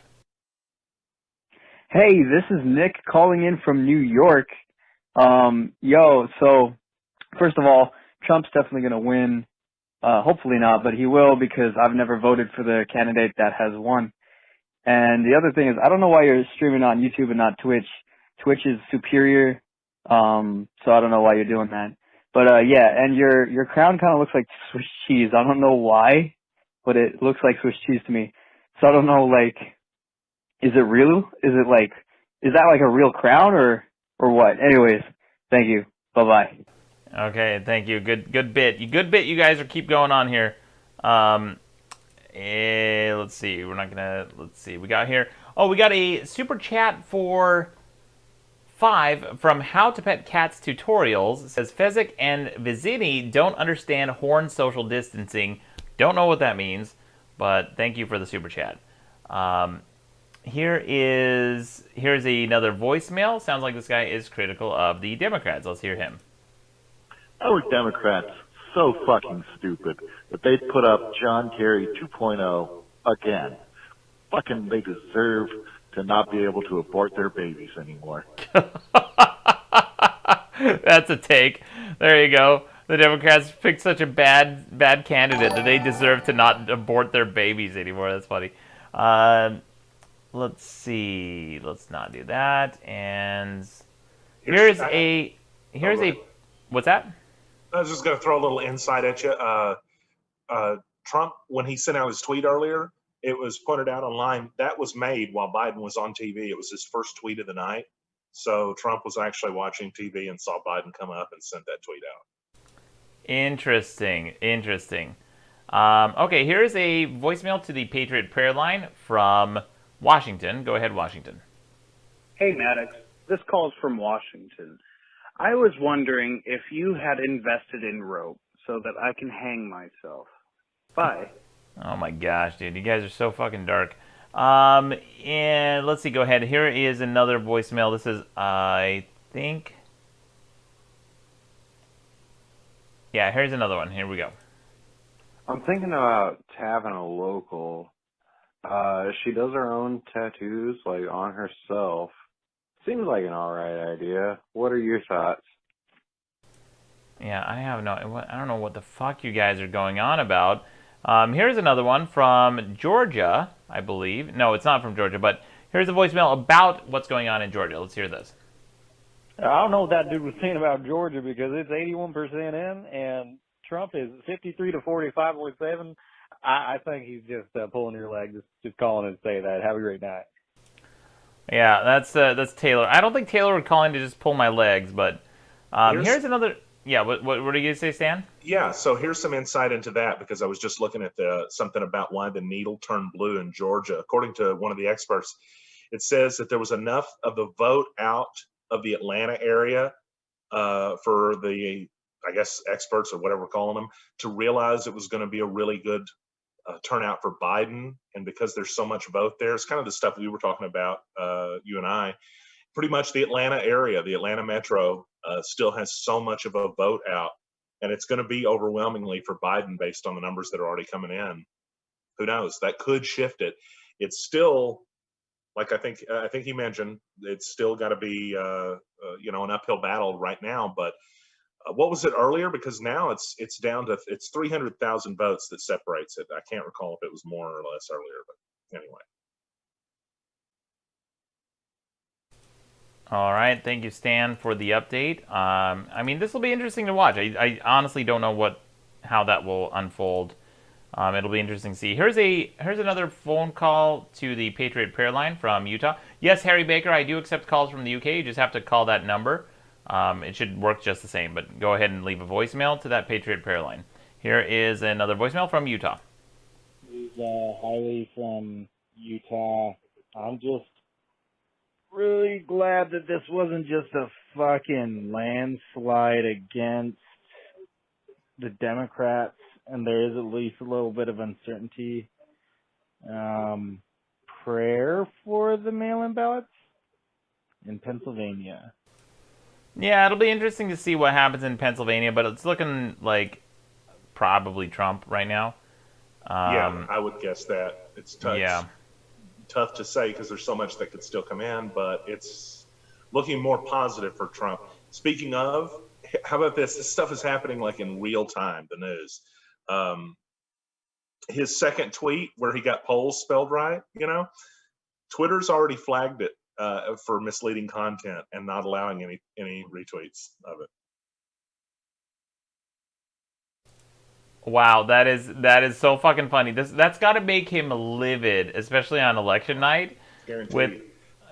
Hey, this is Nick calling in from New York. So first of all, Trump's definitely going to win. Hopefully not, but he will, because I've never voted for the candidate that has won. And the other thing is, I don't know why you're streaming on YouTube and not Twitch. Twitch is superior, so I don't know why you're doing that. But yeah, and your crown kind of looks like Swiss cheese. I don't know why, but it looks like Swiss cheese to me. So I don't know, is it real? Is that like a real crown or what? Anyways, thank you. Bye-bye. Okay, thank you. Good bit. Good bit you guys are keep going on here. Let's see. Let's see. We got here. Oh, we got a super chat for 5 from How to Pet Cats Tutorials. It says Fezzik and Vizini don't understand horn social distancing. Don't know what that means, but thank you for the super chat. Here's another voicemail. Sounds like this guy is critical of the Democrats. Let's hear him. Our Democrats so fucking stupid that they put up John Kerry 2.0 again. Fucking they deserve to not be able to abort their babies anymore. That's a take. There you go. The Democrats picked such a bad candidate that they deserve to not abort their babies anymore. That's funny. Let's see. Let's not do that. And here's a what's that? I was just going to throw a little insight at you. Trump, when he sent out his tweet earlier, it was pointed out online, that was made while Biden was on TV. It was his first tweet of the night. So Trump was actually watching TV and saw Biden come up and sent that tweet out. Interesting. Okay, here's a voicemail to the Patriot Prayer Line from Washington. Go ahead, Washington. Hey, Maddox. This call's from Washington. I was wondering if you had invested in rope so that I can hang myself. Bye. Oh my gosh, dude. You guys are so fucking dark. And let's see, go ahead. Here is another voicemail. This is, I think... Yeah, here's another one. Here we go. I'm thinking about tapping a local. She does her own tattoos, on herself. Seems like an alright idea. What are your thoughts? Yeah, I don't know what the fuck you guys are going on about. Here's another one from Georgia, I believe. No, it's not from Georgia, but here's a voicemail about what's going on in Georgia. Let's hear this. I don't know what that dude was saying about Georgia because it's 81% in and Trump is 53 to 45.7. I think he's just pulling your leg, just calling and say that. Have a great night. Yeah, that's Taylor. I don't think Taylor would call in to just pull my legs, but here's another. Yeah, what are you going to say, Stan? Yeah, so here's some insight into that because I was just looking at something about why the needle turned blue in Georgia. According to one of the experts, It says that there was enough of the vote out of the Atlanta area for the, I guess, experts or whatever we're calling them, to realize it was going to be a really good turnout for Biden. And because there's so much vote there, it's kind of the stuff we were talking about, you and I. Pretty much the Atlanta area, the Atlanta metro, still has so much of a vote out, and it's going to be overwhelmingly for Biden based on the numbers that are already coming in. Who knows? That could shift it. It's still, like I think he mentioned, it's still got to be an uphill battle right now. But what was it earlier? Because now it's down to 300,000 votes that separates it. I can't recall if it was more or less earlier, but anyway. All right, thank you, Stan, for the update. I mean, this will be interesting to watch. I honestly don't know how that will unfold. It'll be interesting to see. Here's another phone call to the Patriot Prayer Line from Utah. Yes, Harry Baker, I do accept calls from the UK. You just have to call that number. It should work just the same, but go ahead and leave a voicemail to that Patriot Prayer Line. Here is another voicemail from Utah. This is Hailey from Utah. I'm just really glad that this wasn't just a fucking landslide against the Democrats, and there is at least a little bit of uncertainty. Prayer for the mail-in ballots in Pennsylvania. Yeah, it'll be interesting to see what happens in Pennsylvania, but it's looking like probably Trump right now. Yeah, I would guess that. It's tough. Yeah. Tough to say because there's so much that could still come in, but it's looking more positive for Trump. Speaking of, how about this? This stuff is happening like in real time, the news. His second tweet where he got polls spelled right, Twitter's already flagged it for misleading content and not allowing any retweets of it. Wow, that is so fucking funny. That's got to make him livid, especially on election night. Guaranteed.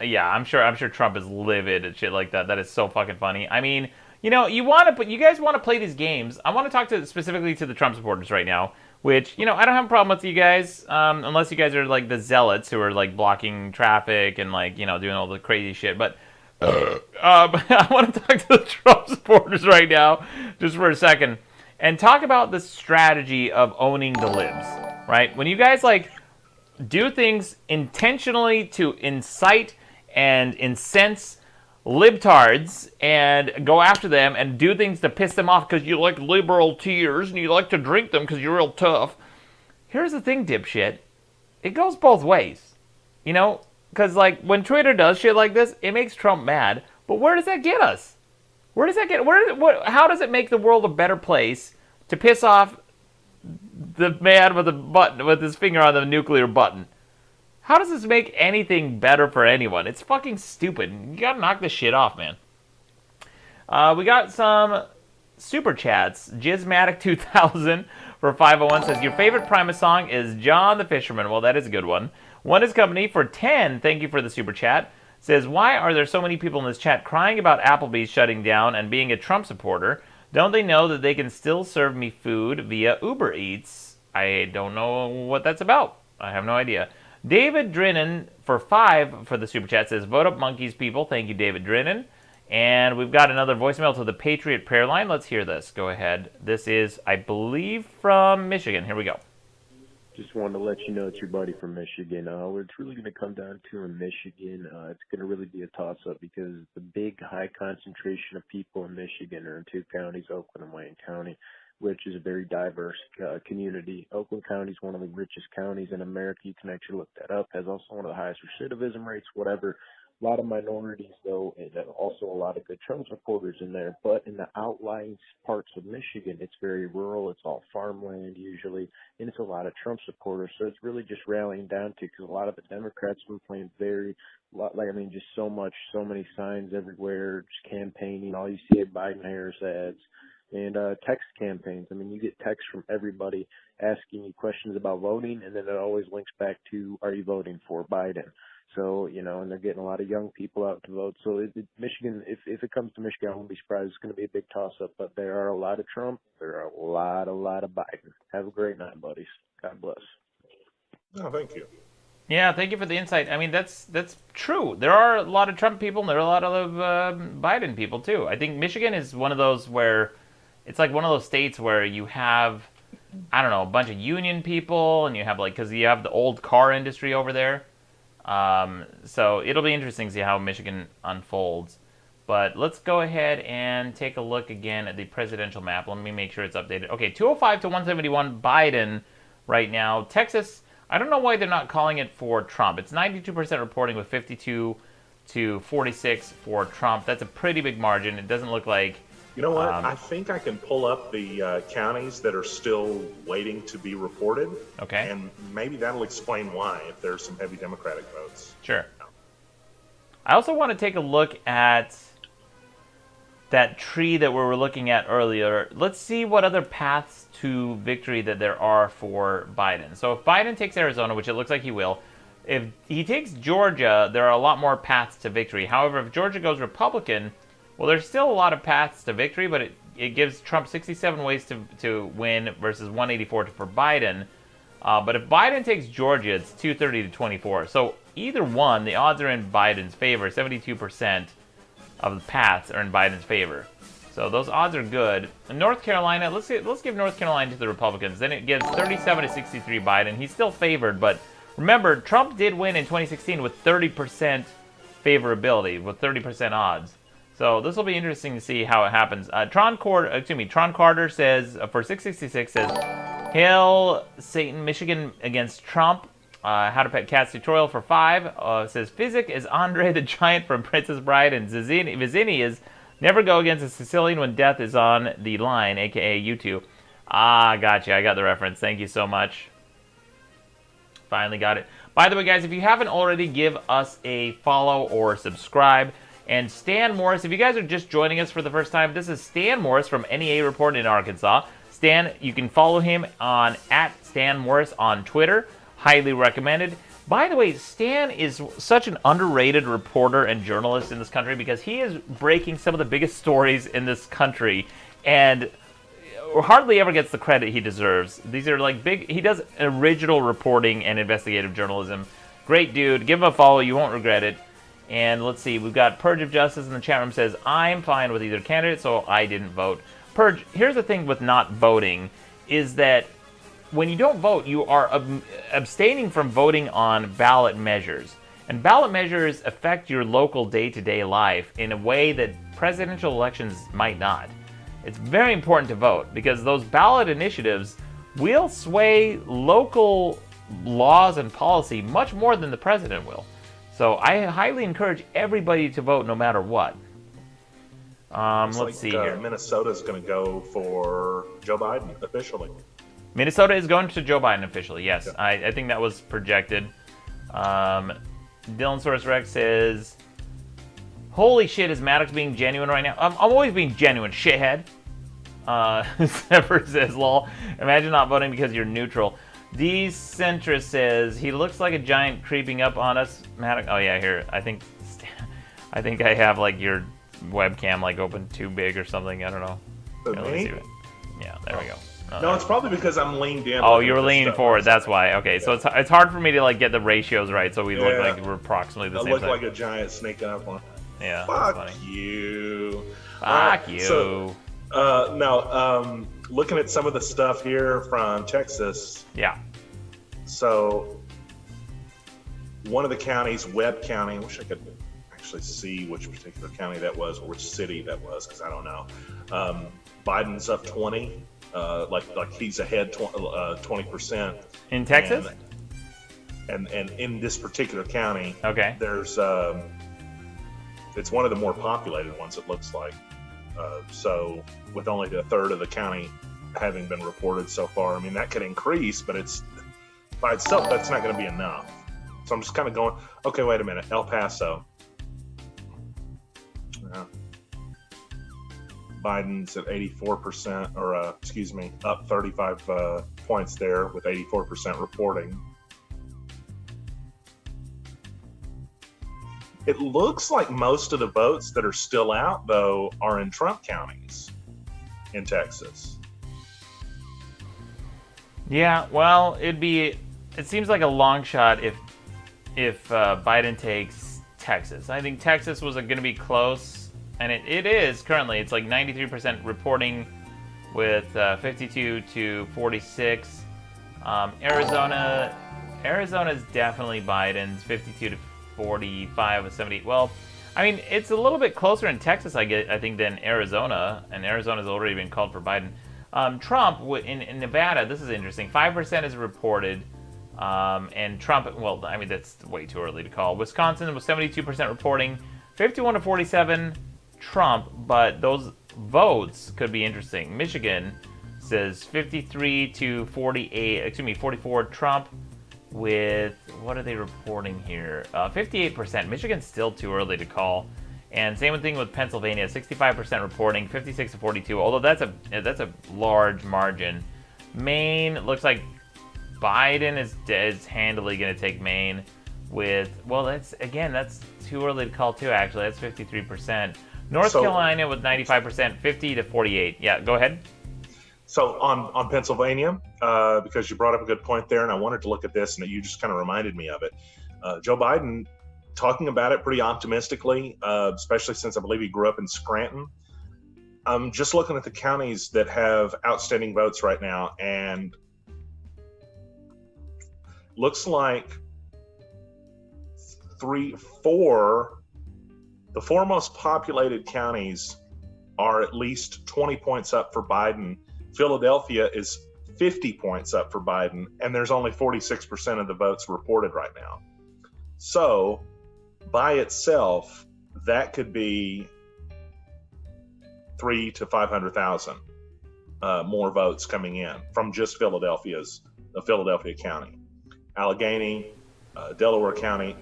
Yeah, I'm sure Trump is livid and shit like that. That is so fucking funny. I mean, you guys want to play these games. I want to talk specifically to the Trump supporters right now, which, I don't have a problem with you guys, unless you guys are like the zealots who are like blocking traffic and like, doing all the crazy shit. But I want to talk to the Trump supporters right now, just for a second, and talk about the strategy of owning the libs, right? When you guys like do things intentionally to incite and incense libtards and go after them and do things to piss them off because you like liberal tears and you like to drink them because you're real tough. Here's the thing, dipshit. It goes both ways. Because like when Twitter does shit like this, it makes Trump mad. But where does that get us? Where does that get? How does it make the world a better place to piss off the man with his finger on the nuclear button? How does this make anything better for anyone? It's fucking stupid. You gotta knock this shit off, man. We got some super chats. Jizmatic2000 for 501 says, your favorite Primus song is John the Fisherman. Well, that is a good one. One is Company for 10. Thank you for the super chat. Says, why are there so many people in this chat crying about Applebee's shutting down and being a Trump supporter? Don't they know that they can still serve me food via Uber Eats? I don't know what that's about. I have no idea. David Drennan for 5 for the super chat says, vote up monkeys, people. Thank you, David Drennan. And we've got another voicemail to the Patriot Prayer Line. Let's hear this. Go ahead. This is, I believe, from Michigan. Here we go. Just wanted to let you know it's your buddy from Michigan. What it's really going to come down to in Michigan, it's going to really be a toss-up because the big high concentration of people in Michigan are in 2 counties, Oakland and Wayne County, which is a very diverse community. Oakland County is one of the richest counties in America. You can actually look that up. Has also one of the highest recidivism rates, whatever. A lot of minorities, though, and also a lot of good Trump supporters in there. But in the outlying parts of Michigan, it's very rural. It's all farmland usually, and it's a lot of Trump supporters. So it's really just rallying down to because a lot of the Democrats have been playing just so many signs everywhere, just campaigning. All you see are Biden-Harris ads and text campaigns. I mean, you get texts from everybody asking you questions about voting, and then it always links back to, are you voting for Biden? So, and they're getting a lot of young people out to vote. So Michigan, if it comes to Michigan, I won't be surprised. It's going to be a big toss-up. But there are a lot of Trump. There are a lot of Biden. Have a great night, buddies. God bless. Oh, thank you. Yeah, thank you for the insight. I mean, that's true. There are a lot of Trump people, and there are a lot of Biden people too. I think Michigan is one of those where it's like one of those states where you have, I don't know, a bunch of union people, and you have like, because you have the old car industry over there. So it'll be interesting to see how Michigan unfolds. But let's go ahead and take a look again at the presidential map. Let me make sure it's updated. Okay, 205 to 171 Biden right now. Texas, I don't know why they're not calling it for Trump. It's 92% reporting with 52 to 46 for Trump. That's a pretty big margin. It doesn't look like... You know what? I think I can pull up the counties that are still waiting to be reported. Okay. And maybe that'll explain why, if there's some heavy Democratic votes. Sure. I also want to take a look at that tree that we were looking at earlier. Let's see what other paths to victory that there are for Biden. So if Biden takes Arizona, which it looks like he will, if he takes Georgia, there are a lot more paths to victory. However, if Georgia goes Republican, well, there's still a lot of paths to victory, but it gives Trump 67 ways to win versus 184 for Biden. But if Biden takes Georgia, it's 230 to 24. So either one, the odds are in Biden's favor. 72% of the paths are in Biden's favor. So those odds are good. In North Carolina, let's give North Carolina to the Republicans. Then it gives 37 to 63 Biden. He's still favored, but remember, Trump did win in 2016 with 30% favorability, with 30% odds. So this will be interesting to see how it happens. Tron Carter says, for 666, says, Hail Satan, Michigan against Trump. How to Pet Cats tutorial for 5. Says, Physic is Andre the Giant from Princess Bride, and Vizzini is never go against a Sicilian when death is on the line, a.k.a. you two. Ah, gotcha. I got the reference. Thank you so much. Finally got it. By the way, guys, if you haven't already, give us a follow or subscribe. And Stan Morris, if you guys are just joining us for the first time, this is Stan Morris from NEA Report in Arkansas. Stan, you can follow him on @StanMorris on Twitter. Highly recommended. By the way, Stan is such an underrated reporter and journalist in this country because he is breaking some of the biggest stories in this country and hardly ever gets the credit he deserves. These are like big... He does original reporting and investigative journalism. Great dude. Give him a follow. You won't regret it. And let's see. We've got Purge of Justice in the chat room says, I'm fine with either candidate, so I didn't vote. Purge, here's the thing with not voting is that when you don't vote, you are abstaining from voting on ballot measures. And ballot measures affect your local day-to-day life in a way that presidential elections might not. It's very important to vote because those ballot initiatives will sway local laws and policy much more than the president will. So I highly encourage everybody to vote no matter what. Let's see here. Minnesota's going to go for Joe Biden officially. Minnesota is going to Joe Biden officially, yes. Yeah. I think that was projected. Dylan Source Rex says, holy shit, is Maddox being genuine right now? I'm always being genuine, shithead. Zephyr says, lol, imagine not voting because you're neutral. Decentrist says, he looks like a giant creeping up on us. Maddox, oh yeah, here, I think I have like your webcam like open too big or something, I don't know. Here, let me see it. Yeah, there we go. No, it's probably because I'm leaned in. Oh, you were leaning forward. That's why. Okay, so it's hard for me to like get the ratios right, so we look like we're approximately the same. I look like a giant sneaking up on. Yeah. Fuck you. Fuck you. So, looking at some of the stuff here from Texas. Yeah. So, one of the counties, Webb County. I wish I could actually see which particular county that was or which city that was, because I don't know. Biden's up 20. Like he's ahead 20% in Texas, and in this particular county, okay, there's it's one of the more populated ones. It looks like so with only a third of the county having been reported so far. I mean that could increase, but it's by itself that's not going to be enough. So I'm just kind of going, okay, wait a minute, El Paso. Biden's at 84%, or up 35 points there with 84% reporting. It looks like most of the votes that are still out, though, are in Trump counties in Texas. Yeah, well, it seems like a long shot if if Biden takes Texas. I think Texas was going to be close, and it is currently. It's like 93% reporting with 52 to 46. Arizona is definitely Biden's, 52 to 45 with 70. Well, I mean, it's a little bit closer in Texas, I think, than Arizona, and Arizona's already been called for Biden. Trump in Nevada, this is interesting. 5% is reported, and Trump. Well, I mean, that's way too early to call. Wisconsin was 72% reporting, 51 to 47 Trump, but those votes could be interesting. Michigan says 53 to 48. Excuse me, 44 Trump. With, what are they reporting here? 58%. Michigan's still too early to call. And same thing with Pennsylvania, 65% reporting, 56 to 42. Although that's a large margin. Maine looks like Biden is handily going to take Maine. With, well, that's too early to call too. Actually, that's 53%. North Carolina with 95%, 50 to 48. Yeah, go ahead. So on Pennsylvania, because you brought up a good point there, and I wanted to look at this, and you just kind of reminded me of it. Joe Biden talking about it pretty optimistically, especially since I believe he grew up in Scranton. I'm just looking at the counties that have outstanding votes right now, and looks like the four most populated counties are at least 20 points up for Biden. Philadelphia is 50 points up for Biden, and there's only 46% of the votes reported right now. So, by itself, that could be 300,000 to 500,000 more votes coming in from just Philadelphia County, Allegheny, Delaware County,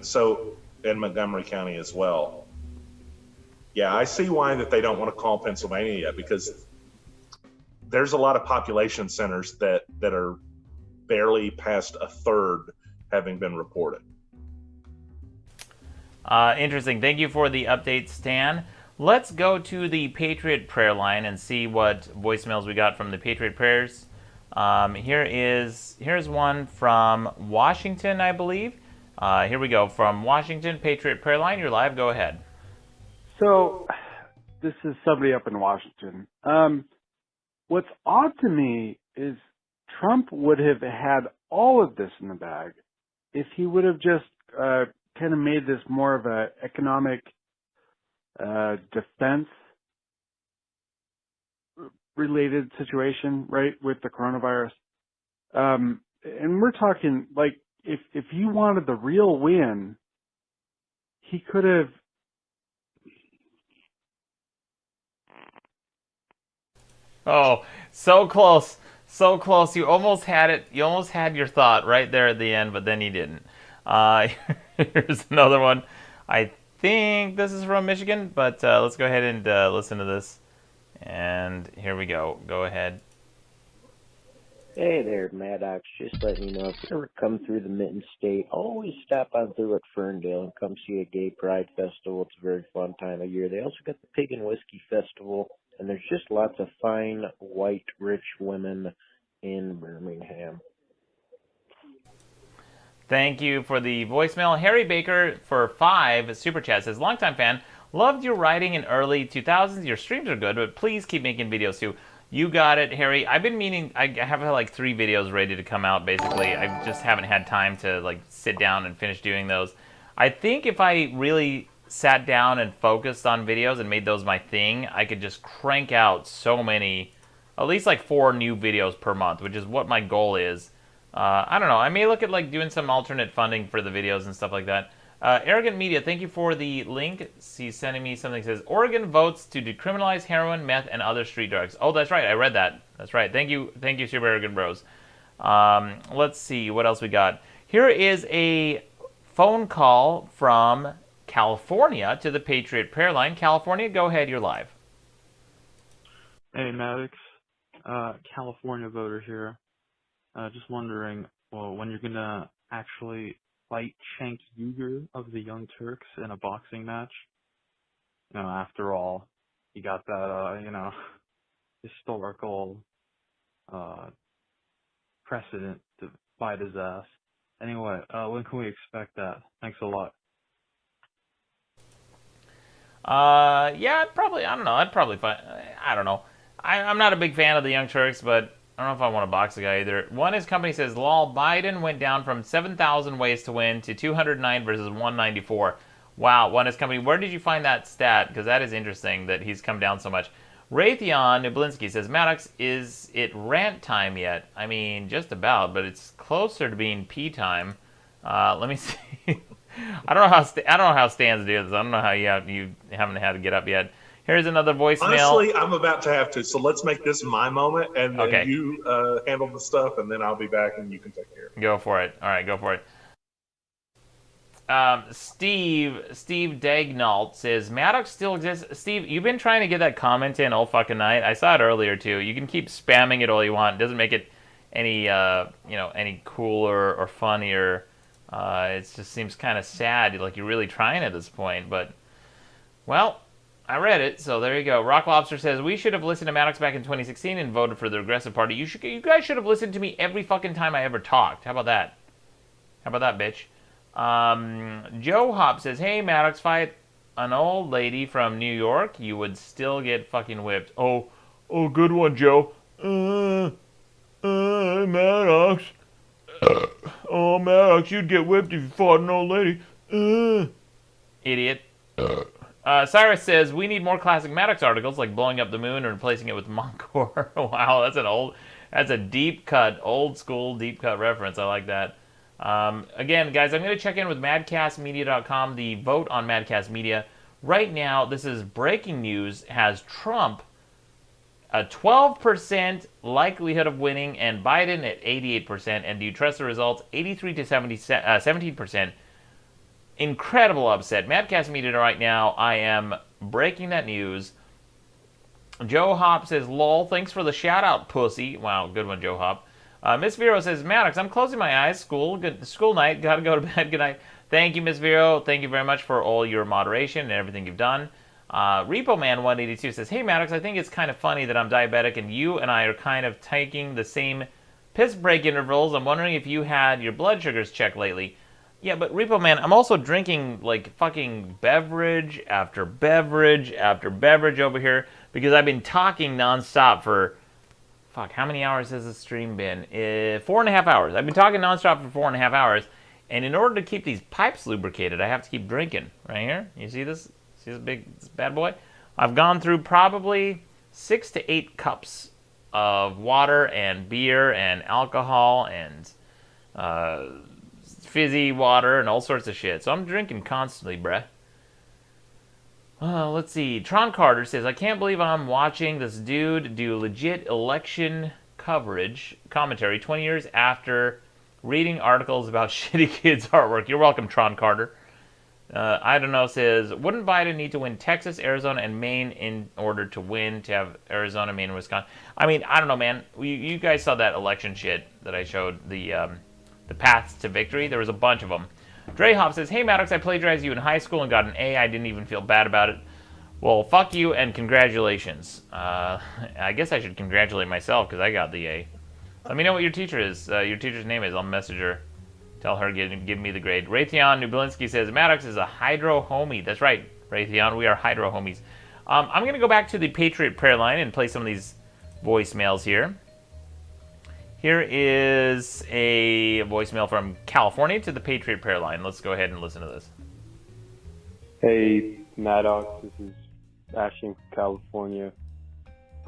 and Montgomery County as well. Yeah, I see why that they don't want to call Pennsylvania yet, because there's a lot of population centers that are barely past a third having been reported. Interesting. Thank you for the update, Stan. Let's go to the Patriot Prayer line and see what voicemails we got from the Patriot Prayers. Here's one from Washington, I believe. Here we go. From Washington, Patriot Prayer line. You're live. Go ahead. So, this is somebody up in Washington. What's odd to me is Trump would have had all of this in the bag if he would have just kind of made this more of a economic defense related situation, right, with the coronavirus. And we're talking, like, if you wanted the real win, he could have. Oh, so close. So close. You almost had it. You almost had your thought right there at the end, but then you didn't. Here's another one. I think this is from Michigan, but let's go ahead and listen to this. And here we go. Go ahead. Hey there, Maddox. Just letting you know, if you ever come through the Mitten State, always stop on through at Ferndale and come see a gay pride festival. It's a very fun time of year. They also got the Pig and Whiskey Festival, and there's just lots of fine, white, rich women in Birmingham. Thank you for the voicemail. Harry Baker for 5 Super Chat says, longtime fan, loved your writing in early 2000s. Your streams are good, but please keep making videos too. You got it, Harry. I've been meaning, I have like 3 videos ready to come out, basically. I just haven't had time to like sit down and finish doing those. I think if I really sat down and focused on videos and made those my thing, I could just crank out so many, at least like 4 new videos per month, which is what my goal is. I don't know. I may look at like doing some alternate funding for the videos and stuff like that. Arrogant Media, thank you for the link. He's sending me something that says, Oregon votes to decriminalize heroin, meth, and other street drugs. Oh, that's right. I read that. That's right. Thank you, Super Arrogant Bros. Let's see what else we got. Here is a phone call from California to the Patriot Prayer Line. California, go ahead. You're live. Hey, Maddox. California voter here. Just wondering, well, when you're going to actually fight Cenk Uygur of the Young Turks in a boxing match. You know, after all, he got that, historical precedent to fight his ass. Anyway, when can we expect that? Thanks a lot. Yeah, I don't know. I'd probably find, I don't know. I'm not a big fan of the Young Turks, but I don't know if I want to box the guy either. One, his company says, lol, Biden went down from 7,000 ways to win to 209 versus 194. Wow, one, his company, where did you find that stat? Because that is interesting that he's come down so much. Raytheon Nublinski says, Maddox, is it rant time yet? I mean, just about, but it's closer to being pee time. Let me see. I don't know how Stan's do this. I don't know how you haven't had to get up yet. Here's another voicemail. Honestly, I'm about to have to, so let's make this my moment, and then you handle the stuff, and then I'll be back, and you can take care of it. Go for it. All right, go for it. Steve Dagnalt says, Maddox still exists. Steve, you've been trying to get that comment in all fucking night. I saw it earlier, too. You can keep spamming it all you want. It doesn't make it any, any cooler or funnier. It just seems kind of sad, like you're really trying at this point. But, well, I read it, so there you go. Rock Lobster says, we should have listened to Maddox back in 2016 and voted for the Progressive Party. You guys should have listened to me every fucking time I ever talked. How about that? How about that, bitch? Joe Hop says, hey, Maddox, fight an old lady from New York, you would still get fucking whipped. Oh, good one, Joe. Maddox. Oh, Maddox, you'd get whipped if you fought an old lady. Idiot. Cyrus says, we need more classic Maddox articles, like blowing up the moon and replacing it with Moncor. Wow, that's a deep cut, old school deep cut reference. I like that. Again, guys, I'm going to check in with madcastmedia.com, the vote on Madcast Media. Right now, this is breaking news, has Trump a 12% likelihood of winning and Biden at 88%. And do you trust the results? 83 to 17%. Incredible upset. Madcast Media right now, I am breaking that news. Joe Hop says, lol, thanks for the shout out, pussy. Wow, good one, Joe Hop. Miss Vero says, Maddox, I'm closing my eyes. School night. Gotta go to bed. Good night. Thank you, Miss Vero. Thank you very much for all your moderation and everything you've done. Repo Man 182 says, hey, Maddox, I think it's kind of funny that I'm diabetic and you and I are kind of taking the same piss break intervals. I'm wondering if you had your blood sugars checked lately. Yeah, but Repo Man, I'm also drinking like fucking beverage after beverage after beverage over here because I've been talking nonstop for... Fuck, how many hours has this stream been? 4.5 hours. I've been talking nonstop for 4.5 hours, and in order to keep these pipes lubricated, I have to keep drinking. Right here, you see this? See this bad boy? I've gone through probably 6 to 8 cups of water and beer and alcohol and fizzy water and all sorts of shit. So I'm drinking constantly, bruh. Let's see. Tron Carter says, I can't believe I'm watching this dude do legit election commentary 20 years after reading articles about shitty kids' artwork. You're welcome, Tron Carter. I don't know says, wouldn't Biden need to win Texas, Arizona, and Maine in order to win, to have Arizona, Maine, and Wisconsin? I mean, I don't know, man. You guys saw that election shit that I showed, the paths to victory. There was a bunch of them. Dre Hop says, hey, Maddox, I plagiarized you in high school and got an A. I didn't even feel bad about it. Well, fuck you and congratulations. I guess I should congratulate myself because I got the A. Let me know what your teacher is. Your teacher's name is. I'll message her. Tell her give me the grade. Raytheon Nublinski says, Maddox is a hydro homie. That's right, Raytheon. We are hydro homies. I'm going to go back to the Patriot prayer line and play some of these voicemails here. Here is a voicemail from California to the Patriot prayer line. Let's go ahead and listen to this. Hey, Maddox. This is Ashton from California.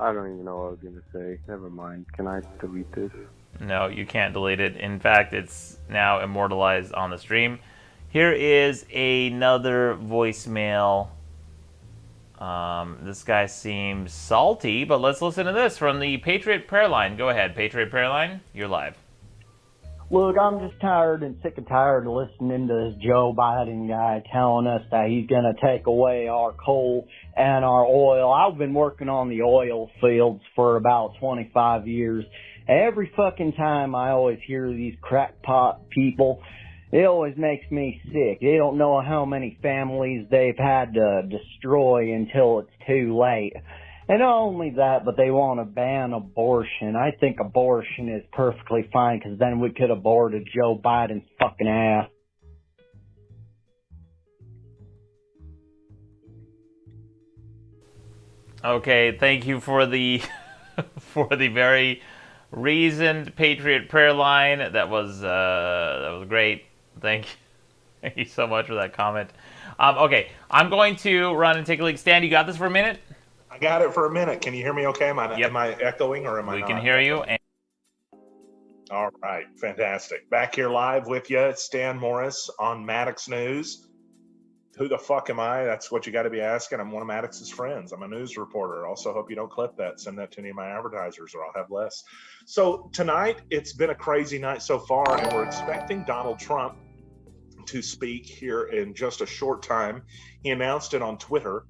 I don't even know what I was going to say. Never mind. Can I delete this? No, you can't delete it. In fact, it's now immortalized on the stream. Here is another voicemail. This guy seems salty, but let's listen to this from the Patriot Prayer Line. Go ahead, Patriot Prayer Line. You're live. Look, I'm just tired and sick and tired of listening to this Joe Biden guy telling us that he's going to take away our coal and our oil. I've been working on the oil fields for about 25 years. Every fucking time I always hear these crackpot people, it always makes me sick. They don't know how many families they've had to destroy until it's too late. And not only that, but they want to ban abortion. I think abortion is perfectly fine because then we could abort Joe Biden's fucking ass. Okay, thank you for the for the very reasoned Patriot prayer line. That was great. Thank you so much for that comment. Okay, I'm going to run and take a leak. Stan, you got this for a minute? I got it for a minute. Can you hear me okay? Am I echoing or am I not? We can hear you. All right, fantastic. Back here live with you, Stan Morris on Maddox News. Who the fuck am I? That's what you got to be asking. I'm one of Maddox's friends. I'm a news reporter. Also, hope you don't clip that. Send that to any of my advertisers or I'll have less. So tonight, it's been a crazy night so far, and we're expecting Donald Trump to speak here in just a short time. He announced it on Twitter.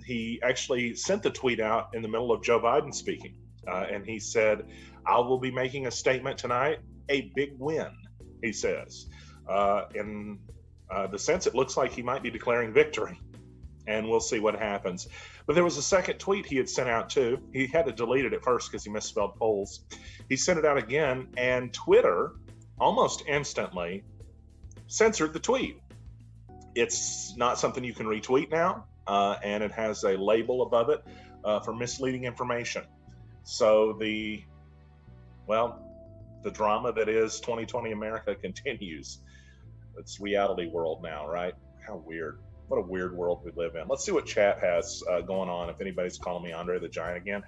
He actually sent the tweet out in the middle of Joe Biden speaking. And he said, I will be making a statement tonight, a big win, he says. In the sense, it looks like he might be declaring victory, and we'll see what happens. But there was a second tweet he had sent out too. He had to delete it at first because he misspelled polls. He sent it out again, and Twitter almost instantly censored the tweet. It's not something you can retweet now, and it has a label above it for misleading information. So the drama that is 2020 America continues. It's reality world now, right? How weird. What a weird world we live in. Let's see what chat has going on, if anybody's calling me Andre the Giant again.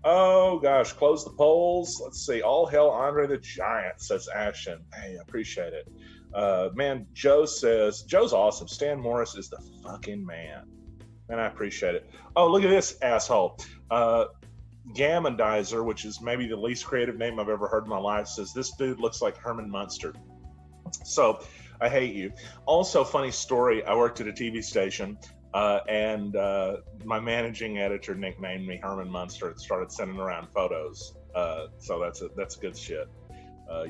Oh, gosh, close the polls. Let's see. All hell Andre the Giant, says Ashton. Hey, I appreciate it. Man, Joe says, Joe's awesome. Stan Morris is the fucking man. And I appreciate it. Oh, look at this asshole. Gammondizer, which is maybe the least creative name I've ever heard in my life, says, this dude looks like Herman Munster. So, I hate you. Also, funny story, I worked at a TV station, and my managing editor nicknamed me Herman Munster and started sending around photos. So that's good shit.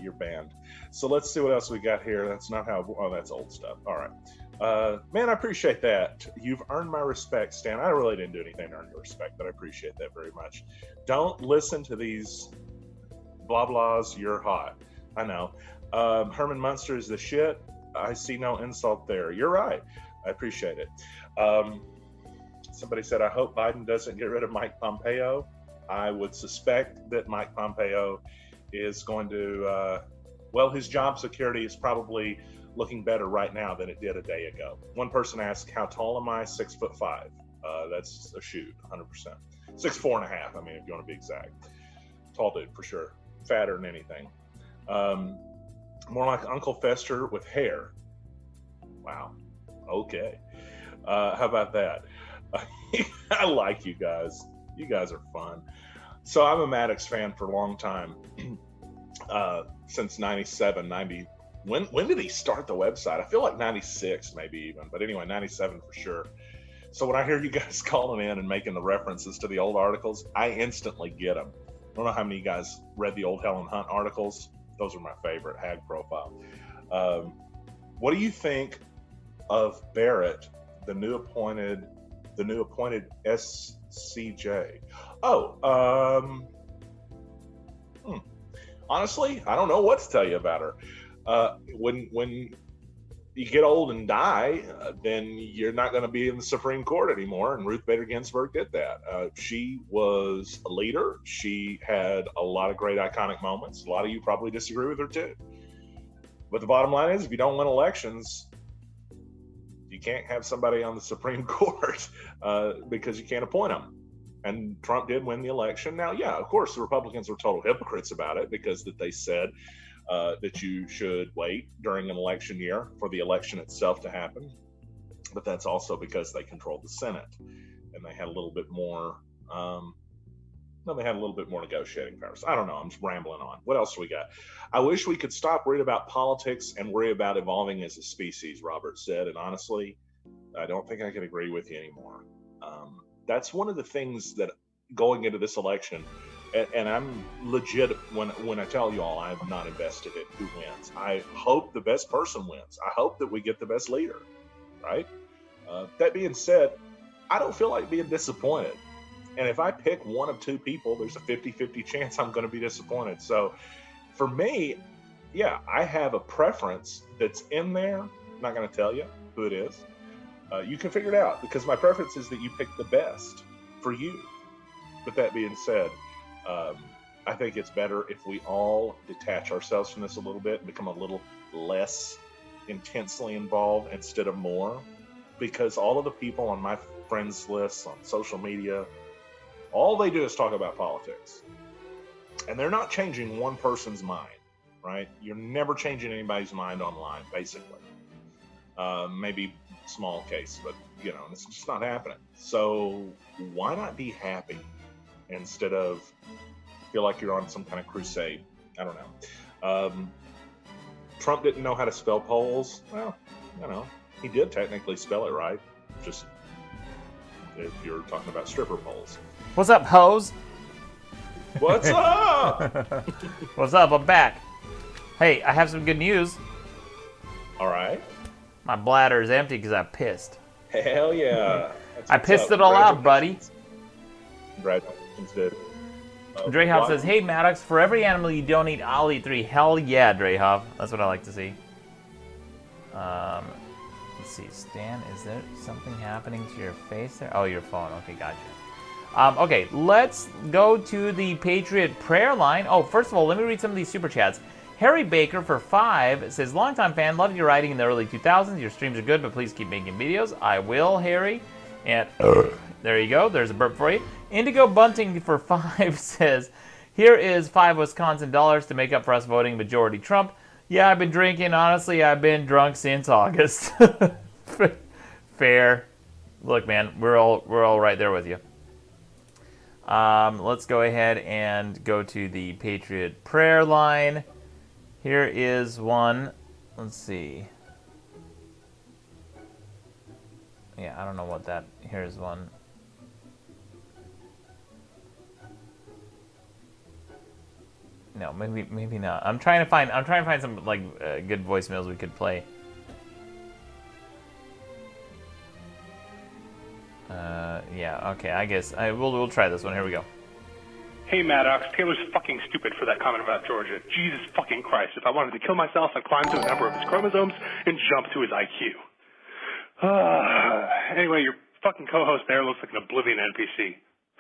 You're banned. So let's see what else we got here. That's not how, that's old stuff. All right. Man, I appreciate that. You've earned my respect, Stan. I really didn't do anything to earn your respect, but I appreciate that very much. Don't listen to these blah blahs. You're hot. I know. Herman Munster is the shit. I see no insult there. You're right. I appreciate it. Somebody said, I hope Biden doesn't get rid of Mike Pompeo. I would suspect that Mike Pompeo is going to, his job security is probably looking better right now than it did a day ago. One person asked, how tall am I? 6'5". That's a shoot, 100%. 6'4.5", I mean, if you want to be exact. Tall dude, for sure. Fatter than anything. More like Uncle Fester with hair. Wow. Okay. How about that? I like you guys. You guys are fun. So I'm a Maddox fan for a long time. Since 97, 90. When did he start the website? I feel like 96 maybe even. But anyway, 97 for sure. So when I hear you guys calling in and making the references to the old articles, I instantly get them. I don't know how many of you guys read the old Helen Hunt articles. Those are my favorite. Hag profile. What do you think of Barrett, the new appointed SCJ? Honestly, I don't know what to tell you about her. When you get old and die, then you're not going to be in the Supreme Court anymore. And Ruth Bader Ginsburg did that. She was a leader. She had a lot of great iconic moments. A lot of you probably disagree with her too. But the bottom line is, if you don't win elections, you can't have somebody on the Supreme Court because you can't appoint them. And Trump did win the election. Now, yeah, of course, the Republicans were total hypocrites about it because that they said that you should wait during an election year for the election itself to happen. But that's also because they controlled the Senate and they had a little bit more, negotiating powers. I don't know. I'm just rambling on. What else do we got? I wish we could stop worrying about politics and worry about evolving as a species, Robert said. And honestly, I don't think I can agree with you anymore. That's one of the things that going into this election, and I'm legit when I tell you all I'm not invested in who wins. I hope the best person wins. I hope that we get the best leader, right? That being said, I don't feel like being disappointed. And if I pick one of two people, there's a 50-50 chance I'm going to be disappointed. So for me, yeah, I have a preference that's in there. I'm not going to tell you who it is. You can figure it out, because my preference is that you pick the best for you. With that being said, I think it's better if we all detach ourselves from this a little bit and become a little less intensely involved instead of more. Because all of the people on my friends list on social media, all they do is talk about politics. And they're not changing one person's mind, right? You're never changing anybody's mind online, basically. Maybe small case, but it's just not happening. So why not be happy instead of feel like you're on some kind of crusade? I don't know. Trump didn't know how to spell polls. Well, he did technically spell it right. Just if you're talking about stripper poles. What's up, hoes? What's up? What's up? I'm back. Hey, I have some good news. All right. My bladder is empty because I pissed. Hell yeah. I pissed it all out, buddy. Congratulations, dude. Drehov says, hey, Maddox, for every animal you don't eat, I'll eat 3. Hell yeah, Drehov. That's what I like to see. Let's see. Stan, is there something happening to your face there? Oh, your phone. Okay, gotcha. Okay, let's go to the Patriot prayer line. Oh, first of all, let me read some of these super chats. Harry Baker for 5 says, longtime fan, loved your writing in the early 2000s. Your streams are good, but please keep making videos. I will, Harry. And there you go. There's a burp for you. Indigo Bunting for 5 says, here is 5 Wisconsin dollars to make up for us voting majority Trump. Yeah, I've been drinking. Honestly, I've been drunk since August. Fair. Look, man, we're all right there with you. Let's go ahead and go to the Patriot prayer line. Here is one. Let's see. Yeah, I don't know what that. Here's one. No, maybe not. I'm trying to find some like good voicemails we could play. Yeah. Okay. I guess we'll try this one. Here we go. Hey, Maddox, Taylor's fucking stupid for that comment about Georgia. Jesus fucking Christ. If I wanted to kill myself, I'd climb to the number of his chromosomes and jump to his IQ. Anyway, your fucking co-host there looks like an Oblivion NPC.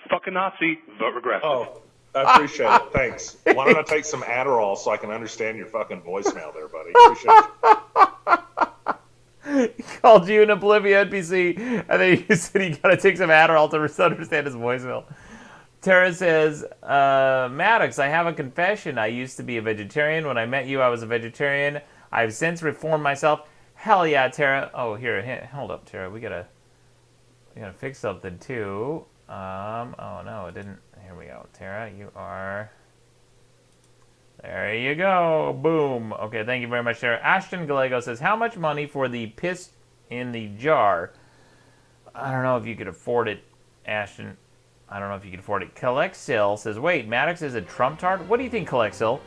Fucking Nazi, vote regressive. Oh, I appreciate it. Thanks. Why don't I take some Adderall so I can understand your fucking voicemail there, buddy? Appreciate He called you an Oblivion NPC, and then you said you gotta take some Adderall to understand his voicemail. Tara says, Maddox, I have a confession. I used to be a vegetarian. When I met you, I was a vegetarian. I've since reformed myself. Hell yeah, Tara. Oh, here, hold up, Tara. We gotta fix something too. Oh no, it didn't. Here we go, Tara. You are. There you go. Boom. Okay, thank you very much, Tara. Ashton Gallego says, how much money for the piss in the jar? I don't know if you could afford it, Ashton. I don't know if you can afford it. Colexil says, wait, Maddox is a Trump tard? What do you think, Colexil?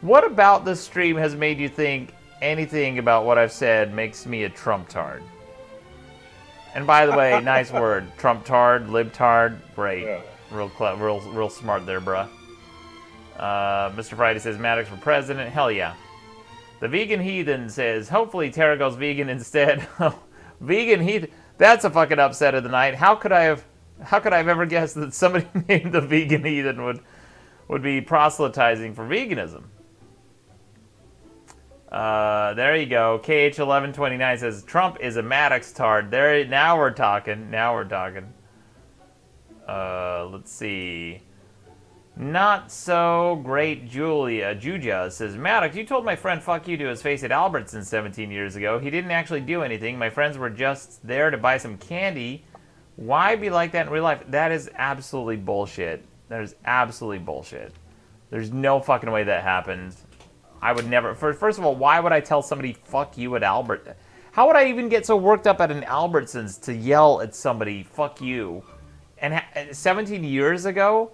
What about this stream has made you think anything about what I've said makes me a Trump tard? And by the way, nice word. Trump tard, libtard, great. Yeah. Real clever, real smart there, bruh. Mr. Friday says, Maddox for president? Hell yeah. The Vegan Heathen says, hopefully Tara goes vegan instead. Vegan Heathen? That's a fucking upset of the night. How could I have ever guessed that somebody named the Vegan Heathen would be proselytizing for veganism? There you go. KH1129 says, Trump is a Maddox tard. There, now we're talking. Let's see. Not so great Julia says, Maddox, you told my friend fuck you to his face at Albertsons 17 years ago. He didn't actually do anything. My friends were just there to buy some candy. Why be like that in real life? That is absolutely bullshit. That is absolutely bullshit. There's no fucking way that happened. I would never. First of all, why would I tell somebody fuck you at Albert? How would I even get so worked up at an Albertsons to yell at somebody fuck you? And 17 years ago,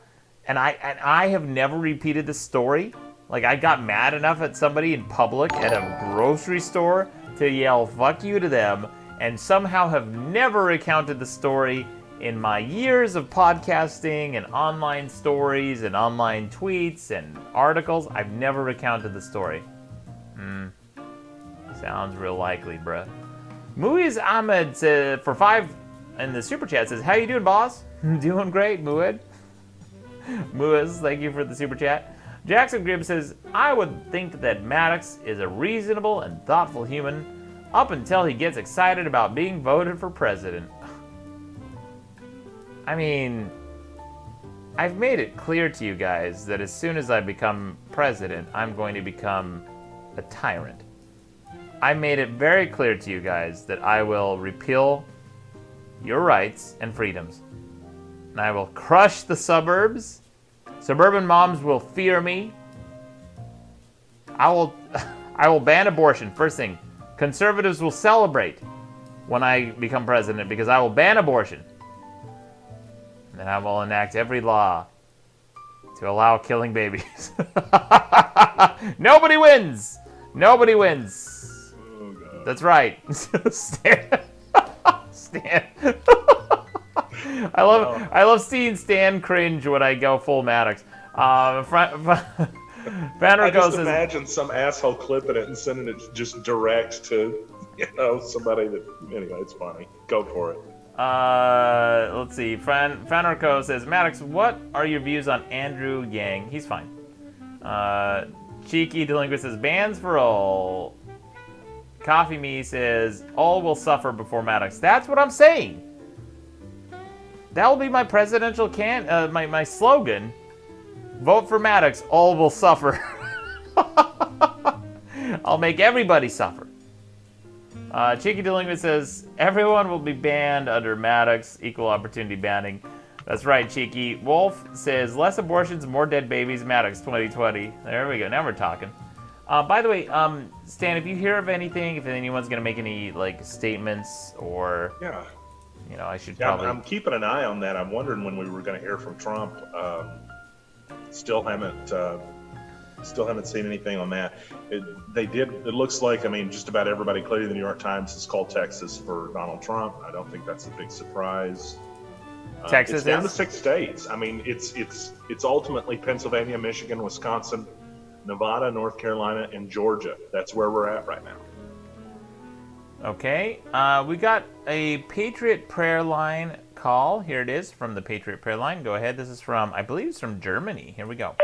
and I have never repeated this story. Like, I got mad enough at somebody in public at a grocery store to yell fuck you to them, and somehow have never recounted the story in my years of podcasting and online stories and online tweets and articles, I've never recounted the story. Sounds real likely, bruh. Muiz Ahmed said, for 5 in the super chat says, how you doing, boss? Doing great, Muid. Muiz, thank you for the super chat. Jackson Gribb says, I would think that Maddox is a reasonable and thoughtful human up until he gets excited about being voted for president. I mean, I've made it clear to you guys that as soon as I become president, I'm going to become a tyrant. I made it very clear to you guys that I will repeal your rights and freedoms. And I will crush the suburbs. Suburban moms will fear me. I will ban abortion. First thing, conservatives will celebrate when I become president because I will ban abortion. And then I will enact every law to allow killing babies. Nobody wins. Nobody wins. Oh, God. That's right. Stan. I love seeing Stan cringe when I go full Maddox. I Vanderco just says, imagine some asshole clipping it and sending it just direct to, somebody that. Anyway, it's funny. Go for it. Let's see. Fanarco says, Maddox, what are your views on Andrew Yang? He's fine. Cheeky Delinquent says, bans for all. Coffee Me says, all will suffer before Maddox. That's what I'm saying. That will be my presidential my slogan. Vote for Maddox, all will suffer. I'll make everybody suffer. Cheeky Delinquent says, everyone will be banned under Maddox, equal opportunity banning. That's right, Cheeky. Wolf says, less abortions, more dead babies, Maddox 2020. There we go, now we're talking. By the way, Stan, if you hear of anything, if anyone's going to make any, statements or... Yeah. I should probably... I'm keeping an eye on that. I'm wondering when we were going to hear from Trump. Still haven't seen anything on that. It looks like, just about everybody, including the New York Times, has called Texas for Donald Trump. I don't think that's a big surprise. Texas it's down to 6 states. It's ultimately Pennsylvania, Michigan, Wisconsin, Nevada, North Carolina, and Georgia. That's where we're at right now. Okay, we got a Patriot Prayer Line call. Here it is from the Patriot Prayer Line. Go ahead. This is from, I believe it's from Germany. Here we go.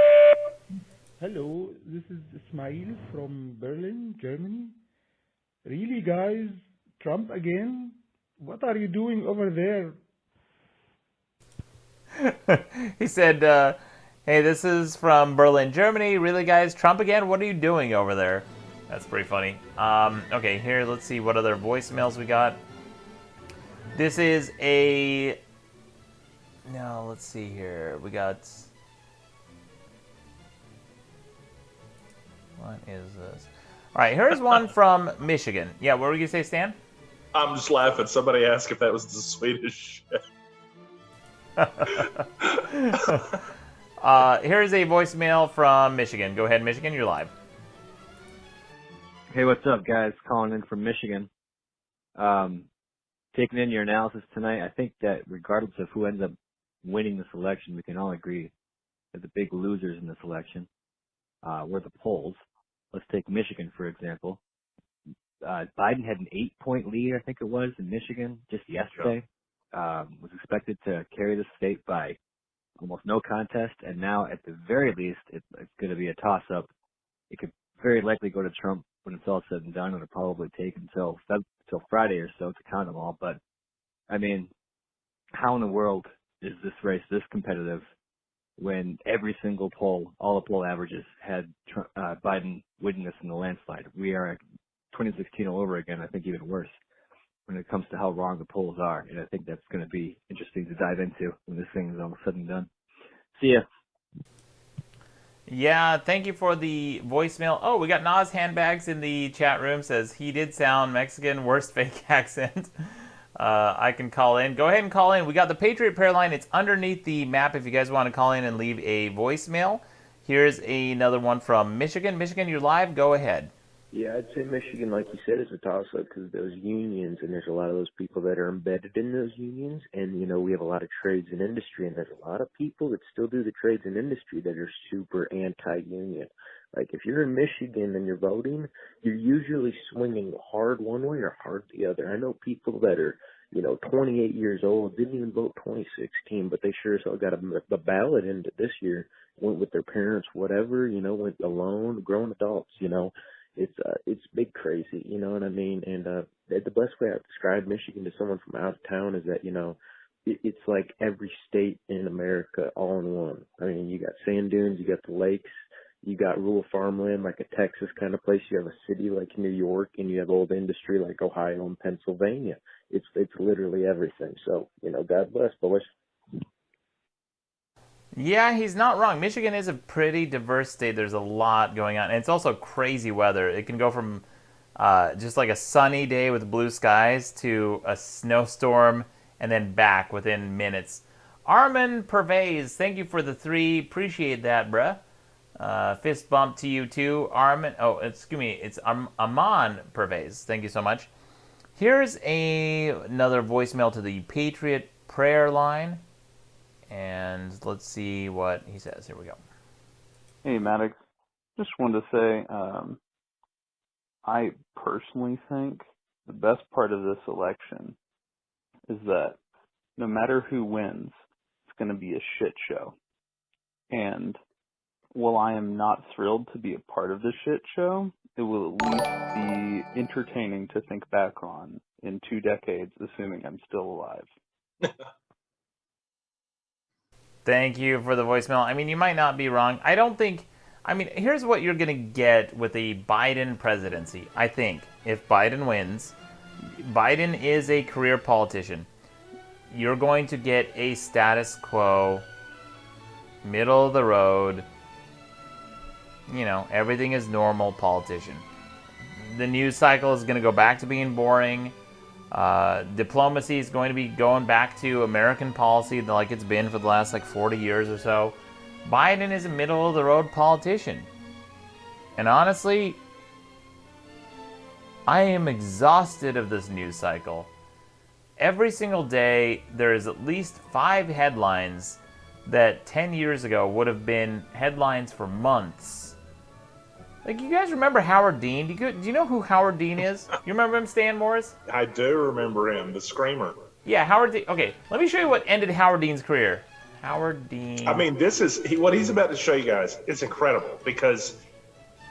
Hello, this is Ismail from Berlin, Germany. Really, guys? Trump again? What are you doing over there? He said, hey, this is from Berlin, Germany. Really, guys? Trump again? What are you doing over there? That's pretty funny. Okay, here, let's see what other voicemails we got. This is a... No, let's see here. We got... What is this? All right, here's one from Michigan. Yeah, what were you going to say, Stan? I'm just laughing. Somebody asked if that was the Swedish shit. Here's a voicemail from Michigan. Go ahead, Michigan, you're live. Hey, what's up, guys? Calling in from Michigan. Taking in your analysis tonight, I think that regardless of who ends up winning this election, we can all agree that the big losers in this election were the polls. Let's take Michigan, for example. Biden had an 8-point lead, I think it was, in Michigan just yesterday. Was expected to carry the state by almost no contest, and now at the very least, it's going to be a toss-up. It could very likely go to Trump when it's all said and done. It'll probably take until Friday or so to count them all. But, how in the world is this race this competitive when every single poll, all the poll averages, had Biden winning this in the landslide? We are at 2016 all over again, I think even worse, when it comes to how wrong the polls are. And I think that's going to be interesting to dive into when this thing is all said and done. See ya. Yeah, thank you for the voicemail. Oh, we got Nas Handbags in the chat room. Says he did sound Mexican, worst fake accent. I can call in. Go ahead and call in. We got the Patriot Prayer Line. It's underneath the map if you guys want to call in and leave a voicemail. Here's another one from Michigan. Michigan, you're live. Go ahead. Yeah, I'd say Michigan, like you said, is a toss-up because those unions, and there's a lot of those people that are embedded in those unions, and, you know, we have a lot of trades and industry, and there's a lot of people that still do the trades and industry that are super anti-union. Like, if you're in Michigan and you're voting, you're usually swinging hard one way or hard the other. I know people that are, you know, 28 years old, didn't even vote 2016, but they sure as hell got the ballot into this year, went with their parents, whatever, you know, went alone, grown adults, you know. It's big crazy, you know what I mean? And the best way I've described Michigan to someone from out of town is that, you know, it's like every state in America all in one. I mean, you got sand dunes, you got the lakes, you got rural farmland like a Texas kind of place, you have a city like New York, and you have old industry like Ohio and Pennsylvania. It's literally everything. So, you know, God bless, boys. Yeah, he's not wrong. Michigan is a pretty diverse state. There's a lot going on. And it's also crazy weather. It can go from just like a sunny day with blue skies to a snowstorm and then back within minutes. Armin Pervez, thank you for the 3. Appreciate that, bruh. Fist bump to you too. Armin, oh, excuse me, it's Aman Pervez. Thank you so much. Here's another voicemail to the Patriot Prayer Line. And let's see what he says. Here we go. Hey, Maddox. Just wanted to say, I personally think the best part of this election is that no matter who wins, it's going to be a shit show. And while I am not thrilled to be a part of this shit show, it will at least be entertaining to think back on in 2 decades, assuming I'm still alive. Thank you for the voicemail. I mean, you might not be wrong. I don't think... I mean, here's what you're going to get with a Biden presidency. I think if Biden wins, Biden is a career politician. You're going to get a status quo, middle of the road, you know, everything is normal politician. The news cycle is going to go back to being boring. Diplomacy is going to be going back to American policy like it's been for the last 40 years or so. Biden is a middle-of-the-road politician. And honestly, I am exhausted of this news cycle. Every single day, there is at least 5 headlines that 10 years ago would have been headlines for months. Like, you guys remember Howard Dean? Do you know who Howard Dean is? You remember him, Stan Morris? I do remember him, the screamer. Yeah, Howard Dean. Okay, let me show you what ended Howard Dean's career. Howard Dean. I mean, what he's about to show you guys is incredible because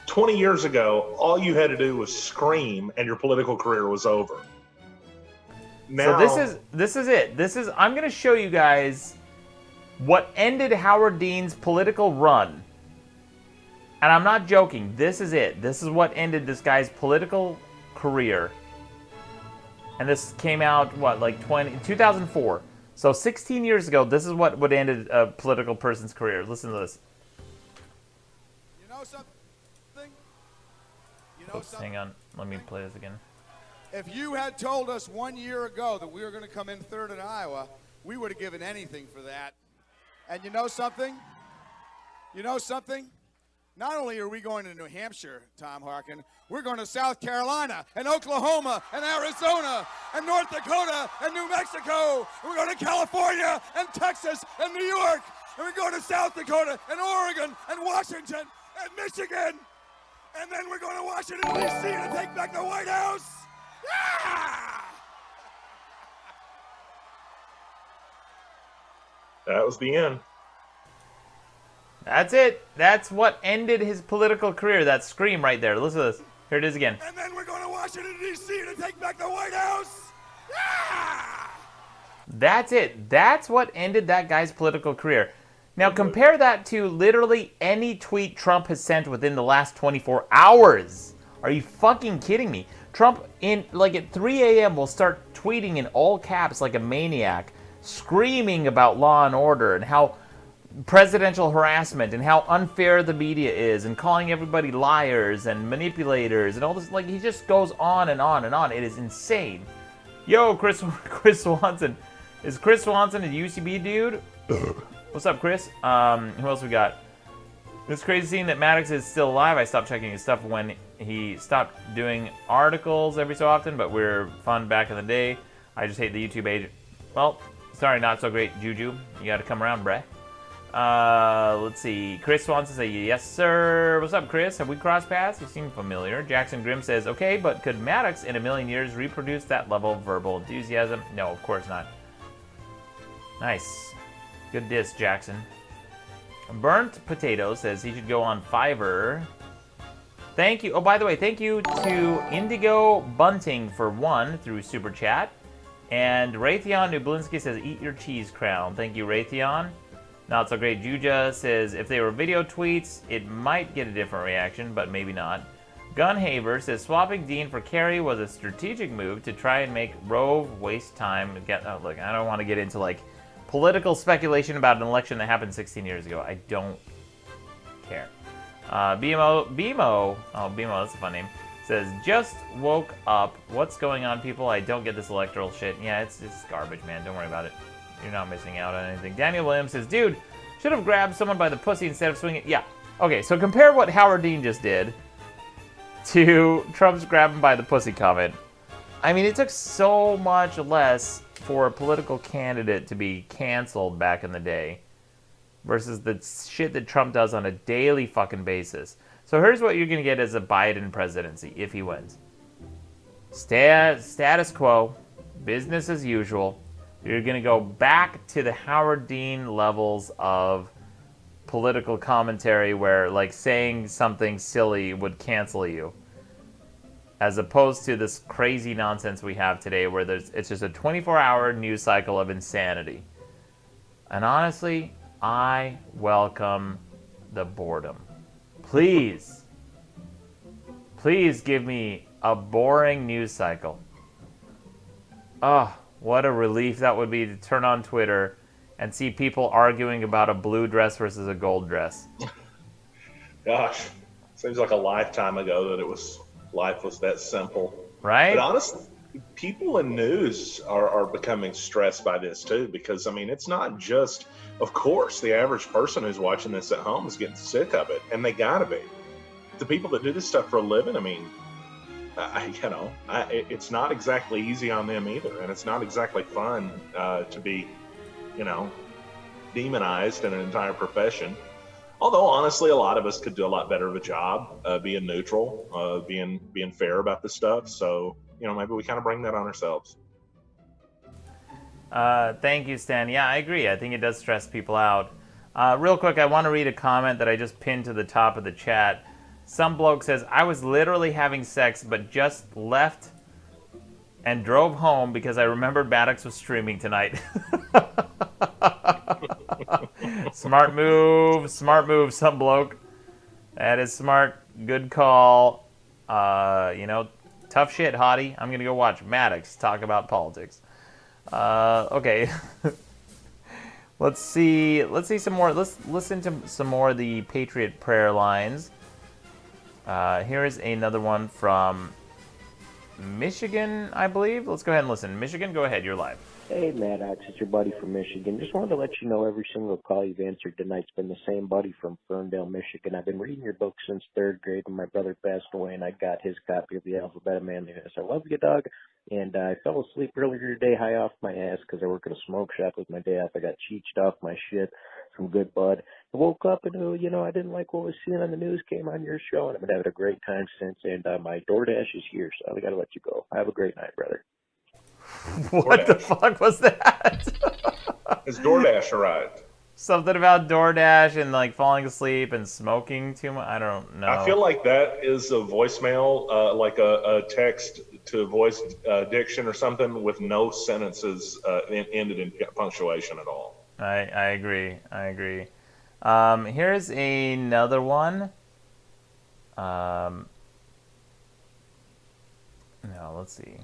20 years ago, all you had to do was scream and your political career was over. Now, so this is it. I'm going to show you guys what ended Howard Dean's political run. And I'm not joking. This is it. This is what ended this guy's political career. And this came out, what, 2004. So 16 years ago, this is what would ended a political person's career. Listen to this. You know something? Oops, hang on. Let me play this again. If you had told us 1 year ago that we were going to come in 3rd in Iowa, we would have given anything for that. And you know something? Not only are we going to New Hampshire, Tom Harkin, we're going to South Carolina and Oklahoma and Arizona and North Dakota and New Mexico. And we're going to California and Texas and New York. And we're going to South Dakota and Oregon and Washington and Michigan. And then we're going to Washington, D.C. to take back the White House. Yeah! That was the end. That's it. That's what ended his political career. That scream right there. Listen to this. Here it is again. And then we're going to Washington, D.C. to take back the White House. Yeah! That's it. That's what ended that guy's political career. Now compare that to literally any tweet Trump has sent within the last 24 hours. Are you fucking kidding me? Trump, at 3 a.m. will start tweeting in all caps like a maniac, screaming about law and order and how presidential harassment and how unfair the media is and calling everybody liars and manipulators and all this. He just goes on and on and on. It is insane. Yo, Chris Swanson. Is Chris Swanson a UCB dude? What's up, Chris? Who else we got? It's crazy seeing that Maddox is still alive. I stopped checking his stuff when he stopped doing articles every so often, but we're fun back in the day. I just hate the YouTube age. Well, sorry, not so great, Juju. You got to come around, bruh. Let's see. Chris wants to say, yes, sir. What's up, Chris? Have we crossed paths? You seem familiar. Jackson Grimm says, okay, but could Maddox in a million years reproduce that level of verbal enthusiasm? No, of course not. Nice. Good diss, Jackson. Burnt Potato says he should go on Fiverr. Thank you. Oh, by the way, thank you to Indigo Bunting for 1 through Super Chat. And Raytheon Nublinski says, eat your cheese crown. Thank you, Raytheon. Not so great. Juja says, if they were video tweets, it might get a different reaction, but maybe not. Gunhaver says, swapping Dean for Kerry was a strategic move to try and make Rove waste time. Look, I don't want to get into, like, political speculation about an election that happened 16 years ago. I don't care. BMO, that's a fun name, says, just woke up. What's going on, people? I don't get this electoral shit. Yeah, it's garbage, man. Don't worry about it. You're not missing out on anything. Daniel Williams says, dude, should have grabbed someone by the pussy instead of swinging. Yeah. Okay, so compare what Howard Dean just did to Trump's grab him by the pussy comment. I mean, it took so much less for a political candidate to be canceled back in the day versus the shit that Trump does on a daily fucking basis. So here's what you're going to get as a Biden presidency if he wins. Status quo, business as usual. You're going to go back to the Howard Dean levels of political commentary where, like, saying something silly would cancel you. As opposed to this crazy nonsense we have today where it's just a 24-hour news cycle of insanity. And honestly, I welcome the boredom. Please give me a boring news cycle. Oh, what a relief that would be to turn on Twitter and see people arguing about a blue dress versus a gold dress. Gosh, seems like a lifetime ago that life was that simple. Right? But honestly, people in news are becoming stressed by this too, because, I mean, it's not just, of course, the average person who's watching this at home is getting sick of it, and they gotta be. The people that do this stuff for a living, I mean, it's not exactly easy on them either, and it's not exactly fun to be, demonized in an entire profession. Although, honestly, a lot of us could do a lot better of a job being neutral, being fair about this stuff. So, maybe we kind of bring that on ourselves. Thank you, Stan. Yeah, I agree. I think it does stress people out. Real quick, I want to read a comment that I just pinned to the top of the chat. Some bloke says, I was literally having sex, but just left and drove home because I remembered Maddox was streaming tonight. Smart move, some bloke. That is smart. Good call. Tough shit, hottie. I'm going to go watch Maddox talk about politics. Okay. Let's see some more. Let's listen to some more of the Patriot prayer lines. Here is another one from Michigan, I believe. Let's go ahead and listen. Michigan, go ahead. You're live. Hey, Maddox, it's your buddy from Michigan. Just wanted to let you know every single call you've answered tonight's been the same buddy from Ferndale, Michigan. I've been reading your book since 3rd grade when my brother passed away, and I got his copy of The Alphabet of Manliness. I love you, dog. And I fell asleep earlier today high off my ass because I work at a smoke shop with my day off. I got cheeched off my shit, some good bud. I woke up and, I didn't like what was seen on the news, came on your show, and I've been having a great time since. And my DoorDash is here, so I got to let you go. Have a great night, brother. What DoorDash. The fuck was that? His DoorDash arrived. Something about DoorDash and like falling asleep and smoking too much. I don't know. I feel like that is a voicemail, like a text to voice diction or something with no sentences ended in punctuation at all. I agree. Here's another one. No, let's see.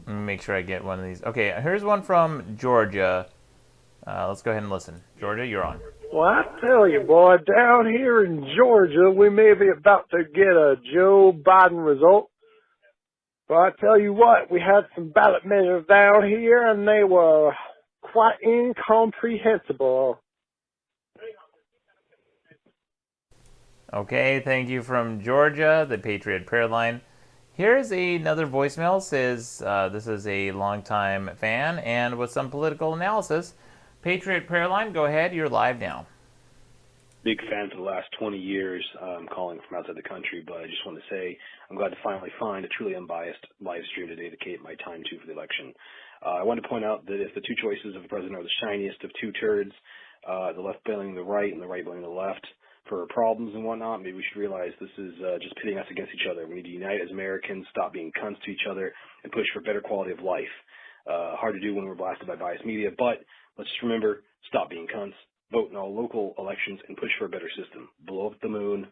Let me make sure I get one of these. Okay, here's one from Georgia. Let's go ahead and listen. Georgia, you're on. Well, I tell you, boy, down here in Georgia, we may be about to get a Joe Biden result. But I tell you what, we had some ballot measures down here, and they were quite incomprehensible. Okay, thank you from Georgia, the Patriot Prayer Line. Here's another voicemail. Says this is a longtime fan and with some political analysis. Patriot Prayer Line, go ahead. You're live now. Big fan for the last 20 years. I'm calling from outside the country, but I just want to say I'm glad to finally find a truly unbiased live stream to dedicate my time to for the election. I want to point out that if the two choices of the president are the shiniest of two turds, the left blaming the right and the right blaming the left for problems and whatnot, maybe we should realize this is just pitting us against each other. We need to unite as Americans, stop being cunts to each other, and push for better quality of life. Hard to do when we're blasted by biased media, but let's just remember, stop being cunts, vote in all local elections, and push for a better system. Blow up the moon,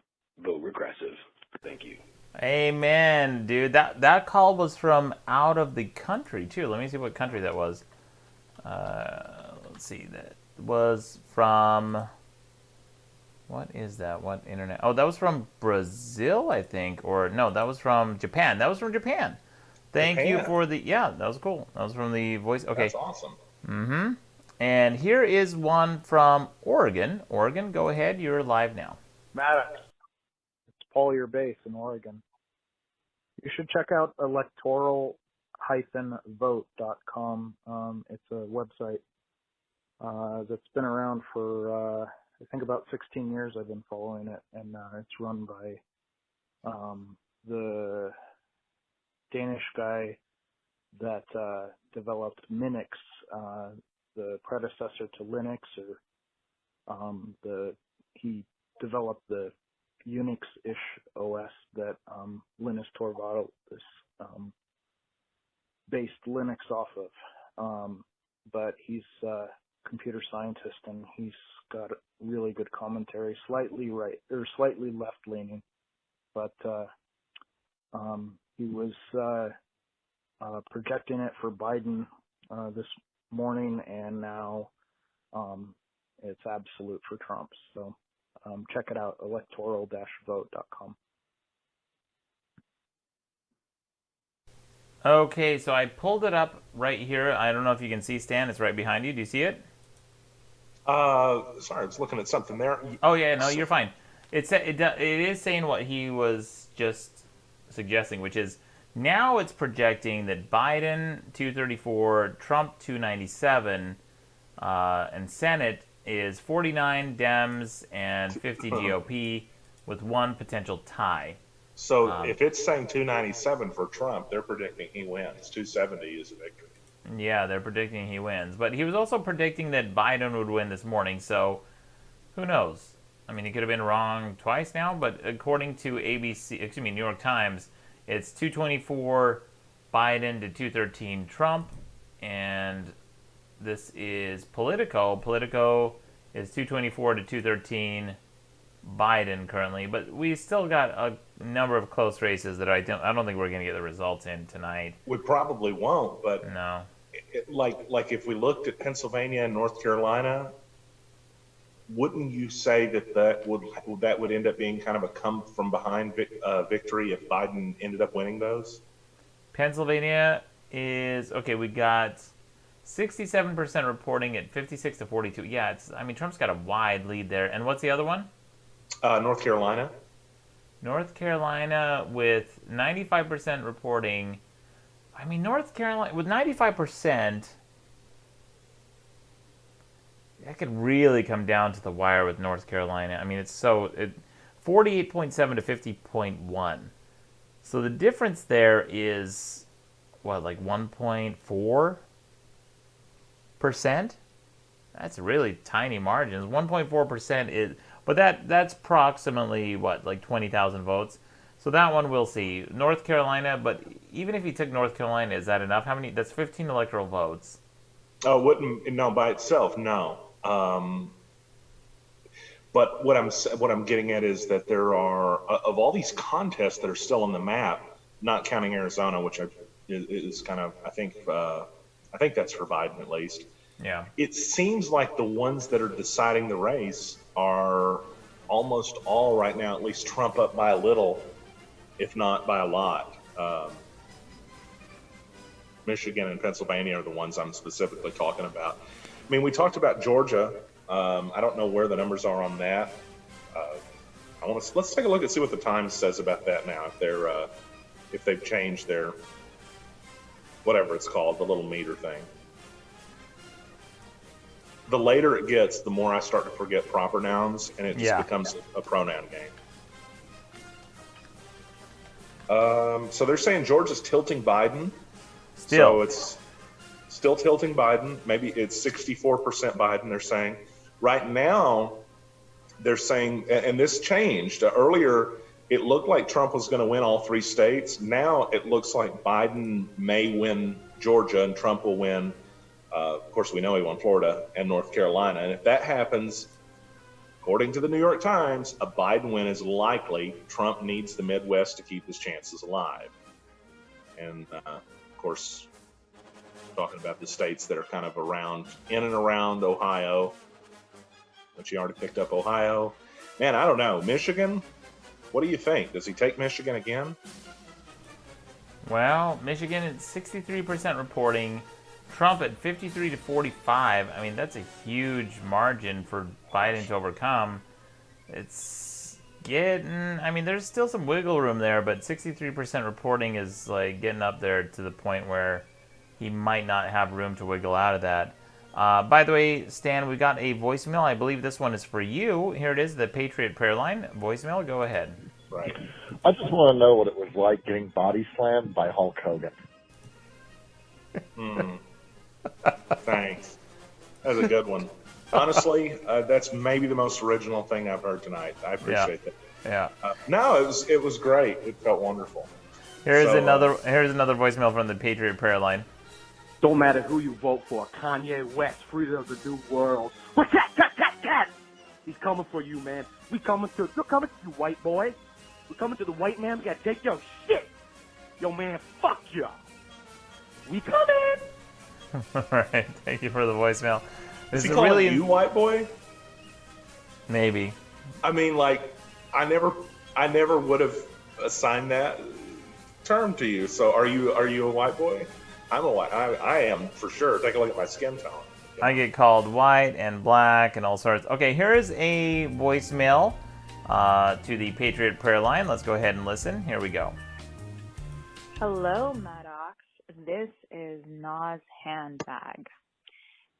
vote regressive. Thank you. Amen, dude. That call was from out of the country, too. Let me see what country that was. Let's see. That was from... What is that? What internet? Oh, that was from Brazil, I think. Or, no, that was from Japan. That was from Japan. Thank you for the... Yeah, that was cool. That was from the voice... Okay. That's awesome. Mm-hmm. And here is one from Oregon. Oregon, go ahead. You're live now. Maddox. It's Polier Base in Oregon. You should check out electoral-vote.com. It's a website that's been around for, I think, about 16 years. I've been following it, and it's run by the Danish guy that developed Minix, the predecessor to Linux, or he developed the Unix-ish OS that Linus Torvalds based Linux off of. But he's a computer scientist, and he's got really good commentary, slightly right or slightly left-leaning, but he was projecting it for Biden this morning, and now it's absolute for Trump. So check it out, electoral-vote.com. Okay, so I pulled it up right here. I don't know if you can see, Stan. It's right behind you. Do you see it? Sorry, I was looking at something there. Oh, yeah, no, you're fine. It is saying what he was just suggesting, which is now it's projecting that Biden 234, Trump 297, and Senate is 49 Dems and 50 GOP with one potential tie. So if it's saying 297 for Trump, they're predicting he wins. 270 is a victory. Yeah, they're predicting he wins. But he was also predicting that Biden would win this morning, so who knows? I mean, he could have been wrong twice now, but according to New York Times, it's 224 Biden to 213 Trump, and this is Politico. Politico is 224 to 213 Biden currently, but we still got a number of close races that I don't think we're going to get the results in tonight. We probably won't, but no. Like if we looked at Pennsylvania and North Carolina, wouldn't you say that would end up being kind of a come from behind victory if Biden ended up winning those? Pennsylvania is okay. We got 67% reporting at 56 to 42. Yeah, Trump's got a wide lead there. And what's the other one? North Carolina. North Carolina with 95% reporting. I mean, North Carolina with 95%, that could really come down to the wire with North Carolina. I mean, it's 48.7 to 50.1. So the difference there is, what, like 1.4%? That's really tiny margins. 1.4% is, but that's approximately, what, like 20,000 votes? So that one we'll see. North Carolina, but even if you took North Carolina, is that enough? How many? That's 15 electoral votes. Oh, no, by itself, no. But what I'm getting at is that there are of all these contests that are still on the map, not counting Arizona, which is kind of I think that's for Biden at least. Yeah. It seems like the ones that are deciding the race are almost all right now, at least Trump up by a little, if not by a lot. Michigan and Pennsylvania are the ones I'm specifically talking about. I mean, we talked about Georgia. I don't know where the numbers are on that. I Let's take a look and see what the Times says about that now. If they've changed their whatever it's called, the little meter thing. The later it gets, the more I start to forget proper nouns, and it just becomes a pronoun game. So they're saying Georgia's tilting Biden. So it's still tilting Biden. Maybe it's 64% Biden, they're saying. Right now, they're saying, and this changed. Earlier, it looked like Trump was going to win all 3 states. Now it looks like Biden may win Georgia and Trump will win. Of course, we know he won Florida and North Carolina. And if that happens, according to the New York Times, a Biden win is likely. Trump needs the Midwest to keep his chances alive. And, of course, talking about the states that are kind of in and around Ohio. But you already picked up Ohio. Man, I don't know. Michigan, what do you think? Does he take Michigan again? Well, Michigan at 63% reporting. Trump at 53 to 45. I mean, that's a huge margin for Biden to overcome. It's getting, I mean, there's still some wiggle room there, but 63% reporting is like getting up there to the point where he might not have room to wiggle out of that. By the way, Stan, we got a voicemail. I believe this one is for you. Here it is, the Patriot Prayer Line voicemail. Go ahead. Right. I just want to know what it was like getting body slammed by Hulk Hogan. Thanks. That's a good one. Honestly, that's maybe the most original thing I've heard tonight. I appreciate that. Yeah. No, it was great. It felt wonderful. Here's another voicemail from the Patriot Prayer Line. Don't matter who you vote for, Kanye West, freedom of the new world. What's that? He's coming for you, man. We're coming to you, white boy. We're coming to the white man. We gotta take your shit. Yo, man, fuck you. We coming. All right, thank you for the voicemail. Is he calling you white boy? Maybe. I mean, like, I never would have assigned that term to you. So, are you a white boy? I'm a white. I am for sure. Take a look at my skin tone. I get called white and black and all sorts. Okay, here is a voicemail to the Patriot Prayer Line. Let's go ahead and listen. Here we go. Hello, Maddox. This is Nas Handbag.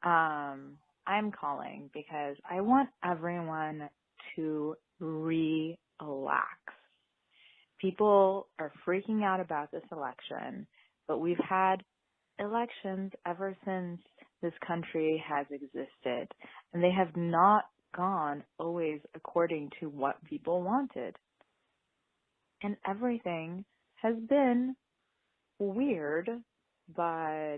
I'm calling because I want everyone to relax. People are freaking out about this election, but we've had elections ever since this country has existed, and they have not gone always according to what people wanted. And everything has been weird, but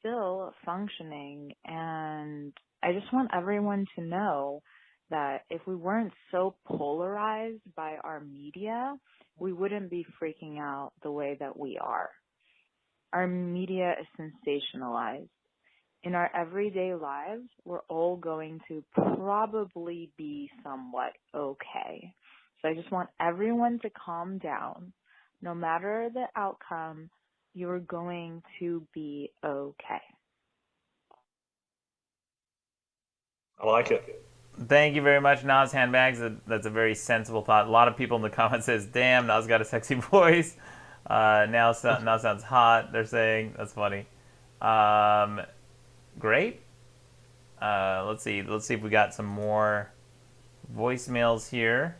still functioning. And I just want everyone to know that if we weren't so polarized by our media, we wouldn't be freaking out the way that we are. Our media is sensationalized. In our everyday lives, we're all going to probably be somewhat okay. So I just want everyone to calm down. No matter the outcome, you're going to be okay. I like it. Thank you very much, Nas Handbags. That's a very sensible thought. A lot of people in the comments says, damn, Nas got a sexy voice. Now sounds hot, they're saying. That's funny. Great. Let's see if we got some more voicemails here.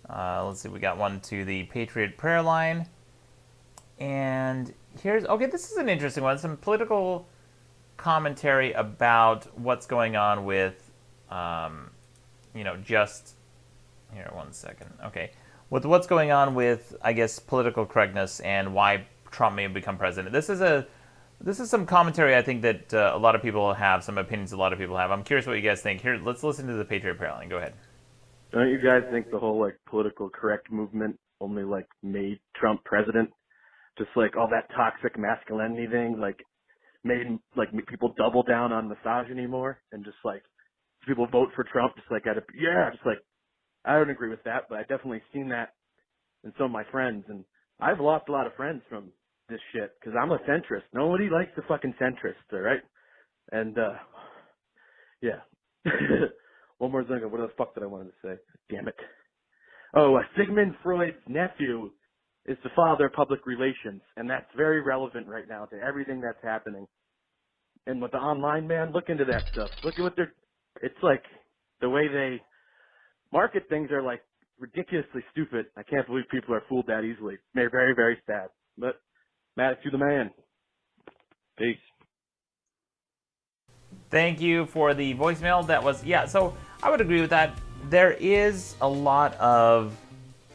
Let's see, we got one to the Patriot Prayer Line. And okay, this is an interesting one. Some political commentary about what's going on with, here, 1 second. Okay. With what's going on with, I guess, political correctness and why Trump may have become president. This is some commentary I think that a lot of people have, some opinions a lot of people have. I'm curious what you guys think. Here, let's listen to the Patriot Prayer Line. Go ahead. Don't you guys think the whole political correct movement only made Trump president? Just all that toxic masculinity thing made people double down on misogyny more, and just people vote for Trump I don't agree with that, but I definitely seen that in some of my friends, and I've lost a lot of friends from this shit because I'm a centrist. Nobody likes the fucking centrist, all right? And yeah. One more thing. What the fuck did I want to say? Damn it. Oh, Sigmund Freud's nephew is the father of public relations, and that's very relevant right now to everything that's happening. And with the online, man, look into that stuff. Look at what it's like the way they market things are like ridiculously stupid. I can't believe people are fooled that easily. Very, very, very sad. But Maddox, you the man. Peace. Thank you for the voicemail. That was, yeah, so I would agree with that. There is a lot of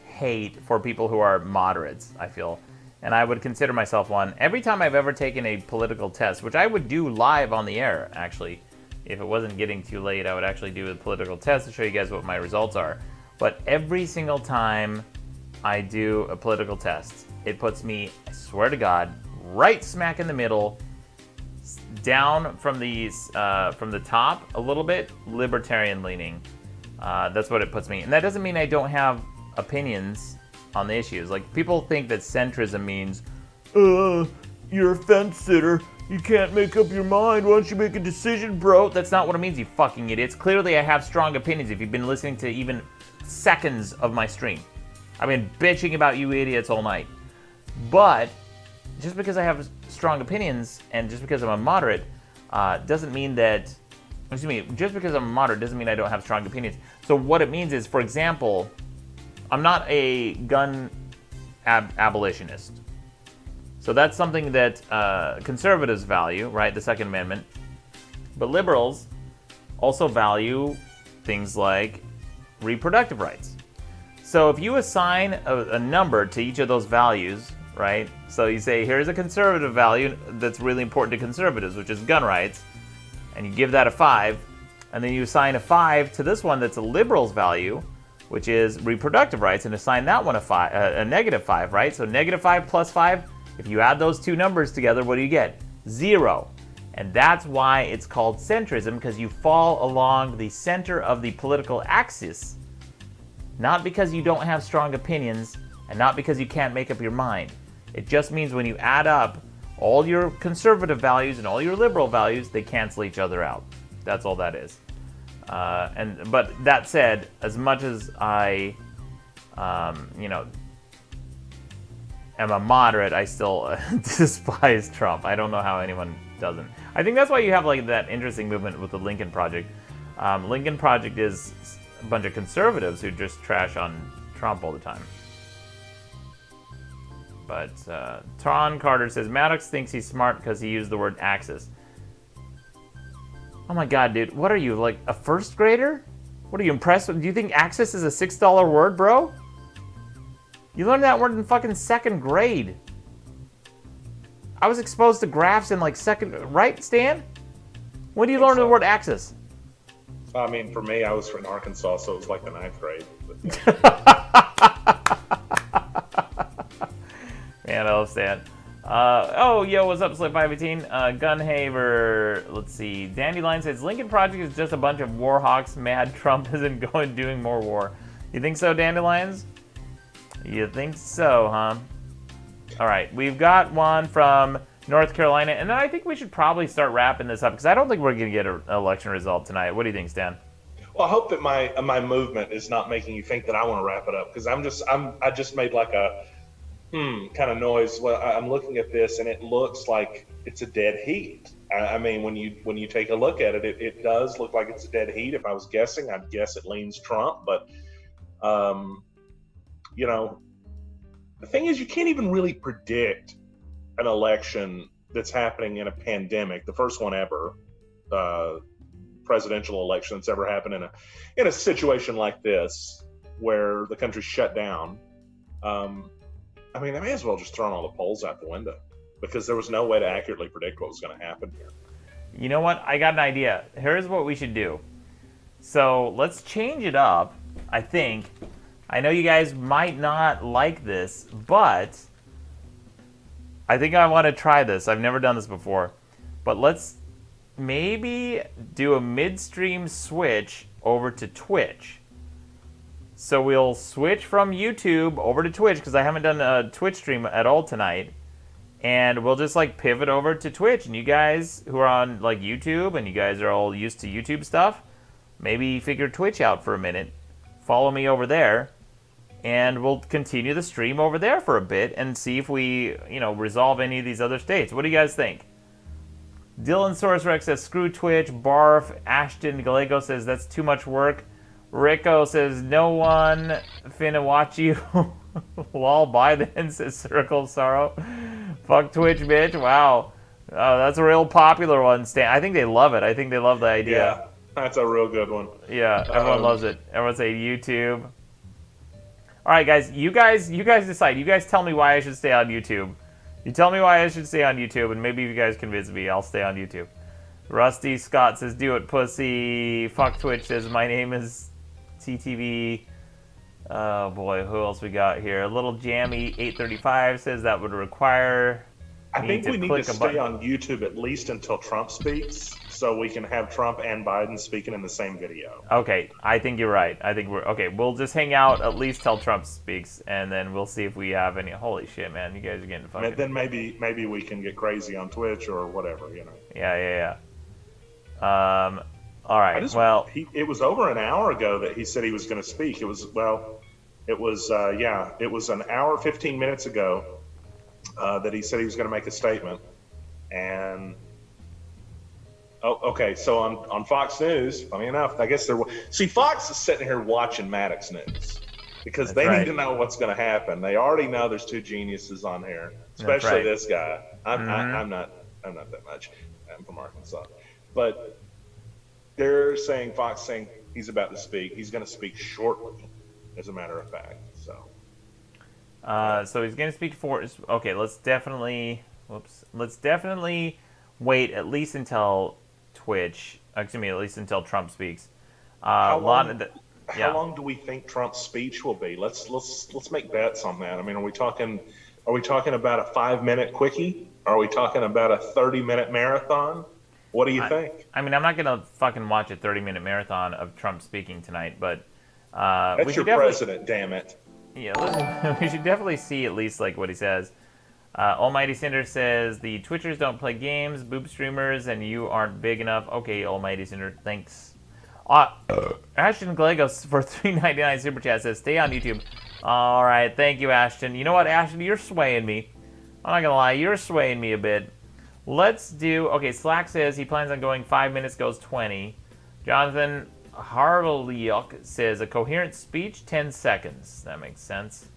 hate for people who are moderates, I feel. And I would consider myself one. Every time I've ever taken a political test, which I would do live on the air, actually. If it wasn't getting too late, I would actually do a political test to show you guys what my results are. But every single time I do a political test, it puts me, I swear to God, right smack in the middle, down from the top a little bit, libertarian leaning. That's what it puts me. And that doesn't mean I don't have opinions on the issues. Like, people think that centrism means, you're a fence sitter. You can't make up your mind. Why don't you make a decision, bro? That's not what it means, you fucking idiots. Clearly, I have strong opinions if you've been listening to even seconds of my stream. I've been bitching about you idiots all night. But just because I have strong opinions and just because I'm a moderate doesn't mean that, just because I'm a moderate doesn't mean I don't have strong opinions. So what it means is, for example, I'm not a gun abolitionist. So that's something that conservatives value, right? The Second Amendment. But liberals also value things like reproductive rights. So if you assign a number to each of those values, right? So you say, here's a conservative value that's really important to conservatives, which is gun rights, and you give that a 5, and then you assign a 5 to this one that's a liberal's value, which is reproductive rights, and assign that one a -5, right? So -5 plus 5, if you add those two numbers together, what do you get? 0. And that's why it's called centrism, because you fall along the center of the political axis, not because you don't have strong opinions, and not because you can't make up your mind. It just means when you add up all your conservative values and all your liberal values, they cancel each other out. That's all that is. But that said, as much as I, am a moderate, I still despise Trump. I don't know how anyone doesn't. I think that's why you have like that interesting movement with the Lincoln Project. Lincoln Project is a bunch of conservatives who just trash on Trump all the time. But Tron Carter says, Maddox thinks he's smart because he used the word axis. Oh my god, dude. What are you, like a first grader? What are you, impressed with? Do you think axis is a $6 word, bro? You learned that word in fucking 2nd grade. I was exposed to graphs in like right, Stan? When do you learn the word axis? I mean, for me, I was from Arkansas, so it was like the 9th grade. Man, I love Stan. Yo, what's up, Slip518? Gunhaver, let's see. Dandelion says, Lincoln Project is just a bunch of warhawks mad Trump isn't doing more war. You think so, Dandelions? You think so, huh? All right, we've got one from North Carolina, and then I think we should probably start wrapping this up because I don't think we're going to get an election result tonight. What do you think, Stan? Well, I hope that my movement is not making you think that I want to wrap it up, because I just made like a kind of noise. Well, I'm looking at this and it looks like it's a dead heat. I mean, when you take a look at it, it does look like it's a dead heat. If I was guessing, I'd guess it leans Trump, but the thing is, you can't even really predict an election that's happening in a pandemic, the first one ever, presidential election that's ever happened in a situation like this where the country's shut down. I mean, they may as well just throw all the polls out the window because there was no way to accurately predict what was going to happen here. You know what? I got an idea. Here's what we should do. So let's change it up, I think. I know you guys might not like this, but I think I want to try this. I've never done this before. But let's maybe do a midstream switch over to Twitch. So we'll switch from YouTube over to Twitch because I haven't done a Twitch stream at all tonight. And we'll just like pivot over to Twitch. And you guys who are on like YouTube and you guys are all used to YouTube stuff, maybe figure Twitch out for a minute, follow me over there, and we'll continue the stream over there for a bit and see if we, resolve any of these other states. What do you guys think? Dylan Source Rex says, screw Twitch. Barf. Ashton Gallego says, that's too much work. Rico says, no one finna watch you. Lol, bye then, says Circle of Sorrow. Fuck Twitch, bitch. Wow. Oh, that's a real popular one, Stan. I think they love it. I think they love the idea. Yeah, that's a real good one. Yeah, everyone loves it. Everyone say YouTube. All right, guys. You guys decide. You guys tell me why I should stay on YouTube. You tell me why I should stay on YouTube, and maybe if you guys convince me, I'll stay on YouTube. Rusty Scott says, do it, pussy. Fuck Twitch says, my name is TTV. Oh boy, who else we got here? Little Jammy 835 says that would require. I think we need to stay on YouTube at least until Trump speaks, so we can have Trump and Biden speaking in the same video. Okay, I think you're right. I think we're okay. We'll just hang out at least till Trump speaks, and then we'll see if we have any. Holy shit, man! You guys are getting fucking. Then maybe we can get crazy on Twitch or whatever, Yeah. All right. It was over an hour ago that he said he was going to speak. It was an hour 15 minutes ago that he said he was going to make a statement. And okay, so on Fox News, funny enough, I guess Fox is sitting here watching Maddox News because they need to know what's going to happen. They already know there's two geniuses on here, especially this guy. I'm not that much. I'm from Arkansas, but they're saying Fox saying he's about to speak. He's going to speak shortly, as a matter of fact. So he's going to speak for. Okay, let's definitely wait at least until Twitch. Excuse me, at least until Trump speaks. How long do we think Trump's speech will be? Let's make bets on that. I mean, are we talking about a 5-minute quickie? Are we talking about a 30-minute marathon? What do you think? I mean, I'm not gonna fucking watch a 30-minute marathon of Trump speaking tonight, but that's your president, damn it. Yeah, listen, we should definitely see at least like what he says. Almighty Cinder says the Twitchers don't play games, boob streamers, and you aren't big enough. Okay, Almighty Cinder, thanks. Ashton Gallegos for $3.99 super chat says stay on YouTube. All right, thank you, Ashton. You know what, Ashton, you're swaying me. I'm not gonna lie, you're swaying me a bit. Let's do. Okay, Slack says he plans on going 5 minutes, goes 20. Jonathan Harveliuk says a coherent speech, 10 seconds. That makes sense.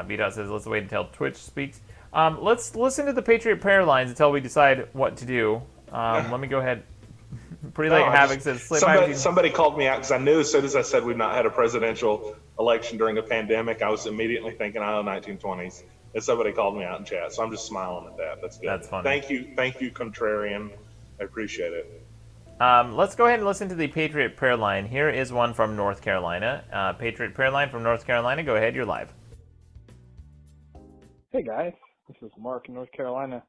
B-Dot says let's wait until Twitch speaks. Let's listen to the Patriot prayer lines until we decide what to do. Let me go ahead. Pretty Late Havoc says somebody called me out because I knew as soon as I said we've not had a presidential election during a pandemic, I was immediately thinking, 1920s. And somebody called me out in chat, so I'm just smiling at that. That's good. That's funny. Thank you, contrarian. I appreciate it. Let's go ahead and listen to the Patriot prayer line. Here is one from North Carolina. Patriot prayer line from North Carolina. Go ahead, you're live. Hey guys, this is Mark in North Carolina.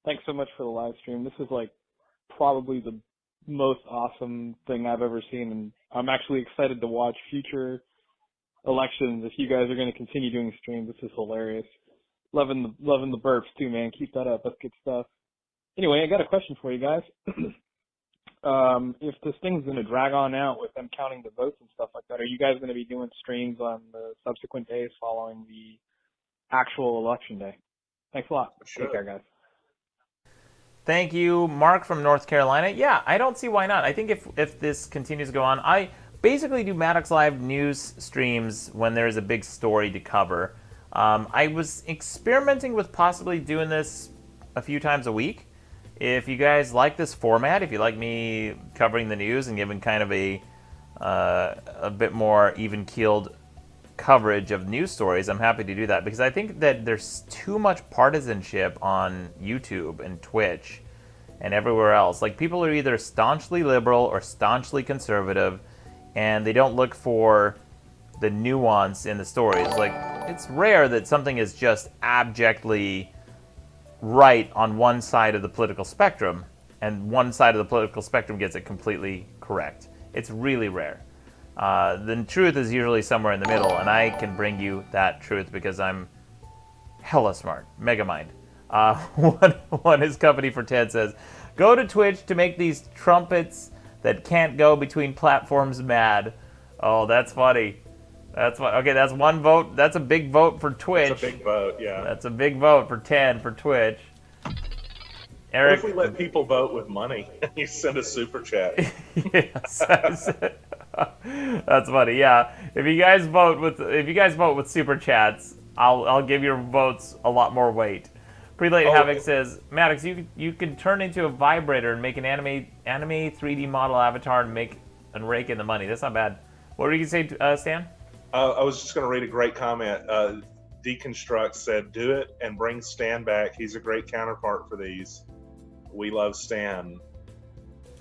Thanks so much for the live stream. This is like probably the most awesome thing I've ever seen, and I'm actually excited to watch future elections. If you guys are going to continue doing streams, this is hilarious. Loving the burps too, man. Keep that up. That's good stuff. Anyway, I got a question for you guys. If this thing's going to drag on out with them counting the votes and stuff like that, are you guys going to be doing streams on the subsequent days following the actual election day? Thanks a lot. Sure. Take care, guys. Thank you, Mark from North Carolina. Yeah, I don't see why not. I think if this continues to go on, I basically do Maddox Live news streams when there's a big story to cover. I was experimenting with possibly doing this a few times a week. If you guys like this format, if you like me covering the news and giving kind of a bit more even-keeled coverage of news stories, I'm happy to do that because I think that there's too much partisanship on YouTube and Twitch and everywhere else. Like, people are either staunchly liberal or staunchly conservative, and they don't look for the nuance in the stories. Like, it's rare that something is just abjectly right on one side of the political spectrum and one side of the political spectrum gets it completely correct. It's really rare. The truth is usually somewhere in the middle, and I can bring you that truth because I'm hella smart. Megamind. One is Company for Ted says, go to Twitch to make these trumpets that can't go between platforms mad. Oh, that's funny. That's what. Okay, that's one vote. That's a big vote for Twitch. That's a big vote, yeah. That's a big vote for 10 for Twitch. What Eric, if we let people vote with money? You send a super chat. yes, that's funny. Yeah, if you guys vote with super chats, I'll give your votes a lot more weight. Prelate Havoc says, Maddox, you could turn into a vibrator and make an anime 3D model avatar and rake in the money. That's not bad. What were you gonna say, Stan? I was just going to read a great comment. Deconstruct said, "Do it and bring Stan back. He's a great counterpart for these. We love Stan.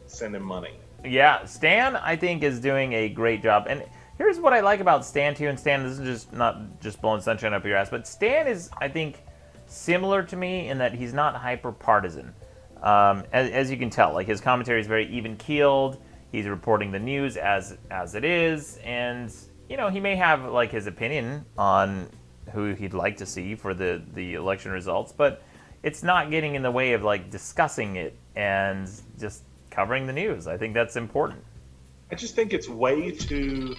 Send him money." Yeah, Stan, I think, is doing a great job. And here's what I like about Stan, too. And Stan, this is just not just blowing sunshine up your ass, but Stan is, I think, similar to me in that he's not hyper-partisan. As you can tell, like, his commentary is very even-keeled. He's reporting the news as it is. And, you know, he may have, like, his opinion on who he'd like to see for the election results, but it's not getting in the way of, like, discussing it and just covering the news. I think that's important. I just think it's way too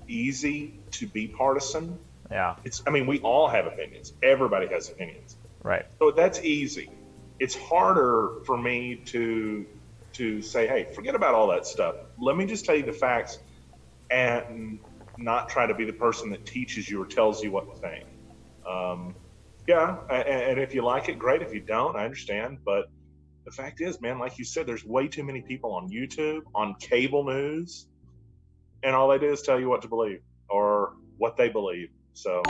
easy to be partisan. Yeah. I mean, we all have opinions. Everybody has opinions. Right. So that's easy. It's harder for me to say, hey, forget about all that stuff. Let me just tell you the facts and not try to be the person that teaches you or tells you what to think. Yeah, and if you like it, great. If you don't, I understand. But the fact is, man, like you said, there's way too many people on YouTube, on cable news, and all they do is tell you what to believe or what they believe. So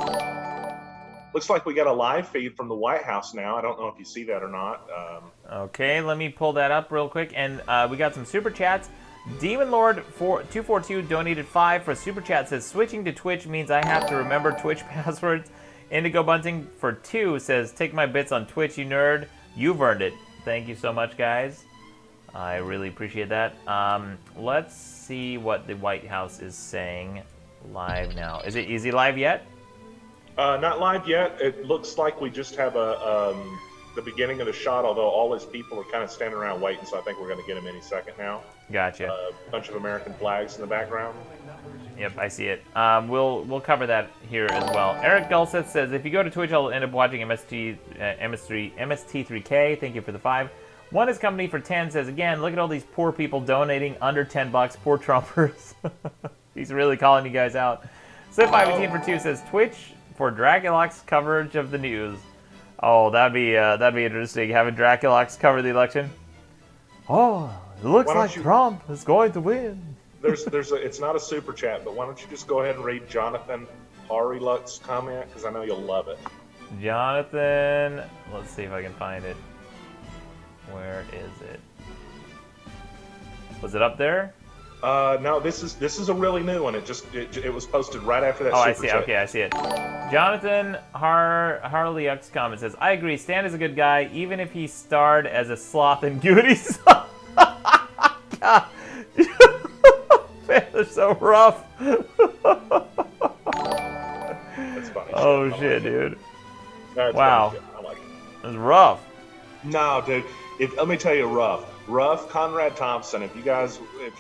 looks like we got a live feed from the White House now. I don't know if you see that or not. Okay, let me pull that up real quick. And we got some super chats. Demon Lord 242 donated 5 for a super chat. Says switching to Twitch means I have to remember Twitch passwords. Indigo Bunting for 2 says take my bits on Twitch, you nerd. You've earned it. Thank you so much, guys. I really appreciate that. Let's see what the White House is saying live now. Is he live yet? Not live yet. It looks like we just have the beginning of the shot, although all his people are kind of standing around waiting, so I think we're going to get him any second now. Gotcha. A bunch of American flags in the background. Yep, I see it. We'll cover that here as well. Eric Dulcet says, if you go to Twitch, I'll end up watching MST3K. Thank you for the 5. One is company for 10 says, again, look at all these poor people donating under 10 bucks. Poor Trumpers. He's really calling you guys out. Sip518 for 2 says, Twitch for Draculox coverage of the news. Oh, that'd be interesting, having Draculox cover the election. Oh, it looks like Trump is going to win. It's not a super chat, but why don't you just go ahead and read Jonathan Hariluck's comment, because I know you'll love it. Jonathan, let's see if I can find it. Where is it? Was it up there? No, this is a really new one. It was posted right after that. Oh, super I see. chat. Okay, I see it. Jonathan Harley's comment says, I agree. Stan is a good guy, even if he starred as a sloth in Goonies. God. Man, they're so rough. That's funny. Oh shit, dude. That's wow. funny. I like it. It was rough. No, dude. Let me tell you, rough Conrad Thompson. If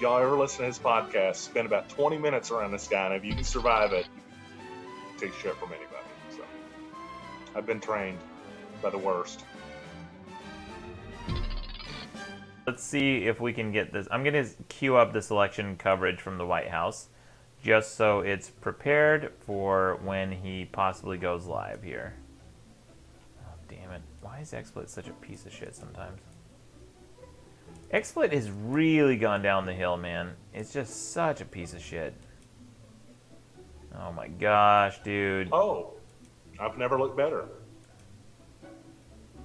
y'all ever listen to his podcast, spend about 20 minutes around this guy, and if you can survive it, you can take shit from anybody. So I've been trained by the worst. Let's see if we can get this. I'm going to queue up this election coverage from the White House just so it's prepared for when he possibly goes live here. Oh, damn it. Why is XSplit such a piece of shit sometimes? XSplit has really gone down the hill, man. It's just such a piece of shit. Oh my gosh, dude. Oh, I've never looked better.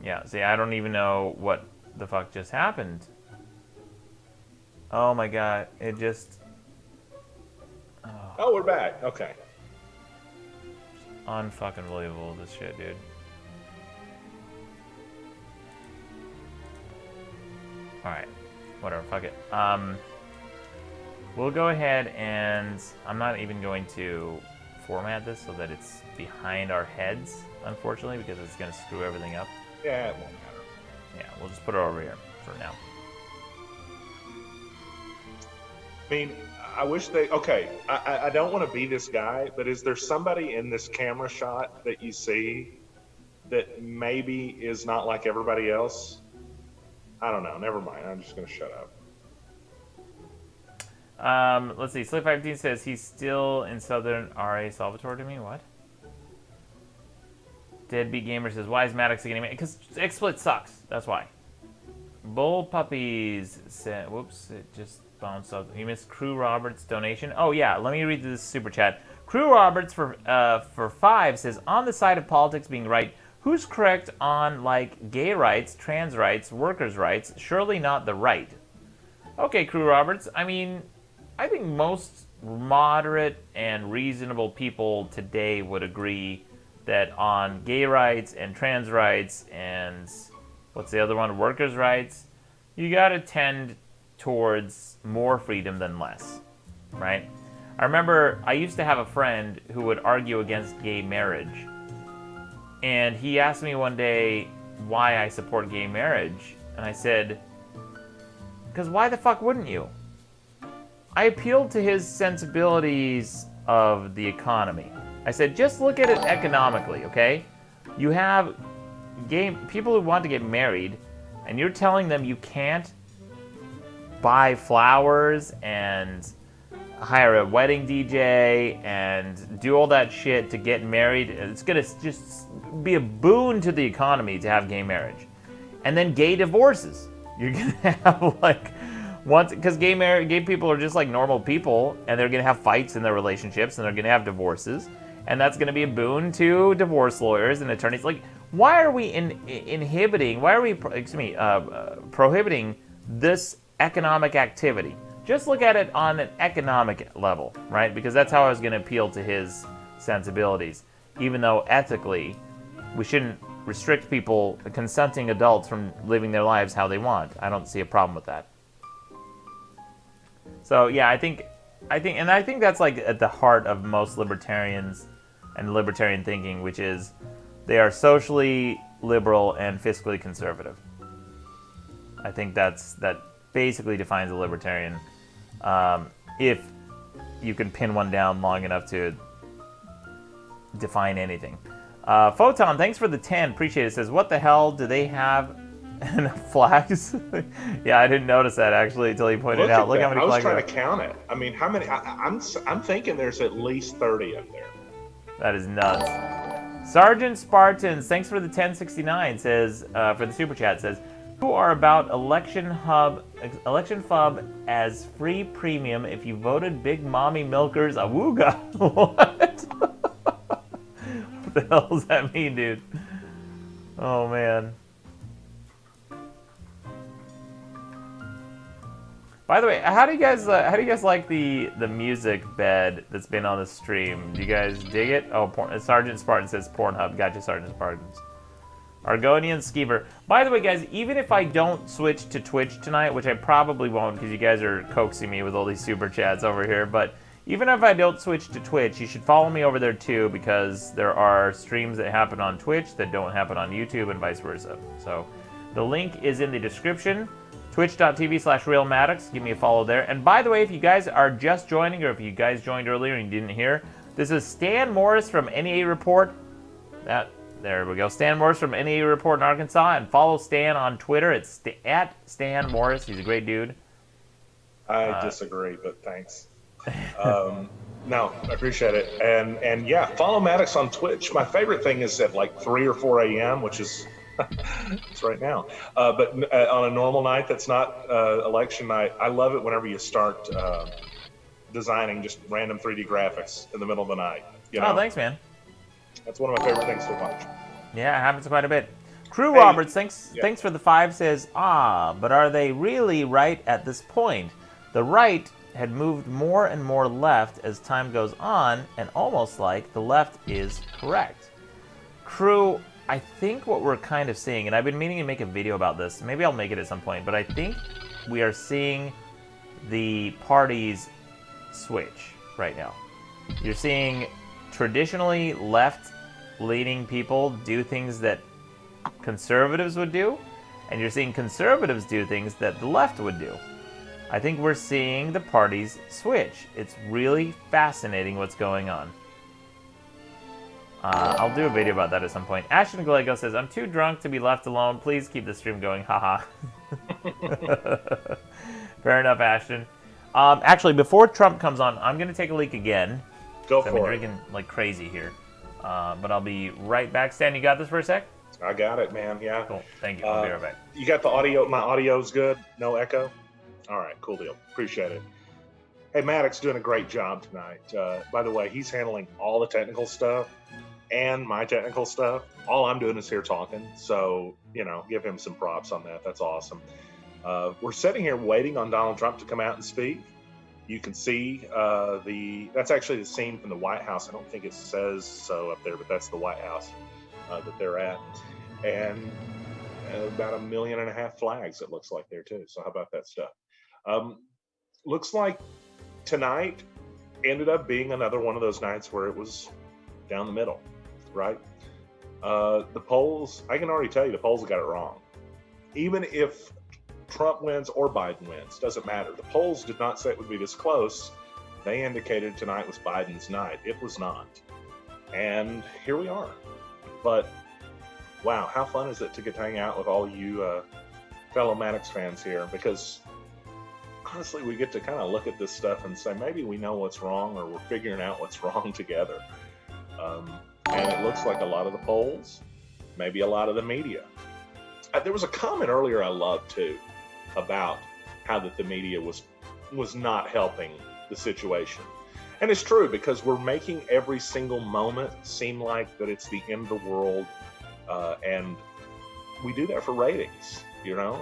Yeah, see, I don't even know what the fuck just happened. Oh my god, it just... Oh, we're back. Okay. Unfucking believable, this shit, dude. Alright, whatever, fuck it. We'll go ahead and... I'm not even going to format this so that it's behind our heads, unfortunately, because it's going to screw everything up. Yeah, it won't matter. Yeah, we'll just put it over here for now. I mean, I wish they. Okay, I don't want to be this guy, but is there somebody in this camera shot that you see that maybe is not like everybody else? I don't know. Never mind. I'm just gonna shut up. Let's see. Slick15 says he's still in Southern RA Salvatore to me. What? Deadbeat Gamer says, why is Maddox getting mad? Because XSplit sucks. That's why. Bull Puppies said, whoops, it just bounced up. He missed Crew Roberts' donation. Oh, yeah, let me read this super chat. Crew Roberts for 5 says, on the side of politics being right, who's correct on, like, gay rights, trans rights, workers' rights? Surely not the right. Okay, Crew Roberts, I mean, I think most moderate and reasonable people today would agree that on gay rights and trans rights and what's the other one, workers' rights, you gotta tend towards more freedom than less, right? I remember I used to have a friend who would argue against gay marriage, and he asked me one day why I support gay marriage, and I said, because why the fuck wouldn't you? I appealed to his sensibilities of the economy. I said, just look at it economically, okay? You have gay people who want to get married, and you're telling them you can't buy flowers and hire a wedding DJ and do all that shit to get married. It's gonna just be a boon to the economy to have gay marriage. And then gay divorces. You're gonna have like once, because gay people are just like normal people, and they're gonna have fights in their relationships, and they're gonna have divorces, and that's gonna be a boon to divorce lawyers and attorneys. Like, why are we inhibiting? Why are we, prohibiting this economic activity? Just look at it on an economic level, right? Because that's how I was gonna appeal to his sensibilities. Even though ethically, we shouldn't restrict people, consenting adults, from living their lives how they want. I don't see a problem with that. So yeah, I think that's like at the heart of most libertarians and libertarian thinking, which is they are socially liberal and fiscally conservative. I think that basically defines a libertarian, if you can pin one down long enough to define anything. Photon, thanks for the 10. Appreciate it. Says, what the hell do they have in flags? Yeah, I didn't notice that actually until he pointed out. Look how many flags. I was trying to count it. I mean, how many? I'm thinking there's at least 30 up there. That is nuts. Sergeant Spartans, thanks for the 1069. Says for the super chat, says, who are about election fub as free premium if you voted Big Mommy Milkers awooga. What? What the hell does that mean, dude? Oh man. By the way, how do you guys like the music bed that's been on the stream? Do you guys dig it? Oh, Sergeant Spartan says Pornhub. Gotcha, Sergeant Spartans. Argonian Skeever. By the way, guys, even if I don't switch to Twitch tonight, which I probably won't because you guys are coaxing me with all these super chats over here, but even if I don't switch to Twitch, you should follow me over there too, because there are streams that happen on Twitch that don't happen on YouTube and vice versa. So the link is in the description. Twitch.tv/RealMaddox. Give me a follow there. And by the way, if you guys are just joining, or if you guys joined earlier and you didn't hear, this is Stan Morris from NEA Report. There we go. Stan Morris from NEA Report in Arkansas. And follow Stan on Twitter. It's at Stan Morris. He's a great dude. I disagree, but thanks. No, I appreciate it. And yeah, follow Maddox on Twitch. My favorite thing is at like 3 or 4 a.m., which is it's right now. But on a normal night that's not election night, I love it whenever you start designing just random 3D graphics in the middle of the night. You know? Oh, thanks, man. That's one of my favorite things to watch. Yeah, it happens quite a bit. Crew Roberts, thanks for the 5, says, but are they really right at this point? The right had moved more and more left as time goes on, and almost like the left is correct. Crew, I think what we're kind of seeing, and I've been meaning to make a video about this, maybe I'll make it at some point, but I think we are seeing the parties switch right now. You're seeing traditionally left-leaning people do things that conservatives would do, and you're seeing conservatives do things that the left would do. I think we're seeing the parties switch. It's really fascinating what's going on. I'll do a video about that at some point. Ashton Glego says, I'm too drunk to be left alone. Please keep the stream going. Haha. Fair enough, Ashton. Actually, before Trump comes on, I'm going to take a leak again. Go I've been for it. drinking like crazy here. But I'll be right back. Stan, you got this for a sec? I got it, man. Yeah. Cool. Thank you. I'll be right back. You got the audio? My audio's good? No echo? All right. Cool deal. Appreciate it. Hey, Maddox doing a great job tonight. By the way, he's handling all the technical stuff and my technical stuff. All I'm doing is here talking. So, give him some props on that. That's awesome. We're sitting here waiting on Donald Trump to come out and speak. You can see that's actually the scene from the White House. I don't think it says so up there, but that's the White House that they're at. And about 1.5 million flags, it looks like there too. So how about that stuff? Looks like tonight ended up being another one of those nights where it was down the middle, right? The polls, I can already tell you the polls got it wrong. Even if Trump wins or Biden wins, doesn't matter. The polls did not say it would be this close. They indicated tonight was Biden's night. It was not. And here we are. But wow, how fun is it to get to hang out with all you fellow Maddox fans here? Because honestly, we get to kind of look at this stuff and say, maybe we know what's wrong or we're figuring out what's wrong together. And it looks like a lot of the polls, maybe a lot of the media. There was a comment earlier I loved too about how that the media was not helping the situation. And it's true, because we're making every single moment seem like that it's the end of the world, and we do that for ratings.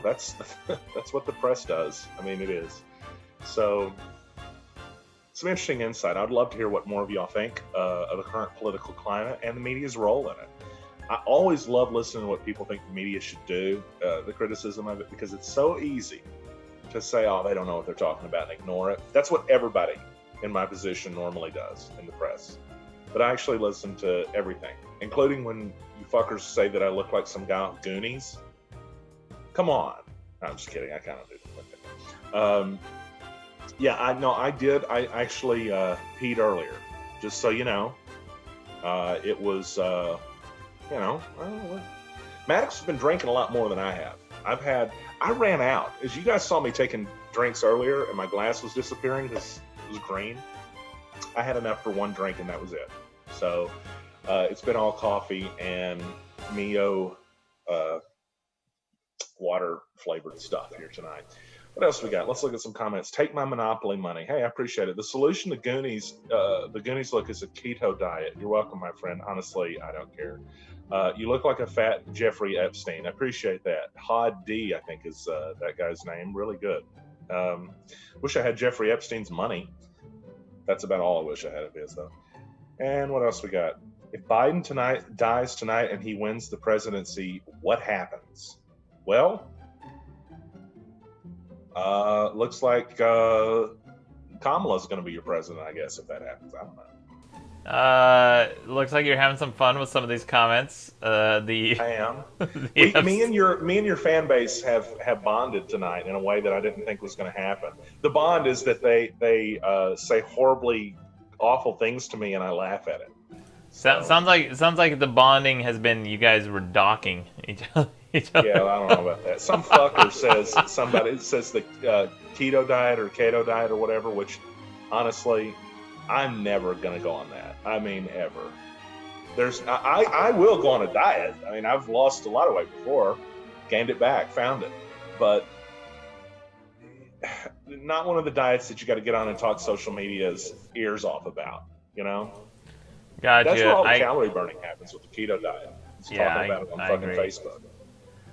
That's what the press does. I mean, it is. So some interesting insight. I'd love to hear what more of y'all think of the current political climate and the media's role in it. I always love listening to what people think the media should do, the criticism of it, because it's so easy to say, oh, they don't know what they're talking about, and ignore it. That's what everybody in my position normally does in the press. But I actually listen to everything, including when you fuckers say that I look like some guy with Goonies. Come on. No, I'm just kidding. I kind of do. Yeah, I did. I actually peed earlier, just so you know. It was... Maddox has been drinking a lot more than I have. I ran out. As you guys saw me taking drinks earlier and my glass was disappearing because it was green, I had enough for one drink and that was it. So it's been all coffee and Mio water flavored stuff here tonight. What else we got? Let's look at some comments. Take my Monopoly money. Hey, I appreciate it. The solution to Goonies, the Goonies look is a keto diet. You're welcome, my friend. Honestly, I don't care. You look like a fat Jeffrey Epstein. I appreciate that. Hod D, I think is that guy's name. Really good. Wish I had Jeffrey Epstein's money. That's about all I wish I had of his, though. And what else we got? If Biden dies tonight and he wins the presidency, what happens? Well, looks like Kamala's going to be your president, I guess, if that happens. I don't know. Looks like you're having some fun with some of these comments. I am. Me and your fan base have bonded tonight in a way that I didn't think was going to happen. The bond is that they say horribly awful things to me and I laugh at it. So. Sounds like the bonding has been you guys were docking each other. Yeah, I don't know about that. Some fucker says the keto diet or keto diet or whatever, which honestly, I'm never gonna go on that. I mean, ever. I will go on a diet. I mean, I've lost a lot of weight before, gained it back, found it, but not one of the diets that you got to get on and talk social media's ears off about. Gotcha. That's where all the calorie burning happens with the keto diet. Talking about it on fucking agree. Facebook.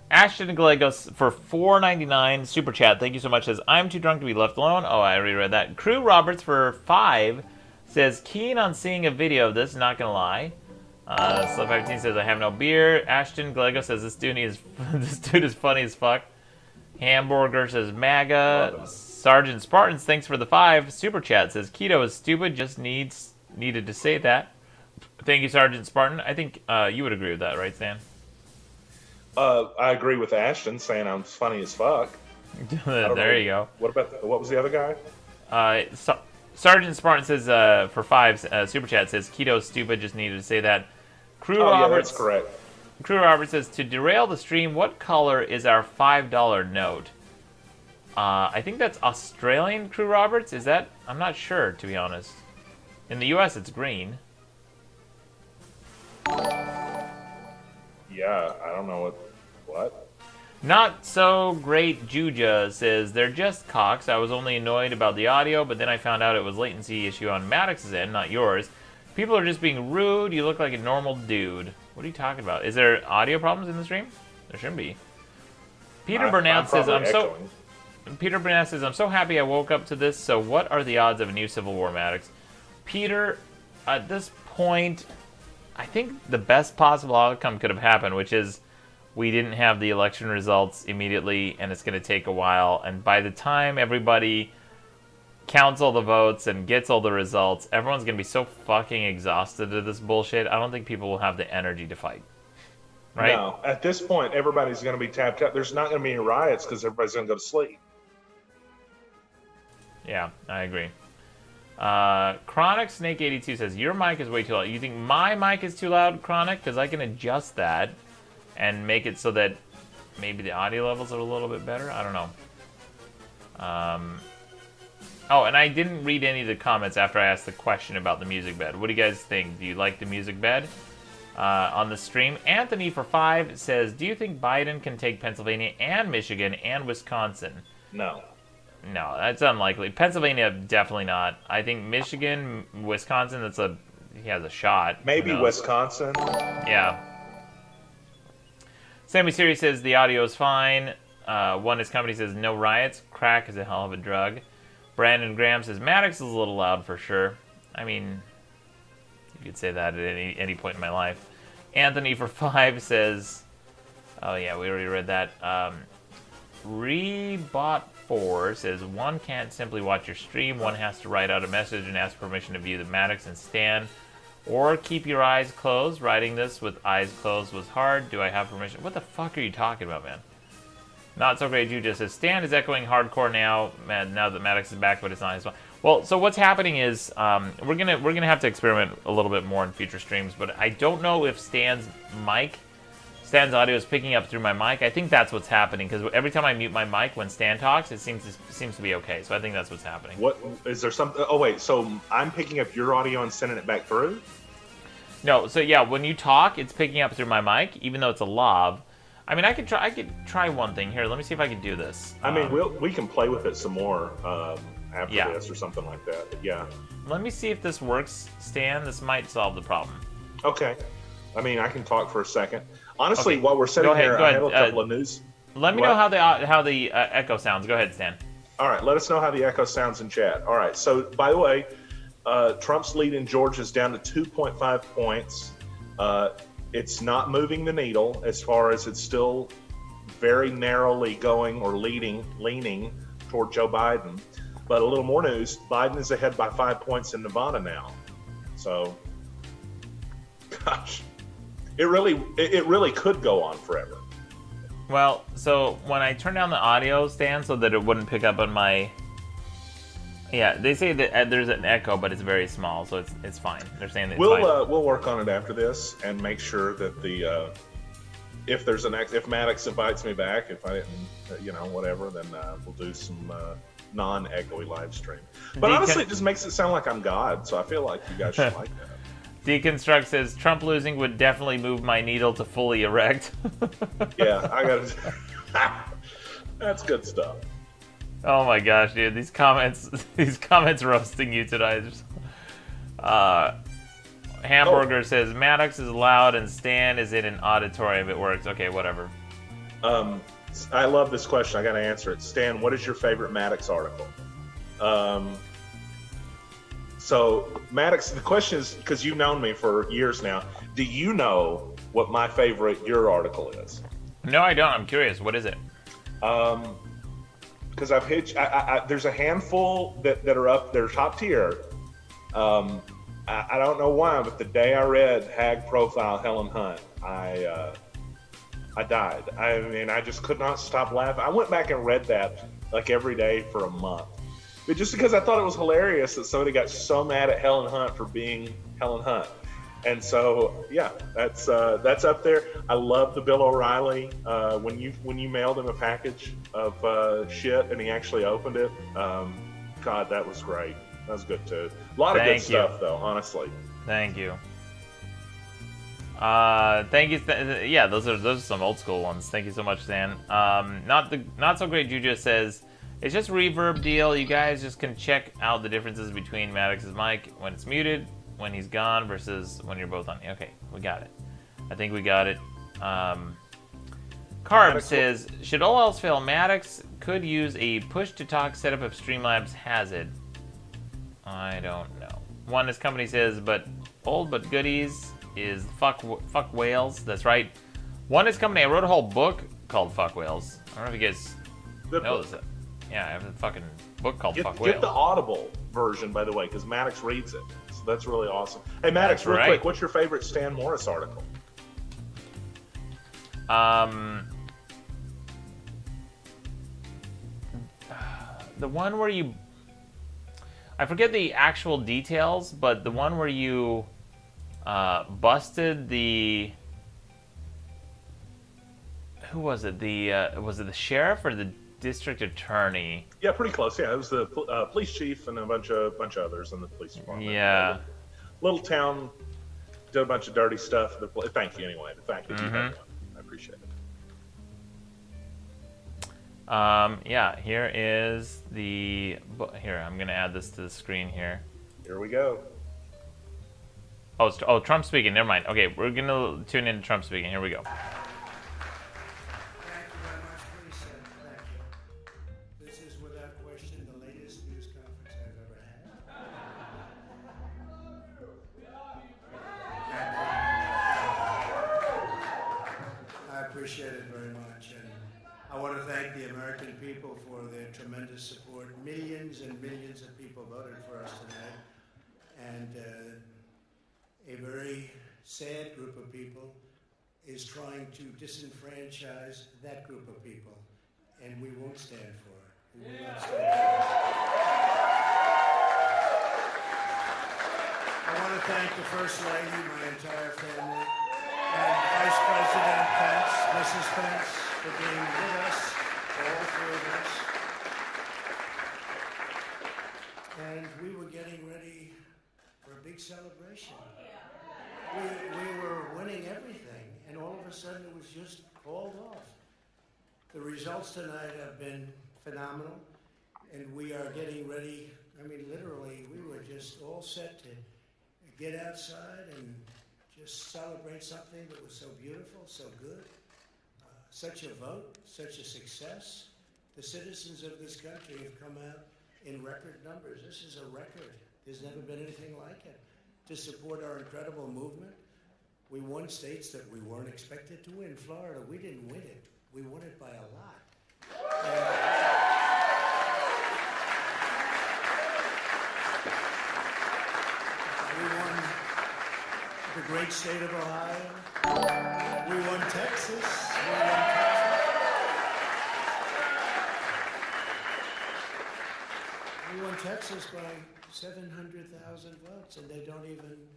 Ashton Gallegos for $4.99 super chat. Thank you so much. Says I'm too drunk to be left alone. Oh, I already read that. Crew Roberts for $5 says keen on seeing a video of this. Not gonna lie. Slip 15 says I have no beer. Ashton Gallegos says this dude is funny as fuck. Hamburger says MAGA. Sergeant Spartans thanks for the 5 super chat. Says keto is stupid. Just needed to say that. Thank you, Sergeant Spartan. I think you would agree with that, right, Stan? I agree with Ashton saying I'm funny as fuck. There you go. What was the other guy? Sergeant Spartan says for 5 super chat says Keto's stupid. Just needed to say that. Crew Yeah, Roberts. that's correct. Crew Robert says to derail the stream. What color is our $5 note? I think that's Australian. Crew Roberts. Is that? I'm not sure, to be honest. In the U.S., it's green. Yeah, I don't know what. Not so great. Juja says they're just cocks. I was only annoyed about the audio, but then I found out it was latency issue on Maddox's end, not yours. People are just being rude. You look like a normal dude. What are you talking about? Is there audio problems in the stream? There shouldn't be. Peter Burnett says I'm so happy I woke up to this. So what are the odds of a new Civil War, Maddox? Peter, at this point, I think the best possible outcome could have happened, which is we didn't have the election results immediately, and it's going to take a while. And by the time everybody counts all the votes and gets all the results, everyone's going to be so fucking exhausted of this bullshit. I don't think people will have the energy to fight. Right? No, at this point, everybody's going to be tapped out. There's not going to be any riots because everybody's going to go to sleep. Yeah, I agree. Chronic Snake 82 says your mic is way too loud. You think my mic is too loud, Chronic? Because I can adjust that and make it so that maybe the audio levels are a little bit better. I don't know. Oh, and I didn't read any of the comments after I asked the question about the music bed. What do you guys think? Do you like the music bed on the stream? Anthony for 5 says, do you think Biden can take Pennsylvania and Michigan and Wisconsin? No. No, that's unlikely. Pennsylvania, definitely not. I think Michigan, Wisconsin, he has a shot. Maybe Wisconsin. Yeah. Sammy Siri says the audio is fine. One is company says no riots. Crack is a hell of a drug. Brandon Graham says Maddox is a little loud for sure. I mean, you could say that at any point in my life. Anthony for 5 says, oh yeah, we already read that. Rebot4 says one can't simply watch your stream. One has to write out a message and ask permission to view the Maddox and Stan. Or keep your eyes closed. Writing this with eyes closed was hard. Do I have permission? What the fuck are you talking about, man? Not so great. You just says Stan is echoing hardcore now. Man, now that Maddox is back, but it's not his fault. Well, so what's happening is we're gonna have to experiment a little bit more in future streams. But I don't know if Stan's audio is picking up through my mic. I think that's what's happening because every time I mute my mic when Stan talks, it seems to be okay. So I think that's what's happening. What is there something? Oh wait, so I'm picking up your audio and sending it back through? No, so yeah, when you talk, it's picking up through my mic, even though it's a lav. I mean, I could try one thing here. Let me see if I can do this. I mean, we can play with it some more after this or something like that. But yeah. Let me see if this works, Stan. This might solve the problem. Okay. I mean, I can talk for a second. Honestly, while we're sitting here, I have a couple of news. Let me know how the echo sounds. Go ahead, Stan. All right, let us know how the echo sounds in chat. All right, so by the way, Trump's lead in Georgia is down to 2.5 points. It's not moving the needle as far as it's still very narrowly going or leaning toward Joe Biden. But a little more news, Biden is ahead by 5 points in Nevada now. So, gosh, it really could go on forever. Well, so when I turn down the audio, Stan, so that it wouldn't pick up on my... Yeah, they say that there's an echo, but it's very small, so it's fine. They're saying that it's fine. We'll work on it after this and make sure that if Maddox invites me back, if I didn't, whatever, then we'll do some non-echoey live stream. But honestly, it just makes it sound like I'm God, so I feel like you guys should like that. Deconstruct says Trump losing would definitely move my needle to fully erect. Yeah, I got that's good stuff. Oh my gosh, dude! These comments roasting you tonight. Hamburger says Maddox is loud and Stan is in an auditorium. It works. Okay, whatever. I love this question. I got to answer it. Stan, what is your favorite Maddox article? So Maddox, the question is, because you've known me for years now, do you know what my favorite your article is? No, I don't. I'm curious. What is it? Because I've hitched. There's a handful that are up. They're top tier. I don't know why, but the day I read Hag Profile Helen Hunt, I died. I mean, I just could not stop laughing. I went back and read that like every day for a month. But just because I thought it was hilarious that somebody got so mad at Helen Hunt for being Helen Hunt. And so, yeah, that's up there. I love the Bill O'Reilly when you mailed him a package of shit and he actually opened it. God, that was great. That was good too. A lot of good stuff, though. Honestly. Thank you. Thank you. Yeah, those are some old school ones. Thank you so much, Stan. Not so great. Juju says it's just reverb deal. You guys just can check out the differences between Maddox's mic when it's muted, when he's gone, versus when you're both on. Okay, we got it. I think we got it. Carb says, should all else fail, Maddox could use a push-to-talk setup if Streamlabs has it. I don't know. One, his company says, but old but goodies is fuck whales. That's right. One, his company, I wrote a whole book called Fuck Whales. I don't know if you guys know this. Yeah, I have a fucking book called Fuck Whales. Get the Audible version, by the way, because Maddox reads it. So that's really awesome. Hey, Maddox, real quick, what's your favorite Stan Morris article? The one where you... I forget the actual details, but the one where you busted the... Who was it? Was it the sheriff or the district attorney? Yeah, pretty close. Yeah, it was the police chief and a bunch of others in the police department. Yeah. Little town did a bunch of dirty stuff. Thank you anyway. The fact that you had one, I appreciate it. Yeah, here is the... Here, I'm going to add this to the screen here. Here we go. Oh, Trump speaking. Never mind. Okay, we're going to tune into Trump speaking. Here we go. Appreciate it very much, and I want to thank the American people for their tremendous support. Millions and millions of people voted for us tonight, and a very sad group of people is trying to disenfranchise that group of people, and we won't stand for it. We will not stand for it. I want to thank the First Lady, my entire family, and Vice President Pence, Mrs. Pence, for being with us, all three of us. And we were getting ready for a big celebration. We were winning everything, and all of a sudden it was just called off. The results tonight have been phenomenal, and we are getting ready. I mean, literally, we were just all set to get outside and just celebrate something that was so beautiful, so good. Such a vote, such a success. The citizens of this country have come out in record numbers. This is a record. There's never been anything like it. To support our incredible movement, we won states that we weren't expected to win. Florida, we didn't win it. We won it by a lot. We won the great state of Ohio. We won Texas. We won Texas by 700,000 votes, and they don't even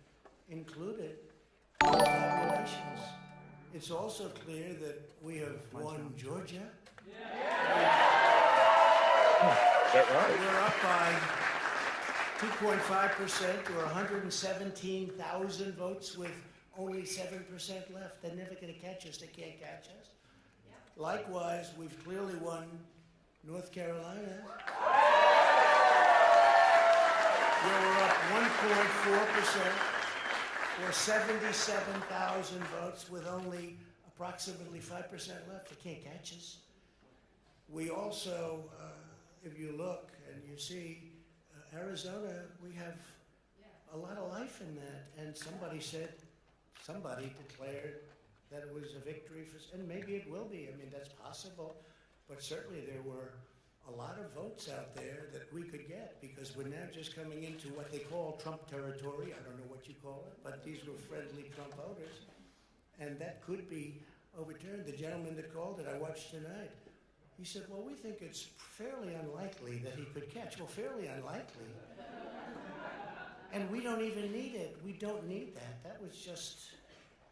include it in the calculations. It's also clear that we have won Georgia. Is that right? We're up by 2.5% or 117,000 votes with only 7% left. They're never going to catch us. They can't catch us. Likewise, we've clearly won North Carolina. Where we're up 1.4% or 77,000 votes with only approximately 5% left. They can't catch us. We also, if you look and you see, Arizona, we have a lot of life in that. And somebody declared that it was a victory for, and maybe it will be. I mean, that's possible. But certainly there were a lot of votes out there that we could get because we're now just coming into what they call Trump territory. I don't know what you call it, but these were friendly Trump voters. And that could be overturned. The gentleman that called it, I watched tonight. He said, well, we think it's fairly unlikely that he could catch. Well, fairly unlikely. And we don't even need it. We don't need that. That was just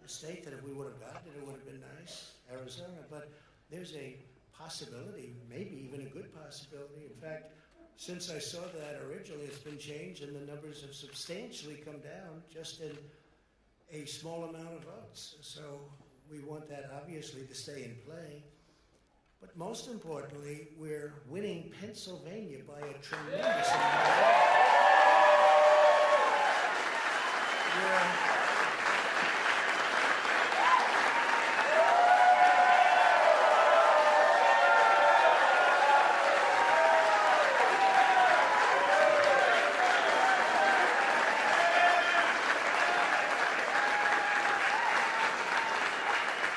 a state that if we would have gotten it, it would have been nice, Arizona. But there's a possibility, maybe even a good possibility. In fact, since I saw that originally, it's been changed and the numbers have substantially come down just in a small amount of votes. So we want that obviously to stay in play. But most importantly, we're winning Pennsylvania by a tremendous amount.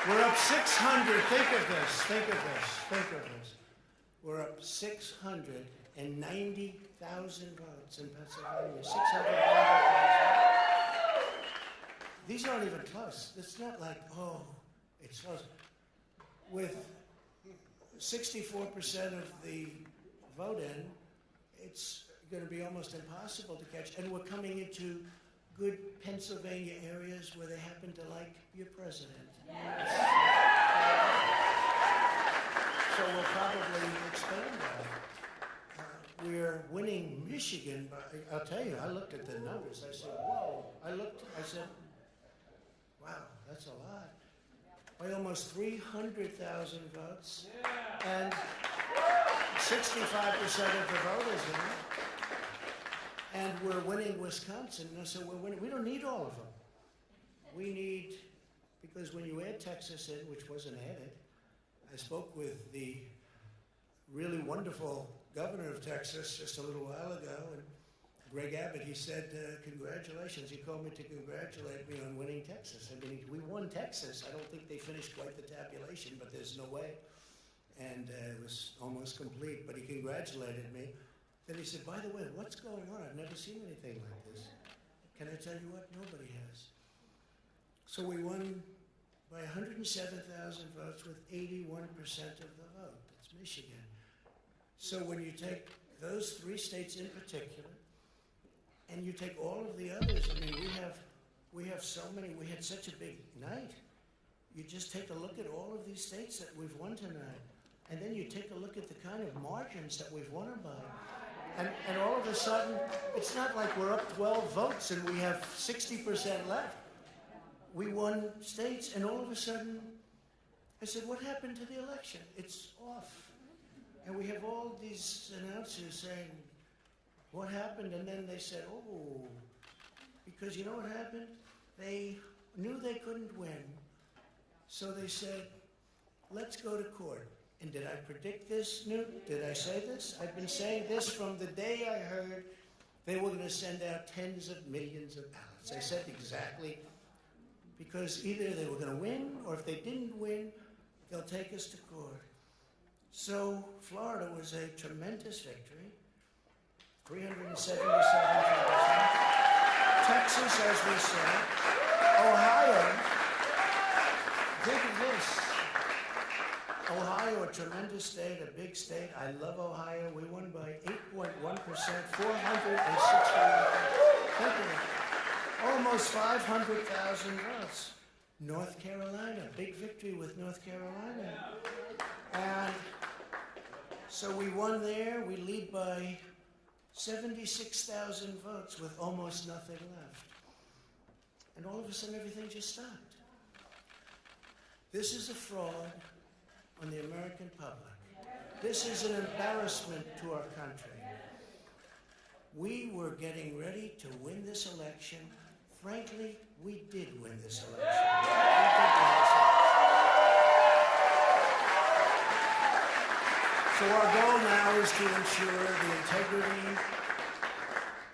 We're up 600. Think of this. We're up 690,000 votes in Pennsylvania. 690,000. These aren't even close. It's not like, oh, it's close. With 64% of the vote in, it's going to be almost impossible to catch. And we're coming into good Pennsylvania areas where they happen to like your president. So we'll probably expand that. We're winning Michigan by, I'll tell you, I looked at the numbers. I said, whoa. I said, wow, that's a lot. By almost 300,000 votes. And 65% of the voters in. And we're winning Wisconsin. So we're winning. We don't need all of them. We need, because when you add Texas in, which wasn't added, I spoke with the really wonderful governor of Texas just a little while ago, and Greg Abbott, he said, congratulations. He called me to congratulate me on winning Texas. I mean, we won Texas. I don't think they finished quite the tabulation, but there's no way. And it was almost complete, but he congratulated me. Then he said, by the way, what's going on? I've never seen anything like this. Can I tell you what? Nobody has. So we won by 107,000 votes with 81% of the vote. That's Michigan. So when you take those three states in particular, and you take all of the others, I mean, we have so many, we had such a big night. You just take a look at all of these states that we've won tonight, and then you take a look at the kind of margins that we've won them by. And all of a sudden, it's not like we're up 12 votes and we have 60% left. We won states, and all of a sudden, I said, what happened to the election? It's off. And we have all these announcers saying, what happened? And then they said, oh, because you know what happened? They knew they couldn't win. So they said, let's go to court. And did I predict this, Newton? Did I say this? I've been saying this from the day I heard they were going to send out tens of millions of ballots. I said exactly, because either they were going to win, or if they didn't win, they'll take us to court. So Florida was a tremendous victory, 377,000. Texas, as we said. Ohio, think of this. Ohio, a tremendous state, a big state. I love Ohio. We won by 8.1%, 460,000. Almost 500,000 votes. North Carolina, big victory with North Carolina. And so we won there. We lead by 76,000 votes with almost nothing left. And all of a sudden, everything just stopped. This is a fraud on the American public. This is an embarrassment to our country. We were getting ready to win this election. Frankly, we did win this election. So our goal now is to ensure the integrity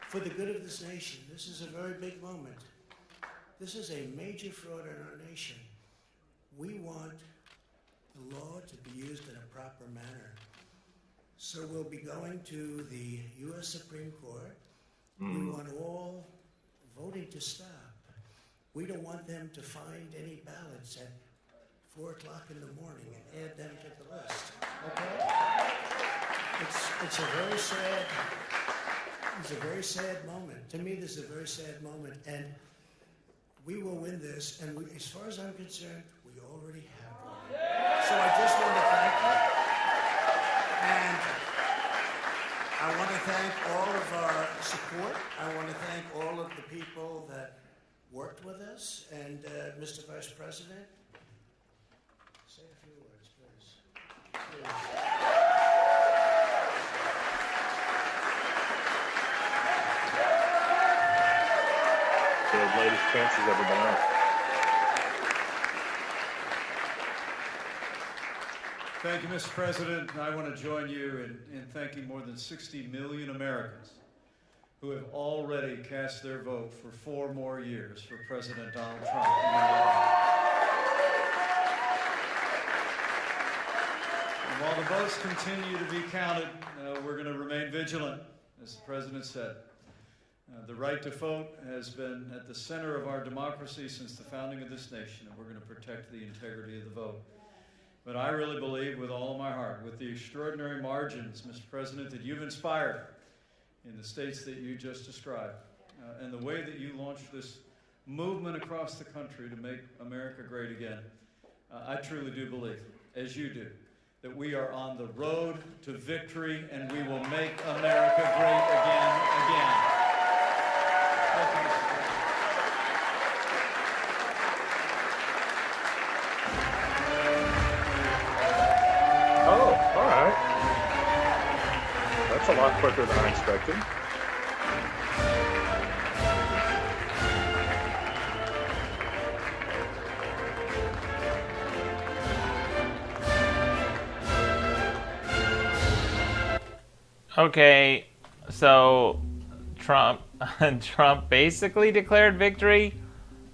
for the good of this nation. This is a very big moment. This is a major fraud in our nation. We want the law to be used in a proper manner. So we'll be going to the U.S. Supreme Court. We want all voting to stop. We don't want them to find any ballots at 4 o'clock in the morning and add them to the list. Okay? It's a very sad moment. To me, this is a very sad moment, and we will win this. And as far as I'm concerned, we already have won. So I just want to thank you, and I want to thank all of our support. I want to thank all of the people that worked with us, and Mr. Vice President, say a few words, please. The latest chance has ever been out. Thank you, Mr. President. I want to join you in thanking more than 60 million Americans who have already cast their vote for 4 more years for President Donald Trump. And while the votes continue to be counted, we're going to remain vigilant, as the President said. The right to vote has been at the center of our democracy since the founding of this nation, and we're going to protect the integrity of the vote. But I really believe with all of my heart, with the extraordinary margins, Mr. President, that you've inspired in the states that you just described, and the way that you launched this movement across the country to make America great again, I truly do believe, as you do, that we are on the road to victory, and we will make America great again. Thank you, Mr. President. Oh, all right. That's a lot quicker than I expected. Okay, so Trump basically declared victory,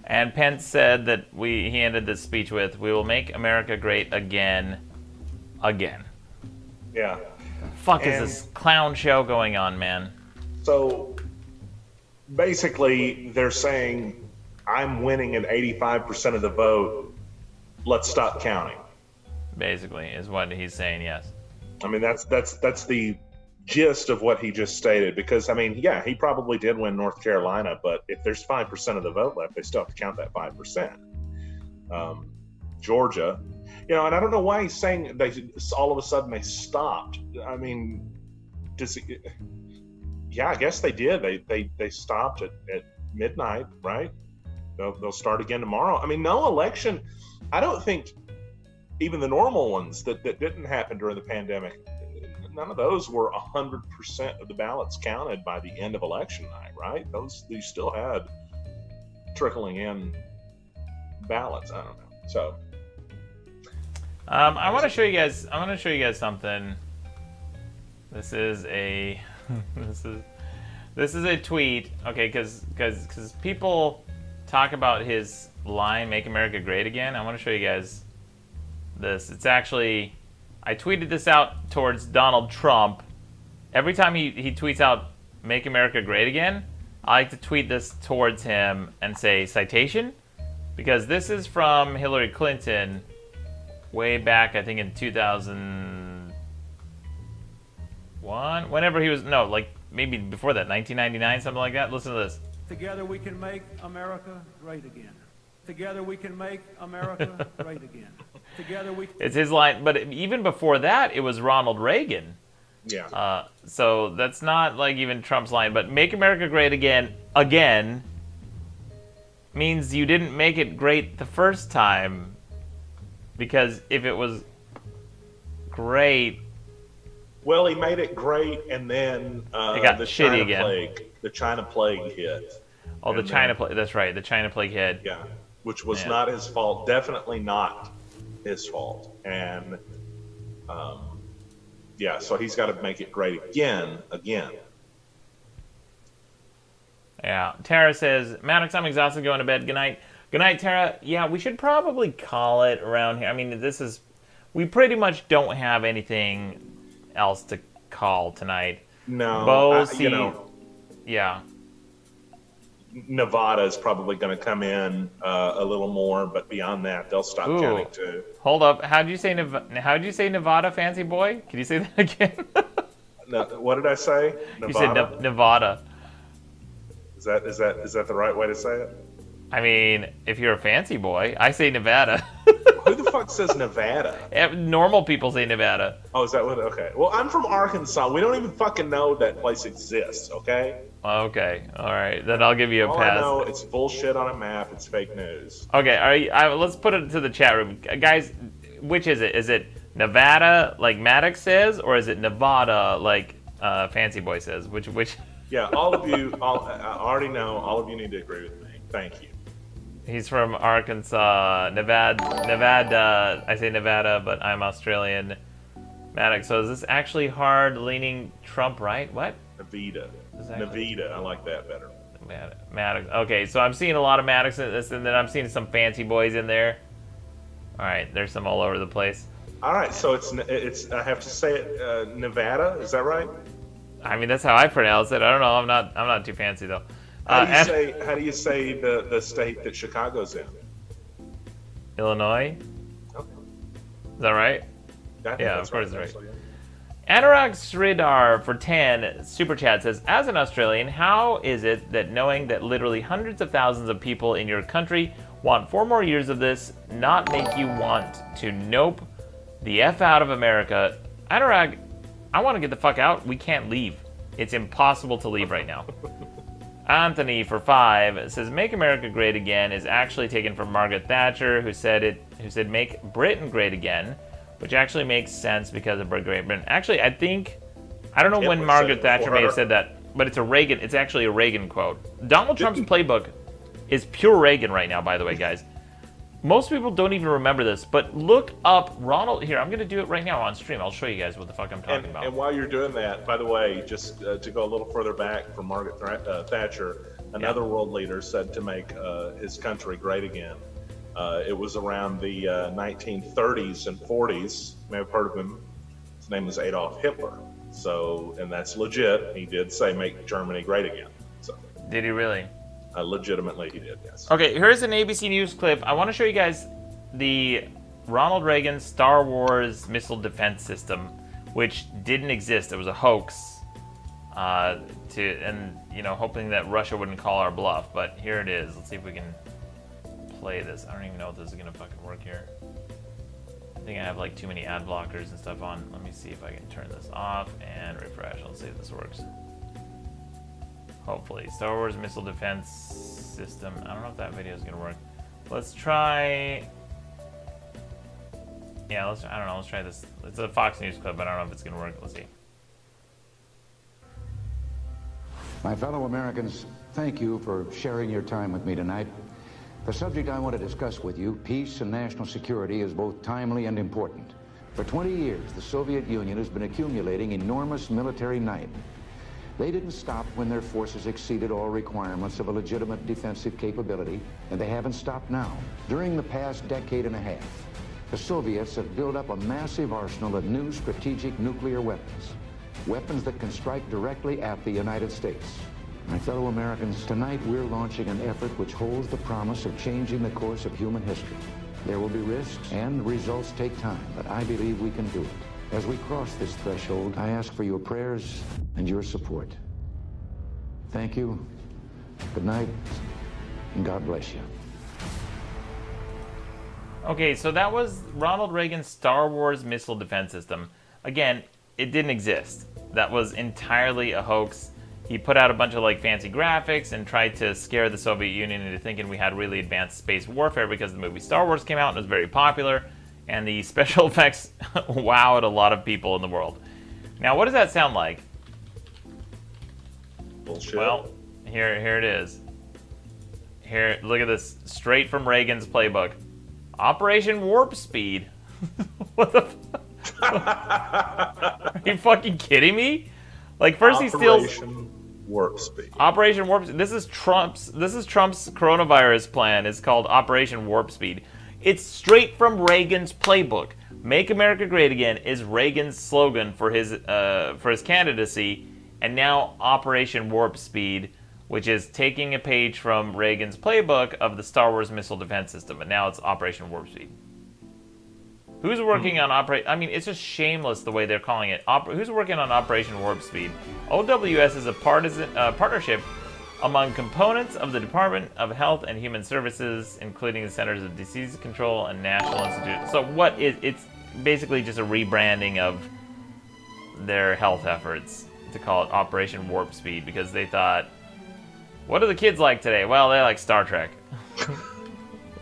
and Pence said that he ended this speech with, "We will make America great again." Yeah. Fuck is this clown show going on, man? So basically, they're saying, I'm winning at 85% of the vote. Let's stop counting. Basically, is what he's saying. Yes. I mean, that's the gist of what he just stated. Because I mean, yeah, he probably did win North Carolina, but if there's 5% of the vote left, they still have to count that 5%. Georgia. You know, and I don't know why he's saying all of a sudden they stopped. I mean, yeah, I guess they did. They stopped at midnight, right? They'll start again tomorrow. I mean, no election. I don't think even the normal ones that didn't happen during the pandemic, none of those were 100% of the ballots counted by the end of election night, right? You still had trickling in ballots. I don't know. So. I want to show you guys. I want to show you guys something. This is a this is a tweet. Okay, because people talk about his line, "Make America Great Again." I want to show you guys this. It's actually, I tweeted this out towards Donald Trump. Every time he tweets out "Make America Great Again," I like to tweet this towards him and say citation, because this is from Hillary Clinton. Way back, I think in 2001, whenever he was, no, like maybe before that, 1999, something like that. Listen to this. Together we can make America great again. Together we can make America great again. Together we. It's his line, but even before that, it was Ronald Reagan. Yeah. So that's not like even Trump's line, but "Make America Great Again" means you didn't make it great the first time. Because if it was great, well, he made it great, and then it got shitty again. The China plague hit. Oh, the China plague. That's right. The China plague hit. Yeah, which was not his fault. Definitely not his fault. And yeah, so he's got to make it great again. Yeah. Tara says, "Maddox, I'm exhausted. Going to bed. Good night." Good night, Tara. Yeah, we should probably call it around here. I mean, we pretty much don't have anything else to call tonight. No, Bo, you know. Yeah. Nevada is probably going to come in a little more, but beyond that, they'll stop counting too. Hold up. How'd you say Nevada, fancy boy? Can you say that again? No, what did I say? Nevada? You said Nevada. Is that the right way to say it? I mean, if you're a fancy boy, I say Nevada. Who the fuck says Nevada? Normal people say Nevada. Oh, is that what? Okay. Well, I'm from Arkansas. We don't even fucking know that place exists, okay? Okay. All right. Then I'll give you a All pass. I know, it's bullshit on a map. It's fake news. Okay. Let's put it to the chat room. Guys, which is it? Is it Nevada, like Maddox says, or is it Nevada, like Fancy Boy says? Which? Yeah, all of you, I already know, all of you need to agree with me. Thank you. He's from Arkansas, Nevada. I say Nevada, but I'm Australian. Maddox. So is this actually hard-leaning Trump right? What? Nevada. Nevada. I like that better. Maddox. Okay, so I'm seeing a lot of Maddox in this, and then I'm seeing some fancy boys in there. All right, there's some all over the place. All right, so it's. I have to say it. Nevada. Is that right? I mean, that's how I pronounce it. I don't know. I'm not too fancy though. How do you say the state that Chicago's in? Illinois? Okay. Is that right? Yeah, of course it's right. Anurag Sridhar for 10 Super Chat says, as an Australian, how is it that knowing that literally hundreds of thousands of people in your country want 4 more years of this not make you want to nope the F out of America? Anurag, I want to get the fuck out. We can't leave. It's impossible to leave right now. Anthony for 5 says, "Make America Great Again" is actually taken from Margaret Thatcher, who said "Make Britain Great Again," which actually makes sense because of Great Britain. Actually, I don't know when Margaret Thatcher may have said that, but it's actually a Reagan quote. Donald Trump's playbook is pure Reagan right now, by the way, guys. Most people don't even remember this, but look up Ronald. Here, I'm going to do it right now on stream. I'll show you guys what the fuck I'm talking about. And while you're doing that, by the way, just to go a little further back from Margaret Thatcher, another world leader said to make his country great again. It was around the 1930s and 40s. You may have heard of him. His name was Adolf Hitler. So, and that's legit. He did say make Germany great again. So. Did he really? Legitimately, he did, yes. Okay, here's an ABC News clip. I want to show you guys the Ronald Reagan Star Wars missile defense system, which didn't exist. It was a hoax, hoping that Russia wouldn't call our bluff. But here it is. Let's see if we can play this. I don't even know if this is gonna fucking work here. I think I have like too many ad blockers and stuff on. Let me see if I can turn this off and refresh. Let's see if this works. Hopefully. Star Wars Missile Defense System. I don't know if that video is going to work. Let's try... Yeah, let's try this. It's a Fox News clip, but I don't know if it's going to work. Let's see. My fellow Americans, thank you for sharing your time with me tonight. The subject I want to discuss with you, peace and national security, is both timely and important. For 20 years, the Soviet Union has been accumulating enormous military might. They didn't stop when their forces exceeded all requirements of a legitimate defensive capability, and they haven't stopped now. During the past decade and a half, the Soviets have built up a massive arsenal of new strategic nuclear weapons, weapons that can strike directly at the United States. My fellow Americans, tonight we're launching an effort which holds the promise of changing the course of human history. There will be risks, and results take time, but I believe we can do it. As we cross this threshold, I ask for your prayers and your support. Thank you, good night, and God bless you. Okay, so that was Ronald Reagan's Star Wars Missile Defense System. Again, it didn't exist. That was entirely a hoax. He put out a bunch of like fancy graphics and tried to scare the Soviet Union into thinking we had really advanced space warfare because the movie Star Wars came out and was very popular. And the special effects wowed a lot of people in the world. Now, what does that sound like? Bullshit. Well, here it is. Here, look at this. Straight from Reagan's playbook. Operation Warp Speed. What the Are you fucking kidding me? Like, first he steals... Operation Warp Speed. Operation Warp Speed. This is Trump's coronavirus plan. It's called Operation Warp Speed. It's straight from Reagan's playbook. "Make America Great Again" is Reagan's slogan for his candidacy, and now Operation Warp Speed which is taking a page from Reagan's playbook of the Star Wars Missile Defense System, and now it's Operation Warp Speed. Who's working on I mean, it's just shameless the way they're calling it. Who's working on Operation Warp Speed? OWS is a partnership among components of the Department of Health and Human Services, including the Centers of Disease Control and National Institute. So it's basically just a rebranding of their health efforts to call it Operation Warp Speed, because they thought, what do the kids like today? Well, they like Star Trek.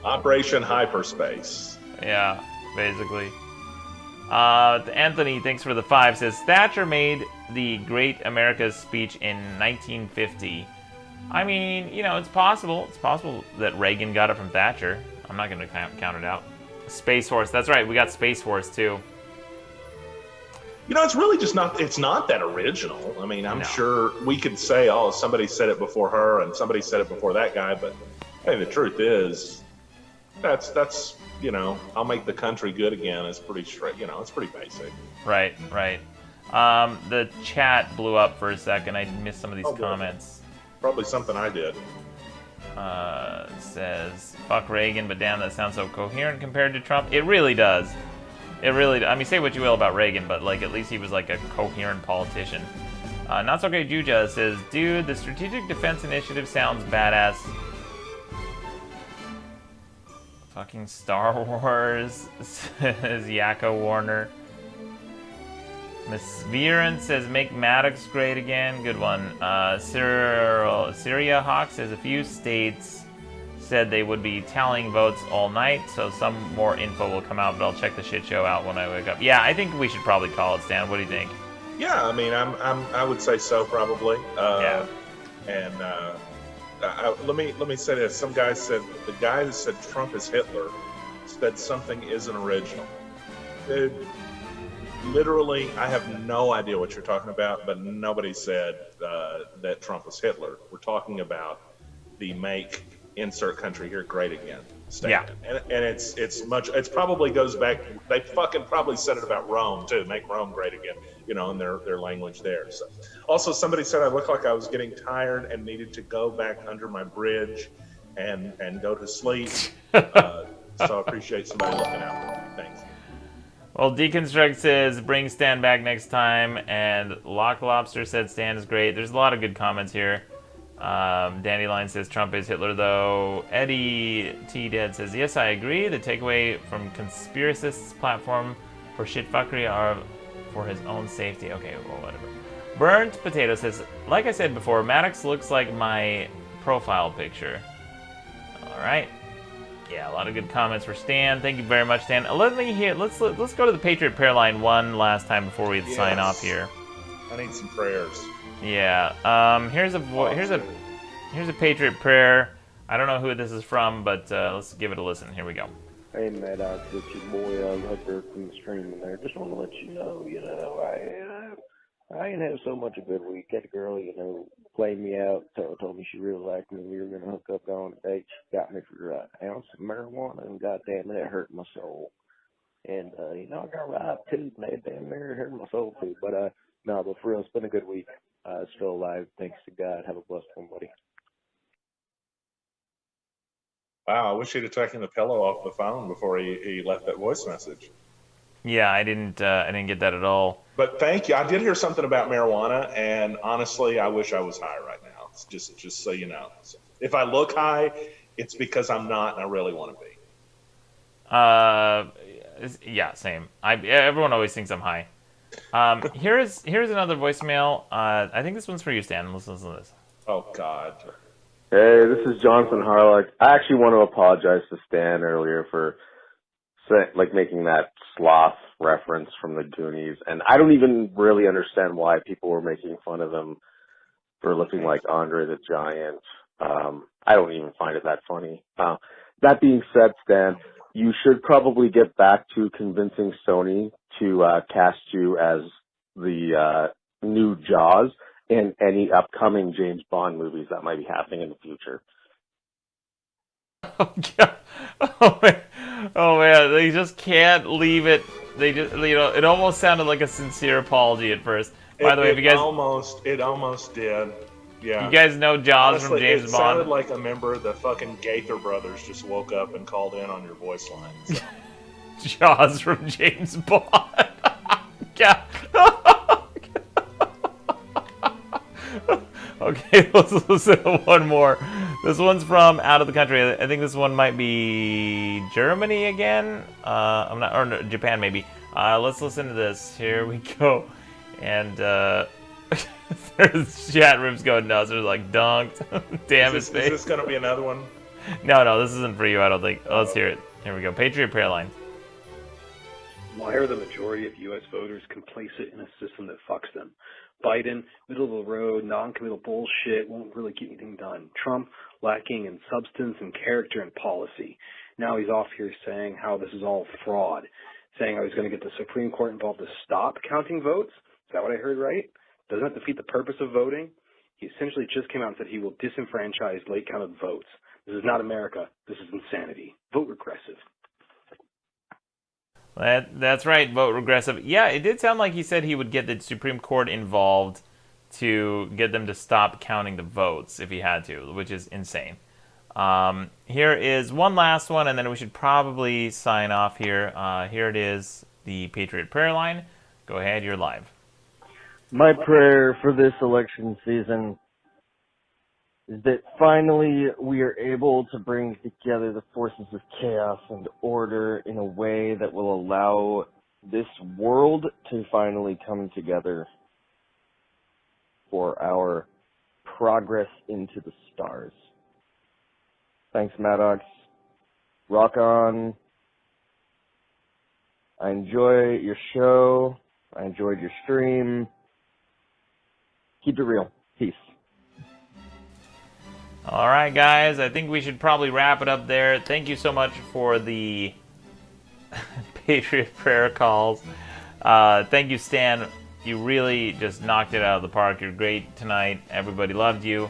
Operation Hyperspace. Yeah, basically. Anthony, thanks for the 5, says, Thatcher made the Great America's speech in 1950. I mean, you know, it's possible. It's possible that Reagan got it from Thatcher. I'm not going to count it out. Space Force. That's right. We got Space Force, too. You know, it's really just it's not that original. I mean, I'm sure we could say, oh, somebody said it before her and somebody said it before that guy. But I mean, the truth is, that's you know, I'll make the country good again. It's pretty straight. You know, it's pretty basic. Right. The chat blew up for a second. I missed some of these comments. Probably something I did. Says, fuck Reagan, but damn, that sounds so coherent compared to Trump. It really does. It really, I mean, say what you will about Reagan, but like at least he was like a coherent politician. Not So Great Juja says, dude, the Strategic Defense Initiative sounds badass. Fucking Star Wars, says Yakko Warner. Miss Viren says, make Maddox great again. Good one. Syria Hawk says, a few states said they would be tallying votes all night, so some more info will come out, but I'll check the shit show out when I wake up. Yeah, I think we should probably call it, Stan. What do you think? Yeah, I mean, I would say so, probably. Yeah. And let me say this. Some guy said, the guy that said Trump is Hitler said something isn't original. Dude, literally, I have no idea what you're talking about, but nobody said that Trump was Hitler. We're talking about the make insert country here great again statement. Yeah. And it's probably goes back, they fucking probably said it about Rome too, make Rome great again, you know, in their language there. So also somebody said I looked like I was getting tired and needed to go back under my bridge and go to sleep. So I appreciate somebody looking out for me. Thanks. Well, Deconstruct says, bring Stan back next time, and Lock Lobster said Stan is great. There's a lot of good comments here. Dandelion says Trump is Hitler, though. Eddie T. Dead says, yes, I agree. The takeaway from conspiracists' platform for shitfuckery are for his own safety. Okay, well, whatever. Burnt Potato says, like I said before, Maddox looks like my profile picture. All right. Yeah, a lot of good comments for Stan. Thank you very much, Stan. Let's go to the Patriot prayer line one last time before we sign off here. I need some prayers. Yeah. Here's a Patriot prayer. I don't know who this is from, but let's give it a listen. Here we go. Hey, Maddox, it's your boy Hooker from the stream in there. Just want to let you know, I ain't had so much a good week. Had a girl, played me out, told me she really liked me. We were going to hook up on a date. She got me for an ounce of marijuana, and goddamn it hurt my soul. And, I got robbed too, and that damn near hurt my soul too. But, no, but for real, it's been a good week. Still alive, thanks to God. Have a blessed one, buddy. Wow, I wish he'd have taken the pillow off the phone before he left that voice message. Yeah, I didn't get that at all. But thank you. I did hear something about marijuana, and honestly, I wish I was high right now. It's just so you know. So if I look high, it's because I'm not, and I really want to be. Yeah, same. Everyone always thinks I'm high. Here's another voicemail. I think this one's for you, Stan. Listen to this. Oh God. Hey, this is Jonathan Harlock. I actually want to apologize to Stan earlier for making that sloth reference from the Goonies, and I don't even really understand why people were making fun of him for looking like Andre the Giant. I don't even find it that funny. That being said, Stan, you should probably get back to convincing Sony to cast you as the new Jaws in any upcoming James Bond movies that might be happening in the future. Oh God! Oh man! They just can't leave it. They just, it almost sounded like a sincere apology at first. By the way, if you guys, it almost did. Yeah. You guys know Jaws Honestly, from James it Bond? sounded like a member of the fucking Gaither brothers just woke up and called in on your voice line. So. Jaws from James Bond. Yeah. Okay, let's listen to one more. This one's from out of the country. I think this one might be Germany again. I'm not, or no, Japan maybe. Let's listen to this. Here we go. And there's chat rooms going nuts. There's like dunked. Damn Is his this, face. is this going to be another one? No, this isn't for you. I don't think. Let's hear it. Here we go. Patriot Prayer Line. Why are the majority of U.S. voters complacent in a system that fucks them? Biden, middle of the road, non-committal bullshit, won't really get anything done. Trump, lacking in substance and character and policy. Now he's off here saying how this is all fraud, saying how he's going to get the Supreme Court involved to stop counting votes. Is that what I heard right? Doesn't that defeat the purpose of voting? He essentially just came out and said he will disenfranchise late counted votes. This is not America. This is insanity. Vote regressive. That's right, vote regressive. Yeah, it did sound like he said he would get the Supreme Court involved to get them to stop counting the votes if he had to, which is insane. Here is one last one, and then we should probably sign off here. Here it is, the Patriot Prayer Line. Go ahead, you're live. My prayer for this election season is that finally we are able to bring together the forces of chaos and order in a way that will allow this world to finally come together for our progress into the stars. Thanks, Maddox. Rock on. I enjoy your show. I enjoyed your stream. Keep it real. Peace. All right, guys, I think we should probably wrap it up there. Thank you so much for the Patriot prayer calls. Thank you, Stan. You really just knocked it out of the park. You're great tonight. Everybody loved you.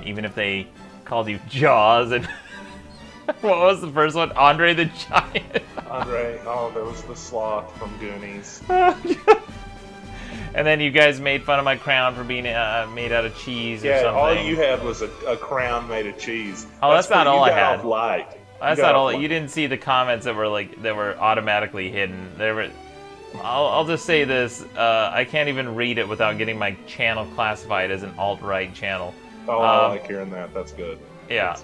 Even if they called you Jaws. And what was the first one? Andre the Giant. Andre, oh, there was the sloth from Goonies. And then you guys made fun of my crown for being made out of cheese or something. All you had was a crown made of cheese. Oh, that's not all I had. Light. That's not all. You didn't see the comments that were automatically hidden. I'll just say this: I can't even read it without getting my channel classified as an alt-right channel. Oh, I like hearing that. That's good. Yeah,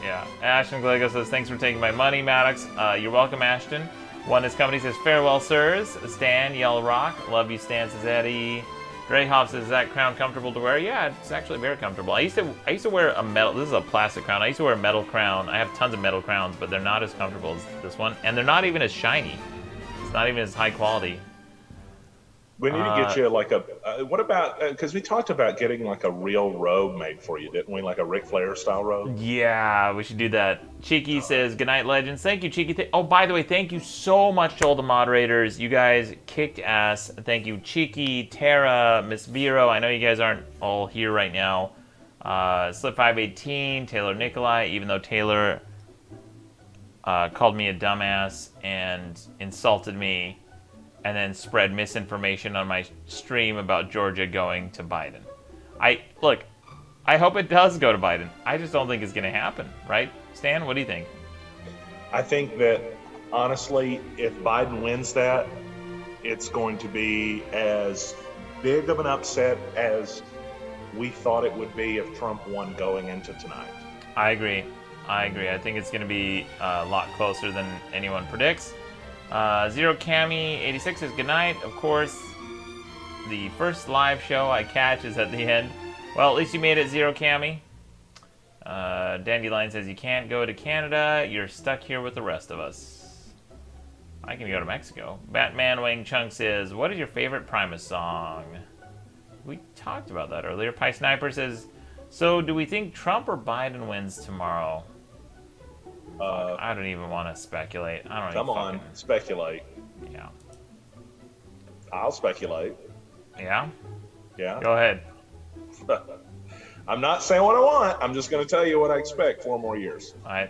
yeah. Ashton Glego says, "Thanks for taking my money, Maddox." You're welcome, Ashton. One is company says, "Farewell, sirs." Stan, Yellow Rock. Love you, Stan, says Eddie. Dreyhoff says, "Is that crown comfortable to wear?" Yeah, it's actually very comfortable. I used to wear a metal. This is a plastic crown. I used to wear a metal crown. I have tons of metal crowns, but they're not as comfortable as this one, and they're not even as shiny. It's not even as high quality. We need to get you like a. What about? Because we talked about getting like a real robe made for you, didn't we? Like a Ric Flair style robe. Yeah, we should do that. Cheeky says, "Good night, legends." Thank you, Cheeky. Oh, by the way, thank you so much to all the moderators. You guys kicked ass. Thank you, Cheeky, Tara, Miss Vero. I know you guys aren't all here right now. Slip518, Taylor Nikolai. Even though Taylor called me a dumbass and insulted me, and then spread misinformation on my stream about Georgia going to Biden. I hope it does go to Biden. I just don't think it's going to happen, right? Stan, what do you think? I think that, honestly, if Biden wins that, it's going to be as big of an upset as we thought it would be if Trump won going into tonight. I agree. I think it's going to be a lot closer than anyone predicts. Zero Cami 86 says, "Good night." Of course, the first live show I catch is at the end. Well, at least you made it, Zero Cami. Dandelion says, "You can't go to Canada. You're stuck here with the rest of us." I can go to Mexico. Batman Wang Chung says, "What is your favorite Primus song?" We talked about that earlier. Pie Sniper says, "So do we think Trump or Biden wins tomorrow?" I don't even want to speculate. I don't Come on, speculate. Yeah. I'll speculate. Yeah? Yeah. Go ahead. I'm not saying what I want. I'm just going to tell you what I expect. 4 more years. I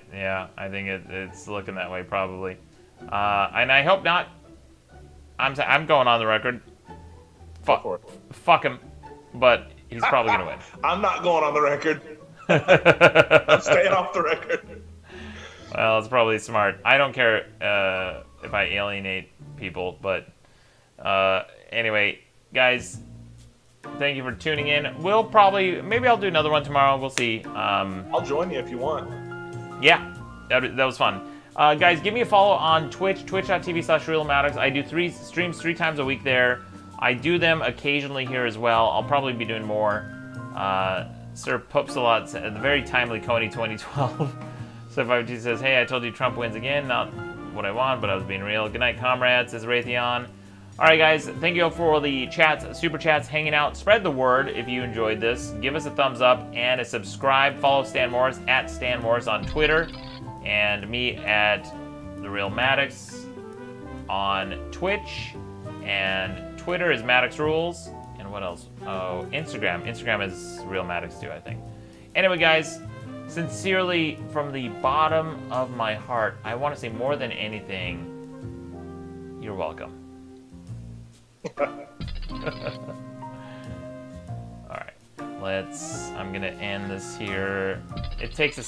think it's looking that way probably. And I hope not. I'm going on the record. Fuck him. But he's probably going to win. I'm not going on the record. I'm staying off the record. Well, it's probably smart. I don't care if I alienate people, but anyway, guys, thank you for tuning in. We'll probably, maybe I'll do another one tomorrow. We'll see. I'll join you if you want. Yeah, that was fun. Guys, give me a follow on Twitch, twitch.tv/RealMaddox. I do streams 3 times a week there. I do them occasionally here as well. I'll probably be doing more. Sir Pupsalot, the very timely Coney 2012. So 5G says, hey, I told you Trump wins again. Not what I want, but I was being real. Good night, comrades, says Raytheon. All right, guys, thank you all for all the chats, super chats, hanging out. Spread the word if you enjoyed this. Give us a thumbs up and a subscribe. Follow Stan Morris at Stan Morris on Twitter, and me at The Real Maddox on Twitch. And Twitter is Maddox Rules. And what else? Oh, Instagram. Instagram is Real Maddox too, I think. Anyway, guys, sincerely, from the bottom of my heart, I want to say more than anything, you're welcome. All right, I'm gonna end this here. It takes a second.